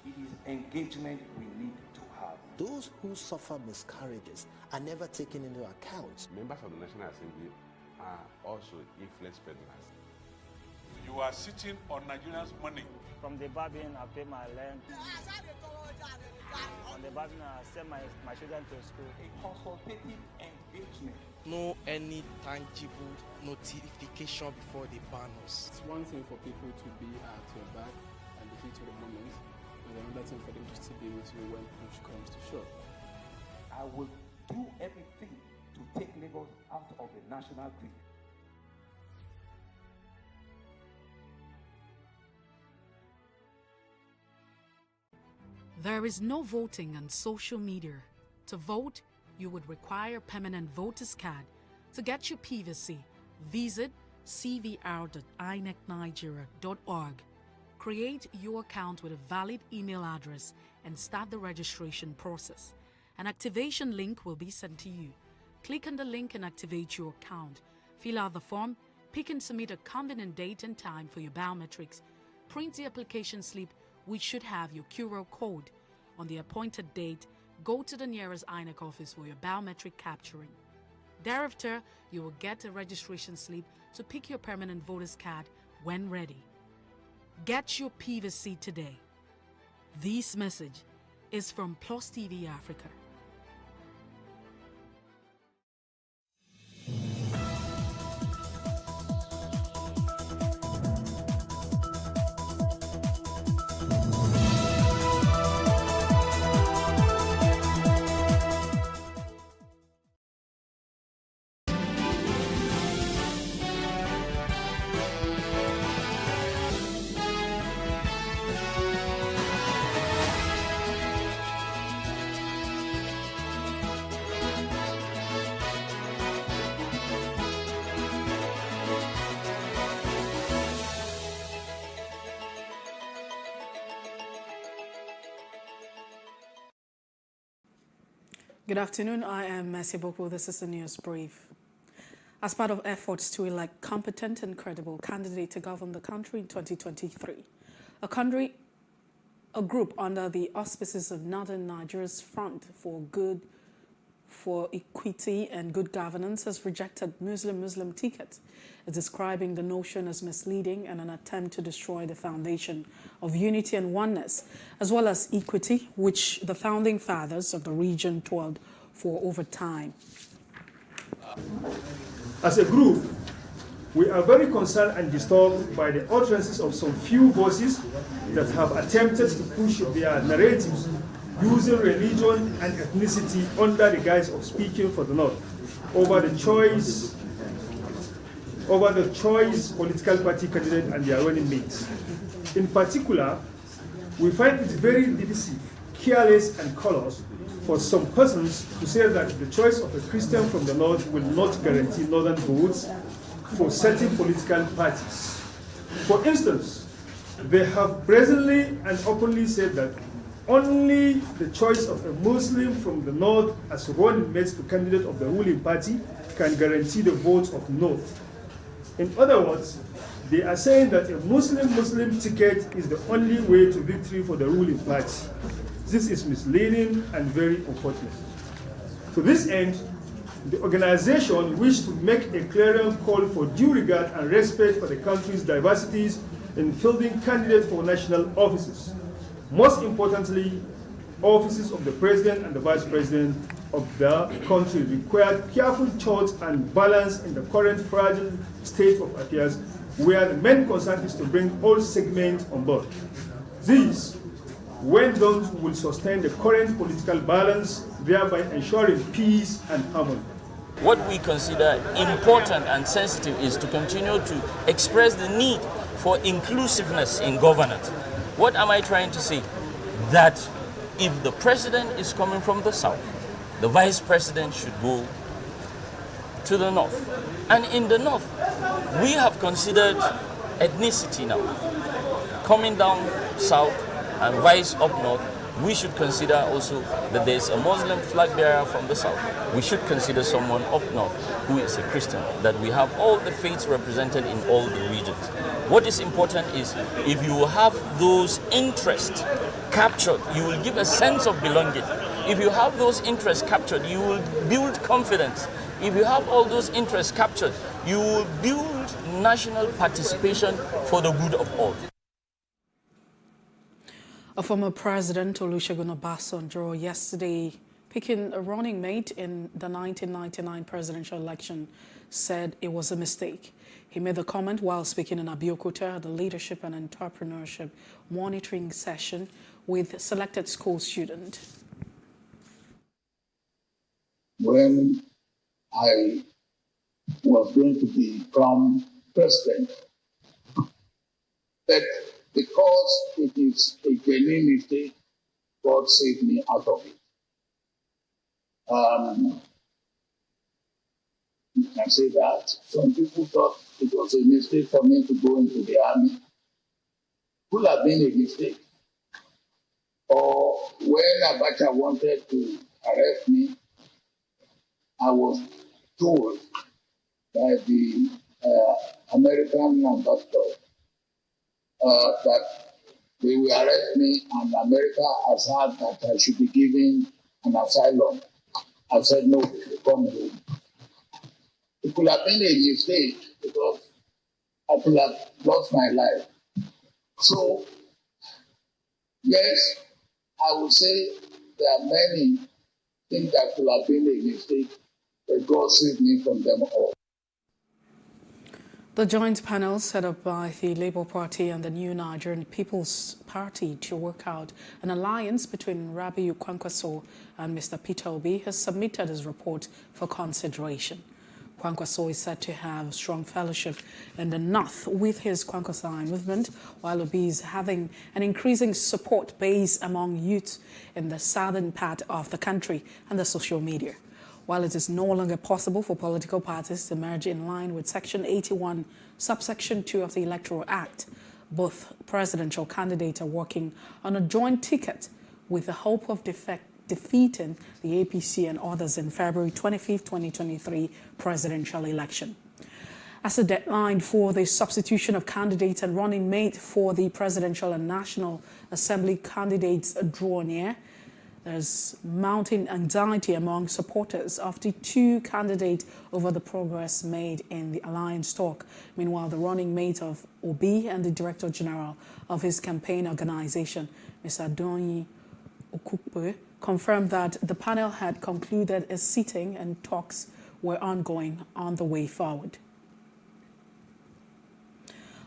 It is engagement we need to have. Those who suffer miscarriages are never taken into account. Members of the National Assembly are also influence peddlers. You are sitting on Nigerians' money. From the Babin, I pay my rent. On the Babin, I send my children to school. A consultative engagement. No any tangible notification before they ban us. It's one thing for people to be at your back and the heat of the moment. Another thing for them to still be with you when push comes to shove. I will do everything to take Lagos out of the national grid. There is no voting on social media. To vote, you would require permanent voter's card. To get your PVC, visit cvr.inecnigeria.org. Create your account with a valid email address and start the registration process. An activation link will be sent to you. click on the link and activate your account. Fill out the form, pick and submit a convenient date and time for your biometrics. Print the application slip, which should have your QR code. On the appointed date, go to the nearest INEC office for your biometric capturing. Thereafter, you will get a registration slip to pick your permanent voter's card when ready. Get your PVC today. This message is from PlusTvAfrica. Good afternoon. I am Mercy Boko. This is the news brief. As part of efforts to elect competent and credible candidates to govern the country in 2023, a group under the auspices of Northern Nigeria's Front for Equity and Good Governance has rejected Muslim tickets, describing the notion as misleading and an attempt to destroy the foundation of unity and oneness, as well as equity, which the founding fathers of the region toiled for over time. As a group, we are very concerned and disturbed by the utterances of some few voices that have attempted to push their narratives using religion and ethnicity under the guise of speaking for the North over the choice political party candidate and their running mates. In particular, we find it very divisive, careless, and callous for some persons to say that the choice of a Christian from the North will not guarantee Northern votes for certain political parties. For instance, they have brazenly and openly said that only the choice of a Muslim from the North as running mate to candidate of the ruling party can guarantee the votes of North. In other words, they are saying that a Muslim ticket is the only way to victory for the ruling party. This is misleading and very unfortunate. To this end, the organization wished to make a clarion call for due regard and respect for the country's diversities in fielding candidates for national offices. Most importantly, offices of the president and the vice president of the country require careful thought and balance in the current fragile state of affairs, where the main concern is to bring all segments on board. This, when done, will sustain the current political balance, thereby ensuring peace and harmony. What we consider important and sensitive is to continue to express the need for inclusiveness in governance. What am I trying to say? That if the president is coming from the south, the vice president should go to the north. And in the north, we have considered ethnicity now. Coming down south and vice up north, we should consider also that there's a Muslim flag bearer from the south. We should consider someone up north who is a Christian, that we have all the faiths represented in all the regions. What is important is if you have those interests captured, you will give a sense of belonging. If you have those interests captured, you will build confidence. If you have all those interests captured, you will build national participation for the good of all. A former president, Olusegun Obasanjo, yesterday picking a running mate in the 1999 presidential election, said it was a mistake. He made the comment while speaking in Abeokuta at the Leadership and Entrepreneurship Monitoring Session with selected school students. When I was going to become president, that because it is a genuine mistake, God saved me out of it. You can say that. Some people thought it was a mistake for me to go into the army. Could have been a mistake. Or when Abacha wanted to arrest me, I was told by the American ambassador that they will arrest me, and America has heard that I should be given an asylum. I said no, we should come home. It could have been a mistake because I could have lost my life. So, yes, I would say there are many things that could have been a mistake, but God saved me from them all. The joint panel set up by the Labour Party and the New Nigerian People's Party to work out an alliance between Rabiu Kwankwaso and Mr. Peter Obi has submitted his report for consideration. Kwankwaso is said to have strong fellowship in the north with his Kwankwasai movement, while Obi is having an increasing support base among youth in the southern part of the country and the social media. While it is no longer possible for political parties to merge in line with Section 81, subsection 2 of the Electoral Act, both presidential candidates are working on a joint ticket with the hope of defeating the APC and others in February 25, 2023 presidential election. As the deadline for the substitution of candidates and running mate for the presidential and National Assembly candidates draw near, there's mounting anxiety among supporters of the two candidates over the progress made in the alliance talk. Meanwhile, the running mate of Obi and the Director General of his campaign organization, Mr. Donyi Okukpe, confirmed that the panel had concluded a sitting and talks were ongoing on the way forward.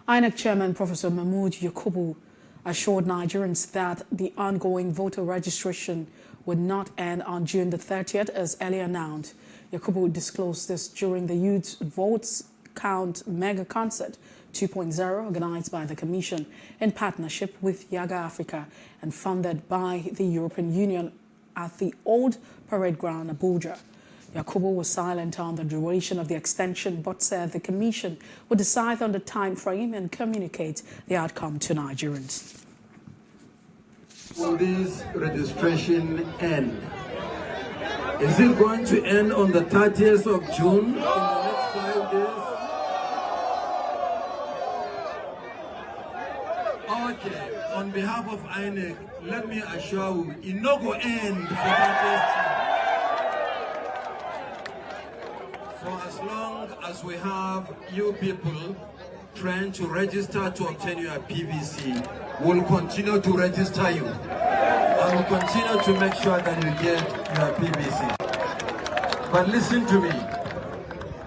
INEC Chairman Professor Mahmood Yakubu assured Nigerians that the ongoing voter registration would not end on June the 30th as earlier announced. Yakubu disclosed this during the Youth Votes Count Mega Concert 2.0 organized by the Commission in partnership with Yaga Africa and funded by the European Union at the Old Parade Ground, Abuja. Yakubu was silent on the duration of the extension but said the Commission would decide on the time frame and communicate the outcome to Nigerians. Will this registration end? Is it going to end on the 30th of June in the next 5 days? Okay, on behalf of INEC, let me assure you, it no go end for 30th June. For as long as we have you people trying to register to obtain your PVC, we'll continue to register you. And we'll continue to make sure that you get your PVC. But listen to me.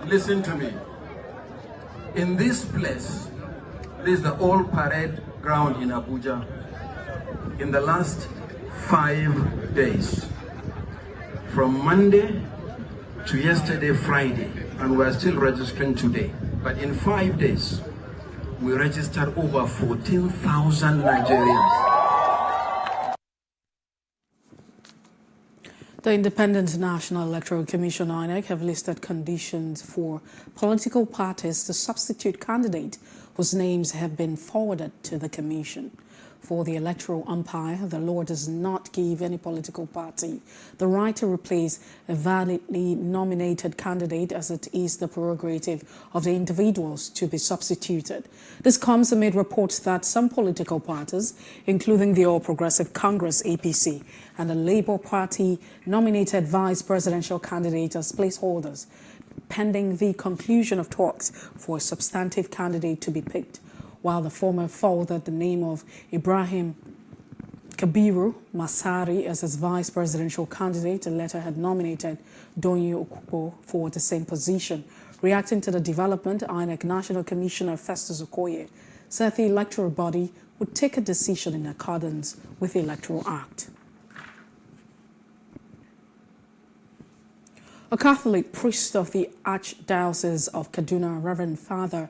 Listen to me. In this place, this is the Old Parade Ground in Abuja. In the last 5 days, from Monday to yesterday, Friday, and we are still registering today. But in 5 days, we registered over 14,000 Nigerians. The Independent National Electoral Commission, INEC, have listed conditions for political parties to substitute candidates whose names have been forwarded to the Commission. For the electoral umpire, the law does not give any political party the right to replace a validly nominated candidate, as it is the prerogative of the individuals to be substituted. This comes amid reports that some political parties, including the All Progressive Congress APC and the Labour Party, nominated vice presidential candidates as placeholders, pending the conclusion of talks for a substantive candidate to be picked. While the former forwarded the name of Ibrahim Kabiru Masari as his vice presidential candidate, the latter had nominated Donyi Okukpe for the same position. Reacting to the development, INEC National Commissioner Festus Okoye said the electoral body would take a decision in accordance with the Electoral Act. A Catholic priest of the Archdiocese of Kaduna, Reverend Father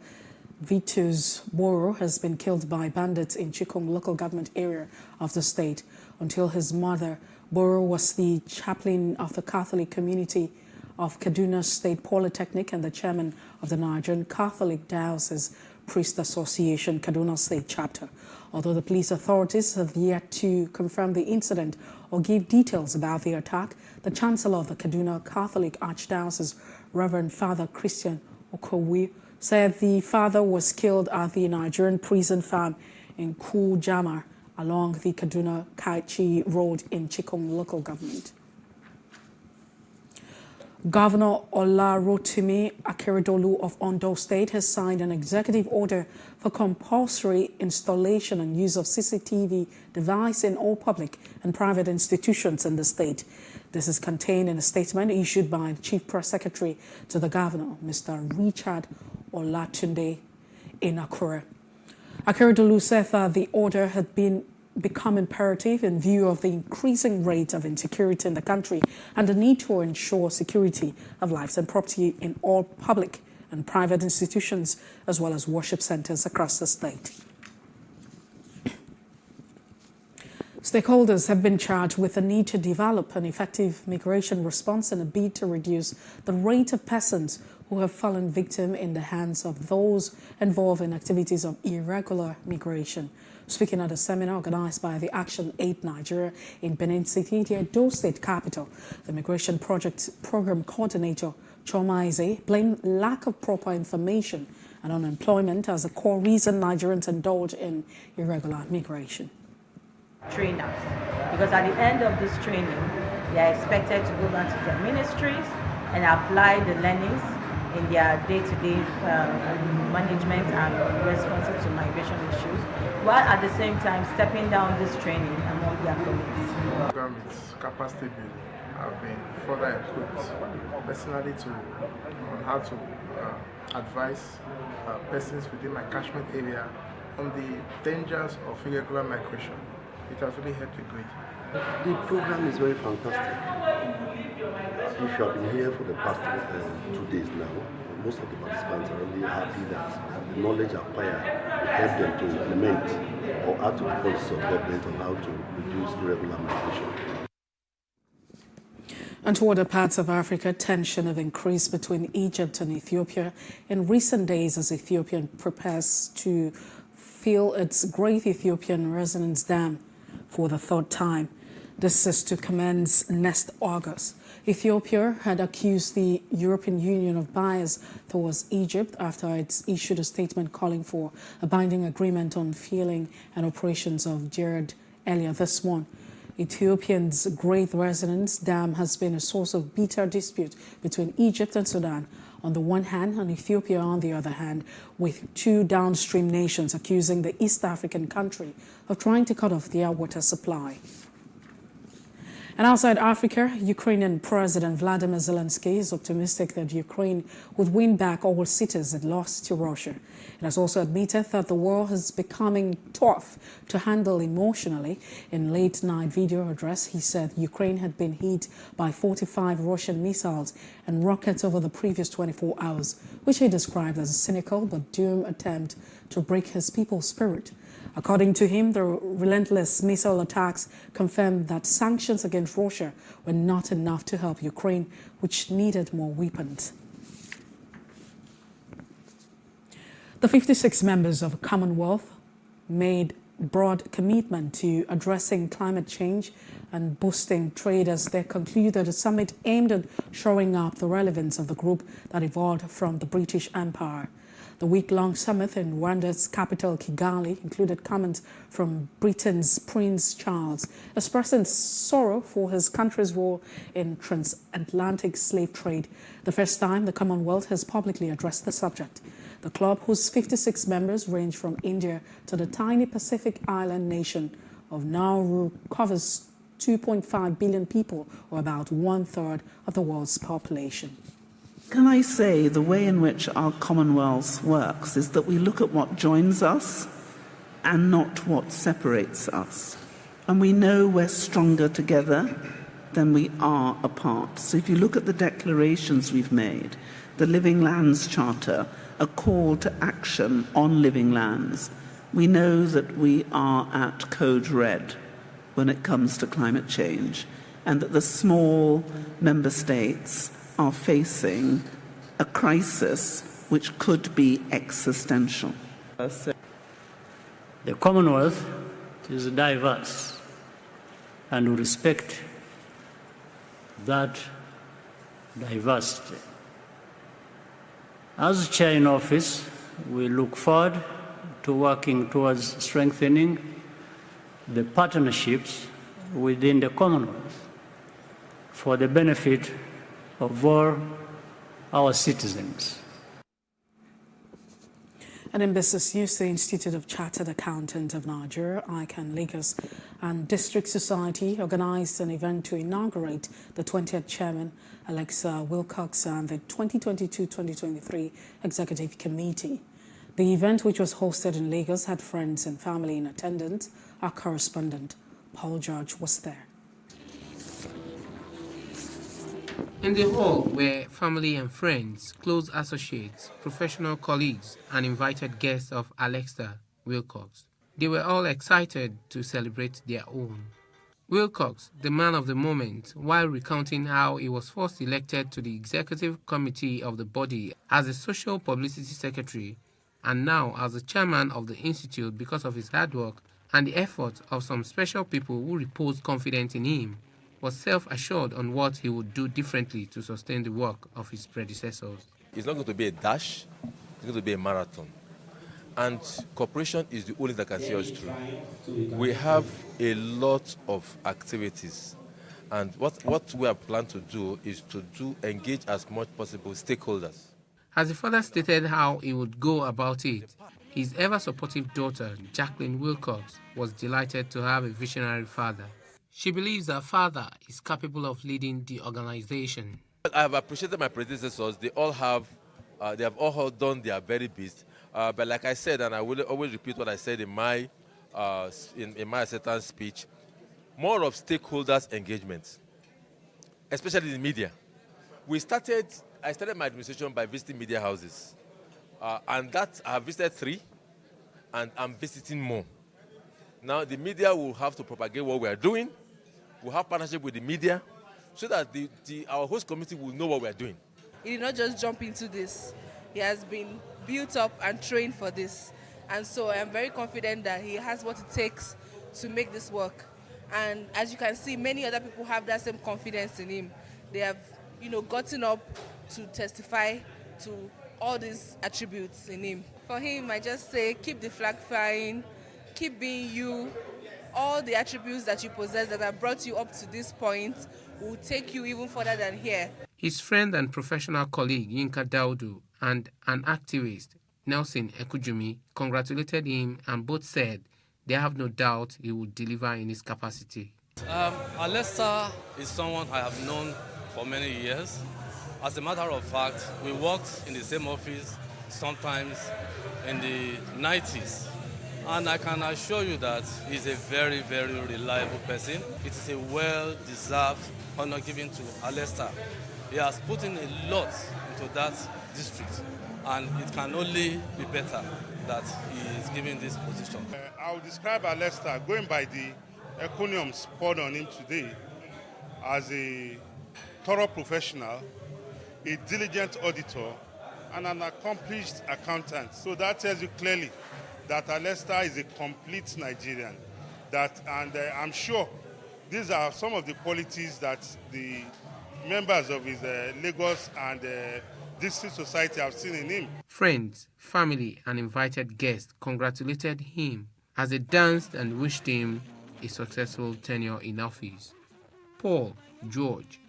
Vitus Boro, has been killed by bandits in Chikum local government area of the state. Until his mother, Boro was the chaplain of the Catholic community of Kaduna State Polytechnic and the chairman of the Nigerian Catholic Diocese Priest Association, Kaduna State Chapter. Although the police authorities have yet to confirm the incident or give details about the attack, the Chancellor of the Kaduna Catholic Archdiocese, Reverend Father Christian Okowi, said the father was killed at the Nigerian prison farm in Kujama along the Kaduna-Kaichi Road in Chikong local government. Governor Olarotimi Akeredolu of Ondo State has signed an executive order for compulsory installation and use of CCTV device in all public and private institutions in the state. This is contained in a statement issued by the Chief Press Secretary to the Governor, Mr. Richard Olatunde in Akure. Akeredolu said that the order had become imperative in view of the increasing rate of insecurity in the country and the need to ensure security of lives and property in all public and private institutions as well as worship centers across the state. Stakeholders have been charged with the need to develop an effective migration response in a bid to reduce the rate of persons who have fallen victim in the hands of those involved in activities of irregular migration. Speaking at a seminar organized by the Action Aid Nigeria in Benin City, the Edo State capital, the Migration Project Program Coordinator, Choma Eze, blamed lack of proper information and unemployment as a core reason Nigerians indulge in irregular migration. Trainers, because at the end of this training, they are expected to go back to their ministries and apply the learnings in their day-to-day management and responses to migration issues, while at the same time stepping down this training among their colleagues. The program is capacity building. I've been further equipped personally on how to advise persons within my catchment area on the dangers of irregular migration. It has really helped a great deal. The program is very fantastic. If you have been here for the past 2 days now, most of the participants are really happy that the knowledge acquired will help them to implement or add to the policies of government on how to reduce irregular migration. And to other parts of Africa, tension have increased between Egypt and Ethiopia in recent days as Ethiopia prepares to fill its Great Ethiopian Resonance Dam for the third time. This is to commence next August. Ethiopia had accused the European Union of bias towards Egypt after it issued a statement calling for a binding agreement on filling and operations of Jared earlier this month. Ethiopia's Great Resonance Dam has been a source of bitter dispute between Egypt and Sudan on the one hand and Ethiopia on the other hand, with two downstream nations accusing the East African country of trying to cut off their water supply. And outside Africa, Ukrainian President Vladimir Zelensky is optimistic that Ukraine would win back all cities it lost to Russia. It has also admitted that the war is becoming tough to handle emotionally. In late-night video address, he said Ukraine had been hit by 45 Russian missiles and rockets over the previous 24 hours, which he described as a cynical but doomed attempt to break his people's spirit. According to him, the relentless missile attacks confirmed that sanctions against Russia were not enough to help Ukraine, which needed more weapons. The 56 members of Commonwealth made broad commitment to addressing climate change and boosting trade as they concluded a summit aimed at shoring up the relevance of the group that evolved from the British Empire. The week-long summit in Rwanda's capital, Kigali, included comments from Britain's Prince Charles, expressing sorrow for his country's role in transatlantic slave trade, the first time the Commonwealth has publicly addressed the subject. The club, whose 56 members range from India to the tiny Pacific island nation of Nauru, covers 2.5 billion people, or about 1/3 of the world's population. Can I say the way in which our Commonwealth works is that we look at what joins us and not what separates us. And we know we're stronger together than we are apart. So if you look at the declarations we've made, the Living Lands Charter, a call to action on living lands, we know that we are at code red when it comes to climate change, and that the small member states are facing a crisis which could be existential. The Commonwealth is diverse, and we respect that diversity. As Chair in office, we look forward to working towards strengthening the partnerships within the Commonwealth for the benefit of all our citizens. And in business news, the Institute of Chartered Accountants of Nigeria, ICANN Lagos, and District Society organized an event to inaugurate the 20th Chairman, Alexa Wilcox, and the 2022-2023 Executive Committee. The event, which was hosted in Lagos, had friends and family in attendance. Our correspondent, Paul George, was there. In the hall were family and friends, close associates, professional colleagues, and invited guests of Alexa Wilcox. They were all excited to celebrate their own. Wilcox, the man of the moment, while recounting how he was first elected to the executive committee of the body as a social publicity secretary, and now as the chairman of the institute because of his hard work and the efforts of some special people who reposed confidence in him, was self-assured on what he would do differently to sustain the work of his predecessors. It's not going to be a dash, it's going to be a marathon. And cooperation is the only that can see us through. We have a lot of activities. And what we have planned to do is to engage as much possible stakeholders. As he further stated how he would go about it, his ever-supportive daughter, Jacqueline Wilcox, was delighted to have a visionary father. She believes her father is capable of leading the organization. I have appreciated my predecessors. They have all done their very best. But like I said, and I will always repeat what I said in my acceptance speech, more of stakeholders' engagement, especially the media. I started my administration by visiting media houses. And that I have visited 3, and I'm visiting more. Now the media will have to propagate what we are doing. We'll have partnership with the media so that our host committee will know what we are doing. He did not just jump into this. He has been built up and trained for this. And so I am very confident that he has what it takes to make this work. And as you can see, many other people have that same confidence in him. They have, gotten up to testify to all these attributes in him. For him, I just say, keep the flag flying, keep being you. All the attributes that you possess that have brought you up to this point will take you even further than here. His friend and professional colleague, Yinka Daudu, and an activist, Nelson Ekujumi, congratulated him, and both said they have no doubt he will deliver in his capacity. Alexa is someone I have known for many years. As a matter of fact, we worked in the same office sometimes in the 90s. And I can assure you that he's a very, very reliable person. It is a well-deserved honor given to Alexa. He has put in a lot into that district, and it can only be better that he is given this position. I would describe Alexa, going by the encomiums poured on him today, as a thorough professional, a diligent auditor, and an accomplished accountant. So that tells you clearly that Alexa is a complete Nigerian. I'm sure these are some of the qualities that the members of his Lagos and District Society have seen in him. Friends, family, and invited guests congratulated him as they danced and wished him a successful tenure in office. Paul George,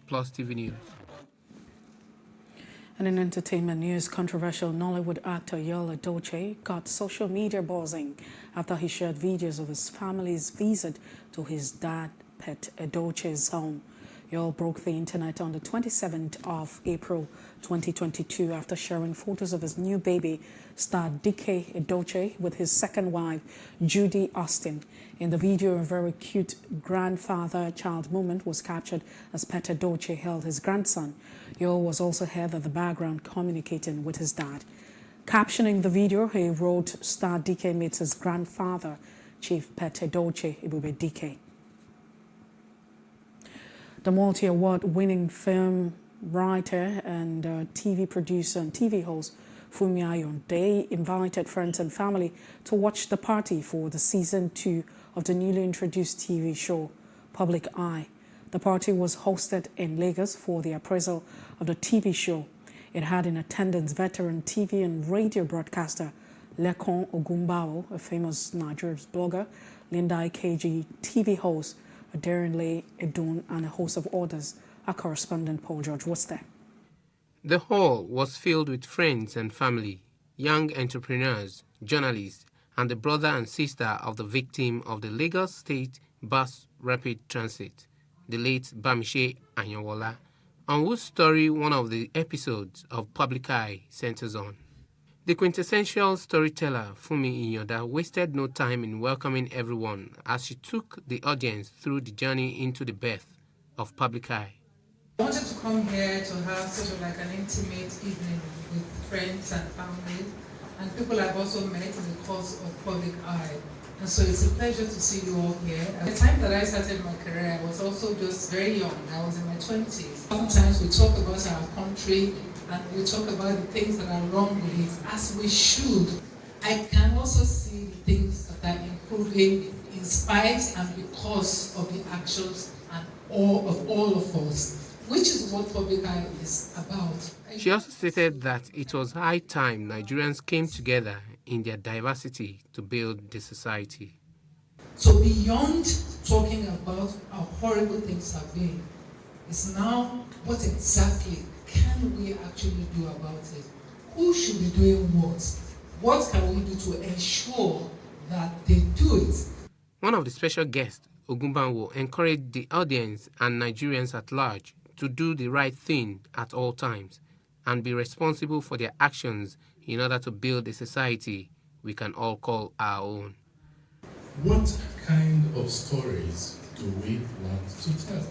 Plus TV News. And in entertainment news, controversial Nollywood actor Yul Edochie got social media buzzing after he shared videos of his family's visit to his dad, Pet Edochie's home. Yul broke the internet on the 27th of April 2022 after sharing photos of his new baby, star Dike Edochie, with his second wife, Judy Austin. In the video, a very cute grandfather-child moment was captured as Pet Edochie held his grandson. Yul was also heard at the background communicating with his dad. Captioning the video, he wrote, "Star Dike meets his grandfather, Chief Pet Edochie Ebube Dike." The multi-award winning film writer and TV producer and TV host Funmi Ayonde invited friends and family to watch the party for the season 2 of the newly introduced TV show, Public Eye. The party was hosted in Lagos for the appraisal of the TV show. It had in attendance veteran TV and radio broadcaster Lekon Ogunbawo, a famous Nigerian blogger, Linda IKG, TV host Aderinle Edun, and a host of others. Our correspondent Paul George was there. The hall was filled with friends and family, young entrepreneurs, journalists, and the brother and sister of the victim of the Lagos State Bus Rapid Transit, the late Bamishe Anyanwola, on whose story one of the episodes of Public Eye centers on. The quintessential storyteller Funmi Iyanda wasted no time in welcoming everyone as she took the audience through the journey into the birth of Public Eye. I wanted to come here to have sort of like an intimate evening with friends and family and people I've also met in the course of Public Eye. And so it's a pleasure to see you all here. At the time that I started my career, I was also just very young. I was in my 20s. Sometimes we talk about our country and we talk about the things that are wrong with it, as we should. I can also see the things that are improving in spite and because of the actions and all of us, which is what Public Eye is about. She also stated that it was high time Nigerians came together in their diversity to build the society. So beyond talking about how horrible things have been, it's now what exactly can we actually do about it? Who should be doing what? What can we do to ensure that they do it? One of the special guests, Ogunbanwo, encouraged the audience and Nigerians at large to do the right thing at all times and be responsible for their actions in order to build a society we can all call our own. What kind of stories do we want to tell?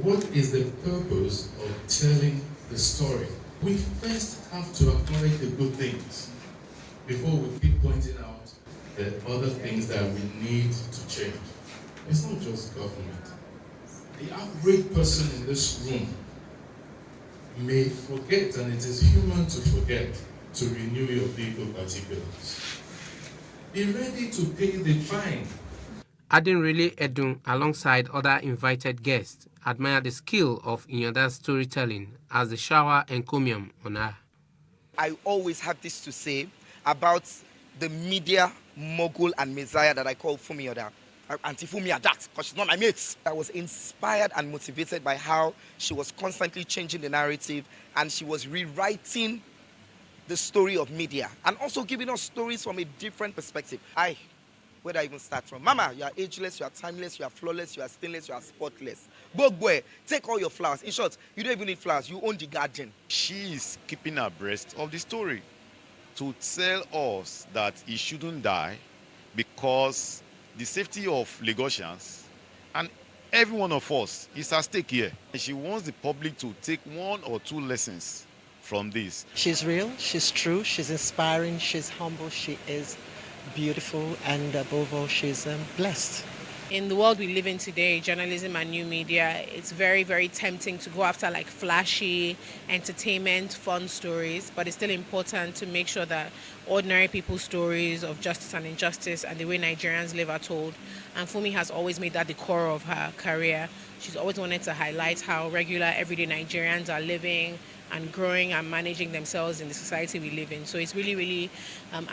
What is the purpose of telling the story? We first have to acknowledge the good things before we keep pointing out the other things that we need to change. It's not just government. The average person in this room may forget, and it is human to forget, to renew your vehicle particulars. Be ready to pay the fine. Aderinle Edun, alongside other invited guests, admired the skill of Iyanda's storytelling as the shower encomium on her. I always have this to say about the media mogul and messiah that I call Funmi Iyanda. Auntie Funmi Iyanda, because she's not my mate. I was inspired and motivated by how she was constantly changing the narrative and she was rewriting the story of media and also giving us stories from a different perspective. Where do I even start from? Mama, you are ageless, you are timeless, you are flawless, you are stainless, you are spotless. Bogwe, take all your flowers. In short, you don't even need flowers, you own the garden. She is keeping abreast of the story to tell us that he shouldn't die because the safety of Lagosians and every one of us is at stake here. And she wants the public to take 1 or 2 lessons from this. She's real, she's true, she's inspiring, she's humble, she is beautiful, and above all, she's blessed. In the world we live in today, journalism and new media, it's very, very tempting to go after like flashy, entertainment, fun stories, but it's still important to make sure that ordinary people's stories of justice and injustice and the way Nigerians live are told. And Funmi has always made that the core of her career. She's always wanted to highlight how regular, everyday Nigerians are living and growing and managing themselves in the society we live in. So it's really, really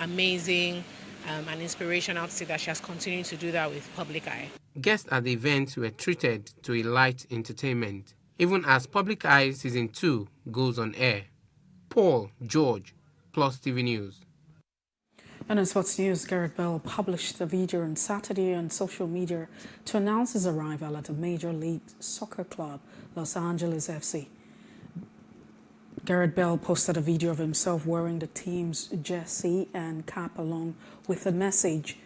amazing and inspirational to see that she has continued to do that with Public Eye. Guests at the event were treated to a light entertainment, even as Public Eye Season 2 goes on air. Paul George, PlusTV News. And in sports news, Gareth Bale published a video on Saturday on social media to announce his arrival at a Major League Soccer club, Los Angeles FC. Gareth Bale posted a video of himself wearing the team's jersey and cap along with a message.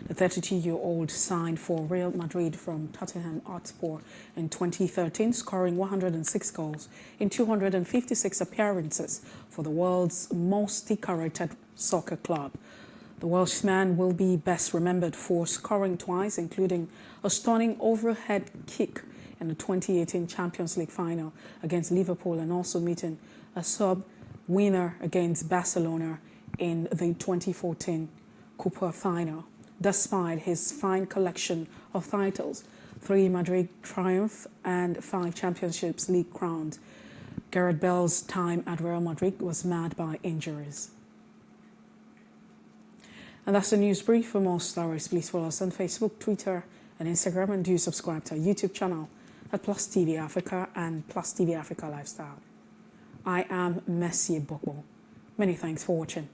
The 32-year-old signed for Real Madrid from Tottenham Hotspur in 2013, scoring 106 goals in 256 appearances for the world's most decorated soccer club. The Welshman will be best remembered for scoring twice, including a stunning overhead kick in the 2018 Champions League final against Liverpool and also meeting a sub winner against Barcelona in the 2014 Copa final. Despite his fine collection of titles, 3 Madrid triumphs and 5 Champions League crowns, Gareth Bale's time at Real Madrid was marred by injuries. And that's the news brief. For more stories, please follow us on Facebook, Twitter, and Instagram, and do subscribe to our YouTube channel at PlusTvAfrica and PlusTvAfrica Lifestyle. I am Messi Bokbo. Many thanks for watching.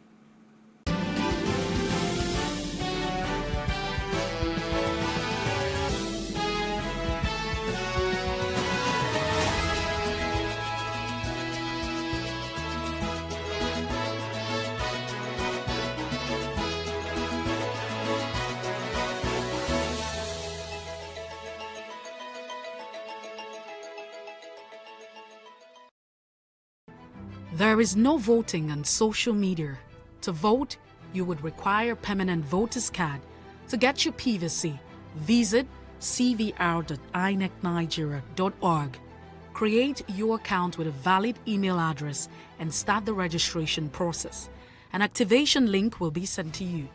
There is no voting on social media. To vote, you would require a permanent voter's card. To get your PVC, visit cvr.inecnigeria.org. Create your account with a valid email address and start the registration process. An activation link will be sent to you.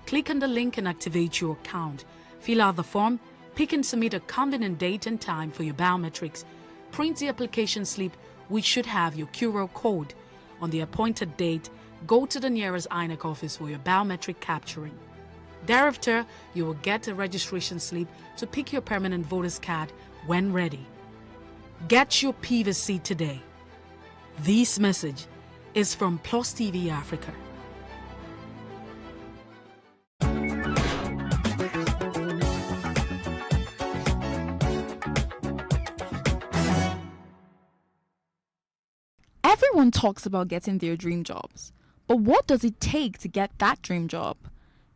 Click on the link and activate your account. Fill out the form, pick and submit a convenient date and time for your biometrics. Print the application slip, which should have your QR code. On the appointed date, go to the nearest INEC office for your biometric capturing. Thereafter, you will get a registration slip to pick your permanent voter's card when ready. Get your PVC today. This message is from PlusTvAfrica. Everyone talks about getting their dream jobs, but what does it take to get that dream job?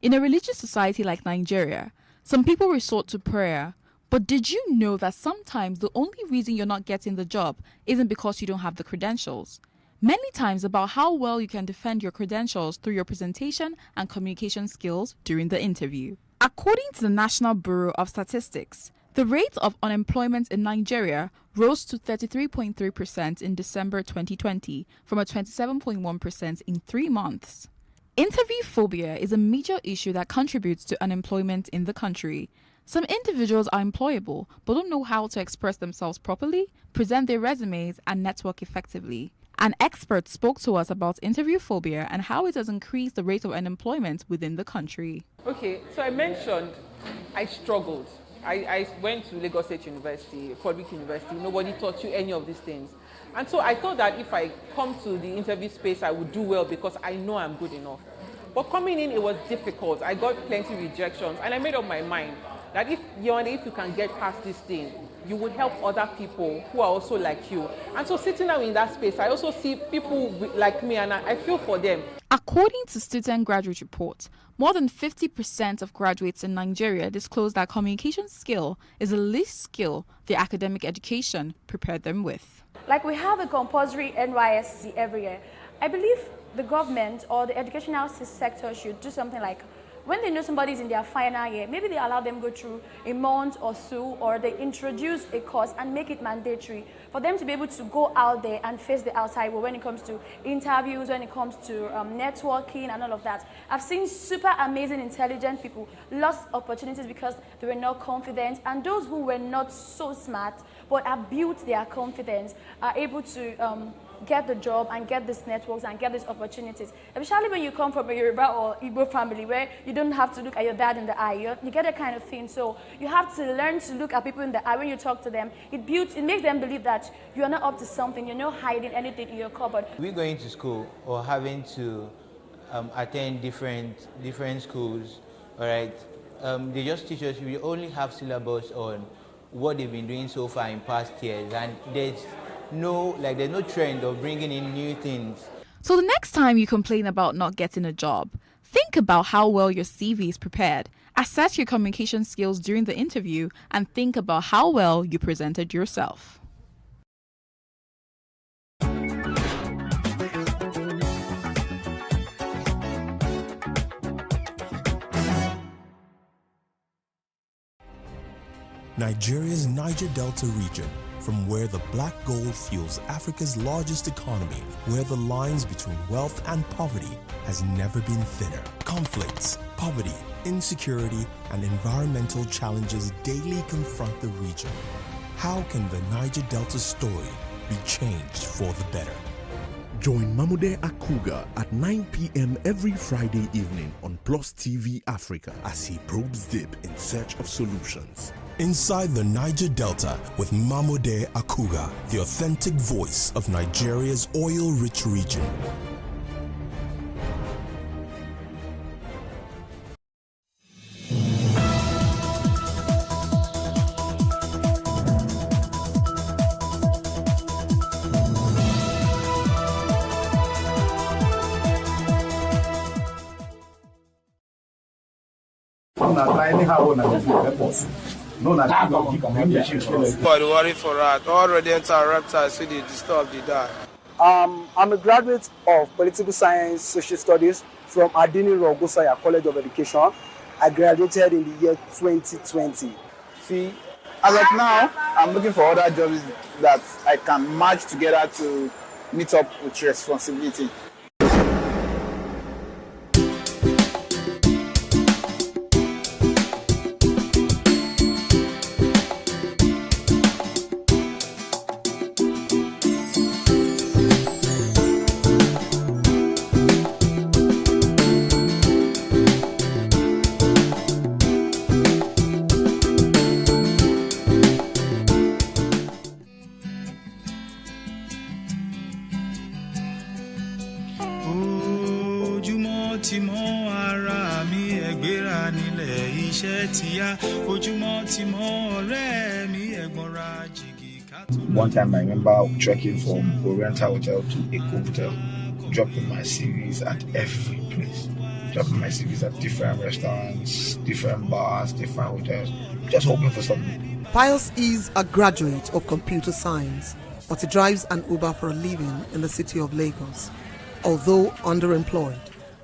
In a religious society like Nigeria, some people resort to prayer, but did you know that sometimes the only reason you're not getting the job isn't because you don't have the credentials? Many times about how well you can defend your credentials through your presentation and communication skills during the interview. According to the National Bureau of Statistics, the rate of unemployment in Nigeria rose to 33.3% in December 2020 from a 27.1% in 3 months. Interview phobia is a major issue that contributes to unemployment in the country. Some individuals are employable but don't know how to express themselves properly, present their resumes, and network effectively. An expert spoke to us about interview phobia and how it has increased the rate of unemployment within the country. Okay, so I mentioned I struggled. I went to Lagos State University, public university. Nobody taught you any of these things. And so I thought that if I come to the interview space, I would do well because I know I'm good enough. But coming in, it was difficult. I got plenty of rejections. And I made up my mind that if you can get past this thing, you would help other people who are also like you. And so sitting down in that space, I also see people like me and I feel for them. According to Student Graduate Report, more than 50% of graduates in Nigeria disclose that communication skill is the least skill their academic education prepared them with. Like we have a compulsory NYSC every year. I believe the government or the educational sector should do something like when they know somebody's in their final year, maybe they allow them go through a month or so, or they introduce a course and make it mandatory for them to be able to go out there and face the outside world when it comes to interviews, when it comes to networking and all of that. I've seen super amazing, intelligent people lost opportunities because they were not confident, and those who were not so smart but have built their confidence are able to get the job and get these networks and get these opportunities. Especially when you come from a Yoruba or Igbo family where you don't have to look at your dad in the eye. You get that kind of thing. So you have to learn to look at people in the eye when you talk to them. It makes them believe that you are not up to something. You're not hiding anything in your cupboard. We're going to school or having to attend different schools, all right? They just teach us, we only have syllabus on what they've been doing so far in past years, and there's no trend of bringing in new things. So the next time you complain about not getting a job, think about how well your CV is prepared. Assess your communication skills during the interview and think about how well you presented yourself. Nigeria's Niger Delta region, from where the black gold fuels Africa's largest economy, where the lines between wealth and poverty has never been thinner. Conflicts, poverty, insecurity, and environmental challenges daily confront the region. How can the Niger Delta story be changed for the better? Join Mamude Akuga at 9 p.m. every Friday evening on PlusTvAfrica as he probes deep in search of solutions. Inside the Niger Delta with Mamude Akuga, the authentic voice of Nigeria's oil-rich region. God worry for that. All rodents and reptiles so they disturb the die. I'm a graduate of Political Science Social Studies from Adini Rogosaya College of Education. I graduated in the year 2020. See, as of now, I'm looking for other jobs that I can merge together to meet up with responsibility. One time I remember trekking from Oriental Hotel to Eco Hotel, dropping my CVs at every place, dropping my CVs at different restaurants, different bars, different hotels, just hoping for something. Pius is a graduate of computer science, but he drives an Uber for a living in the city of Lagos. Although underemployed,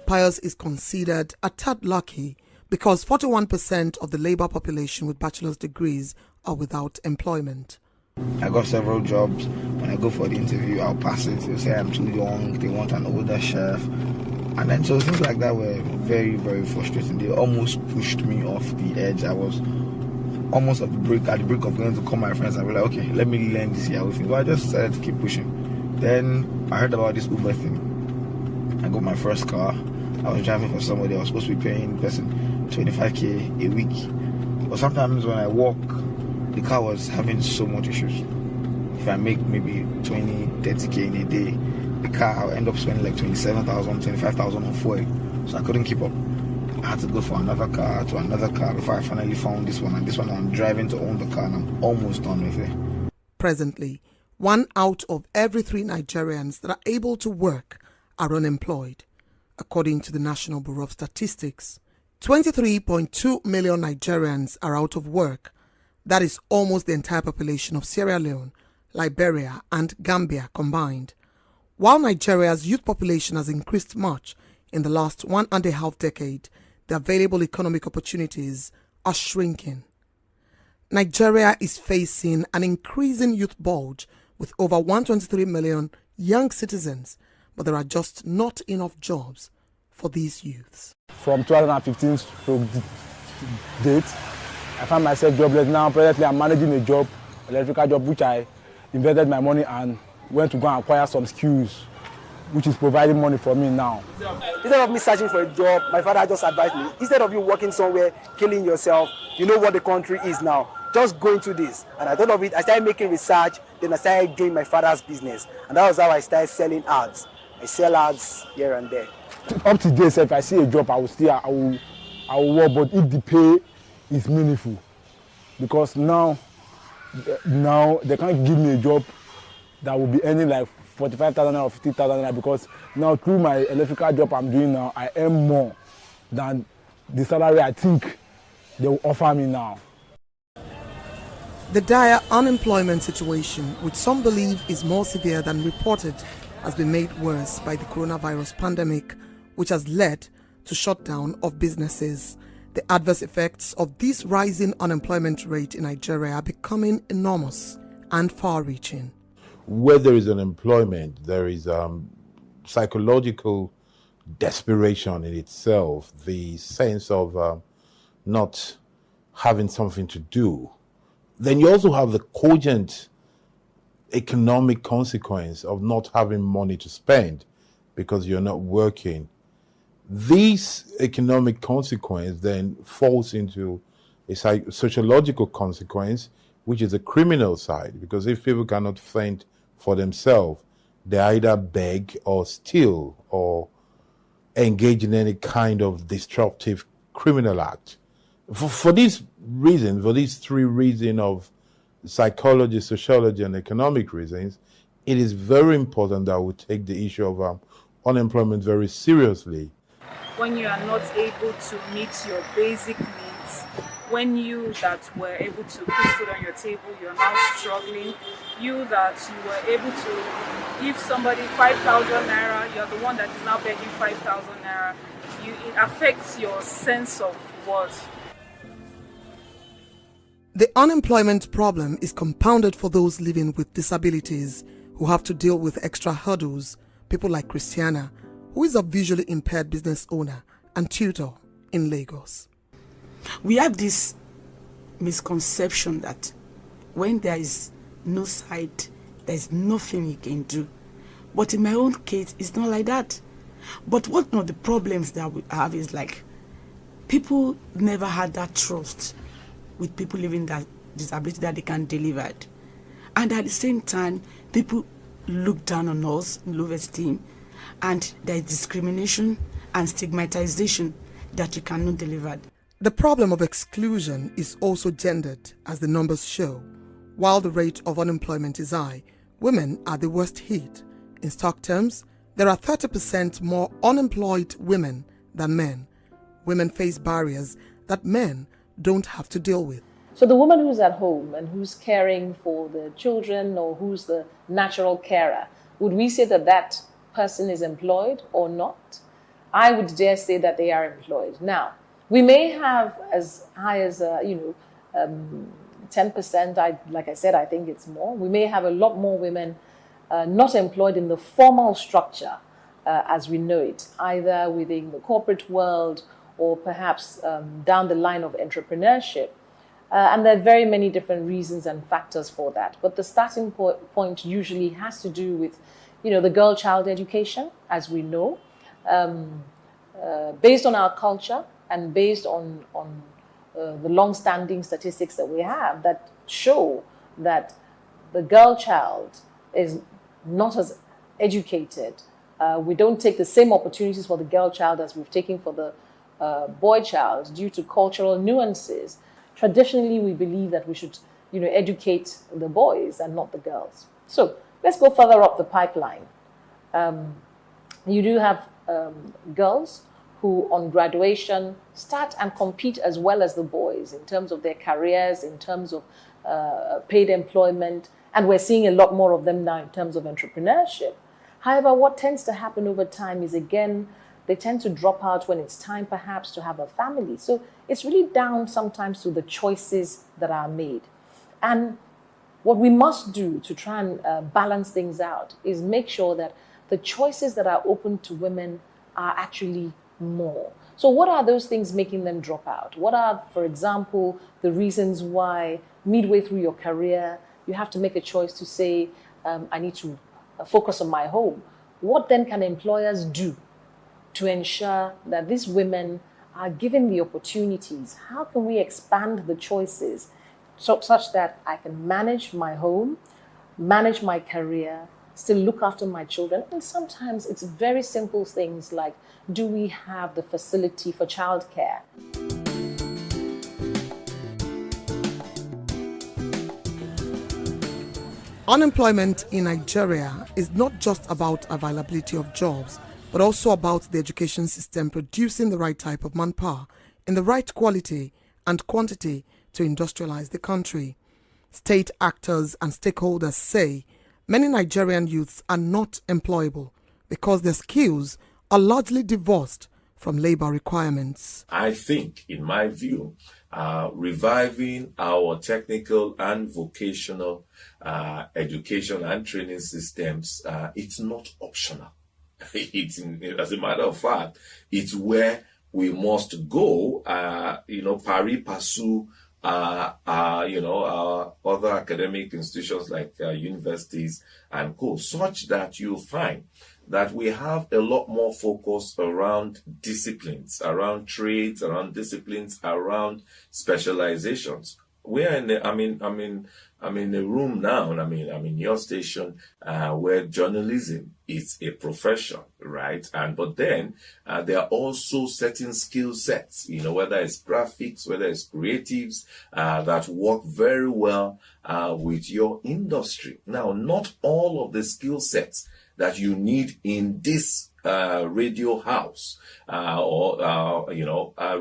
Pius is considered a tad lucky because 41% of the labor population with bachelor's degrees are without employment. I got several jobs. When I go for the interview, I'll pass it. They'll say I'm too young, they want an older chef. And then so things like that were very, very frustrating. They almost pushed me off the edge. I was almost at the brink of going to call my friends and be like, okay, let me learn this year with you. But I just decided to keep pushing. Then I heard about this Uber thing. I got my first car. I was driving for somebody. I was supposed to be paying the person 25k a week. But sometimes when I walk, the car was having so much issues. If I make maybe 20, 30k in a day, the car, I'll end up spending like 27,000, 25,000 on fuel. So I couldn't keep up. I had to go for another car to another car before I finally found this one. And this one I'm driving to own the car and I'm almost done with it. Presently, 1 out of every 3 Nigerians that are able to work are unemployed. According to the National Bureau of Statistics, 23.2 million Nigerians are out of work. That is almost the entire population of Sierra Leone, Liberia, and Gambia combined. While Nigeria's youth population has increased much in the last 1.5 decades, the available economic opportunities are shrinking. Nigeria is facing an increasing youth bulge with over 123 million young citizens, but there are just not enough jobs for these youths. From 2015 to date, I find myself jobless now. Presently, I'm managing a job, electrical job, which I invested my money and went to go and acquire some skills, which is providing money for me now. Instead of me searching for a job, my father just advised me, instead of you working somewhere, killing yourself, you know what the country is now, just go into this. And I thought of it, I started making research, then I started doing my father's business. And that was how I started selling ads. I sell ads here and there. Up to date, if I see a job, I will work, but if the pay is meaningful, because now they can't give me a job that will be earning like 45,000 or 50,000, because now through my electrical job I'm doing now, I earn more than the salary I think they will offer me now. The dire unemployment situation, which some believe is more severe than reported, has been made worse by the coronavirus pandemic, which has led to shutdown of businesses. The adverse effects of this rising unemployment rate in Nigeria are becoming enormous and far-reaching. Where there is unemployment, there is psychological desperation in itself, the sense of not having something to do. Then you also have the cogent economic consequence of not having money to spend because you're not working. This economic consequence then falls into a sociological consequence, which is a criminal side, because if people cannot fend for themselves, they either beg or steal or engage in any kind of disruptive criminal act. For these reasons, for these three reasons of psychology, sociology, and economic reasons, it is very important that we take the issue of unemployment very seriously. When you are not able to meet your basic needs, when you that were able to put food on your table, you're now struggling, you that you were able to give somebody 5,000 naira, you're the one that is now begging 5,000 naira, it affects your sense of worth. The unemployment problem is compounded for those living with disabilities who have to deal with extra hurdles, people like Christiana, who is a visually impaired business owner and tutor in Lagos. We have this misconception that when there is no sight, there is nothing you can do. But in my own case, it's not like that. But one of the problems that we have is like people never had that trust with people living that disability that they can deliver it. And at the same time, people look down on us, low esteem, and there is discrimination and stigmatization that you cannot deliver. The problem of exclusion is also gendered, as the numbers show. While the rate of unemployment is high, women are the worst hit. In stock terms, there are 30% more unemployed women than men. Women face barriers that men don't have to deal with. So the woman who's at home and who's caring for the children or who's the natural carer, would we say that that person is employed or not? I would dare say that they are employed. Now, we may have as high as 10%. Like I said, I think it's more. We may have a lot more women not employed in the formal structure as we know it, either within the corporate world or perhaps down the line of entrepreneurship. And there are very many different reasons and factors for that. But the starting point usually has to do with, the girl-child education, as we know, based on our culture and based on the long-standing statistics that we have that show that the girl child is not as educated. We don't take the same opportunities for the girl child as we've taken for the boy child due to cultural nuances. Traditionally, we believe that we should, educate the boys and not the girls. So let's go further up the pipeline. You do have girls who on graduation start and compete as well as the boys in terms of their careers, in terms of paid employment, and we're seeing a lot more of them now in terms of entrepreneurship. However, what tends to happen over time is, again, they tend to drop out when it's time perhaps to have a family. So it's really down sometimes to the choices that are made. And what we must do to try and balance things out is make sure that the choices that are open to women are actually more. So what are those things making them drop out? What are, for example, the reasons why midway through your career, you have to make a choice to say, I need to focus on my home? What then can employers do to ensure that these women are given the opportunities? How can we expand the choices such that I can manage my home, manage my career, still look after my children? And sometimes it's very simple things like, do we have the facility for childcare? Unemployment in Nigeria is not just about availability of jobs, but also about the education system producing the right type of manpower in the right quality and quantity to industrialize the country. State actors and stakeholders say many Nigerian youths are not employable because their skills are largely divorced from labor requirements. I think, in my view, reviving our technical and vocational education and training systems, it's not optional. It's, as a matter of fact, it's where we must go, pari passu, our other academic institutions like universities and co, such that you find that we have a lot more focus around disciplines, around trades, around disciplines, around specializations. We are I'm in a room now, and I'm in your station, where journalism is a profession, right? But then there are also certain skill sets, whether it's graphics, whether it's creatives, that work very well with your industry. Now, not all of the skill sets that you need in this radio house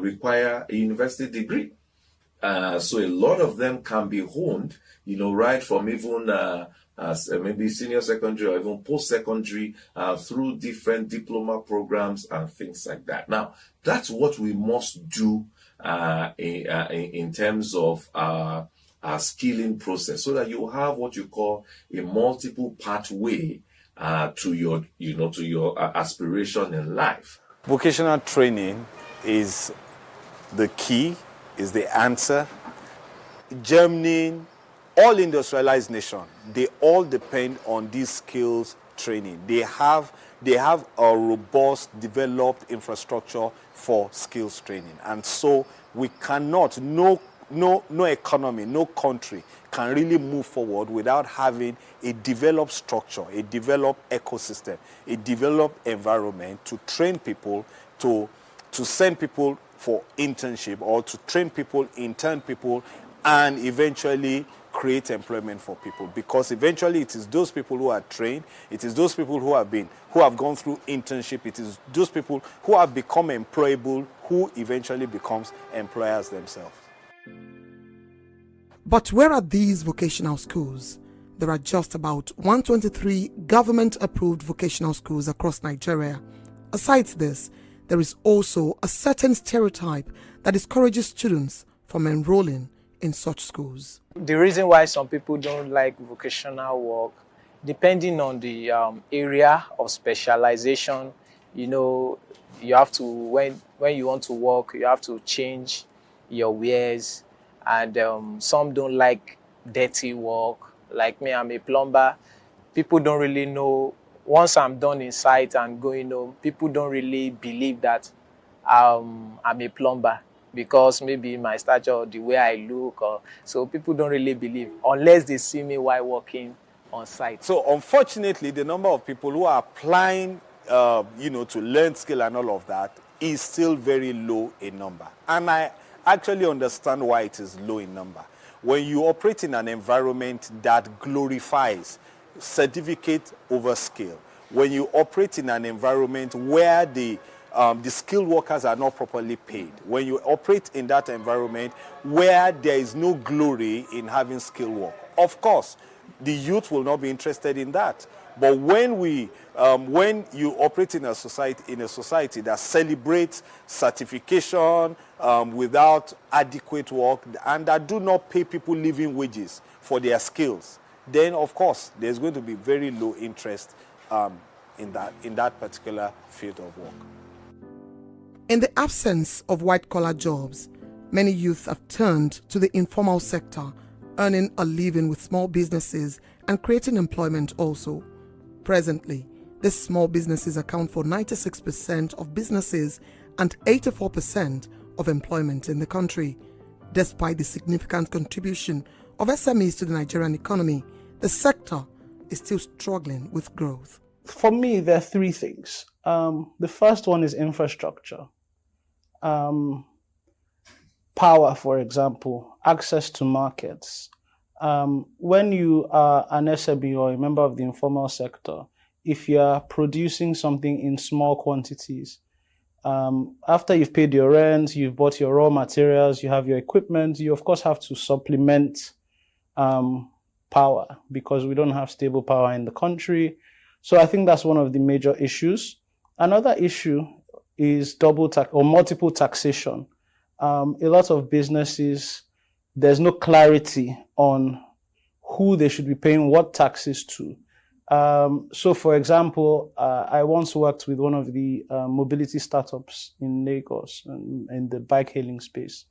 require a university degree. So a lot of them can be honed, right from even maybe senior secondary or even post-secondary through different diploma programs and things like that. Now, that's what we must do in terms of our skilling process, so that you have what you call a multiple pathway to your aspiration in life. Vocational training is the key, is the answer. Germany, all industrialized nations, they all depend on these skills training. They have a robust, developed infrastructure for skills training. And so we cannot, no economy, no country can really move forward without having a developed structure, a developed ecosystem, a developed environment to train people, to send people for internship, or to train people, intern people, and eventually create employment for people. Because eventually it is those people who are trained, it is those people who have gone through internship, it is those people who have become employable who eventually becomes employers themselves. But where are these vocational schools? There are just about 123 government-approved vocational schools across Nigeria. Aside this, there is also a certain stereotype that discourages students from enrolling in such schools. The reason why some people don't like vocational work, depending on the area of specialization, you have to, when you want to work, you have to change your wares. And some don't like dirty work. Like me, I'm a plumber. People don't really know. Once I'm done in site and going home, people don't really believe that I'm a plumber, because maybe my stature or the way I look. So people don't really believe unless they see me while working on site. So unfortunately, the number of people who are applying, to learn skill and all of that is still very low in number. And I actually understand why it is low in number. When you operate in an environment that glorifies certificate over skill, when you operate in an environment where the skilled workers are not properly paid, when you operate in that environment where there is no glory in having skilled work, of course, the youth will not be interested in that. But when you operate in a society that celebrates certification without adequate work, and that do not pay people living wages for their skills, then of course there's going to be very low interest in that particular field of work. In the absence of white-collar jobs, many youth have turned to the informal sector, earning a living with small businesses and creating employment also. Presently, these small businesses account for 96% of businesses and 84% of employment in the country. Despite the significant contribution of SMEs to the Nigerian economy, the sector is still struggling with growth. For me, there are three things. The first one is infrastructure. Power, for example, access to markets. When you are an SME or a member of the informal sector, if you are producing something in small quantities, after you've paid your rent, you've bought your raw materials, you have your equipment, you of course have to supplement power, because we don't have stable power in the country. So I think that's one of the major issues. Another issue is double tax or multiple taxation. A lot of businesses, there's no clarity on who they should be paying what taxes to. So, for example, I once worked with one of the mobility startups in Lagos in the bike-hailing space,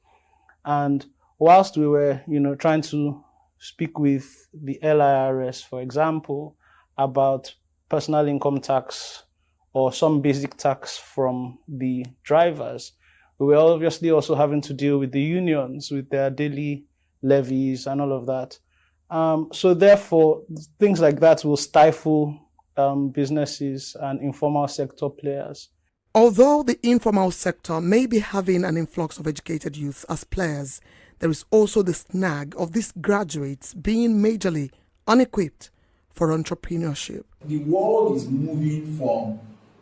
and whilst we were, trying to speak with the LIRS, for example, about personal income tax or some basic tax from the drivers, we were obviously also having to deal with the unions, with their daily levies and all of that. So therefore, things like that will stifle businesses and informal sector players. Although the informal sector may be having an influx of educated youth as players, there is also the snag of these graduates being majorly unequipped for entrepreneurship. The world is moving from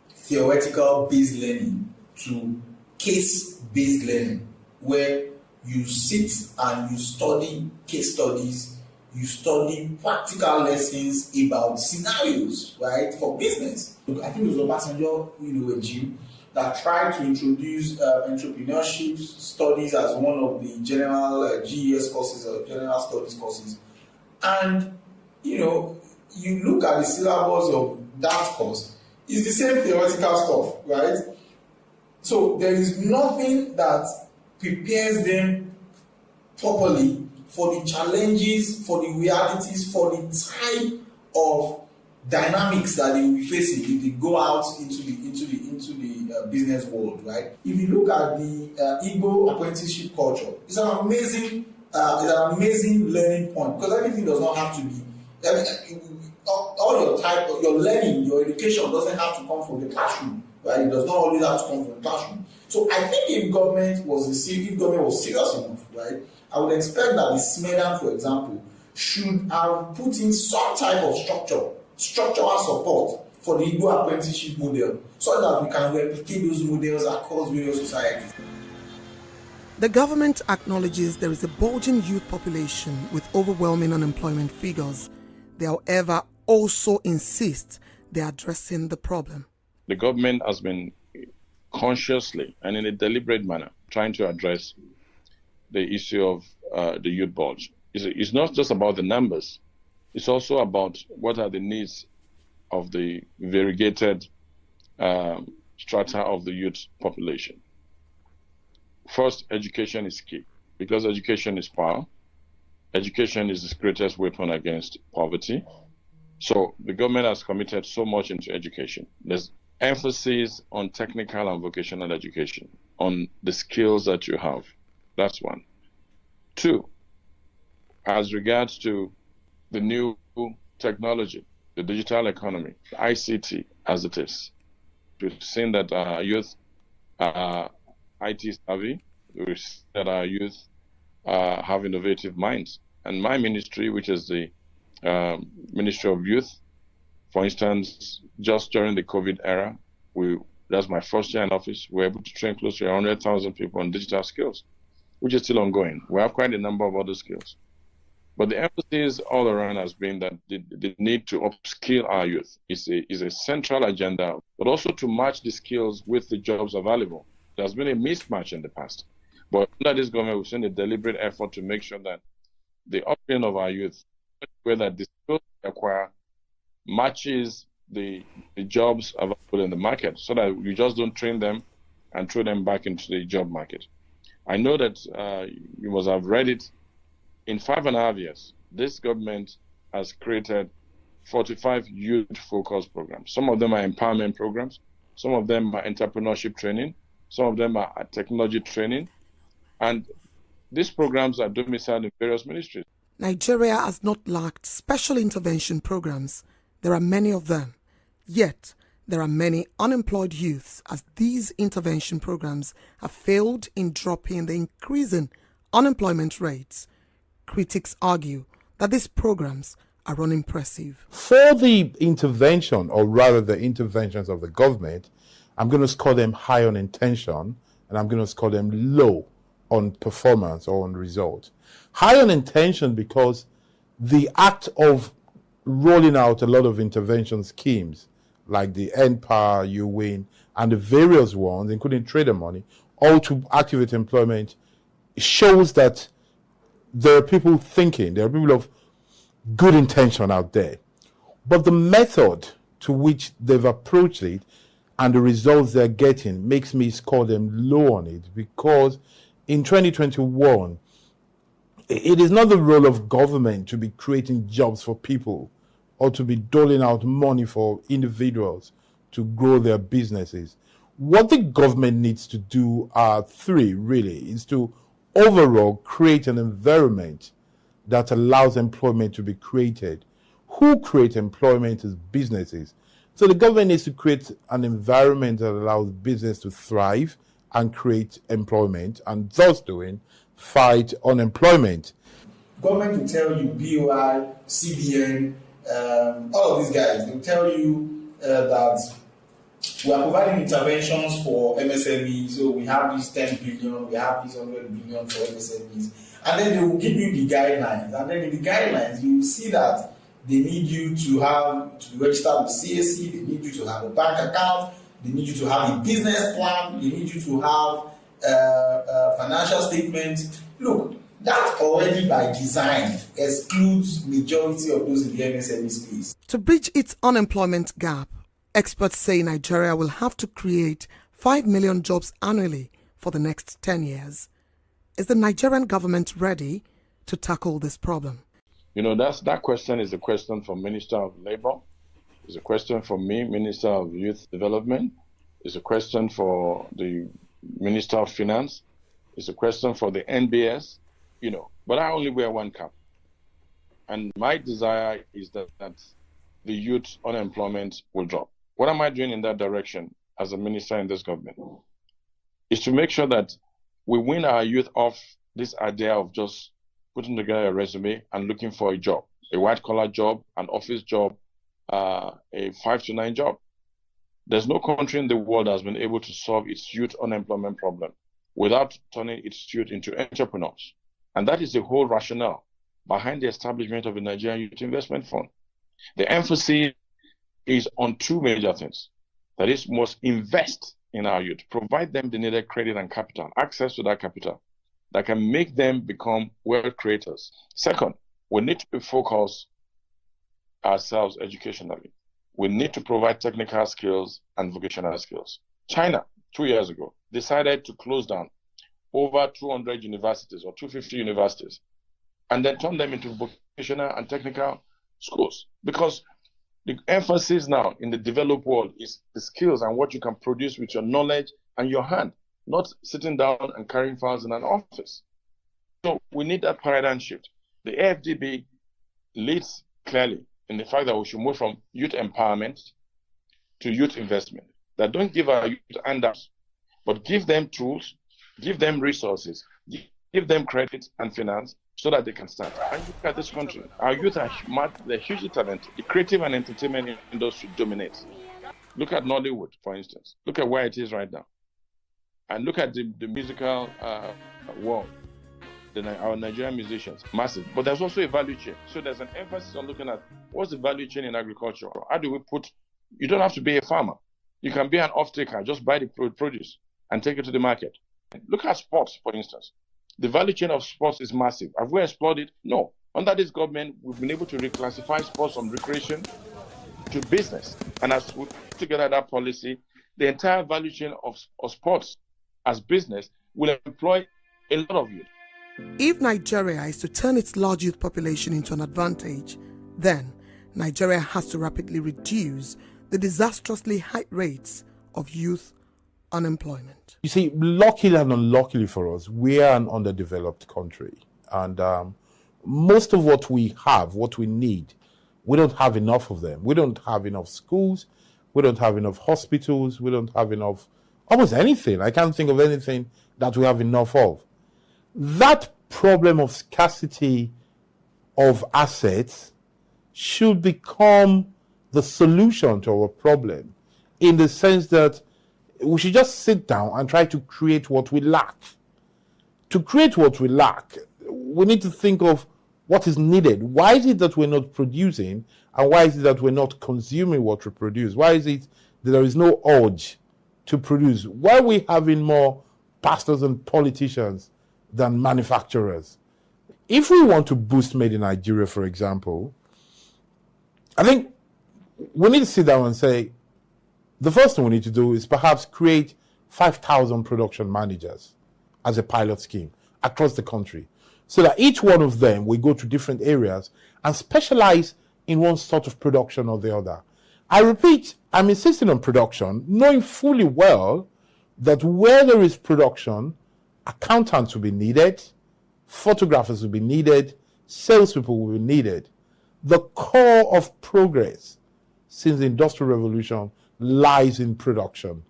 theoretical based learning to case based learning, where you sit and you study case studies, you study practical lessons about scenarios, right, for business. I think it was Obasanjo, regime that tried to introduce entrepreneurship studies as one of the general GES courses or general studies courses. And, you look at the syllabus of that course, it's the same theoretical stuff, right? So there is nothing that prepares them properly for the challenges, for the realities, for the type of dynamics that they will be facing if they go out into the business world, right? If you look at the Igbo apprenticeship culture, it's an amazing learning point, because everything does not have to be. All your learning, your education doesn't have to come from the classroom, right? It does not always have to come from the classroom. So I think if government was serious enough, right, I would expect that the SMEDAN, for example, should have put in some type of structural support for the Igbo apprenticeship model, so that we can replicate those models across various societies. The government acknowledges there is a bulging youth population with overwhelming unemployment figures. They, however, also insist they are addressing the problem. The government has been consciously and in a deliberate manner trying to address the issue of the youth bulge. It's not just about the numbers. It's also about what are the needs of the variegated strata of the youth population. First, education is key, because education is power. Education is the greatest weapon against poverty. So the government has committed so much into education. There's emphasis on technical and vocational education, on the skills that you have. That's one. Two, as regards to the new technology, the digital economy, the ICT as it is, we've seen that our youth are IT savvy, we've seen that our youth have innovative minds. And my ministry, which is the Ministry of Youth, for instance, just during the COVID era, that's my first year in office, we were able to train close to 100,000 people on digital skills, which is still ongoing. We have quite a number of other skills. But the emphasis all around has been that the need to upskill our youth is a central agenda, but also to match the skills with the jobs available. There's been a mismatch in the past. But under this government, we've seen a deliberate effort to make sure that the upbringing of our youth, whether the skills they acquire matches the jobs available in the market, so that you just don't train them and throw them back into the job market. I know that you must have read it. In 5.5 years, this government has created 45 youth-focused programs. Some of them are empowerment programs. Some of them are entrepreneurship training. Some of them are technology training. And these programs are domiciled in various ministries. Nigeria has not lacked special intervention programs. There are many of them. Yet, there are many unemployed youths, as these intervention programs have failed in dropping the increasing unemployment rates. Critics argue that these programs are unimpressive. For the intervention, or rather the interventions of the government, I'm going to score them high on intention, and I'm going to score them low on performance or on result. High on intention because the act of rolling out a lot of intervention schemes like the NPAR, you win, and the various ones, including trader money, all to activate employment, shows that there are people thinking, there are people of good intention out there. But the method to which they've approached it and the results they're getting makes me score them low on it, because in 2021, it is not the role of government to be creating jobs for people or to be doling out money for individuals to grow their businesses. What the government needs to do are three, really, is to overall create an environment that allows employment to be created. Who create employment is businesses. So the government needs to create an environment that allows business to thrive and create employment, and thus doing, fight unemployment. Government will tell you, BOI, CBN, all of these guys, they'll tell you that we are providing interventions for MSMEs. So we have this 10 billion, we have this 100 billion for MSMEs. And then they will give you the guidelines. And then in the guidelines, you will see that they need you to be registered with CAC, they need you to have a bank account, they need you to have a business plan, they need you to have financial statements. Look, that already by design excludes majority of those in the MSME space. To bridge its unemployment gap, experts say Nigeria will have to create 5 million jobs annually for the next 10 years. Is the Nigerian government ready to tackle this problem? You know, that question is a question for Minister of Labor. It's a question for me, Minister of Youth Development. It's a question for the Minister of Finance. It's a question for the NBS, you know. But I only wear one cap. And my desire is that the youth unemployment will drop. What am I doing in that direction as a minister in this government? Is to make sure that we win our youth off this idea of just putting together a resume and looking for a job, a white-collar job, an office job, a 5 to 9 job. There's no country in the world that has been able to solve its youth unemployment problem without turning its youth into entrepreneurs. And that is the whole rationale behind the establishment of the Nigerian Youth Investment Fund. The emphasis is on two major things. That is, must invest in our youth, provide them the needed credit and capital, access to that capital that can make them become wealth creators. Second, we need to focus ourselves educationally. We need to provide technical skills and vocational skills. China, 2 years ago, decided to close down over 200 universities or 250 universities and then turn them into vocational and technical schools, because the emphasis now in the developed world is the skills and what you can produce with your knowledge and your hand, not sitting down and carrying files in an office. So we need that paradigm shift. The AFDB leads clearly in the fact that we should move from youth empowerment to youth investment. That don't give our youth handouts, but give them tools, give them resources, give them credit and finance so that they can start. And look at this country. Our youth are they're hugely talented. The creative and entertainment industry dominates. Look at Nollywood, for instance. Look at where it is right now. And look at the musical world. Our Nigerian musicians, massive. But there's also a value chain. So there's an emphasis on looking at what's the value chain in agriculture. How do we you don't have to be a farmer. You can be an off-taker, just buy the produce and take it to the market. Look at sports, for instance. The value chain of sports is massive. Have we explored it? No. Under this government, we've been able to reclassify sports from recreation to business. And as we put together that policy, the entire value chain of sports as business will employ a lot of youth. If Nigeria is to turn its large youth population into an advantage, then Nigeria has to rapidly reduce the disastrously high rates of youth unemployment. You see, luckily and unluckily for us, we are an underdeveloped country. And most of what we have, what we need, we don't have enough of them. We don't have enough schools. We don't have enough hospitals. We don't have enough, almost anything. I can't think of anything that we have enough of. That problem of scarcity of assets should become the solution to our problem, in the sense that we should just sit down and try to create what we lack. To create what we lack, we need to think of what is needed. Why is it that we're not producing, and why is it that we're not consuming what we produce? Why is it that there is no urge to produce? Why are we having more pastors and politicians than manufacturers? If we want to boost Made in Nigeria, for example, I think we need to sit down and say, the first thing we need to do is perhaps create 5,000 production managers as a pilot scheme across the country, so that each one of them will go to different areas and specialize in one sort of production or the other. I repeat, I'm insisting on production, knowing fully well that where there is production, accountants will be needed, photographers will be needed, salespeople will be needed. The core of progress since the Industrial Revolution lies in production.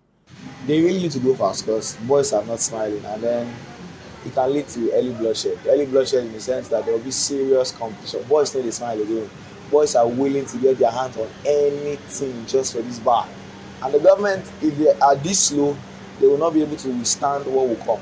They really need to go fast because boys are not smiling, and then it can lead to early bloodshed. Early bloodshed in the sense that there will be serious competition. Boys know they smile again. Boys are willing to get their hands on anything just for this bar. And the government, if they are this slow, they will not be able to withstand what will come.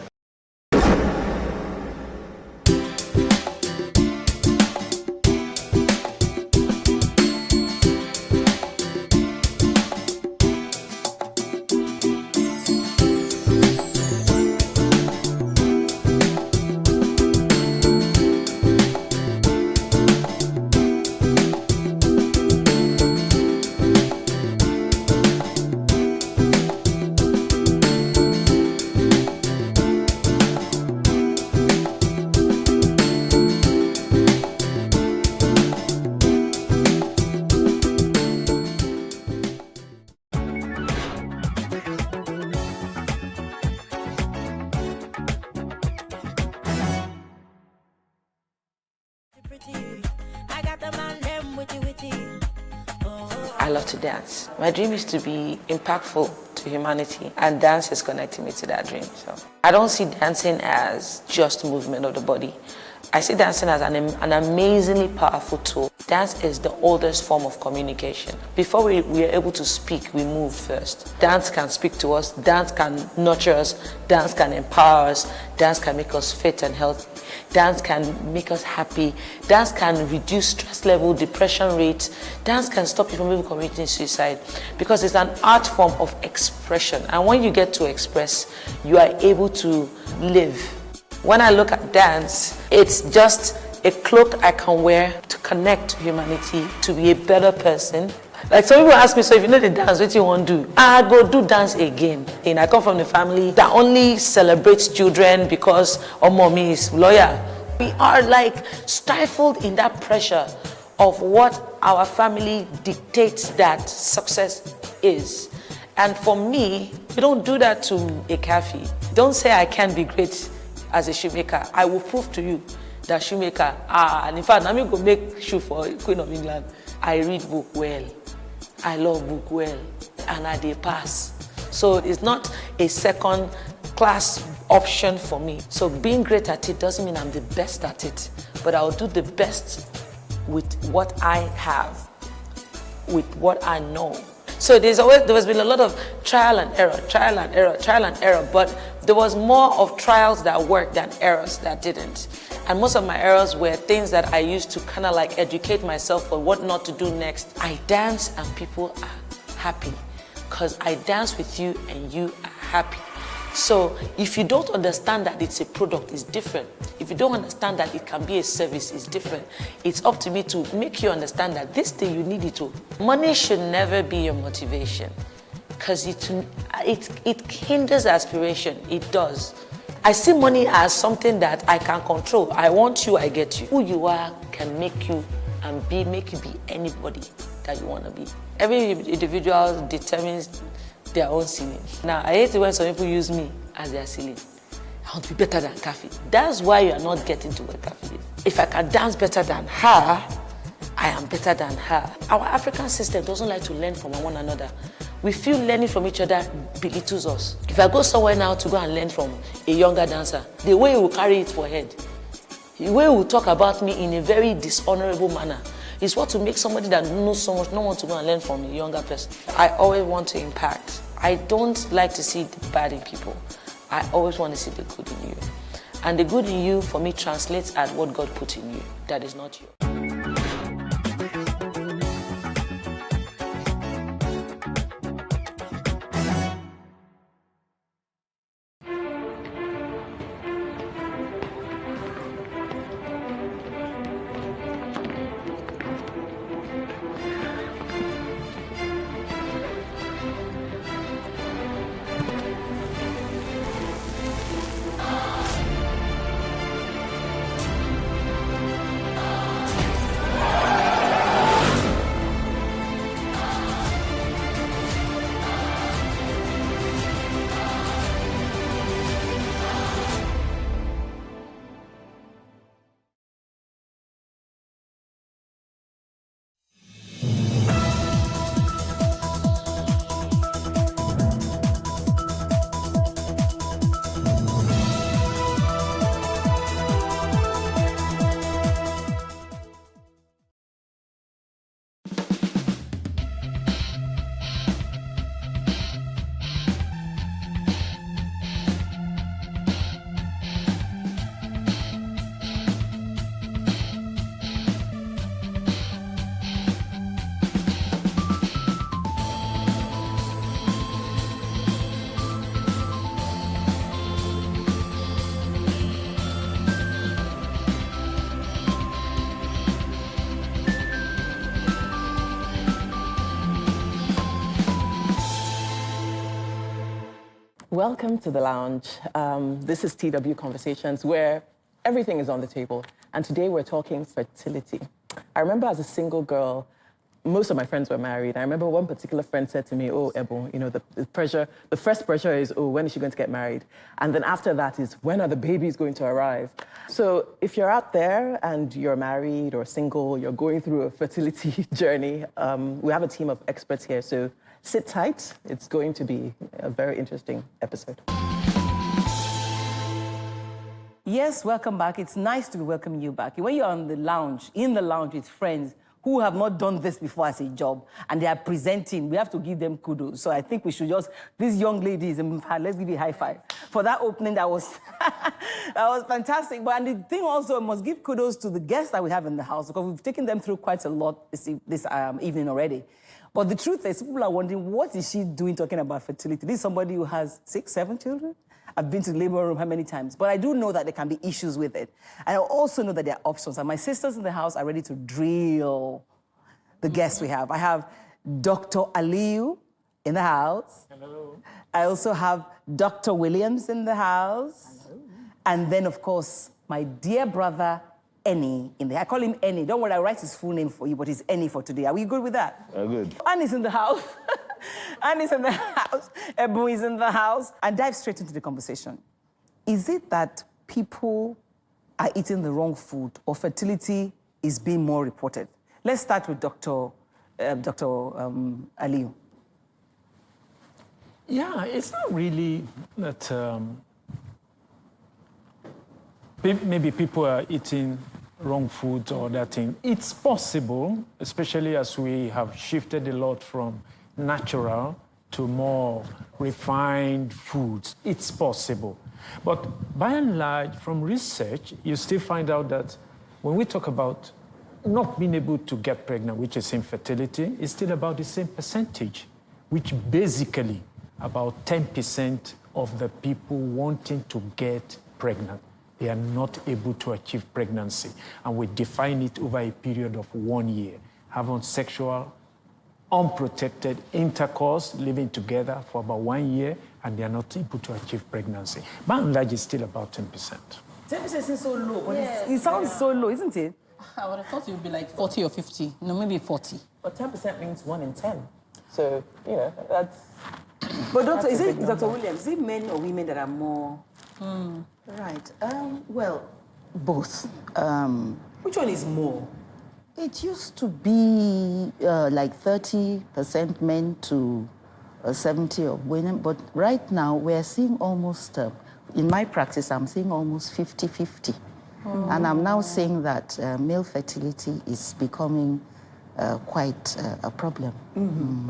I love to dance. My dream is to be impactful to humanity, and dance is connecting me to that dream. So I don't see dancing as just movement of the body. I see dancing as an amazingly powerful tool. Dance is the oldest form of communication. Before we are able to speak, we move first. Dance can speak to us, dance can nurture us, dance can empower us, dance can make us fit and healthy, dance can make us happy, dance can reduce stress level, depression rates, dance can stop you from even committing suicide, because it's an art form of expression. And when you get to express, you are able to live. When I look at dance, it's just a cloak I can wear to connect to humanity, to be a better person. Like some people ask me, so if you know the dance, what you want to do? I go do dance again. And I come from the family that only celebrates children because mommy is lawyer. We are like stifled in that pressure of what our family dictates that success is. And for me, we don't do that to a cafe. Don't say I can't be great as a shoemaker. I will prove to you that shoemaker, and in fact, I'm going to make shoe for Queen of England. I read book well. I love book well. And I dey pass. So it's not a second class option for me. So being great at it doesn't mean I'm the best at it, but I'll do the best with what I have, with what I know. So there has been a lot of trial and error, but there was more of trials that worked than errors that didn't. And most of my errors were things that I used to kind of like educate myself for what not to do next. I dance and people are happy because I dance with you and you are happy. So if you don't understand that it's a product, it's different. If you don't understand that it can be a service, it's different. It's up to me to make you understand that this thing you need it to. Money should never be your motivation because it hinders aspiration. It does. I see money as something that I can control. I want you, I get you. Who you are can make you make you be anybody that you want to be. Every individual determines their own ceiling. Now, I hate it when some people use me as their ceiling. I want to be better than Kafi. That's why you are not getting to where Kafi is. If I can dance better than her, I am better than her. Our African system doesn't like to learn from one another. We feel learning from each other belittles us. If I go somewhere now to go and learn from a younger dancer, the way he will carry it for head, the way he will talk about me in a very dishonorable manner, is what to make somebody that knows so much not want to go and learn from a younger person. I always want to impact. I don't like to see the bad in people. I always want to see the good in you. And the good in you, for me, translates as what God put in you. That is not you. Welcome to the lounge. This is TW Conversations, where everything is on the table. And today we're talking fertility. I remember as a single girl, most of my friends were married. I remember one particular friend said to me, oh, Ebo, you know, the first pressure is, oh, when is she going to get married? And then after that is, when are the babies going to arrive? So if you're out there and you're married or single, you're going through a fertility journey, we have a team of experts here. So sit tight. It's going to be a very interesting episode. Yes, welcome back. It's nice to welcome you back. When you're on the lounge, in the lounge with friends who have not done this before as a job, and they are presenting, we have to give them kudos. So I think we should just, these young ladies, let's give you a high five. For that opening, that was that was fantastic. But and the thing also, I must give kudos to the guests that we have in the house, because we've taken them through quite a lot this evening already. But the truth is, people are wondering, what is she doing talking about fertility? This is somebody who has 6, 7 children. I've been to the labor room how many times? But I do know that there can be issues with it. And I also know that there are options. And my sisters in the house are ready to drill the guests we have. I have Dr. Aliyu in the house. Hello. I also have Dr. Williams in the house. Hello. And then, of course, my dear brother, Eni in there. I call him Eni. Don't worry, I'll write his full name for you, but he's Eni for today. Are we good with that? Good. Annie's in the house. Annie's in the house. Ebu is in the house. And dive straight into the conversation. Is it that people are eating the wrong food or fertility is being more reported? Let's start with Dr. Aliyu. Yeah, it's not really that maybe people are eating wrong food or that thing. It's possible, especially as we have shifted a lot from natural to more refined foods. It's possible. But by and large, from research, you still find out that when we talk about not being able to get pregnant, which is infertility, it's still about the same percentage, which basically about 10% of the people wanting to get pregnant, they are not able to achieve pregnancy. And we define it over a period of 1 year, having sexual, unprotected intercourse, living together for about 1 year, and they are not able to achieve pregnancy. By and large, it's still about 10%. 10% is so low, but it sounds so low, isn't it? I would have thought it would be like 40 or 50. No, maybe 40. But 10% means 1 in 10. So, you know, that's... But Doctor, is it, Dr. Williams, is it men or women that are more... Right. Well, both. Which one is more? It used to be like 30% men to 70 of women, but right now we're seeing almost, in my practice, I'm seeing almost 50-50. And I'm now saying that male fertility is becoming quite a problem.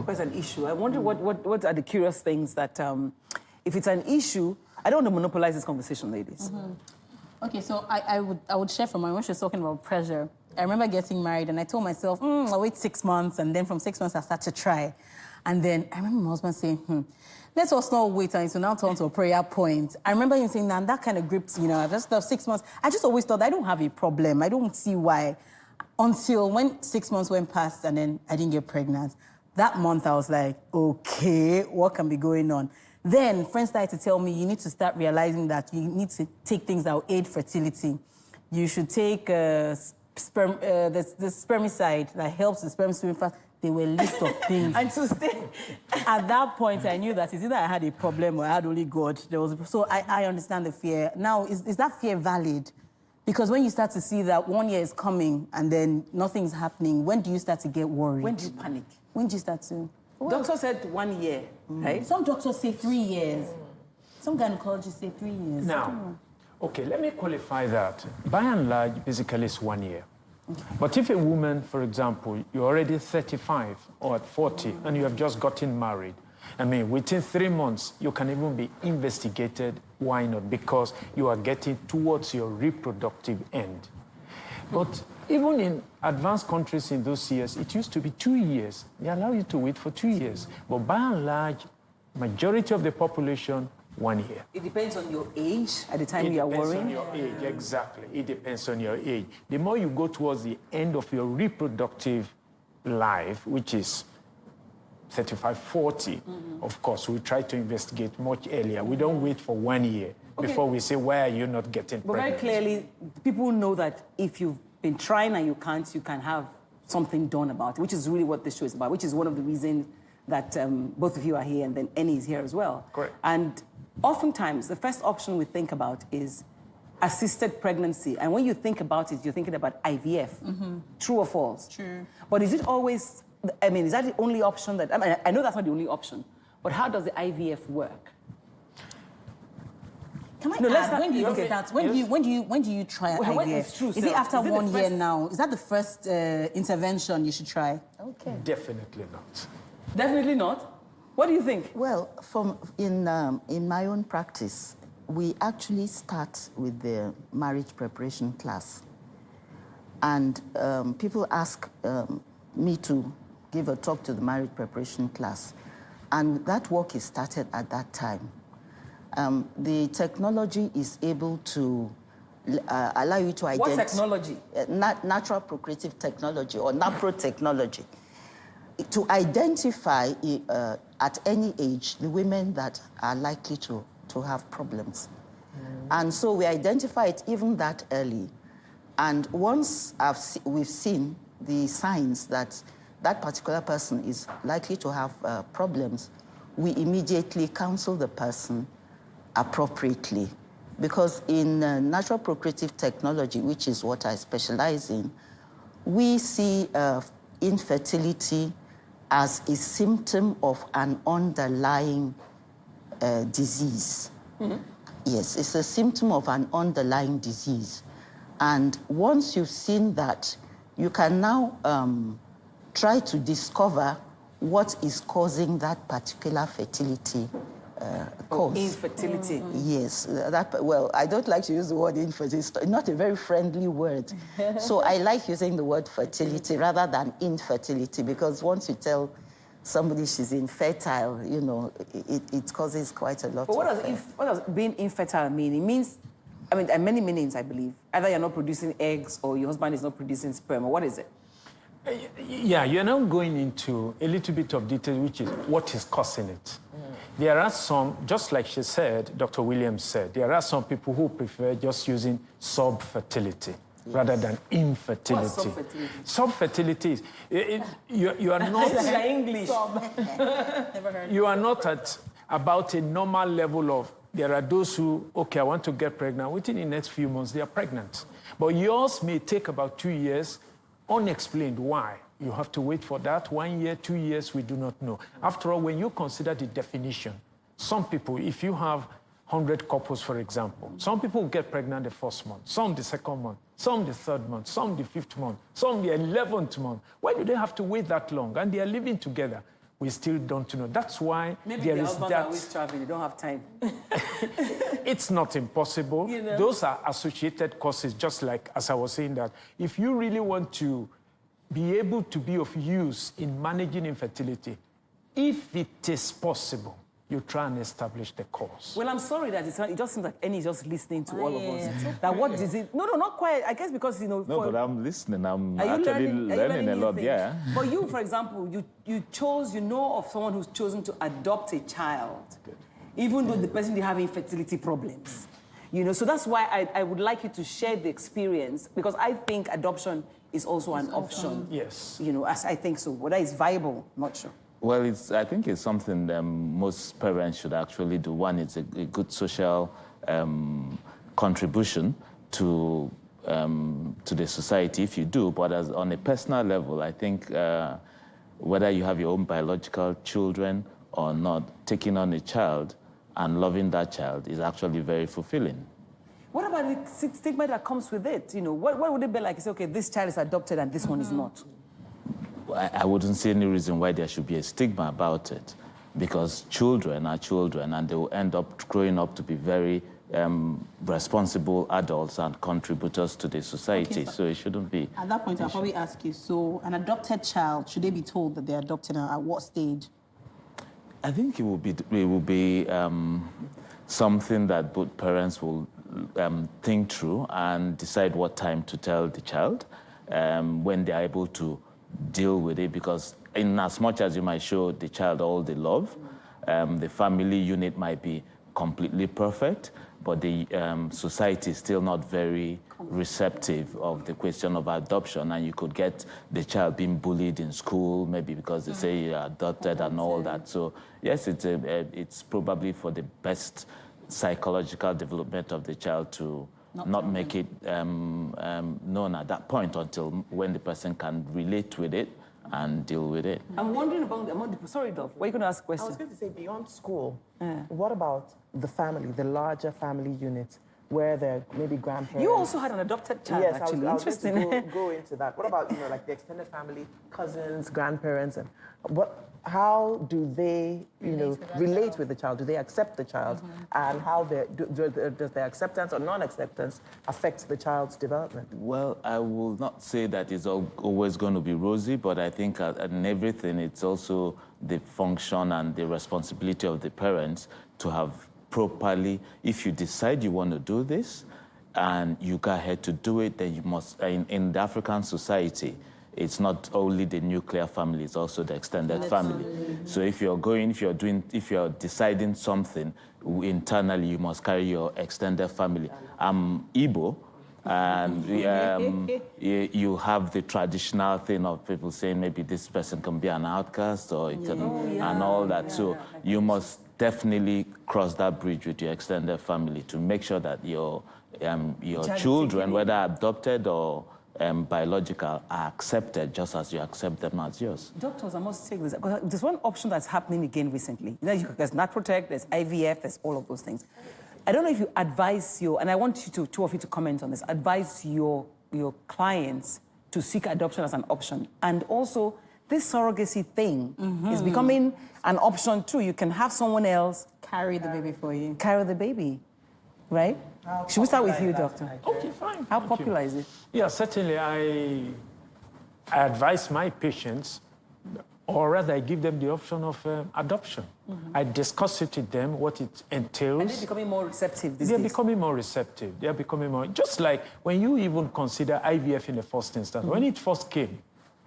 Quite an issue. I wonder what are the curious things that, if it's an issue, I don't want to monopolize this conversation, ladies. Okay, so I would share from when she was talking about pressure. I remember getting married and I told myself, I'll wait 6 months, and then from 6 months I start to try. And then I remember my husband saying, let's us not wait and to now turn to a prayer point. I remember him saying, and that kind of gripped, I just thought 6 months. I just always thought I don't have a problem. I don't see why. Until when 6 months went past and then I didn't get pregnant. That month I was like, okay, what can be going on? Then friends started to tell me, you need to start realizing that you need to take things that will aid fertility. You should take the spermicide that helps the sperm swim fast. There were a list of things. And to stay, at that point, I knew that it's either I had a problem or I had only God. So I understand the fear. Now, is that fear valid? Because when you start to see that 1 year is coming and then nothing's happening, when do you start to get worried? When do you panic? When do you start to? Doctor said 1 year, right? Some doctors say 3 years. Some gynecologists say 3 years. Now, okay, let me qualify that. By and large, basically it's 1 year. Okay. But if a woman, for example, you're already 35 or at 40 and you have just gotten married, I mean, within 3 months, you can even be investigated. Why not? Because you are getting towards your reproductive end. But even in advanced countries in those years, it used to be 2 years. They allow you to wait for 2 years. But by and large, majority of the population, 1 year. It depends on your age at the time you are worrying? It depends on your age, exactly. It depends on your age. The more you go towards the end of your reproductive life, which is 35, 40, of course, we try to investigate much earlier. We don't wait for 1 year before we say, why are you not getting But pregnant? very clearly, people know that if you've been trying and you can have something done about it, which is really what this show is about, which is one of the reasons that both of you are here and then Annie is here as well. Correct. And oftentimes, the first option we think about is assisted pregnancy. And when you think about it, you're thinking about IVF. True or false? True. But is it always, is that the only option that, I know that's not the only option, but how does the IVF work? Can I No, let's add, not- when do you okay. start? When do you try Well, when IVF? it's true, Is so it after is it the 1 year first- now? Is that the first intervention you should try? Okay. Definitely not. Definitely not? What do you think? Well, in my own practice, we actually start with the marriage preparation class. And people ask me to give a talk to the marriage preparation class. And that work is started at that time. The technology is able to allow you to identify... What technology? Natural procreative technology or NAPRO technology. To identify at any age the women that are likely to have problems. And so we identify it even that early. And once we've seen the signs that that particular person is likely to have problems, we immediately counsel the person appropriately. Because in natural procreative technology, which is what I specialize in, we see infertility as a symptom of an underlying disease. Yes, it's a symptom of an underlying disease. And once you've seen that, you can now try to discover what is causing that particular fertility cause. Infertility. Yes. Well, I don't like to use the word infertility. It's not a very friendly word. So I like using the word fertility rather than infertility, because once you tell somebody she's infertile, it causes quite a lot But of... what does being infertile mean? It means, there are many meanings, I believe. Either you're not producing eggs or your husband is not producing sperm, or what is it? Yeah, you're now going into a little bit of detail, which is what is causing it. There are some, just like she said, Dr. Williams said, there are some people who prefer just using subfertility rather than infertility. What's subfertility? Subfertility is, you are not... English. Never heard. You are not at about a normal level of, there are those who, okay, I want to get pregnant. Within the next few months, they are pregnant. But yours may take about 2 years, unexplained. Why? You have to wait for that 1 year, 2 years, we do not know. After all, when you consider the definition, some people, if you have 100 couples, for example, some people get pregnant the first month, some the second month, some the third month, some the fifth month, some the 11th month. Why do they have to wait that long? And they are living together. we still don't know. That's why Maybe there the is husbands that. are always traveling, they don't have time. It's not impossible. You know? Those are associated causes, just like as I was saying that if you really want to be able to be of use in managing infertility, if it is possible, you try and establish the cause. Well, I'm sorry that it just seems like Annie is just listening to all of us. yeah. That what is it? No, not quite. I guess because, No, but I'm listening. I'm Are you actually learning a new lot, things? yeah. But you, for example, you know of someone who's chosen to adopt a child, even though the person didn't have infertility problems. You know, so that's why I would like you to share the experience, because I think adoption is also an option. Yes. You know, as I think so. Whether it's viable, I'm not sure. Well, I think it's something most parents should actually do. One, it's a good social contribution to the society if you do. But on a personal level, I think whether you have your own biological children or not, taking on a child and loving that child is actually very fulfilling. What about the stigma that comes with it? You know, what would it be like? You say, okay, this child is adopted and this one is not. I wouldn't see any reason why there should be a stigma about it, because children are children and they will end up growing up to be very responsible adults and contributors to the society, so it shouldn't be. At that point, I'll probably ask you, so an adopted child, should they be told that they're adopted and at what stage? I think it will be something that both parents will think through and decide what time to tell the child when they're able to deal with it, because in as much as you might show the child all the love, the family unit might be completely perfect, but the society is still not very receptive of the question of adoption, and you could get the child being bullied in school, maybe because they say you're adopted and all that. So yes, it's probably for the best psychological development of the child to not make it known at that point until when the person can relate with it and deal with it. I'm wondering about the sorry, Dov, what are you going to ask a question? I was going to say, beyond school, what about the family, the larger family unit, where there are maybe grandparents? You also had an adopted child, yes, actually. I was Interesting. going to go into that. What about, like the extended family, cousins, grandparents, and how do they, relate with the child? Do they accept the child? And how does their acceptance or non-acceptance affect the child's development? Well, I will not say that it's always going to be rosy, but I think in everything, it's also the function and the responsibility of the parents to have properly, if you decide you want to do this and you go ahead to do it, then you must, in the African society, it's not only the nuclear family, it's also the extended family. So if you're deciding something internally, you must carry your extended family. I'm Igbo, and you have the traditional thing of people saying maybe this person can be an outcast or it can, and all that. So you must definitely cross that bridge with your extended family to make sure that your children, whether adopted or biological, are accepted just as you accept them as yours. Doctors, I must say this, because there's one option that's happening again recently. There's NatProtect, there's IVF, there's all of those things. I don't know if you advise and I want you two of you to comment on this, advise your clients to seek adoption as an option. And also, this surrogacy thing is becoming an option too. You can have someone else carry the baby for you. Carry the baby, right? Should we start with you, doctor? Okay, fine. How popular is it? Yeah, certainly I advise my patients, or rather I give them the option of adoption. I discuss it with them, what it entails. And they're becoming more receptive these They're days. becoming more receptive. They're becoming more, just like when you even consider IVF in the first instance. When it first came,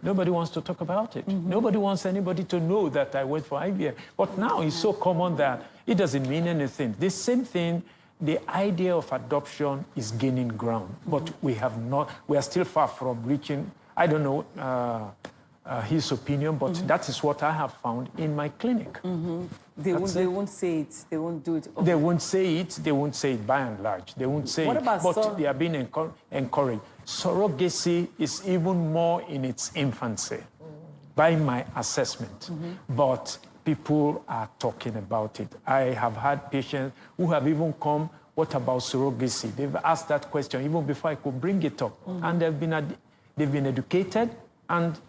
nobody wants to talk about it. Nobody wants anybody to know that I went for IVF. But now it's so common that it doesn't mean anything. The same thing, the idea of adoption is gaining ground, but we are still far from reaching, I don't know his opinion, but that is what I have found in my clinic. They won't say it, they won't do it. Okay. They won't say it by and large. They won't say What it, about but they are being encouraged. Surrogacy is even more in its infancy, by my assessment. But people are talking about it. I have had patients who have even come, what about surrogacy? They've asked that question even before I could bring it up. And they've been educated, and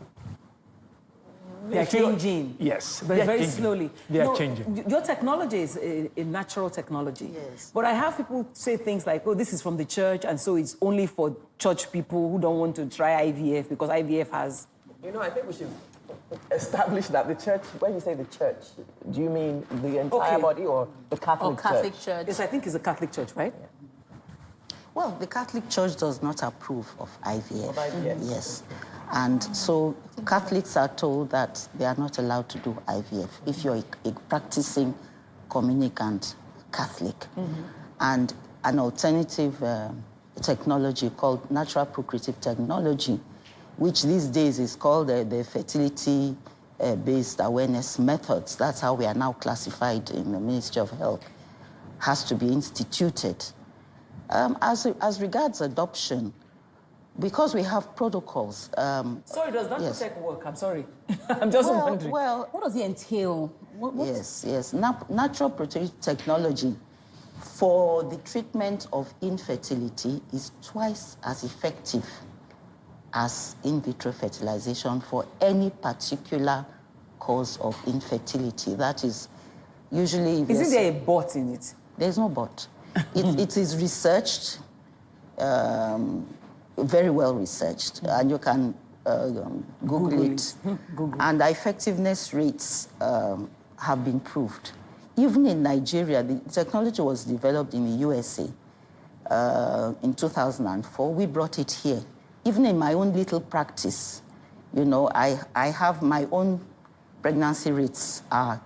They're changing. Yes, But they're very changing. slowly. They are changing. Your technology is a natural technology. Yes. But I have people say things like, oh, this is from the church, and so it's only for church people who don't want to try IVF because IVF has... You know, I think we should establish that the church, when you say the church, do you mean the entire body or the Catholic Church? Yes, I think it's a Catholic church, right? Yeah. Well, the Catholic Church does not approve of IVF. Of IVF. Yes. And so Catholics are told that they are not allowed to do IVF if you're a practicing communicant Catholic. And an alternative technology called natural procreative technology, which these days is called the fertility-based awareness methods. That's how we are now classified in the Ministry of Health, has to be instituted. As regards adoption, because we have protocols. Sorry, does that yes. protect work? I'm sorry. I'm just wondering. Well, what does it entail? Yes. Natural protective technology for the treatment of infertility is twice as effective as in vitro fertilization for any particular cause of infertility. That is usually... Isn't there a bot in it? There's no bot. It is researched, very well researched, and you can Google it. Google. And the effectiveness rates have been proved. Even in Nigeria, the technology was developed in the USA in 2004. We brought it here. Even in my own little practice, you know, I have my own pregnancy rates are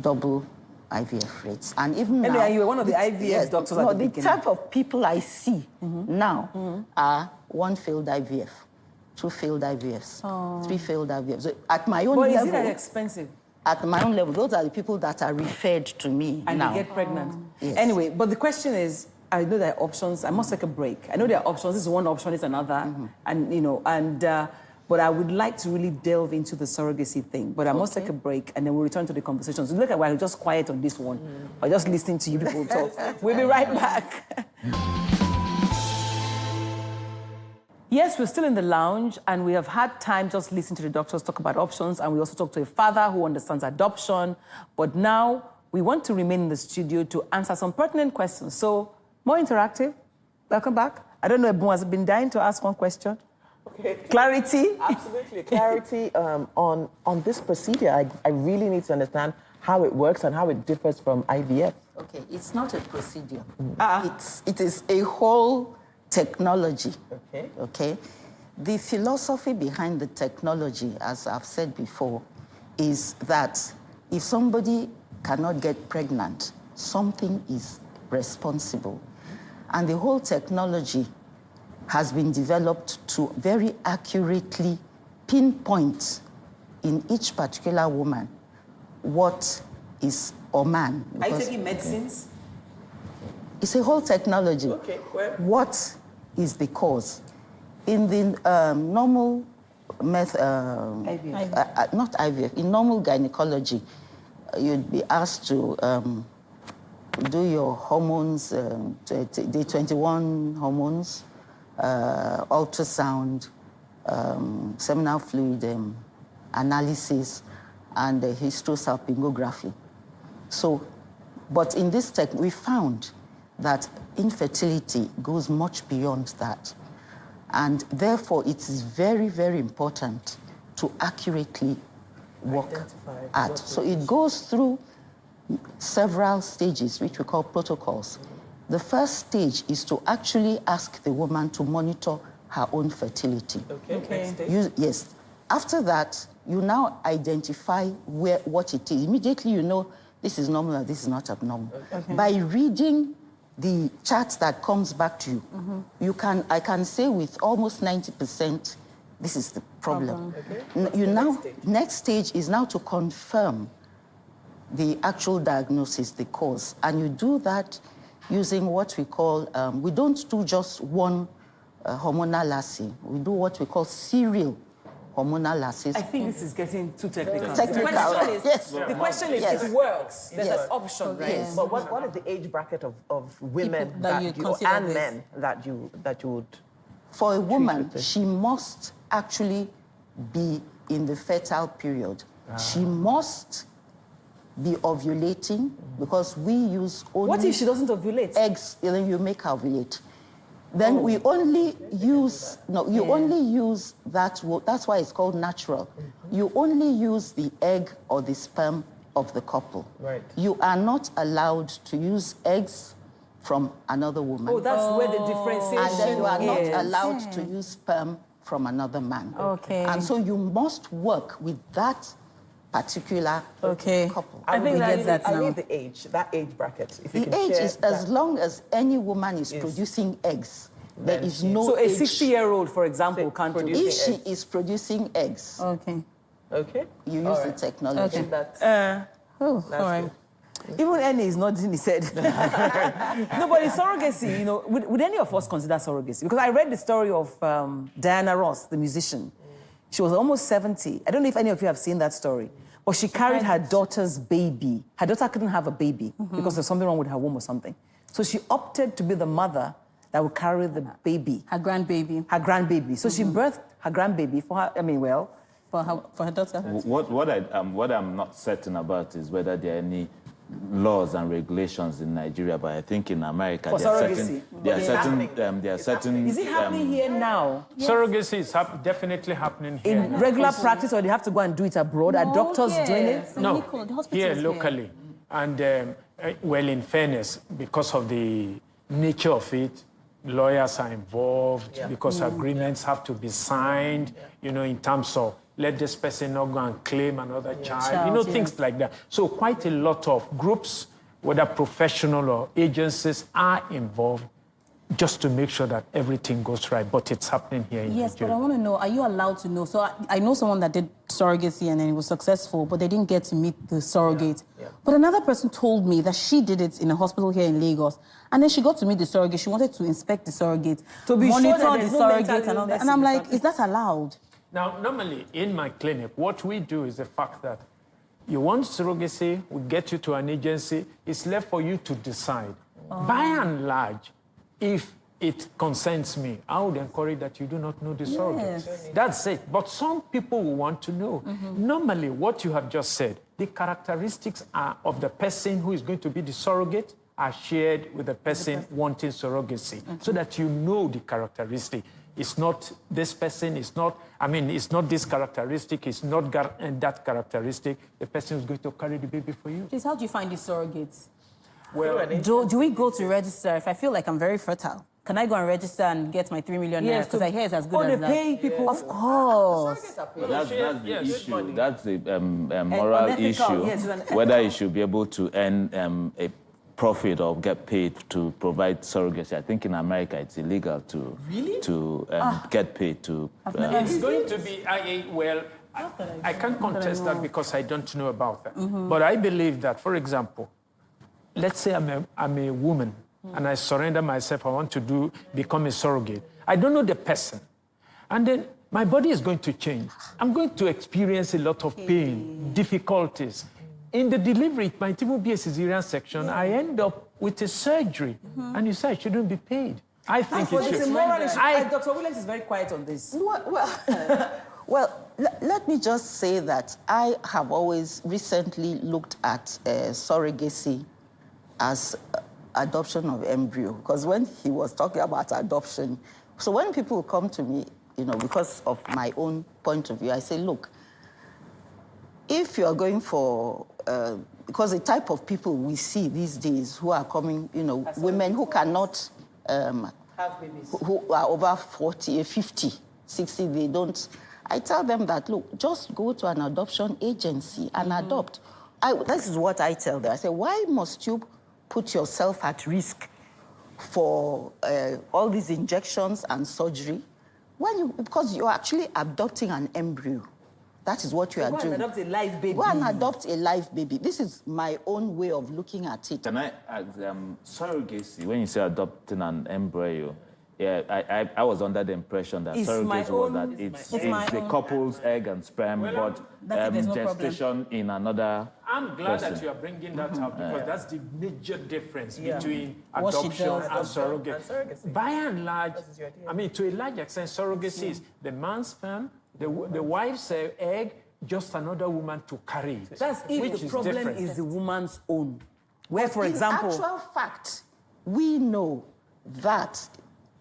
double IVF rates. And even now... And you were one of the IVF doctors at the beginning. The type of people I see now are 1 failed IVF, 2 failed IVFs, 3 failed IVFs. So at my own level... But is it that expensive? At my own level, those are the people that are referred to me and now. they get pregnant. Yes. Anyway, but the question is, I know there are options. I must take a break. I know there are options. This is one option, it's another. And, you know, but I would like to really delve into the surrogacy thing. But I must take a break, and then we'll return to the conversation. So look at why I'm just quiet on this one. I'm just listening to you people talk. We'll be right back. Yes, we're still in the lounge, and we have had time just listening to the doctors talk about options, and we also talked to a father who understands adoption. But now we want to remain in the studio to answer some pertinent questions. So, more interactive. Welcome back. I don't know if Boon has been dying to ask one question. Okay. Clarity? Absolutely. Clarity on this procedure. I really need to understand how it works and how it differs from IVF. Okay, it's not a procedure. It is a whole technology. Okay. The philosophy behind the technology, as I've said before, is that if somebody cannot get pregnant, something is responsible. And the whole technology has been developed to very accurately pinpoint in each particular woman what is, or man. Are you taking medicines? It's a whole technology. Okay, well. What is the cause? In the normal method, not IVF, in normal gynecology, you'd be asked to do your hormones, the 21 hormones, ultrasound, seminal fluid analysis, and hysterosalpingography. So, but in this tech, we found that infertility goes much beyond that. And therefore, it is very, very important to accurately work at. So it goes through several stages, which we call protocols. The first stage is to actually ask the woman to monitor her own fertility. Okay. Yes. After that, you now identify what it is. Immediately you know this is normal or this is not abnormal. Okay. By reading the chart that comes back to you, I can say with almost 90%, this is the problem. Okay. Next stage is now to confirm the actual diagnosis, the cause. And you do that using what we call, we don't do just one hormonal assay. We do what we call serial hormonal assays. I think this is getting too technical. Technical. The question is, it works. There's an option, right? Yes. But what is the age bracket of women People that you consider and this? men that you would? For a woman, she must actually be in the fertile period, she must be ovulating because we use only... What if she doesn't ovulate? Eggs, then you make her ovulate. Then we only use, only use that, that's why it's called natural. You only use the egg or the sperm of the couple. Right. You are not allowed to use eggs from another woman. Oh, that's where the differentiation And then you are not is. allowed to use sperm from another man. Okay. And so you must work with that particular couple. I think I need the age, that age bracket. If you The can age share is as long as any woman is producing eggs. There is no So a age. 60-year-old, for example, can't do If she is producing eggs, okay, you use the technology. Okay. All right. Even Annie is nodding his head. No, but in surrogacy, you know, would any of us consider surrogacy? Because I read the story of Diana Ross, the musician. She was almost 70. I don't know if any of you have seen that story. But she carried her daughter's baby. Her daughter couldn't have a baby because there's something wrong with her womb or something. So she opted to be the mother that would carry the baby. Her grandbaby. Her grandbaby. So she birthed her grandbaby for her, for her daughter. What I'm not certain about is whether there are any laws and regulations in Nigeria, but I think in America For surrogacy. there are certain. Is it happening here now? Surrogacy is definitely happening here. In regular practice, or they have to go and do it abroad? Are doctors doing it? No, here locally. And well, in fairness, because of the nature of it, lawyers are involved because agreements have to be signed, you know, in terms of let this person not go and claim another child, you know, things like that. So quite a lot of groups, whether professional or agencies, are involved just to make sure that everything goes right. But it's happening here in Yes, Nigeria. but I want to know, are you allowed to know? So I know someone that did surrogacy and then it was successful, but they didn't get to meet the surrogate. But another person told me that she did it in a hospital here in Lagos. And then she got to meet the surrogate. She wanted to inspect the surrogate, to be monitor sure that the there's no surrogate mental and all that. illness And I'm in the like, family. is that allowed? Now, normally in my clinic, what we do is the fact that you want surrogacy, we get you to an agency, it's left for you to decide. By and large, if it concerns me, I would encourage that you do not know the surrogate. Yes. That's it. But some people will want to know. Normally, what you have just said, the characteristics of the person who is going to be the surrogate are shared with the person wanting surrogacy, so that you know the characteristic. It's not this person, it's not this characteristic, it's not that characteristic. The person who's going to carry the baby for you. Please, how do you find these surrogates? Well, do we go to register? If I feel like I'm very fertile, can I go and register and get my 3 million naira? Because I hear it's as good as that. they pay people. Of course. That's the issue. That's the moral unethical, issue. Whether you should be able to earn a profit or get paid to provide surrogacy. I think in America it's illegal to get paid to. It's going to be, I can't contest that because I don't know about that. But I believe that, for example, let's say I'm a woman and I surrender myself, I want to become a surrogate. I don't know the person. And then my body is going to change. I'm going to experience a lot of pain, difficulties. In the delivery, it might even be a cesarean section. I end up with a surgery. And you say I shouldn't be paid. I think it should. It's a moral issue. Dr. Williams is very quiet on this. Well, let me just say that I have always recently looked at surrogacy as adoption of embryo. Because when he was talking about adoption, so when people come to me, you know, because of my own point of view, I say, look, if you are going for, because the type of people we see these days who are coming, you know, women who cannot, have babies, who are over 40, 50, 60, they don't, I tell them that, look, just go to an adoption agency and adopt. This is what I tell them. I say, why must you put yourself at risk for all these injections and surgery because you're actually adopting an embryo? That is what you are doing. Go and adopt a live baby. Go and adopt a live baby. This is my own way of looking at it. Can I ask, surrogacy, when you say adopting an embryo, I was under the impression that surrogacy was that it's the couple's egg and sperm, but gestation in another I'm glad person. that you are bringing that up because that's the major difference between adoption and surrogacy. By and large, I mean, to a large extent, surrogacy is the man's sperm The wife's egg, just another woman to carry it. That's if the problem is the woman's own. Where, for example... In actual fact, we know that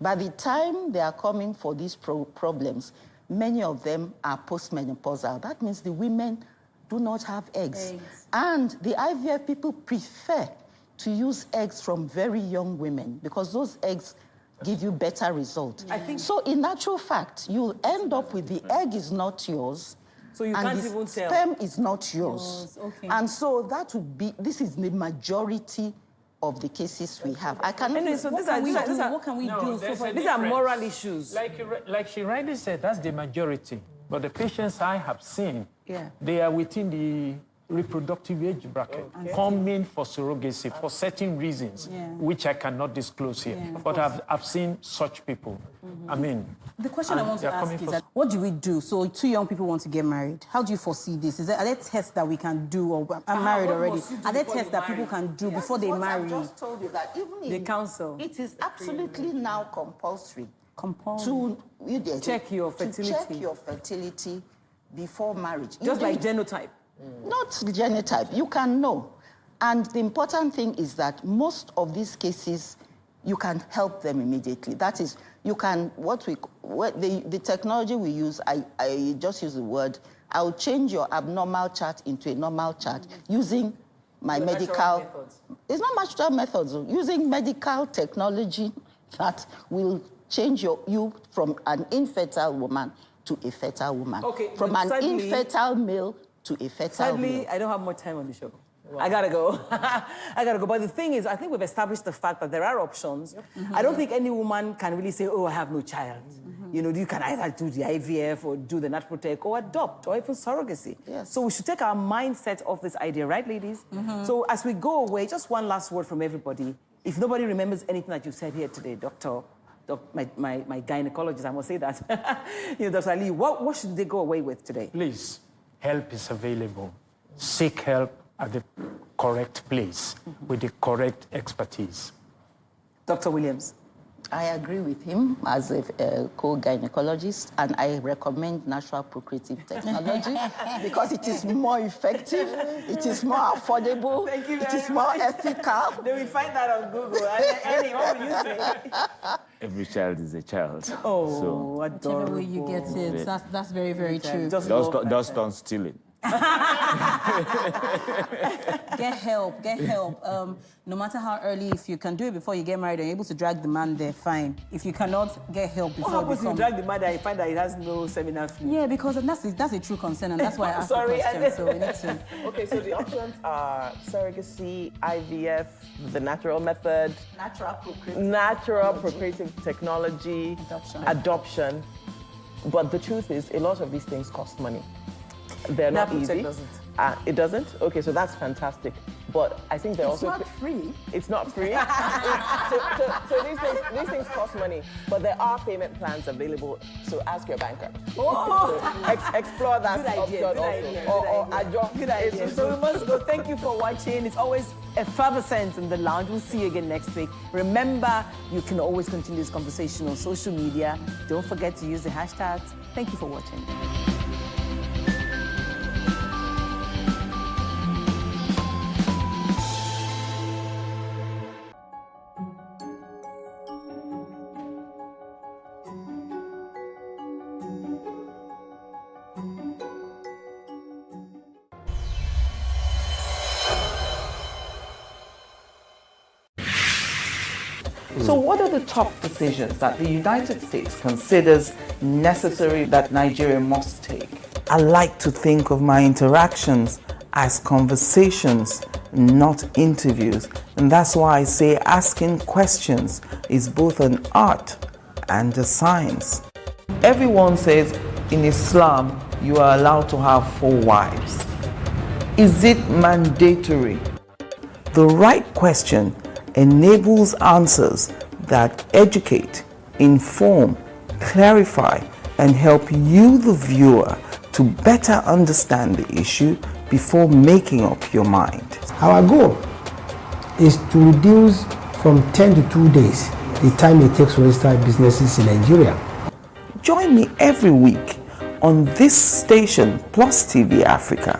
by the time they are coming for these problems, many of them are postmenopausal. That means the women do not have eggs. And the IVF people prefer to use eggs from very young women because those eggs give you better results. So in actual fact, you'll end up with the egg is not yours, so you and can't the even tell. sperm is not yours. Okay. And so that would be, this is the majority of the cases we have. I cannot... Anyway, so what can we do? So these are moral issues. Like she rightly said, that's the majority. But the patients I have seen, they are within the reproductive age bracket, coming for surrogacy for certain reasons, which I cannot disclose here. But I've seen such people. I mean... The question I want to ask is, what do we do? So 2 young people want to get married. How do you foresee this? Are there tests that we can do, or I'm married already? Are there tests that people can do before they marry? I just told you that even the council. It is absolutely now compulsory to check your fertility before marriage. Just like genotype. Not genotype, you can know. And the important thing is that most of these cases, you can help them immediately. That is, you can, the technology we use, I just use the word, I'll change your abnormal chart into a normal chart using my medical... It's not natural methods, using medical technology that will change you from an infertile woman to a fertile woman. Okay, from an infertile male to a fertile male. Sadly, I don't have more time on the show. Wow. I gotta go. I gotta go. But the thing is, I think we've established the fact that there are options. I don't think any woman can really say, oh, I have no child. You know, you can either do the IVF or do the Natprotect or adopt or even surrogacy. So we should take our mindset off this idea, right, ladies? So as we go away, just one last word from everybody. If nobody remembers anything that you said here today, my gynecologist, I must say that. You know, Dr. Ali, what should they go away with today? Please, help is available. Seek help at the correct place with the correct expertise. Dr. Williams. I agree with him as a co-gynecologist, and I recommend natural procreative technology because it is more effective, it is more affordable, it is more ethical. Then we find that on Google. Annie, what will you say? Every child is a child. Oh, so, whichever way you get it, that's very, very true. Just don't steal it. Get help. No matter how early, if you can do it before you get married and you're able to drag the man there, fine. If you cannot, get help before you become... you drag the man there and you find that it has no seminal fee? Yeah, because that's a true concern, and that's why I asked the question. So we need to... Okay, so the options are surrogacy, IVF, the natural method, natural procreative technology, adoption. But the truth is, a lot of these things cost money. They're not easy. Doesn't. It doesn't? Okay, so that's fantastic. But I think they're also... It's not free. It's not free. so these things cost money. But there are payment plans available, so ask your banker. Oh! So explore that option also. Good idea. So we must go. Thank you for watching. It's always effervescent in the lounge. We'll see you again next week. Remember, you can always continue this conversation on social media. Don't forget to use the hashtags. Thank you for watching. So what are the top decisions that the United States considers necessary that Nigeria must take? I like to think of my interactions as conversations, not interviews. And that's why I say asking questions is both an art and a science. Everyone says in Islam you are allowed to have 4 wives. Is it mandatory? The right question enables answers that educate, inform, clarify, and help you, the viewer, to better understand the issue before making up your mind. Our goal is to reduce from 10 to 2 days the time it takes to register businesses in Nigeria. Join me every week on this station, Plus TV Africa,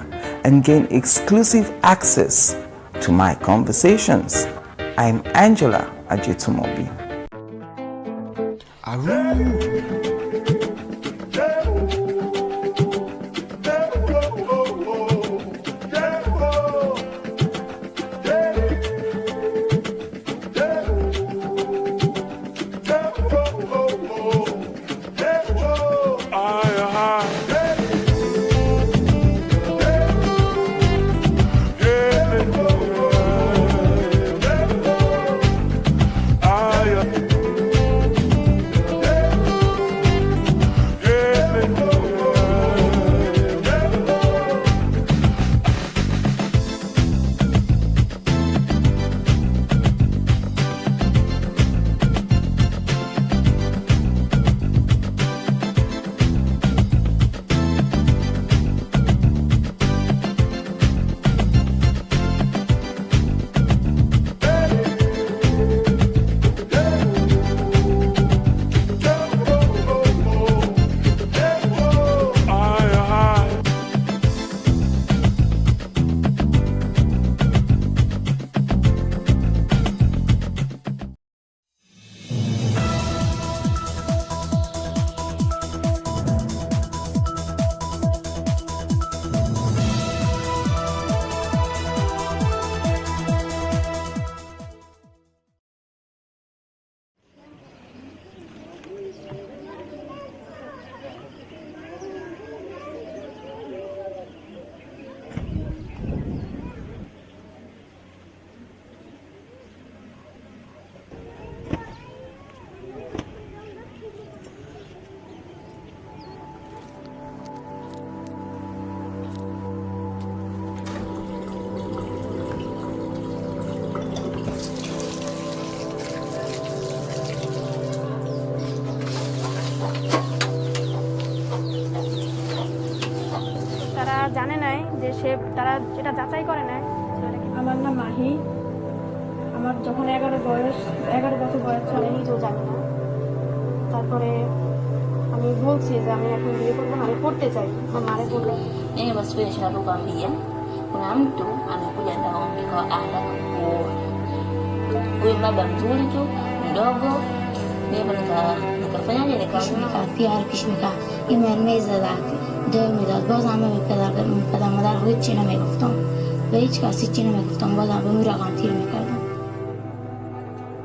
and gain exclusive access to my conversations. I'm Angela Ajetumobi. জানে নাই যে সে তারা এটা যাচাই করে নাই। আমার নাম মাহি, আমার যখন 11 বছর বয়স ছিল নিজেও জানি না। তারপরে আমি বলছি যে আমি এখন বিয়ে করবো না, আমি পড়তে চাই। আমার মারে বললো ini masih bisa lupa dia kunam tu anak kuya daun ko ada ko kuya mabam zuri tu mdogo dia nikafanya ile kazi pia alipishmika imermeza zake ndio midad باز هم میپدر مادر هیچ چی نمیگفتم به هیچ کسی چی نمیگفتم، بازم به اون رقم تیر میکردم.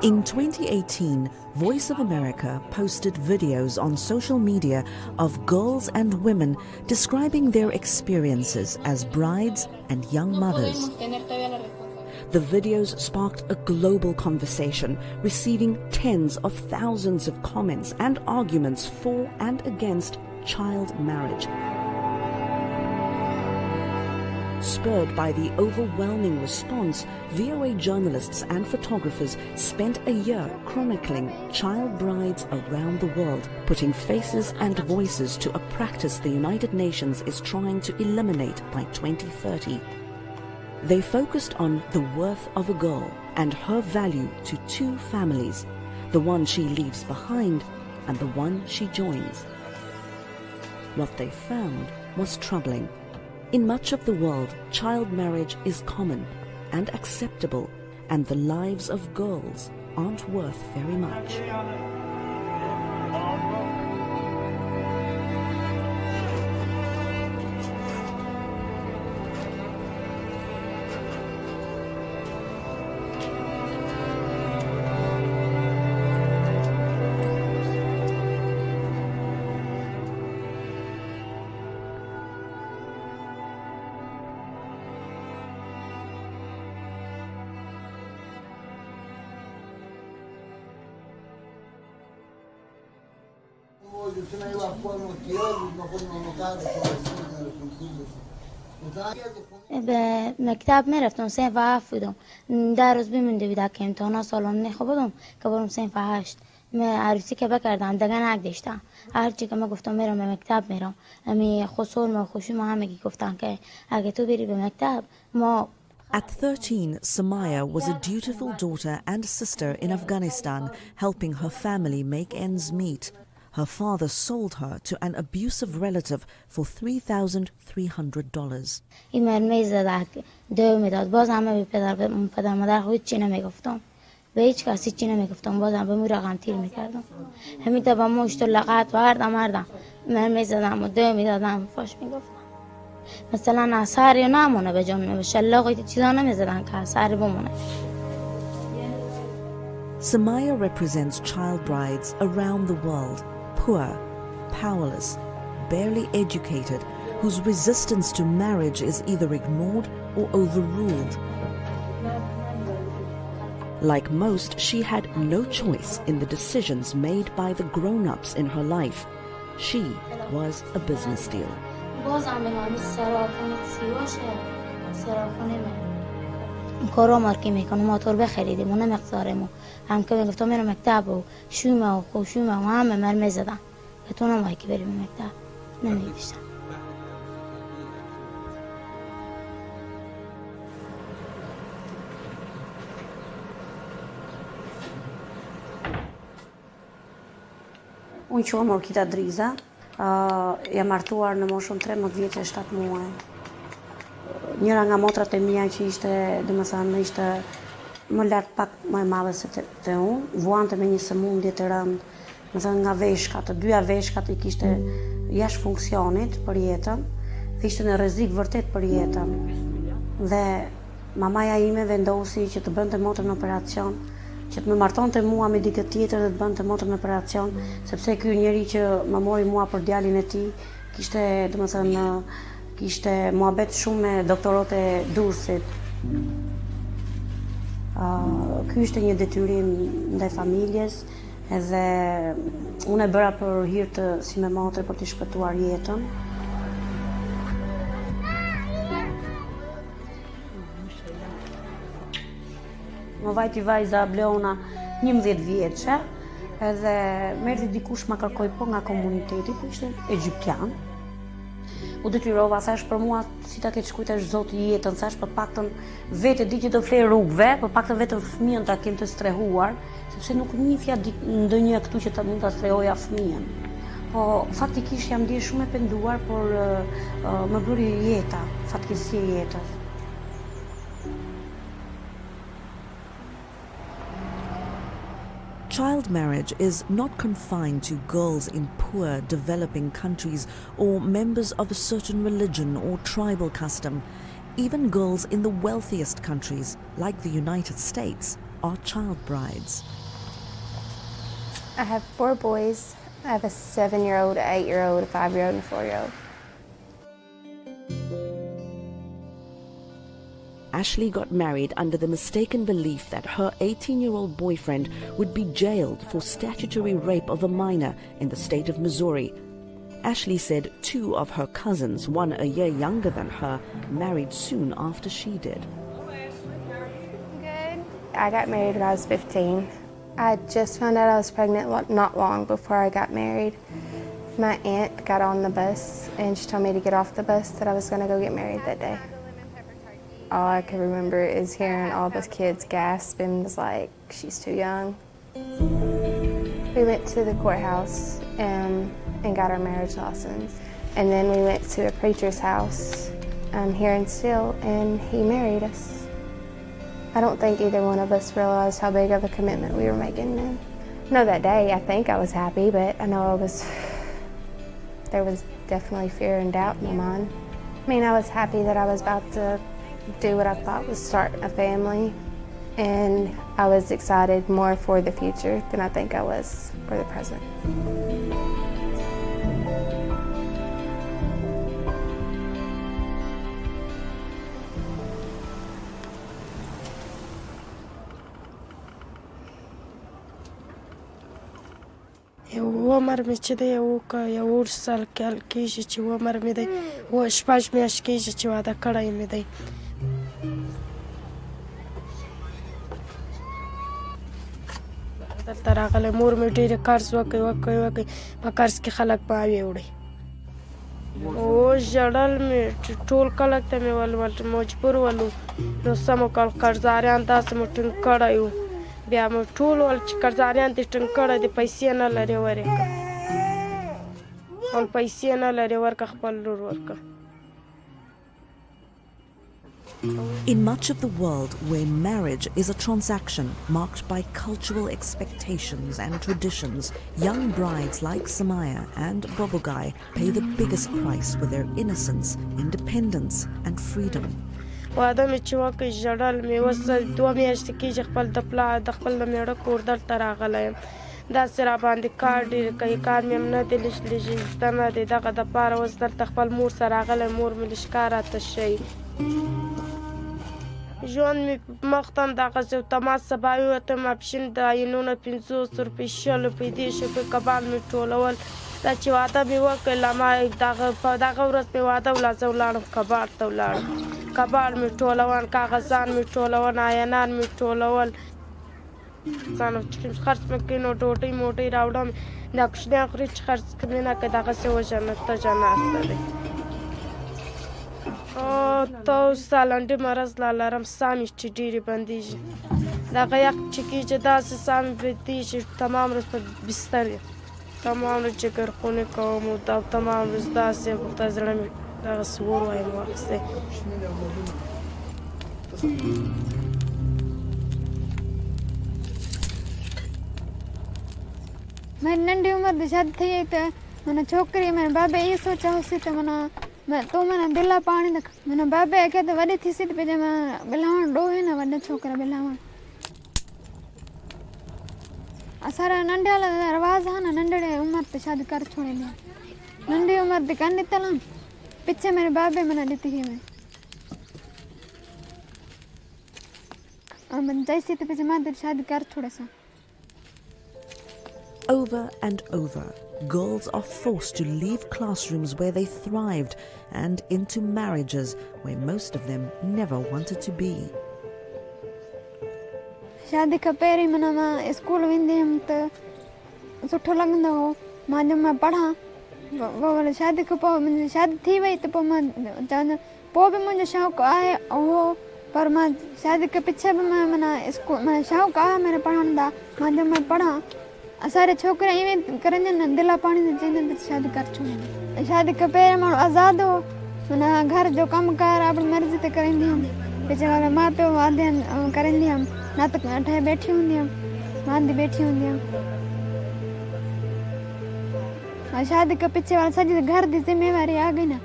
In 2018, Voice of America posted videos on social media of girls and women describing their experiences as brides and young mothers. The videos sparked a global conversation, receiving tens of thousands of comments and arguments for and against child marriage. Spurred by the overwhelming response, VOA journalists and photographers spent a year chronicling child brides around the world, putting faces and voices to a practice the United Nations is trying to eliminate by 2030. They focused on the worth of a girl and her value to two families, the one she leaves behind and the one she joins. What they found was troubling. In much of the world, child marriage is common and acceptable, and the lives of girls aren't worth very much. به مکتب میرفتم صنف 7 بودم، در روز بمونده بود که امتحانا سالان نخوابدم که برم صنف 8. عروسی که بکردم دیگه نگذاشتم، هرچی که من گفتم میرم به مکتب میرم. امی خسور ما خوشی ما همگی گفتن که اگه تو بری به مکتب ما. At 13, Samaya was a dutiful daughter and sister in Afghanistan, helping her family make ends meet. her father sold her to an abusive relative for $3,300. این مرمی زدک دو میداد باز همه پدر مادر خود چی نمیگفتم به هیچ کسی چی نمیگفتم باز هم به می رقم تیر میکردم همین تا با مشت و لغت مردم مرمی زدم و دو میدادم فاش میگفتم مثلا اثری نمونه به جمعه شلاقی چیزا نمیزدن که اثری بمونه. Samaya represents child brides around the world, poor, powerless, barely educated, whose resistance to marriage is either ignored or overruled. Like most, she had no choice in the decisions made by the grown-ups in her life. She was a business deal. کارو مارکی میکنم موتور بخریدیم اون مقدارمو هم که میگفتم میرم مکتب و شومه و خوشومه و همه مرمی زدن که تو نمایی که بریم مکتب نمیدیشتم. Unë quhem Orkita Driza, jam martuar në moshën 13 vjeç e 7 muaj. Njëra nga motrat e mia që ishte, domethënë, ishte më lart pak më e madhe se te unë, vuante me një sëmundje të rëndë, domethënë nga veshkat, të dyja veshkat I kishte jashtë funksionit për jetën, dhe ishte në rrezik vërtet për jetën. Dhe mamaja ime vendosi që të bënte motrën operacion, që të më martonte mua me dikë tjetër dhe të bënte motrën operacion, sepse ky njeri që më mori mua për djalin e tij kishte, domethënë, kishte muhabet shumë me doktorët e Durrësit. Ky ishte një detyrim ndaj familjes, edhe unë e bëra për hir të si me motre për të shpëtuar jetën. Më vajti vajza Bleona 11 vjeçe, edhe merrti dikush ma kërkoi po nga komuniteti, po ishte egjiptian. U detyrova, thash, për mua si ta keq shkujtash Zoti jetën, thash, për paktën vetë di që të flej rrugëve, për paktën vetëm fëmijën ta kem të strehuar, sepse nuk njihja ndonjë këtu që ta mund ta strehoja fëmijën. Po faktikisht jam ndier shumë e penduar, por më bëri jeta, fatkeqësia e jetës. Child marriage is not confined to girls in poor, developing countries or members of a certain religion or tribal custom. Even girls in the wealthiest countries, like the United States, are child brides. I have 4 boys. I have a 7-year-old, an 8-year-old, a 5-year-old, and a 4-year-old. Ashley got married under the mistaken belief that her 18-year-old boyfriend would be jailed for statutory rape of a minor in the state of Missouri. Ashley said 2 of her cousins, one a year younger than her, married soon after she did. Good. I got married when I was 15. I just found out I was pregnant not long before I got married. My aunt got on the bus and she told me to get off the bus, that I was going to go get married that day. All I can remember is hearing all the kids gasp and was like, she's too young. We went to the courthouse and got our marriage license. And then we went to a preacher's house here in Steele, and he married us. I don't think either one of us realized how big of a commitment we were making then. No, that day I think I was happy, but I know there was definitely fear and doubt in my mind. I mean, I was happy that I was about to do what I thought was start a family, and I was excited more for the future than I think I was for the present. عمر مې چې دی یو سال کېږي چې عمر مې دی 6 میاشتې کېږي چې واده کړی مې دی. دلته راغلی مور مې ډېرې قرض وکړي په قرض کې خلک پاوې وړي. ژړل مې ټول خلک ته مې مجبور ولو نو سمو کال قرضاریان داسې مو ټینګ کړی و بیا مو ټول ول چې قرضاریان دې ټینګ کړی د پیسې نه لري ورکړه. خپل پیسې نه لري ورکه خپل لور ورکه. In much of the world where marriage is a transaction marked by cultural expectations and traditions, young brides like Samaya and Bobogai pay the biggest price with their innocence, independence and freedom. واده مې چې وکړ ژړل مې اوس 2 میاشتې کېږي خپل د پلار د خپل د مېړه کور دلته راغلی یم. داسې راباندې کار ډېر کوي کار مې هم نه دی لږ زده نه دی دغه دپاره اوس دلته خپل مور سره راغلی مور مې لږ کار راته ښیي. ژوند مې مخته هم دغسې و تماس سبا ووتم ماپښین د عینونه 500 روپۍ 100 روپۍ 10 روپۍ کبان مې ټولول دا چې واده مې وکړ ما په دغه ورځ مې واده ولا زه ولاړم کباړ ته ولاړم کباړ مې ټولول کاغذان مې ټولول عینان مې ټولول خرڅ مې کړي نو ډوډۍ موټۍ راوړم دا کوچنی خوري چې خرڅ کړي نه که دغسې وژنه تجه ناسته دی. تو سالنډي مرض لا لرم ساه مې چې ډېرې بندېږي دغه یخ چې کېږي داسې ساه مې بندېږي تمام ورځ په بستر یم تمام ورځ جګرخونې کوم او تمام ورځ داسې ورته زړه مې دغسې اور وایم واخیستی. मेरी नंढी उम्र में शादी थी त मैंने छोकरी मैंने बाबे ये सोचा हुसी त मैं तो मैंने दिला पानी तक मैंने बाबे के तो वडी थी सी त पे मैं बिलावण डोहे ना वडा छोकरा बिलावण असारा नंढे वाला रवाज है ना नंढड़े उम्र ते शादी कर छोड़े दिया नंढी उम्र ते कर नितला पीछे मेरे बाबे मैंने दी थी मैं और मैं जैसी ते पे मैं शादी कर छोड़े सा. Over and over, girls are forced to leave classrooms where they thrived and into marriages where most of them never wanted to be. शादी का पहिरीं माना मां स्कूल वेंदी हुयमि त सुठो लॻंदो हो मां जब मां पढ़ां पोइ शादी खां पोइ मुंहिंजी शादी थी वई त पोइ मां चवंदमि पोइ बि मुंहिंजो शौक़ु आहे हो पर मां शादी के पीछे बि मां माना स्कूल माना शौक़ु आहे मेरे पढ़ण दा मां जब मां पढ़ां सारे छोकरे इवें करंदे न दिला पानी से चईंदे शादी कर छोड़े शादी के पहिरीं माण्हू आज़ाद हो माना घर जो कमु कार अपनी मर्ज़ी ते करंदी हुयमि पीछे वारा माउ पीउ वादे करंदी हुयमि न त ठहे बैठी हूंदी हुयमि वांदी बैठी हूंदी हुयमि शादी के पीछे वाला सॼी घर की जिम्मेवारी आ गई ना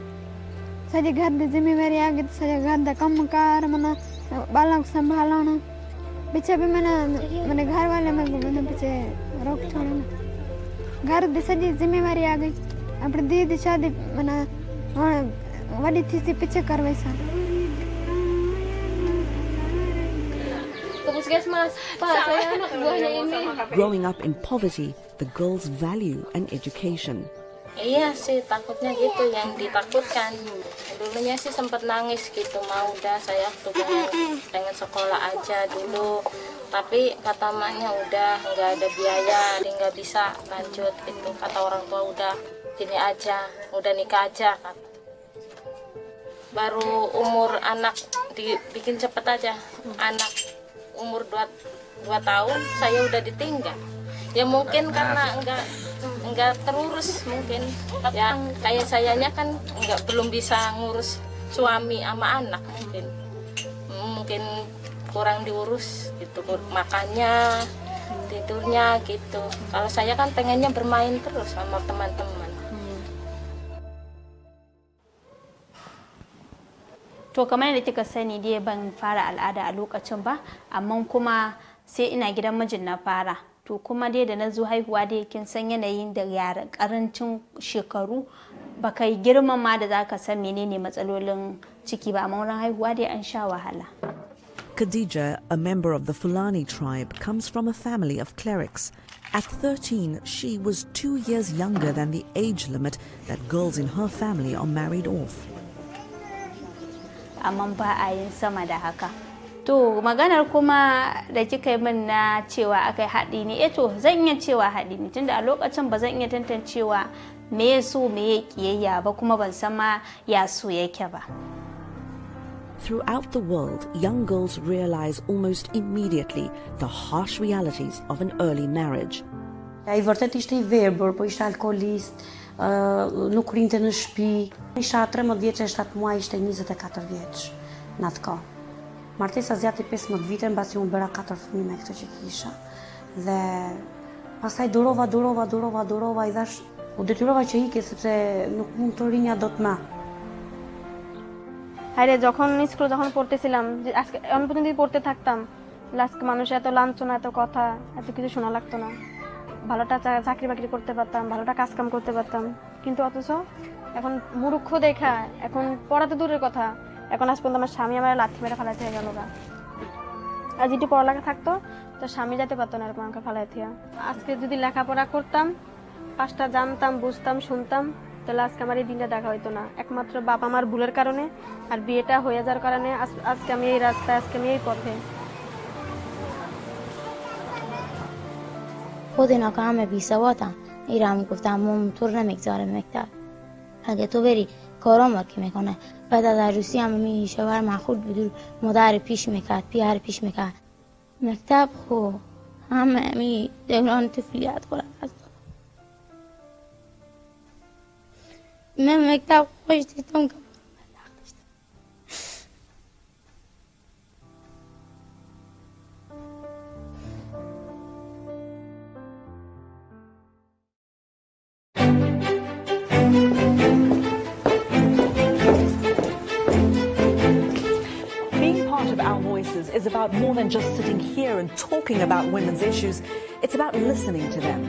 सॼी घर की जिम्मेवारी आ गई त सॼे घर का कमु कार माना ॿारनि खे संभालणु पीछे भी मैंने घर वाले मैंने पीछे रोक छोड़ा ना घर की सॼी जिम्मेवारी आ गई अपनी दीदी शादी माना वॾी थी सी पीछे करवाई सा. Growing up in poverty, the girls value an education. Iya sih takutnya gitu yang ditakutkan dulunya sih sempat nangis gitu mau udah saya tuh pengen sekolah aja dulu tapi kata maknya udah nggak ada biaya nggak bisa lanjut itu kata orang tua udah gini aja udah nikah aja baru umur anak dibikin cepet aja anak umur 2 tahun saya udah ditinggal ya mungkin karena enggak terurus mungkin ya kayak sayanya kan belum bisa ngurus suami sama anak mungkin kurang diurus gitu makannya tidurnya gitu kalau saya kan pengennya bermain terus sama teman-teman. To kamar yadda kika sani dai ban fara al'ada a lokacin ba amma kuma sai ina gidan mijin na fara to kuma dai da na zo haihuwa dai kin san yanayin da yara karancin shekaru baka yi girman ma da zaka san menene matsalolin ciki ba amma wurin haihuwa dai an sha wahala. Khadija, a member of the Fulani tribe, comes from a family of clerics. At 13, she was 2 years younger than the age limit that girls in her family are married off. Amma ba a yin sama da haka. To maganar kuma da kika yi min na cewa akai haɗi ne to zan iya cewa haɗi ne tunda a lokacin ba zan iya tantancewa me ya so me ya kiyayya ba kuma ban san ma ya so yake ba. Throughout the world, young girls realize almost immediately the harsh realities of an early marriage. Ai vërtet ishte I verbër, po ishte alkoolist, nuk rinte në shtëpi. Isha 13 vjeçë, 7 muaj, ishte 24 vjeç në atë kohë. Martesa zgjati 15 vite, mbasi unë bëra 4 fëmijë me këtë që kisha. Dhe pastaj durova, i thash, u detyrova që ike sepse nuk mund të rinja dot më. আরে যখন স্কুলে যখন পড়তেছিলাম আজকে আমি প্রতিদিন পড়তে থাকতাম আজকে মানুষ এত লাঞ্ছনা এত কথা এত কিছু শোনা লাগতো না ভালোটা চাকরি বাকরি করতে পারতাম ভালোটা কাজ কাম করতে পারতাম কিন্তু অথচ এখন মূর্খ দেখা এখন পড়াতে দূরের কথা এখন আজ পর্যন্ত আমার স্বামী আমার লাথি মেরে ফেলাইতে হয়ে গেল গা আর যেটি পড়ালেখা থাকতো তো স্বামী যেতে পারতো না এরকম আমাকে ফেলাইতে আজকে যদি লেখাপড়া করতাম পাঁচটা জানতাম বুঝতাম শুনতাম তাহলে আজকে আমার এই দিনটা দেখা হইতো না একমাত্র বাবা মার ভুলের কারণে আর বিয়েটা হয়ে যাওয়ার কারণে আজকে আমি এই রাস্তায় আজকে আমি এই পথে خودنا کامه بی سواتا ایرام گفتم مم طور نمیگذاره مکتب اگه تو بری کارام که میکنه بعد از عروسی هم می شوهر مخود بدون مادر پیش میکرد پیار پیش میکرد مکتب خو همه می دوران طفولیت خورد هست من مکتب خوش دیدم که is about more than just sitting here and talking about women's issues. It's about listening to them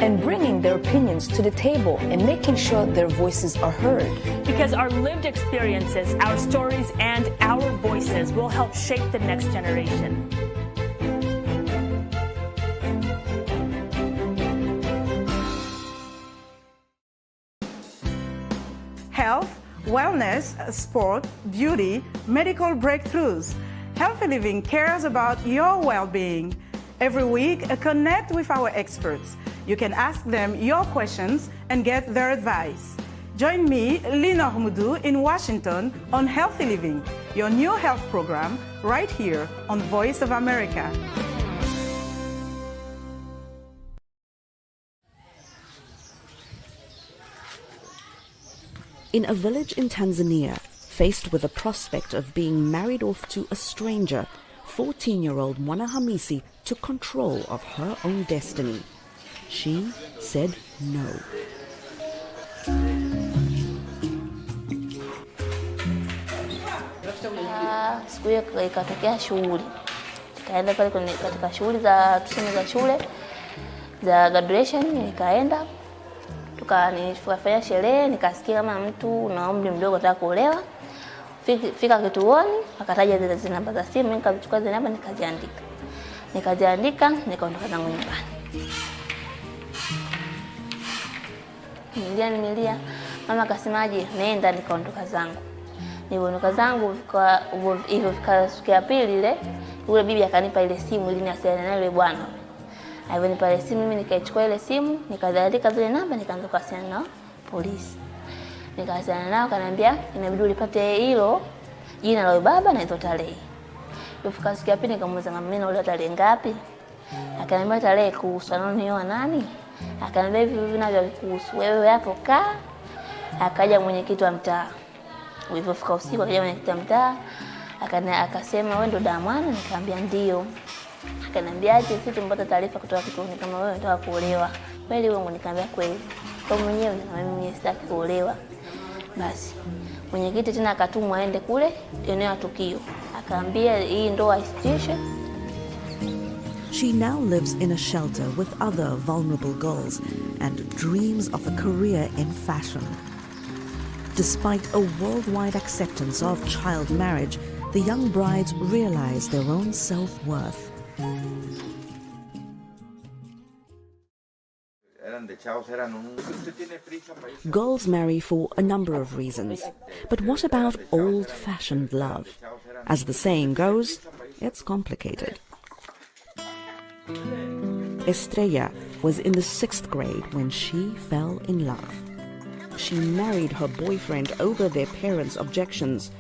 and bringing their opinions to the table and making sure their voices are heard. Because our lived experiences, our stories, and our voices will help shape the next generation. Health, wellness, sport, beauty, medical breakthroughs. Healthy Living cares about your well-being. Every week, connect with our experts. You can ask them your questions and get their advice. Join me, Lina Humudu, in Washington on Healthy Living, your new health program, right here on Voice of America. In a village in Tanzania, faced with the prospect of being married off to a stranger, 14-year-old Mwana Hamisi took control of her own destiny. She said no. Siku hiyo ikatokea shughuli, nikaenda pale katika shughuli za tuseme za shule za graduation, nikaenda tukafanya sherehe, nikasikia kama mtu na umri mdogo anataka kuolewa. Fika kituoni, akataja zile namba za simu, nikachukua zile namba nikaziandika, nikaondoka zangu nyumbani. Nilia, mama akasemaje, nenda, nikaondoka zangu. Niliondoka zangu hivyo fika siku ya pili ile, yule bibi akanipa ile simu ili niasiliane naye yule bwana. Aliponipa ile simu, mimi nikaichukua ile simu, nikaziandika zile namba, nikaanza kuwasiliana na polisi. Nikawasiliana nao, akaniambia inabidi ulipate hilo jina la baba na hizo tarehe. Ilifika siku ya pili, nikamuuliza mama, mimi naolewa tarehe ngapi? Akaniambia tarehe kuhusu ananioa nani? Akaniambia hivi vinavyokuhusu wewe hapo kaa. Akaja mwenyekiti wa mtaa. Ulipofika usiku, akaja mwenyekiti wa mtaa, akasema wewe ndo damwana? Nikamwambia ndio. Akaniambia aje, sisi tumepata taarifa kutoka kituoni kama wewe unataka kuolewa. Kweli wewe? Nikamwambia kweli. Kwa mwenyewe na mimi sitaki kuolewa. Basi mwenyekiti tena akatumwa aende kule eneo la tukio, akaambia hii ndoa isitishe. She now lives in a shelter with other vulnerable girls and dreams of a career in fashion. Despite a worldwide acceptance of child marriage, the young brides realize their own self-worth. Girls marry for a number of reasons. But what about old-fashioned love? As the saying goes, it's complicated. Estrella was in the 6th grade when she fell in love. She married her boyfriend over their parents' objections.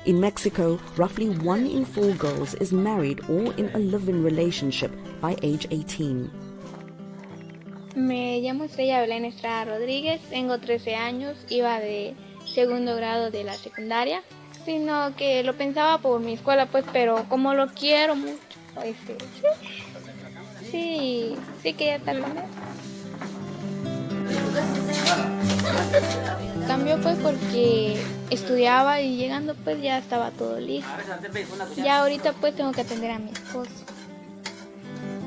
In Mexico, roughly 1 in 4 girls is married or in a live-in relationship by age 18. Me llamo Estrella Belén Estrada Rodríguez, tengo 13 años, iba de segundo grado de la secundaria, sino que lo pensaba por mi escuela, pues, pero como lo quiero mucho, sí quería estar con él. Cambió pues porque estudiaba y llegando pues ya estaba todo listo. Ya ahorita pues tengo que atender a mi esposo.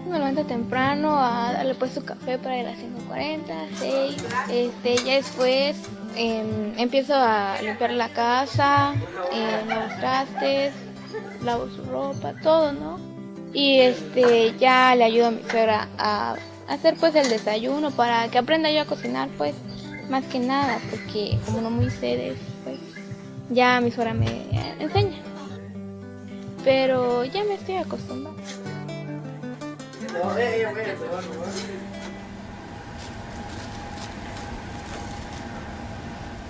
Me levanto temprano a darle pues su café para ir a las 5:40, 6. Ya después empiezo a limpiar la casa, lavo los trastes, lavo su ropa, todo, ¿no? Y ya le ayudo a mi suegra a hacer pues el desayuno para que aprenda yo a cocinar pues, más que nada, porque como no muy sé pues ya mi suegra me enseña. Pero ya me estoy acostumbrando.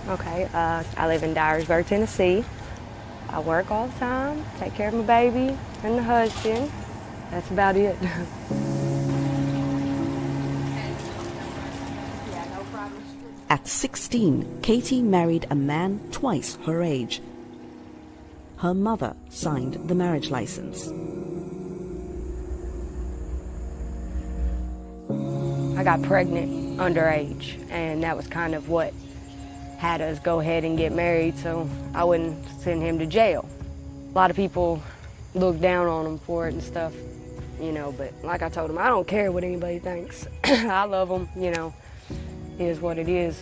Okay, I live in Dyersburg, Tennessee. I work all the time, take care of my baby and the husband. That's about it. At 16, Katie married a man twice her age. Her mother signed the marriage license. I got pregnant underage, and that was kind of what had us go ahead and get married so I wouldn't send him to jail. A lot of people look down on him for it and stuff, you know, but like I told him, I don't care what anybody thinks. I love him, you know, it is what it is.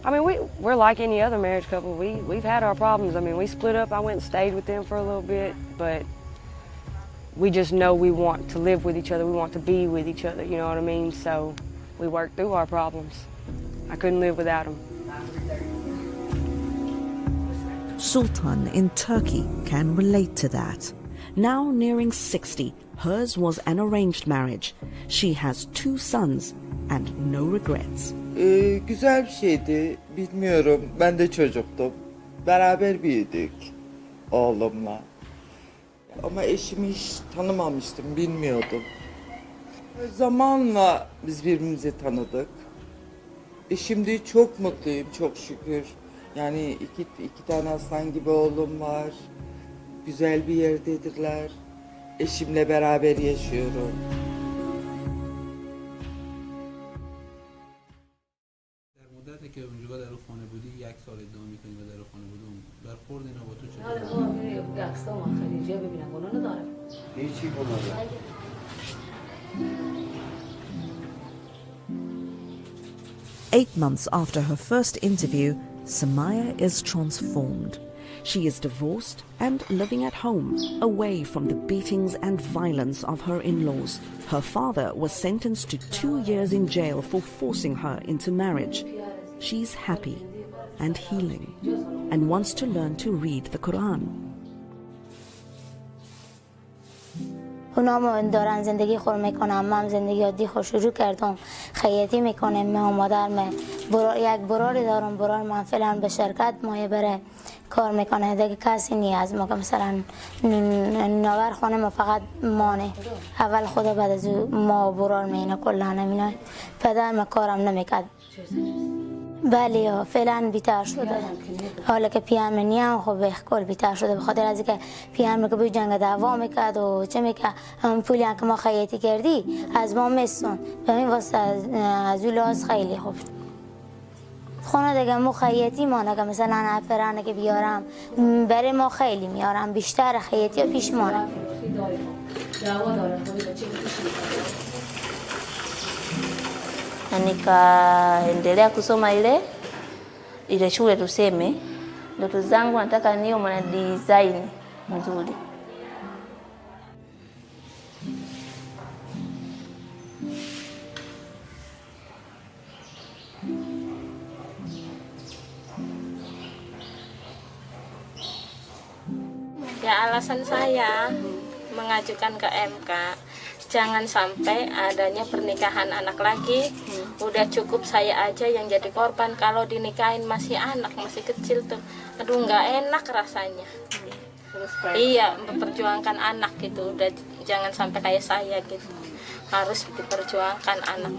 I mean, we're like any other marriage couple. We've had our problems. I mean, we split up. I went and stayed with them for a little bit, but we just know we want to live with each other. We want to be with each other, you know what I mean? So we work through our problems. I couldn't live without him. Sultan in Turkey can relate to that. Now nearing 60, hers was an arranged marriage. She has 2 sons and no regrets. Güzel bir şeydi. Bilmiyorum. Ben de çocuktum. Beraber büyüdük oğlumla. Ama eşimi hiç tanımamıştım, bilmiyordum. Zamanla biz birbirimizi tanıdık. Şimdi çok mutluyum, çok şükür. Yani iki tane aslan gibi oğlum var. Güzel bir yerdedirler. Eşimle beraber yaşıyorum. مدتی که اونجا در خانه بودی 1 سال ادامه میکنی و در خانه بودی برخورد اینا با تو چه؟ عکس‌ها ما خلیجی‌ها ببینن گناه نداره. هیچی گناه نداره. 8 months after her first interview, Samaya is transformed. She is divorced and living at home, away from the beatings and violence of her in-laws. Her father was sentenced to 2 years in jail for forcing her into marriage. She's happy and healing and wants to learn to read the Quran. اونا دارن زندگی خور میکنم، من زندگی عادی خور شروع کردم، خیاطی میکنم، من و مادرم یک براری دارم، برار من فعلا به شرکت مایه بره کار میکنه، دیگه کسی نیاز ما که مثلا نوار خانه ما فقط مانه، اول خدا بعد از ما برار مینه کلا نمینه، پدرم کارم نمیکرد. بله فعلا بیتر شده، حالا که پیام نیم خب کل بیتر شده، به خاطر از اینکه پیام که به جنگ دعوا میکرد و چه میکرد، همون پولی که ما خیاطی کردی از ما میسون، به این واسه از اون لحاظ خیلی خوب شد. خونه دیگه مو خیاطی مانه که مثلا اپرانه که بیارم برای ما خیلی میارم، بیشتر خیاطی و پیش مانه. Na nikaendelea kusoma ile shule tuseme, ndoto zangu nataka niwe mwana design mzuri. Ya alasan saya mengajukan ke MK, jangan sampai adanya pernikahan anak lagi. Udah cukup saya aja yang jadi korban, kalau dinikahin masih anak, masih kecil tuh, aduh nggak enak rasanya. Iya, memperjuangkan anak gitu, udah jangan sampai kayak saya gitu. harus diperjuangkan anak.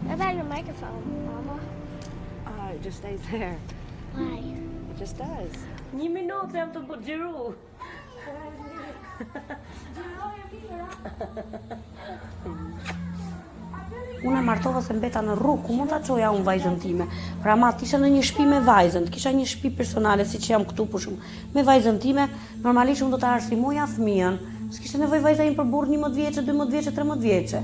What about your microphone, Mama? It just stays there. Why? It just does. Nie minuty, ja to podzielu. Unë e martova se mbeta në rrugë, ku mund ta çoja unë vajzën time. Pra ma të isha në një shtëpi me vajzën, të kisha një shtëpi personale siç jam këtu për shumë. Me vajzën time, normalisht unë do ta arsimoja fëmijën. S'kishte nevojë vajza im për burr 11 vjeçë, 12 vjeçë, 13 vjeçë.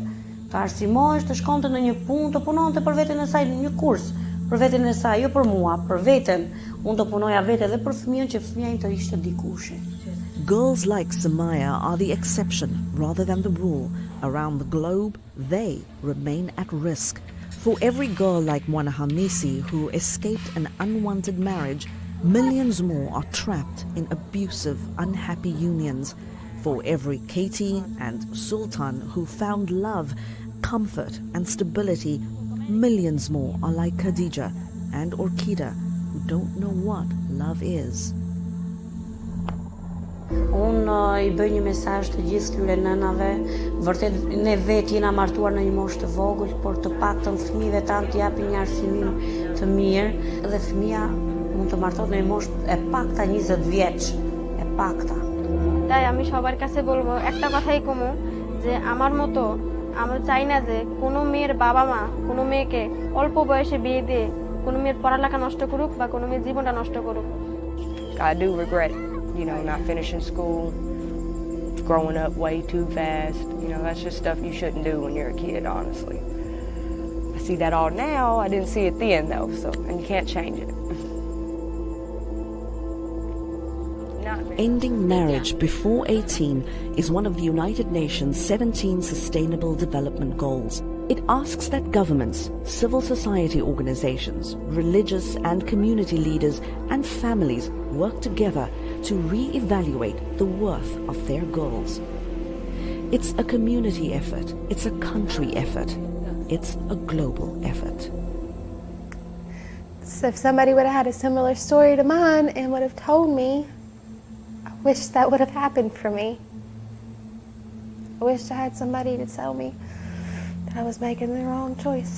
Ta arsimohesh, të shkonte në një punë, të punonte për veten e saj në një kurs, për veten e saj, jo për mua, për veten. Unë do punoja vetë edhe për fëmijën që fëmia im të ishte dikushi. Girls like Samaya are the exception rather than the rule. Around the globe, they remain at risk. For every girl like Mwana Hamisi who escaped an unwanted marriage, millions more are trapped in abusive, unhappy unions. For every Katie and Sultan who found love, comfort and stability, millions more are like Khadija and Orkida who don't know what love is. Unë I bëj një mesazh të gjithë këtyre nënave, vërtet ne vetë jena martuar në një moshë të vogël, por të paktën fëmijëve tanë t'i japi një arsimim të mirë, dhe fëmia mund të martohet në një moshë e pakta 20 vjeç, e pakta. তাই আমি সবার কাছে বলবো একটা কথাই কমু যে আমার মতো আমরা চাই না যে কোনো মেয়ের বাবা মা কোনো মেয়েকে অল্প বয়সে বিয়ে দিয়ে কোনো মেয়ের পড়ালেখা নষ্ট করুক বা কোনো মেয়ের জীবনটা নষ্ট করুক। I do regret, not finishing school, growing up way too fast. That's just stuff you shouldn't do when you're a kid, honestly. I see that all now. I didn't see it then, though, and you can't change it. Ending marriage before 18 is one of the United Nations 17 Sustainable Development Goals. It asks that governments, civil society organizations, religious and community leaders and families work together to re-evaluate the worth of their goals. It's a community effort, it's a country effort, it's a global effort. So if somebody would have had a similar story to mine and would have told me, I wish that would have happened for me. I wish I had somebody to tell me that I was making the wrong choice.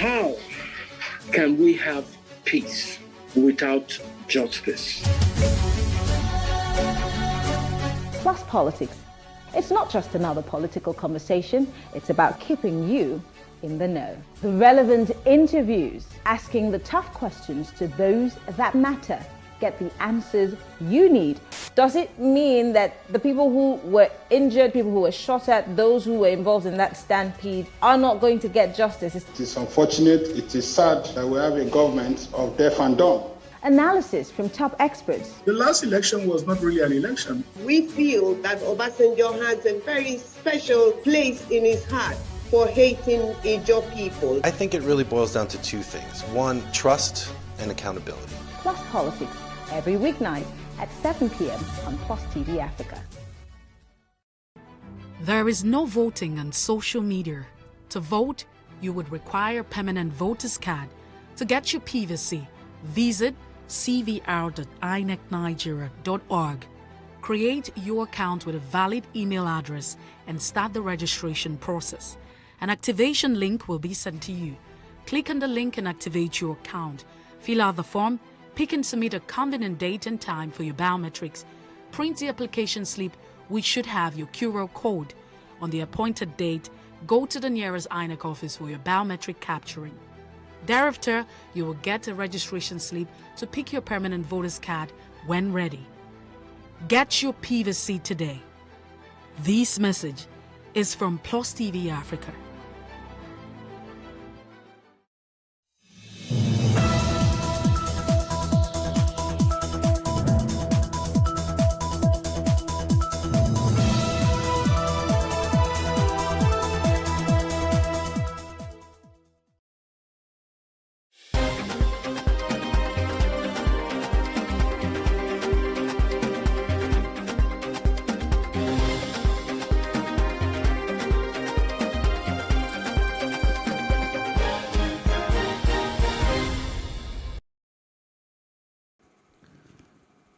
How can we have peace without justice? Plus Politics. It's not just another political conversation, it's about keeping you in the know. The relevant interviews, asking the tough questions to those that matter. get the answers you need. Does it mean that the people who were injured, people who were shot at, those who were involved in that stampede are not going to get justice? It is unfortunate, it is sad that we have a government of deaf and dumb. Analysis from top experts. The last election was not really an election. We feel that Obasanjo has a very special place in his heart for hating Ijaw people. I think it really boils down to two things. One, trust and accountability. Plus Politics, every weeknight at 7 p.m. on Plus TV Africa. There is no voting on social media. To vote, you would require a permanent voter's card. To get your PVC, visit cvr.inecnigeria.org. Create your account with a valid email address and start the registration process. An activation link will be sent to you. Click on the link and activate your account. Fill out the form, pick and submit a convenient date and time for your biometrics. Print the application slip, which should have your QR code. On the appointed date, go to the nearest INEC office for your biometric capturing. Thereafter, you will get a registration slip to pick your permanent voter's card when ready. Get your PVC today. This message is from Plus TV Africa.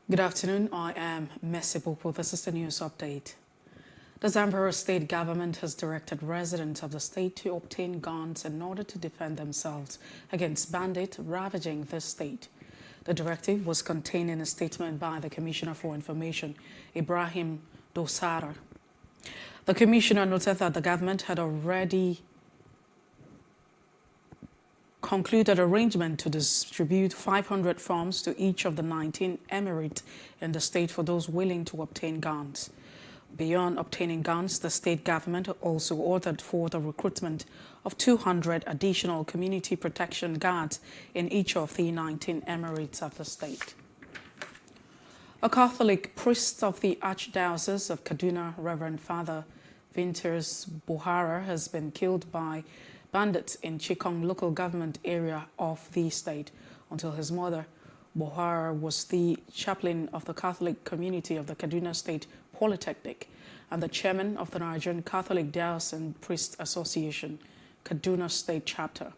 Good afternoon, I am Messi Popo. This is the news update. The Zamfara state government has directed residents of the state to obtain guns in order to defend themselves against bandits ravaging the state. The directive was contained in a statement by the Commissioner for Information, Ibrahim Dosara. The Commissioner noted that the government had already concluded arrangement to distribute 500 forms to each of the 19 emirates in the state for those willing to obtain guns. Beyond obtaining guns, the state government also ordered for the recruitment of 200 additional community protection guards in each of the 19 emirates of the state. A Catholic priest of the Archdiocese of Kaduna, Reverend Father Winters Buhara, has been killed by bandits in Chikong local government area of the state. Until his mother, Buhara, was the chaplain of the Catholic community of the Kaduna State Polytechnic and the chairman of the Nigerian Catholic Diocesan Priest Association, Kaduna State Chapter.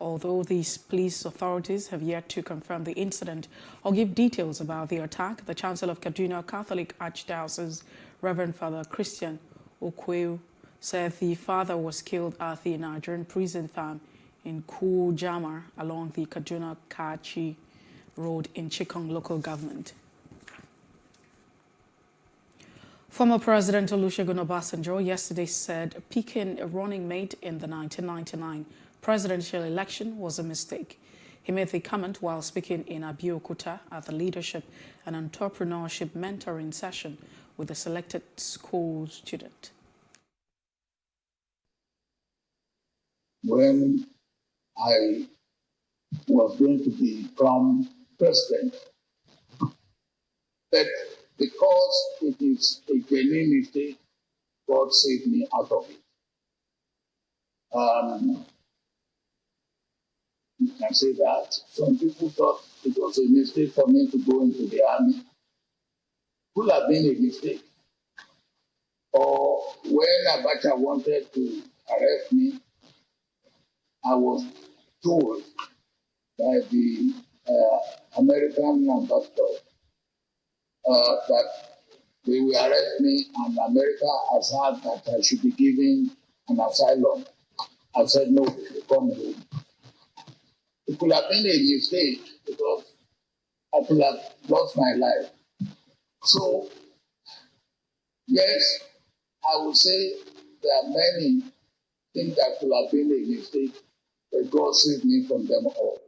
Although these police authorities have yet to confirm the incident or give details about the attack, the Chancellor of Kaduna Catholic Archdiocese, Reverend Father Christian Okweu, said the father was killed at the Nigerian prison farm in Kujama along the Kaduna-Kachi Road in Chikong local government. Former President Olusegun Obasanjo yesterday said picking a running mate in the 1999 presidential election was a mistake. He made the comment while speaking in Abeokuta at the Leadership and Entrepreneurship Mentoring session with a selected school student. When I was going to become president, but because it is a genuine mistake, God saved me out of it. You can say that. Some people thought it was a mistake for me to go into the army. Could have been a mistake. Or when Abacha wanted to arrest me, I was told by the American ambassador that they will arrest me and America has heard that I should be given an asylum. I said no, come home. It could have been a mistake because I could have lost my life. So, yes, I would say there are many things that could have been a mistake, but God saved me from them all.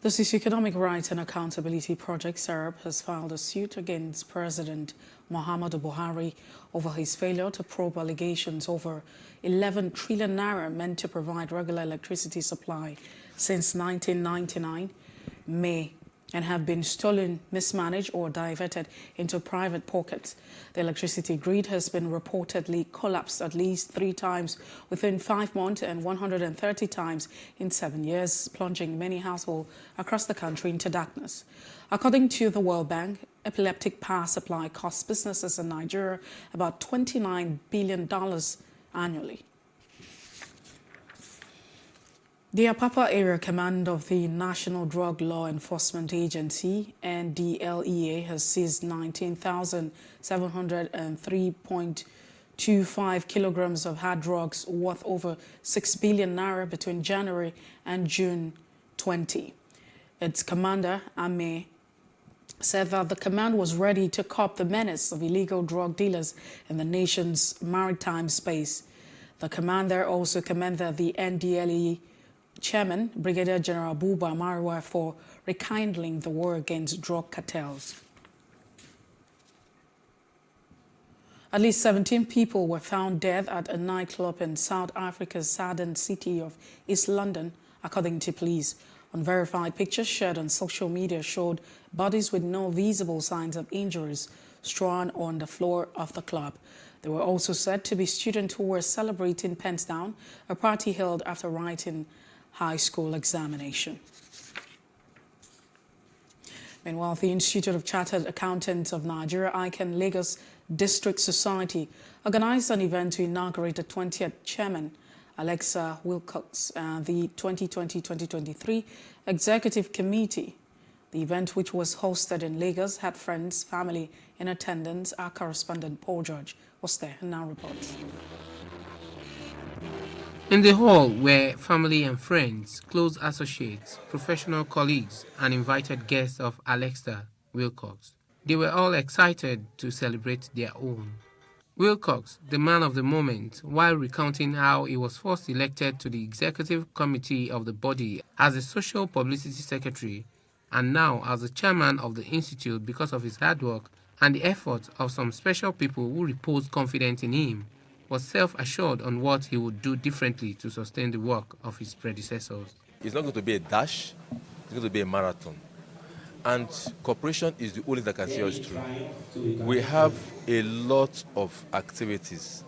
The Socio-Economic Rights and Accountability Project, SERB, has filed a suit against President Muhammadu Buhari over his failure to probe allegations over 11 trillion naira meant to provide regular electricity supply since 1999 May and have been stolen, mismanaged or diverted into private pockets. The electricity grid has been reportedly collapsed at least 3 times within 5 months and 130 times in 7 years, plunging many households across the country into darkness. According to the World Bank, epileptic power supply costs businesses in Nigeria about $29 billion annually. The Apapa Area Command of the National Drug Law Enforcement Agency, NDLEA, has seized 19,703.25 kilograms of hard drugs worth over 6 billion naira between January and June 20. Its commander, Ame, said that the command was ready to curb the menace of illegal drug dealers in the nation's maritime space. The commander also commended the NDLEA Chairman, Brigadier General Buba Marwa, for rekindling the war against drug cartels. At least 17 people were found dead at a nightclub in South Africa's southern city of East London, according to police. Unverified pictures shared on social media showed bodies with no visible signs of injuries strewn on the floor of the club. They were also said to be students who were celebrating Pence Down, a party held after writing high school examination. Meanwhile, the Institute of Chartered Accountants of Nigeria, ICANN Lagos District Society, organized an event to inaugurate the 20th chairman, Alexa Wilcox, the 2020-2023 Executive Committee. The event, which was hosted in Lagos, had friends, family in attendance. Our correspondent Paul George was there and now reports. In the hall were family and friends, close associates, professional colleagues, and invited guests of Alexa Wilcox. They were all excited to celebrate their own. Wilcox, the man of the moment, while recounting how he was first elected to the executive committee of the body as the social publicity secretary and now as the chairman of the institute because of his hard work and the efforts of some special people who reposed confidence in him, was self-assured on what he would do differently to sustain the work of his predecessors. It's not going to be a dash, it's going to be a marathon. And cooperation is the only that can see us through. We have a lot of activities.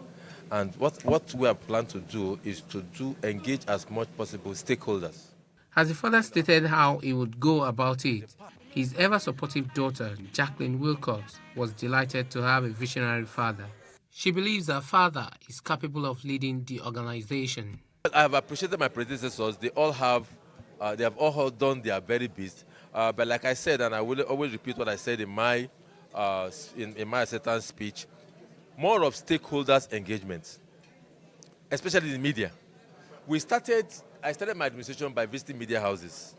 And what we are planning to do is to engage as much possible stakeholders. As he further stated how he would go about it, his ever-supportive daughter, Jacqueline Wilcox, was delighted to have a visionary father. She believes her father is capable of leading the organization. I have appreciated my predecessors. They have all done their very best. But like I said, and I will always repeat what I said in my acceptance speech, more of stakeholders' engagement, especially the media. I started my administration by visiting media houses.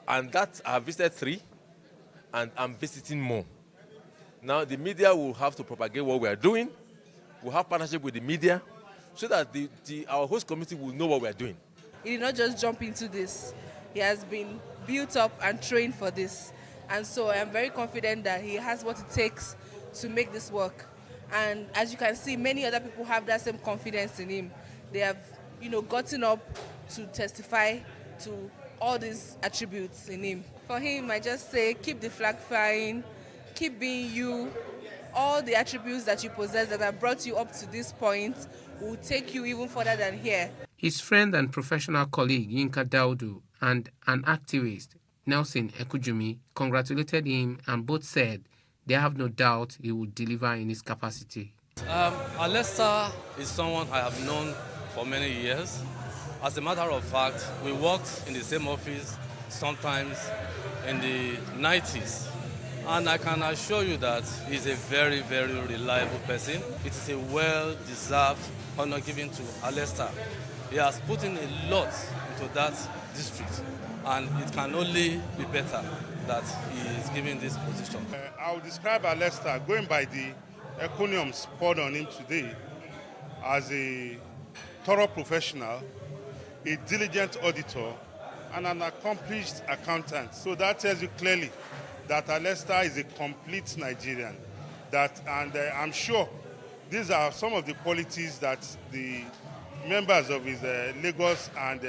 And that I have visited 3, and I'm visiting more. Now the media will have to propagate what we are doing. We'll have partnership with the media so that our host community will know what we are doing. He did not just jump into this. He has been built up and trained for this. And so I'm very confident that he has what it takes to make this work. And as you can see, many other people have that same confidence in him. They have, gotten up to testify to all these attributes in him. For him, I just say, keep the flag flying, keep being you. All the attributes that you possess that have brought you up to this point will take you even further than here. His friend and professional colleague, Yinka Daudu, and an activist, Nelson Ekujumi, congratulated him and both said they have no doubt he will deliver in his capacity. Alexa is someone I have known for many years. As a matter of fact, we worked in the same office sometimes in the 90s. And I can assure you that he's a very, very reliable person. It is a well-deserved honor given to Alexa. He has put in a lot into that district, and it can only be better that he is given this position. I would describe Alexa, going by the encomiums poured on him today, as a thorough professional, a diligent auditor, and an accomplished accountant. So that tells you clearly that Alexander is a complete Nigerian. I'm sure these are some of the qualities that the members of his Lagos and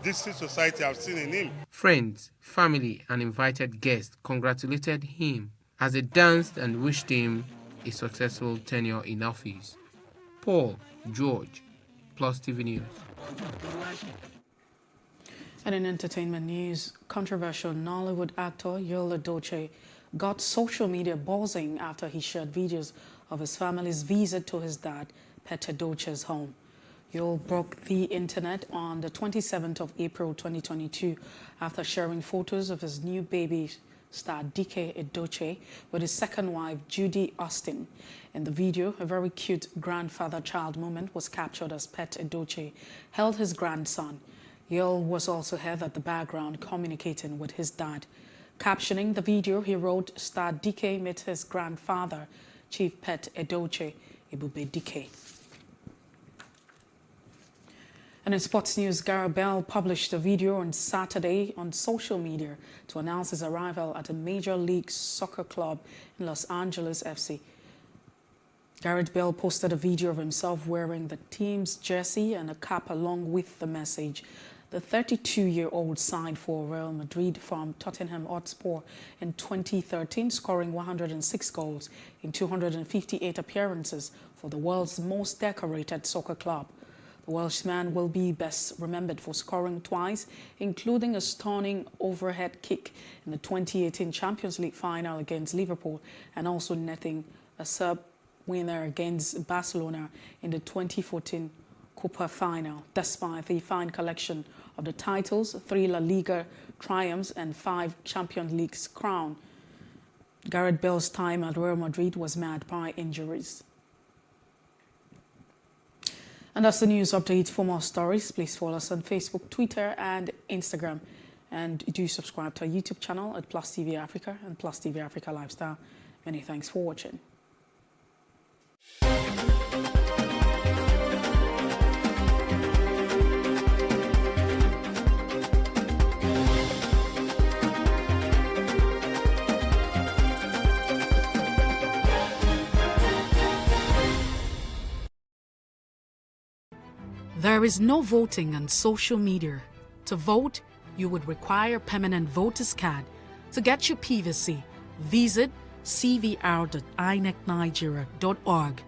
District Society have seen in him. Friends, family, and invited guests congratulated him as they danced and wished him a successful tenure in office. Paul George, Plus TV News. And in entertainment news, controversial Nollywood actor Yul Edochie got social media buzzing after he shared videos of his family's visit to his dad, Pet Edochie's home. Yul broke the internet on the 27th of April 2022 after sharing photos of his new baby star Dike Edochie with his second wife Judy Austin. In the video, a very cute grandfather-child moment was captured as Pet Edochie held his grandson. Yul was also heard at the background communicating with his dad. Captioning the video, he wrote, "Star Dike met his grandfather, Chief Pet Edochie, Ebube Dike." And in sports news, Gareth Bale published a video on Saturday on social media to announce his arrival at a Major League Soccer club in Los Angeles FC. Gareth Bale posted a video of himself wearing the team's jersey and a cap along with the message. The 32-year-old signed for Real Madrid from Tottenham Hotspur in 2013, scoring 106 goals in 258 appearances for the world's most decorated soccer club. The Welshman will be best remembered for scoring twice, including a stunning overhead kick in the 2018 Champions League final against Liverpool, and also netting a sub-winner against Barcelona in the 2014 Copa final. Despite the fine collection of the titles, 3 La Liga triumphs and 5 Champions Leagues crown, Gareth Bale's time at Real Madrid was marred by injuries. And that's the news update. For more stories, please follow us on Facebook, Twitter, and Instagram. And do subscribe to our YouTube channel at Plus TV Africa and Plus TV Africa Lifestyle. Many thanks for watching. There is no voting on social media. To vote, you would require a permanent voter's card. To get your PVC, visit cvr.inecnigeria.org.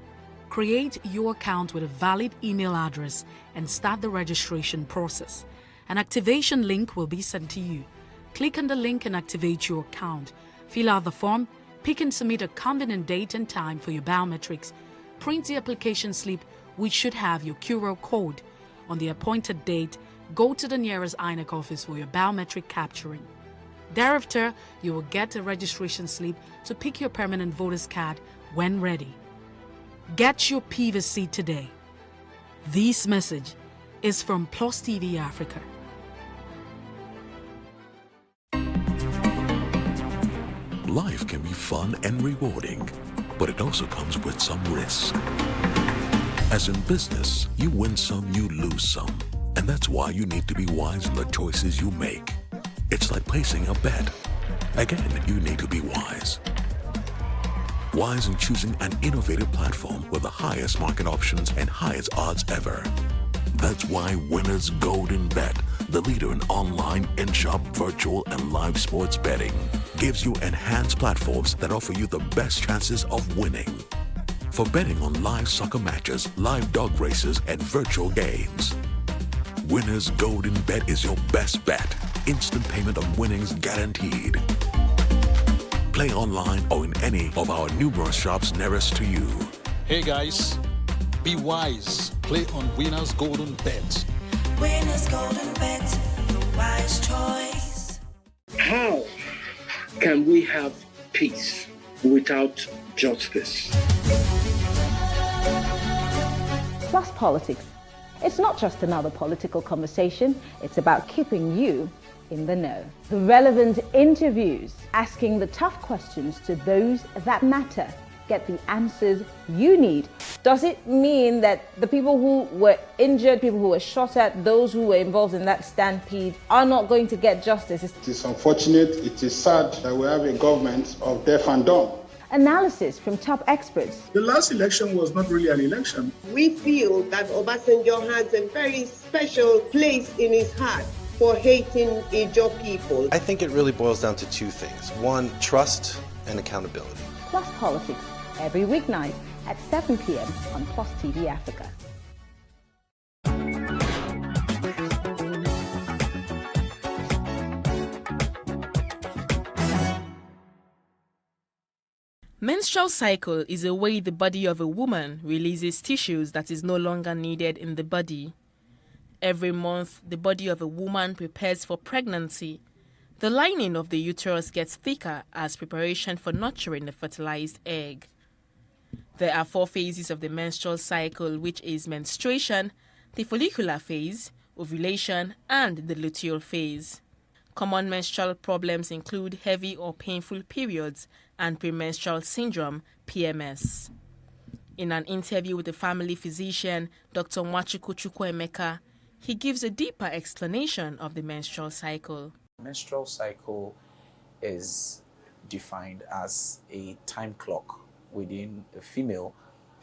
Create your account with a valid email address and start the registration process. An activation link will be sent to you. Click on the link and activate your account. Fill out the form, pick and submit a convenient date and time for your biometrics. Print the application slip, which should have your QR code. On the appointed date, go to the nearest INEC office for your biometric capturing. Thereafter, you will get a registration slip to pick your permanent voter's card when ready. Get your PVC today. This message is from Plus TV Africa. Life can be fun and rewarding, but it also comes with some risk. As in business, you win some, you lose some. And that's why you need to be wise in the choices you make. It's like placing a bet. Again, you need to be wise. Wise in choosing an innovative platform with the highest market options and highest odds ever. That's why Winners Golden Bet, the leader in online, in-shop, virtual, and live sports betting, gives you enhanced platforms that offer you the best chances of winning. For betting on live soccer matches, live dog races, and virtual games. Winners Golden Bet is your best bet. Instant payment of winnings guaranteed. Play online or in any of our numerous shops nearest to you. Hey guys, be wise. Play on Winners Golden Bet. Winners Golden Bet, the wise choice. How can we have peace without justice? Plus Politics. It's not just another political conversation, it's about keeping you in the know. The relevant interviews, asking the tough questions to those that matter. get the answers you need? Does it mean that the people who were injured, people who were shot at, those who were involved in that stampede are not going to get justice? It is unfortunate, it is sad that we have a government of deaf and dumb. Analysis from top experts. The last election was not really an election. We feel that Obasanjo has a very special place in his heart for hating Ijaw people. I think it really boils down to two things. One, trust and accountability. Plus Politics, every weeknight at 7 p.m. on Plus TV Africa. Menstrual cycle is a way the body of a woman releases tissues that is no longer needed in the body. Every month, the body of a woman prepares for pregnancy. The lining of the uterus gets thicker as preparation for nurturing the fertilized egg. There are 4 phases of the menstrual cycle, which is menstruation, the follicular phase, ovulation, and the luteal phase. Common menstrual problems include heavy or painful periods and premenstrual syndrome, PMS. In an interview with the family physician, Dr. Nwachukwu Chukwuemeka, he gives a deeper explanation of the menstrual cycle. Menstrual cycle is defined as a time clock within a female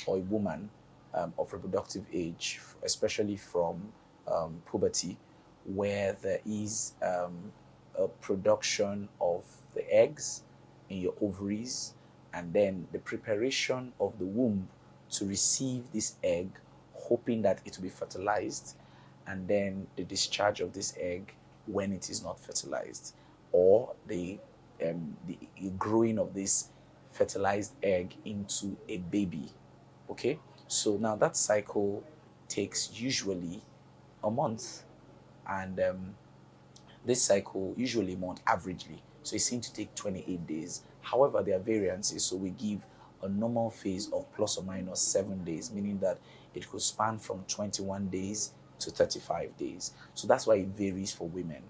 or a woman of reproductive age, especially from puberty, where there is a production of the eggs in your ovaries, and then the preparation of the womb to receive this egg, hoping that it will be fertilized, and then the discharge of this egg when it is not fertilized, or the growing of this fertilized egg into a baby. Okay, so now that cycle takes usually a month, and this cycle usually a month averagely, so it seems to take 28 days. However, there are variances, so we give a normal phase of plus or minus 7 days, meaning that it could span from 21 days to 35 days. So that's why it varies for women.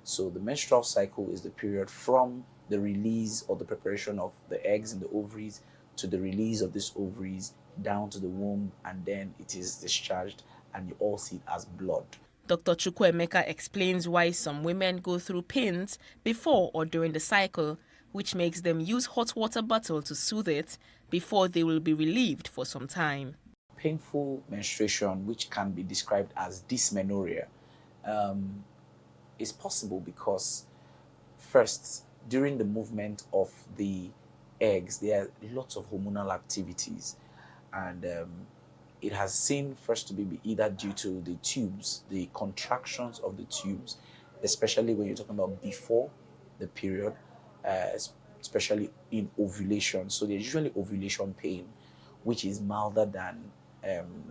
So the menstrual cycle is the period from the release or the preparation of the eggs in the ovaries to the release of these ovaries down to the womb, and then it is discharged, and you all see it as blood. Dr. Chukwuemeka explains why some women go through pains before or during the cycle, which makes them use hot water bottle to soothe it before they will be relieved for some time. Painful menstruation, which can be described as dysmenorrhea, is possible because, first, during the movement of the eggs, there are lots of hormonal activities, and it has seen first to be either due to the tubes, the contractions of the tubes, especially when you're talking about before the period, especially in ovulation. So there's usually ovulation pain, which is milder than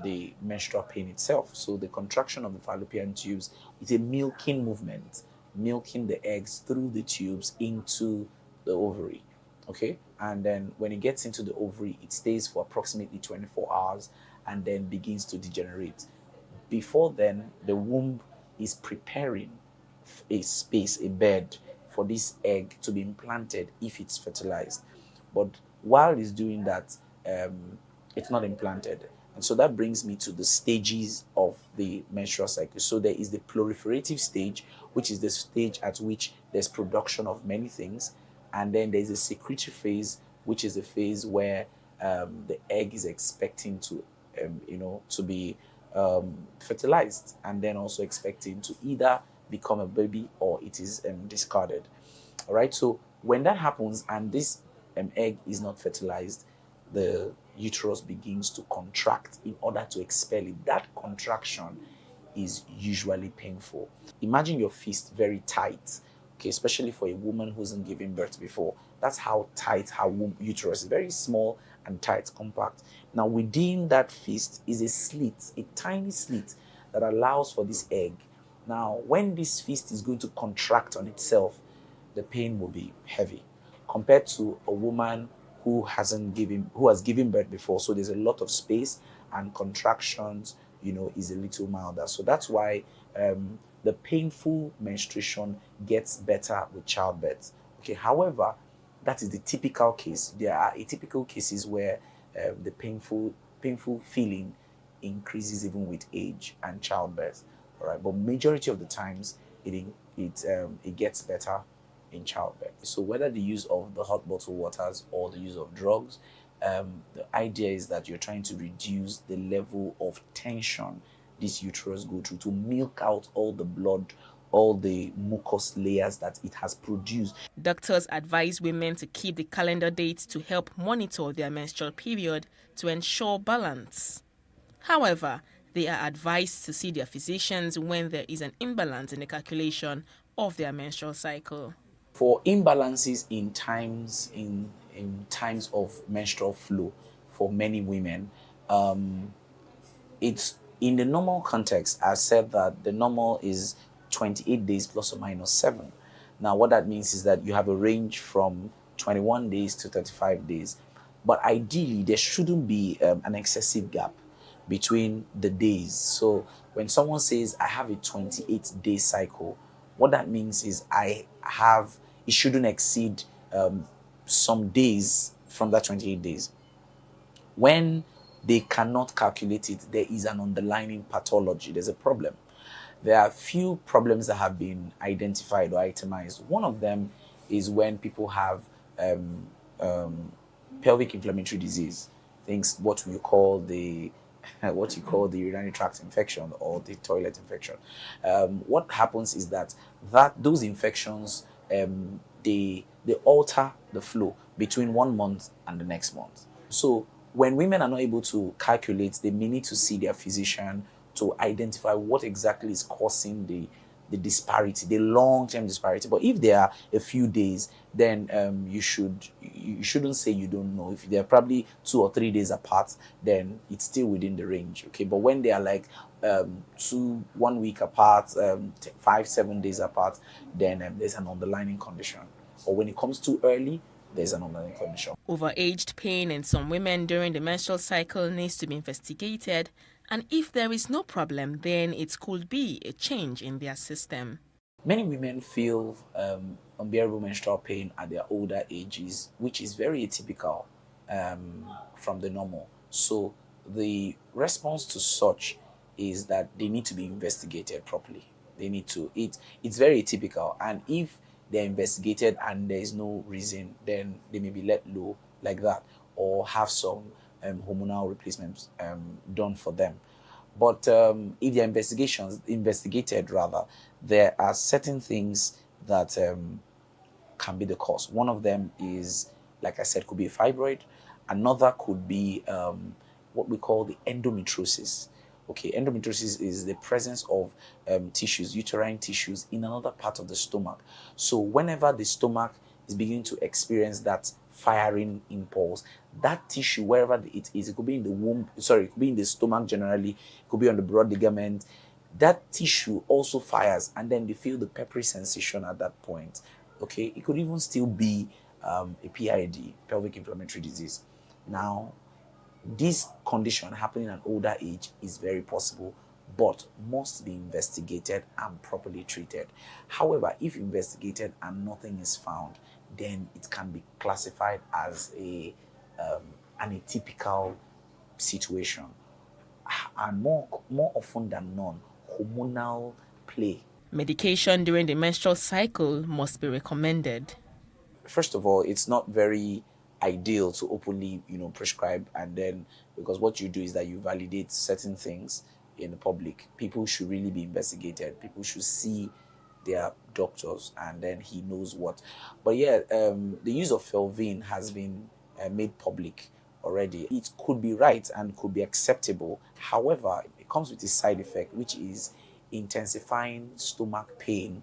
the menstrual pain itself. So the contraction of the fallopian tubes is a milking movement, milking the eggs through the tubes into the ovary. Okay, and then when it gets into the ovary, it stays for approximately 24 hours and then begins to degenerate. Before then, the womb is preparing a space, a bed for this egg to be implanted if it's fertilized. But while it's doing that, it's not implanted. And so that brings me to the stages of the menstrual cycle. So there is the proliferative stage, which is the stage at which there's production of many things. And then there's a secretory phase, which is the phase where the egg is expecting to, to be fertilized, and then also expecting to either become a baby or it is discarded. All right. So when that happens and this egg is not fertilized, the uterus begins to contract in order to expel it. That contraction is usually painful. Imagine your fist very tight. Okay, especially for a woman who hasn't given birth before. That's how tight her uterus is. Very small and tight, compact. Now within that fist is a slit, a tiny slit that allows for this egg. Now when this fist is going to contract on itself, the pain will be heavy compared to a woman who has given birth before. So there's a lot of space, and contractions, is a little milder. So that's why the painful menstruation gets better with childbirth. Okay, however, that is the typical case. There are atypical cases where the painful feeling increases even with age and childbirth. All right, but majority of the times it gets better in childbirth. So whether the use of the hot bottled waters or the use of drugs, the idea is that you're trying to reduce the level of tension this uterus go through to milk out all the blood, all the mucous layers that it has produced. Doctors advise women to keep the calendar dates to help monitor their menstrual period to ensure balance. However, they are advised to see their physicians when there is an imbalance in the calculation of their menstrual cycle. For imbalances in times of menstrual flow for many women, it's in the normal context. I said that the normal is 28 days plus or minus 7. Now, what that means is that you have a range from 21 days to 35 days. But ideally, there shouldn't be an excessive gap between the days. So when someone says, I have a 28-day cycle, what that means is it shouldn't exceed some days from that 28 days. When they cannot calculate it, there is an underlying pathology. There's a problem. There are few problems that have been identified or itemized. One of them is when people have pelvic inflammatory disease, things what you call the urinary tract infection or the toilet infection. What happens is that those infections they alter the flow between 1 month and the next month. So when women are not able to calculate, they may need to see their physician to identify what exactly is causing the disparity, the long-term disparity. But if there are a few days, then you shouldn't say you don't know. If they're probably 2 or 3 days apart, then it's still within the range. Okay, but when they are like 1 week apart, 5-7 days apart, then there's an underlying condition. Or when it comes too early, there's an underlying condition. Overaged pain in some women during the menstrual cycle needs to be investigated, and if there is no problem, then it could be a change in their system. Many women feel unbearable menstrual pain at their older ages, which is very atypical from the normal. So the response to such is that they need to be investigated properly. They need to. It's very atypical, and if they're investigated and there is no reason, then they may be let low like that or have some hormonal replacements done for them. But if they're investigated, there are certain things that can be the cause. One of them is, like I said, could be a fibroid. Another could be what we call the endometriosis. Okay, endometriosis is the presence of tissues, uterine tissues in another part of the stomach. So whenever the stomach is beginning to experience that firing impulse, that tissue, wherever it is, it could be in the womb, it could be in the stomach generally, it could be on the broad ligament, that tissue also fires, and then they feel the peppery sensation at that point. Okay, it could even still be a PID, pelvic inflammatory disease. Now, this condition happening at an older age is very possible, but must be investigated and properly treated. However, if investigated and nothing is found, then it can be classified as an atypical situation. And more often than not, hormonal play. Medication during the menstrual cycle must be recommended. First of all, it's not very ideal to openly, prescribe, and then because what you do is that you validate certain things in the public. People should really be investigated. People should see their doctors, and then he knows what. But yeah, the use of Felvine has been made public already. It could be right and could be acceptable. However, it comes with a side effect, which is intensifying stomach pain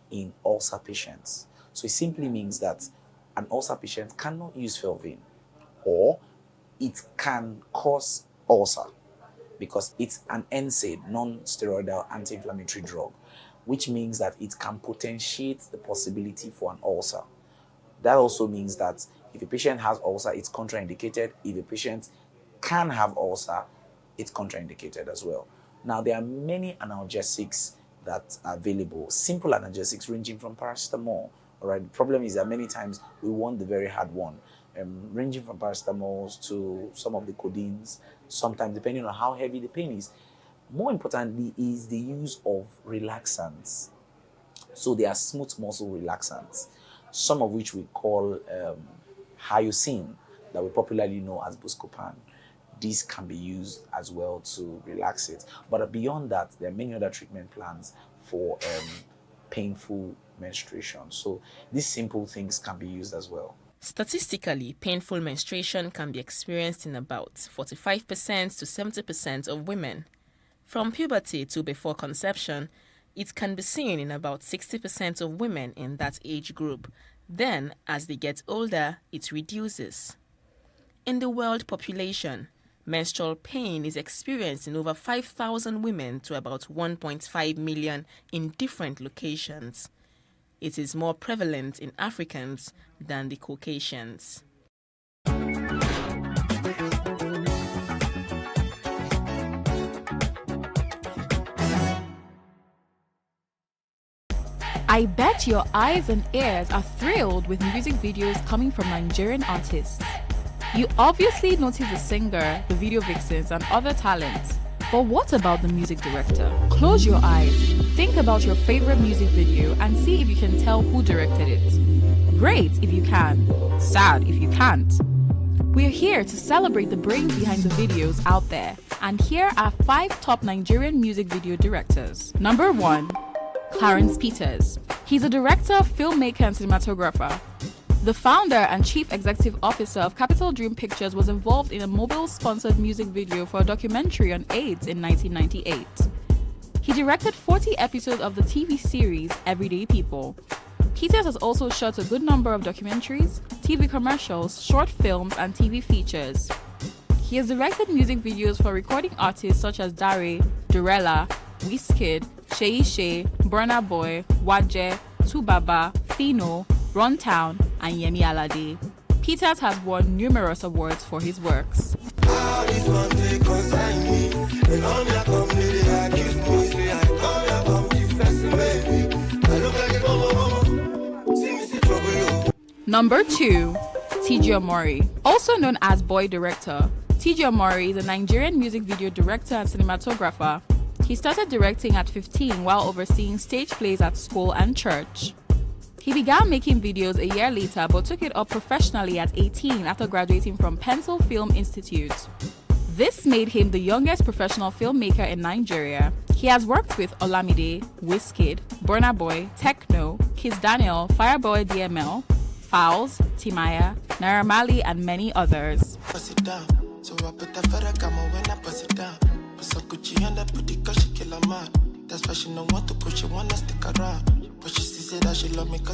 in ulcer patients. So it simply means that an ulcer patient cannot use Felvine, or it can cause ulcer because it's an NSAID, non-steroidal anti-inflammatory drug, which means that it can potentiate the possibility for an ulcer. That also means that if a patient has ulcer, it's contraindicated. If a patient can have ulcer, it's contraindicated as well. Now, there are many analgesics that are available, simple analgesics ranging from paracetamol All right. The problem is that many times we want the very hard one, ranging from paracetamols to some of the codeines, sometimes depending on how heavy the pain is. More importantly is the use of relaxants. So they are smooth muscle relaxants, some of which we call hyoscine, that we popularly know as Buscopan. These can be used as well to relax it. But beyond that, there are many other treatment plans for painful menstruation. So these simple things can be used as well. Statistically, painful menstruation can be experienced in about 45% to 70% of women. From puberty to before conception, it can be seen in about 60% of women in that age group. Then, as they get older, it reduces. In the world population, menstrual pain is experienced in over 5,000 women to about 1.5 million in different locations. It is more prevalent in Africans than the Caucasians. I bet your eyes and ears are thrilled with music videos coming from Nigerian artists. You obviously notice the singer, the video vixens, and other talents. But what about the music director? Close your eyes, think about your favorite music video, and see if you can tell who directed it. Great if you can, sad if you can't. We're here to celebrate the brains behind the videos out there, and here are 5 top Nigerian music video directors. Number 1. Clarence Peters. He's a director, filmmaker, and cinematographer. The founder and chief executive officer of Capital Dream Pictures was involved in a mobile-sponsored music video for a documentary on AIDS in 1998. He directed 40 episodes of the TV series Everyday People. Peters has also shot a good number of documentaries, TV commercials, short films, and TV features. He has directed music videos for recording artists such as Dare, Durella, Wizkid, Shei Shei, Burna Boy, Waje, Tubaba, Fino, Runtown, and Yemi Alade. Peters has won numerous awards for his works. Number 2. TG Omori. Also known as Boy Director, TG Omori is a Nigerian music video director and cinematographer. He started directing at 15 while overseeing stage plays at school and church. He began making videos a year later but took it up professionally at 18 after graduating from Pencil Film Institute. This made him the youngest professional filmmaker in Nigeria. He has worked with Olamide, Wizkid, Burna Boy, Techno, Kiss Daniel, Fireboy DML, Fowls, Timaya, Naira Marley, and many others. That's why she don't want to push it, wanna stick around. But she still say that she love me 'cause